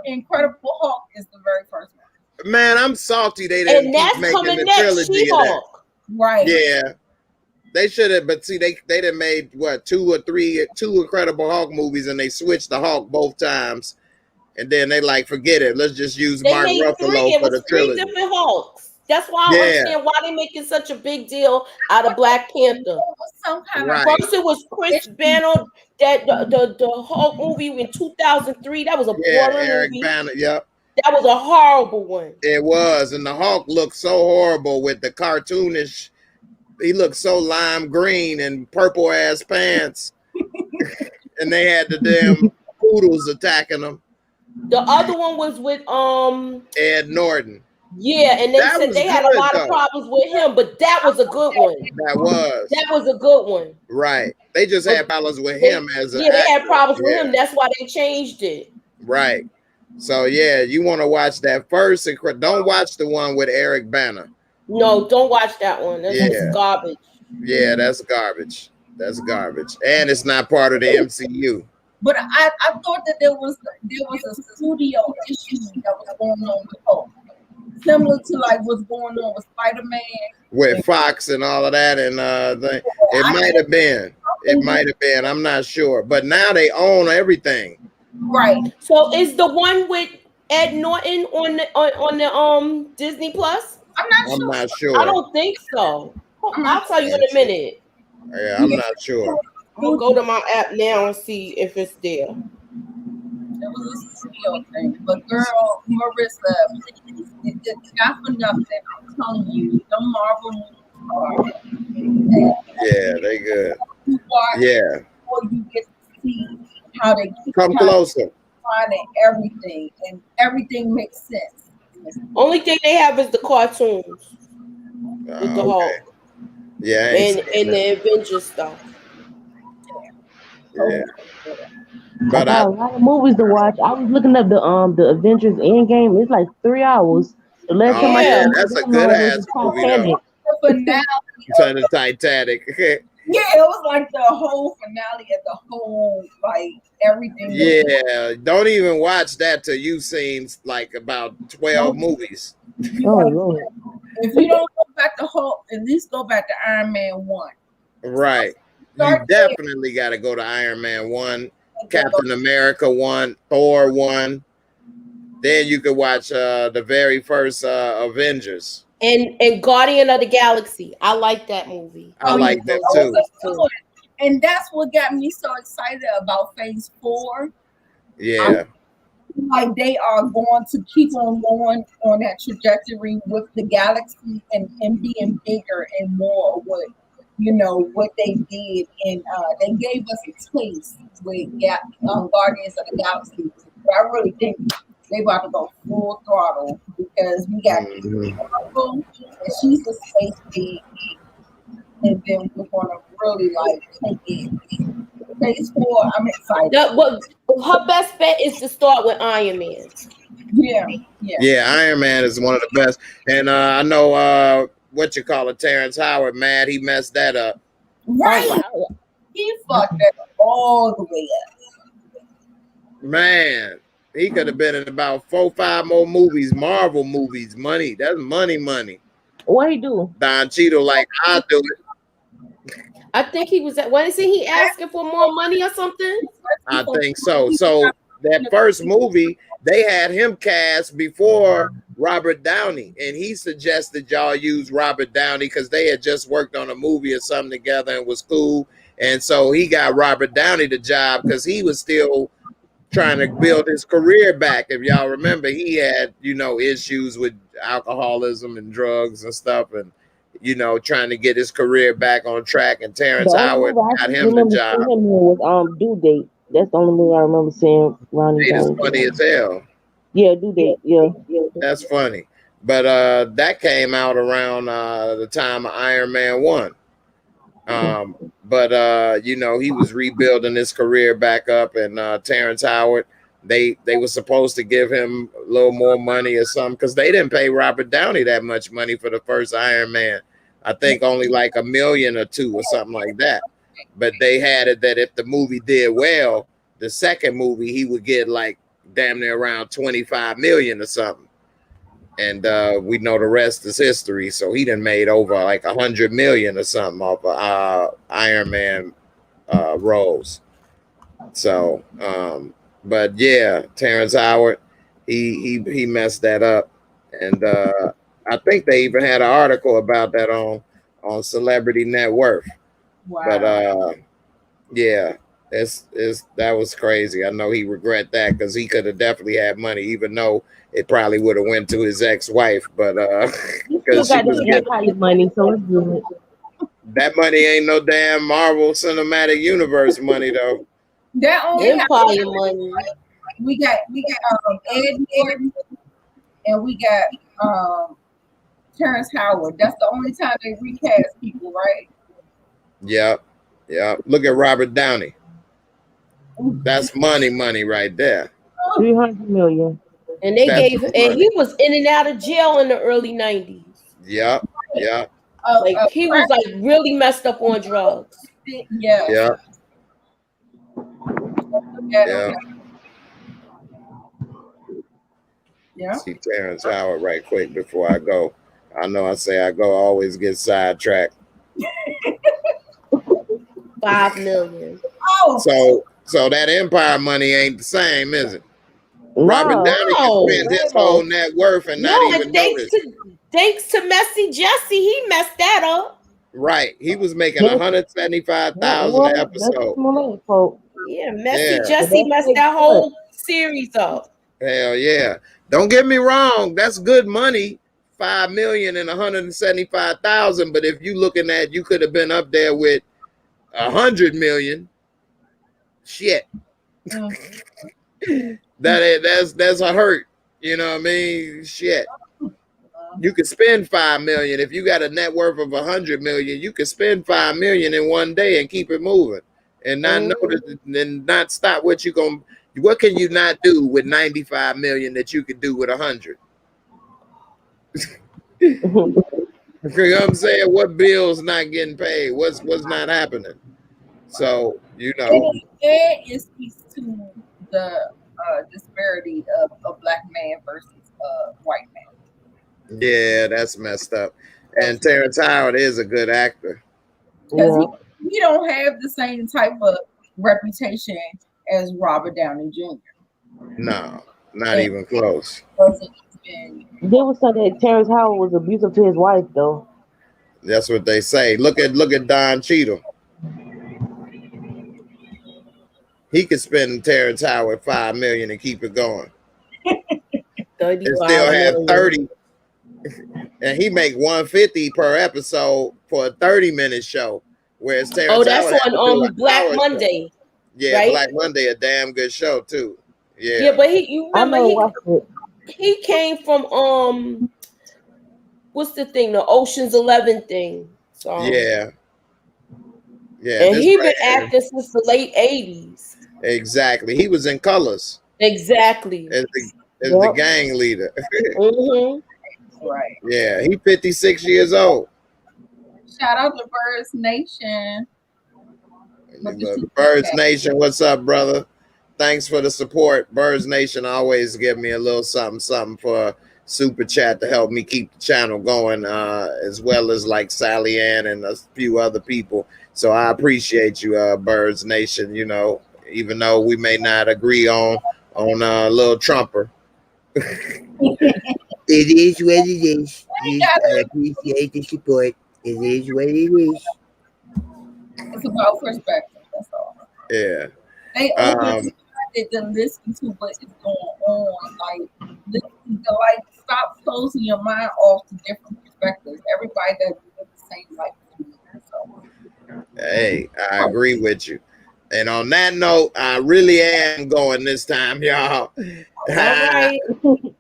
Incredible Hulk is the very first one. Man, I'm salty they didn't And keep that's making coming the next, trilogy of that. She-Hulk. Right. Yeah. They should have, but see, they done made 2 Incredible Hulk movies, and they switched the Hulk both times. And then they forget it. Let's just use They Mark made 3. Ruffalo It for was the 3 trilogy. different Hulks. That's why I don't understand why they making such a big deal out of Black Panther. Some kind Right. First it was Chris Banner, that the Hulk movie in 2003. That was a boring Eric movie. Banner, yep. That was a horrible one. It was, and the Hulk looked so horrible with the cartoonish. He looked so lime green and purple ass pants, and they had the damn poodles attacking them. The other one was with Ed Norton. Yeah, and they That said was they had a good, lot of though. problems with him, but that was a good one. That was a good one. right. They just had problems with him as an they had actor. problems with him. That's why they changed it. Right. So yeah, you want to watch that first. Don't watch the one with Eric Banner. No, don't watch that one. That's garbage. Yeah, that's garbage. That's garbage, and it's not part of the MCU. But I thought that there was a studio issue that was going on with Hulk, similar to what's going on with Spider-Man, with Fox and all of that, and it might have been. It might have been. I'm not sure, but now they own everything. Right. So is the one with Ed Norton on the Disney Plus? I'm not sure. I don't think so. I'll tell you in a minute. Yeah, I'm not sure. I'm gonna go to my app now and see if it's there. It was a studio thing, but girl, Marissa, please, it's not for nothing. I'm telling you, the Marvel movies are. Yeah, they good. You watch, yeah. Or you get to see how they come closer. Finding everything, and everything makes sense. Only thing they have is the cartoons with the Hulk. Yeah, and the Avengers stuff. Yeah. But I got a lot of movies to watch. I was looking up the Avengers Endgame. It's like 3 hours. The last time that's a good ass movie though. Turn the Titanic. Yeah, it was like the whole finale of the whole everything. Yeah, don't even watch that till you've seen about 12 movies. Oh Lord. If you don't go back to Hulk, at least go back to Iron Man 1. Right. You definitely got to go to Iron Man 1, Captain America 1, Thor 1. Then you could watch the very first Avengers. And Guardian of the Galaxy. I like that movie. I like that too. And that's what got me so excited about Phase 4. Yeah. They are going to keep on going on that trajectory with the galaxy and being bigger and more what they did, and they gave us a taste with Guardians of the Galaxy. But I really think they about to go full throttle because we got Marvel, and she's a space bee, and then we're gonna really take it. Phase 4, I'm excited. Her best bet is to start with Iron Man. Yeah, Iron Man is one of the best, and I know Terrence Howard, man, he messed that up. Right, he fucked that all the way up. Man, he could have been in about 4 or 5 more movies, Marvel movies. Money, that's money. What he do? Don Cheadle, I'll do it. I think he was what is it? He asking for more money or something? I think so. So that first movie, they had him cast before Robert Downey, and he suggested y'all use Robert Downey because they had just worked on a movie or something together and was cool. And so he got Robert Downey the job because he was still trying to build his career back. If y'all remember, he had, you know, issues with alcoholism and drugs and stuff, and you know, trying to get his career back on track. And Terrence The Howard only movie I got him the remember job. seeing him in was Due Date. That's the only movie I remember seeing Ronnie It is Jones. funny as hell. Yeah, Due Date. Yeah. That's funny. But that came out around the time of Iron Man 1. But you know, he was rebuilding his career back up, and Terrence Howard, they were supposed to give him a little more money or something, because they didn't pay Robert Downey that much money for the first Iron Man. I think only like $1 million or $2 million or something like that. But they had it that if the movie did well, the second movie he would get like damn near around 25 million or something. And we know the rest is history. So he done made over like 100 million or something off of Iron Man roles. So, but yeah, Terrence Howard, he messed that up, and I think they even had an article about that on Celebrity Net Worth. Wow. But yeah, that was crazy. I know he regret that, because he could have definitely had money, even though it probably would have went to his ex-wife. But because Still got that Empire money, so it's good. that money ain't no damn Marvel Cinematic Universe money though. That only Empire money. we got Ed Norton, and we got Terrence Howard. That's the only time they recast people, right? Yep. Look at Robert Downey. That's money right there. 300 million. And they That's gave, money. and he was in and out of jail in the early 90s. Yep. Like he was like really messed up on drugs. Yeah. See Terrence Howard right quick before I go. I know I say I go, always get sidetracked. 5 million. Oh, so that Empire money ain't the same, is it? No. Robert Downey can spend his whole net worth and not even notice. Thanks to Messy Jesse, he messed that up. Right, he was making 175,000 an episode. Yeah, Messy Jesse messed that whole series up. Hell yeah! Don't get me wrong, that's good money. 5 million and 175,000. But if you looking at, you could have been up there with 100 million. Shit. That's a hurt. You know what I mean? Shit. You could spend 5 million. If you got a net worth of 100 million, you could spend 5 million in one day and keep it moving, and not notice and not stop what you gonna. What can you not do with 95 million that you could do with 100? You know what I'm saying? What bills not getting paid? What's not happening? So, you know, it speaks to the disparity of a black man versus a white man. Yeah, that's messed up. And Terrence Howard is a good actor. Because he don't have the same type of reputation as Robert Downey Jr. No, not even close. There was something that Terrence Howard was abusive to his wife, though. That's what they say. Look at Don Cheadle. He could spend Terrence Howard 5 million and keep it going. And still have 30. And he make 150 per episode for a 30-minute show. Whereas Terrence Howard that's on Black Monday. Show. Yeah, right? Black Monday, a damn good show too. Yeah, but he came from what's the thing? The Ocean's 11 thing. So yeah. And he been acting since the late 80s. Exactly. He was in Colors. Exactly. As the gang leader. Right. Yeah, he 56 years old. Shout out to Birds Nation. Birds Nation, what's up, brother? Thanks for the support. Birds Nation always give me a little something for super chat to help me keep the channel going, as well as like Sally Ann and a few other people. So I appreciate you, Birds Nation. You know, even though we may not agree on Lil Trumper. It is what it is. I appreciate the support. It is what it is. It's about perspective. That's all. Yeah. it to listen to what is going on. Like, listen to, like, stop closing your mind off to different perspectives. Everybody doesn't live the same life as you. So. Hey, I agree with you. And on that note, I really am going this time, y'all. All right.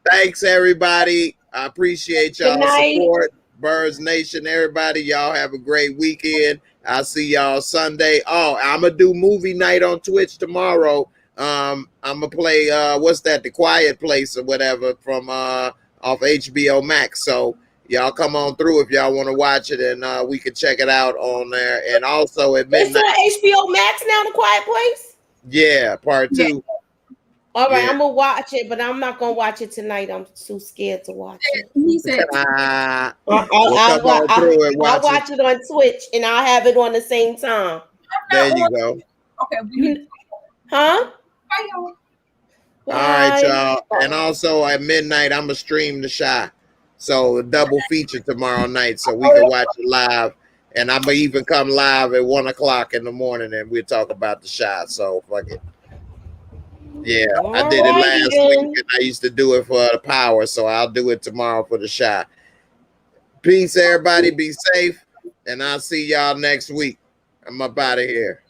Thanks, everybody. I appreciate Good y'all night. support. Birds Nation, everybody. Y'all have a great weekend. I'll see y'all Sunday. Oh, I'm going to do movie night on Twitch tomorrow. I'm going to play, what's that? The Quiet Place or whatever from off HBO Max. So y'all come on through if y'all want to watch it, and we can check it out on there. And also at midnight. It's on HBO Max now, The Quiet Place? Yeah, part 2. Yeah. All right, Yeah. I'm going to watch it, but I'm not going to watch it tonight. I'm too scared to watch it. He said, I'll watch watch it on Twitch, and I'll have it on the same time. There you go. okay, huh? All right, y'all. And also at midnight, I'm going to stream The Shy. So a double feature tomorrow night so we can watch it live. And I'm going to even come live at 1 o'clock in the morning and we'll talk about The Shy. So fuck it. Yeah, I did it last week and I used to do it for the Power. So I'll do it tomorrow for The Shy. Peace, everybody. Be safe. And I'll see y'all next week. I'm up out of here.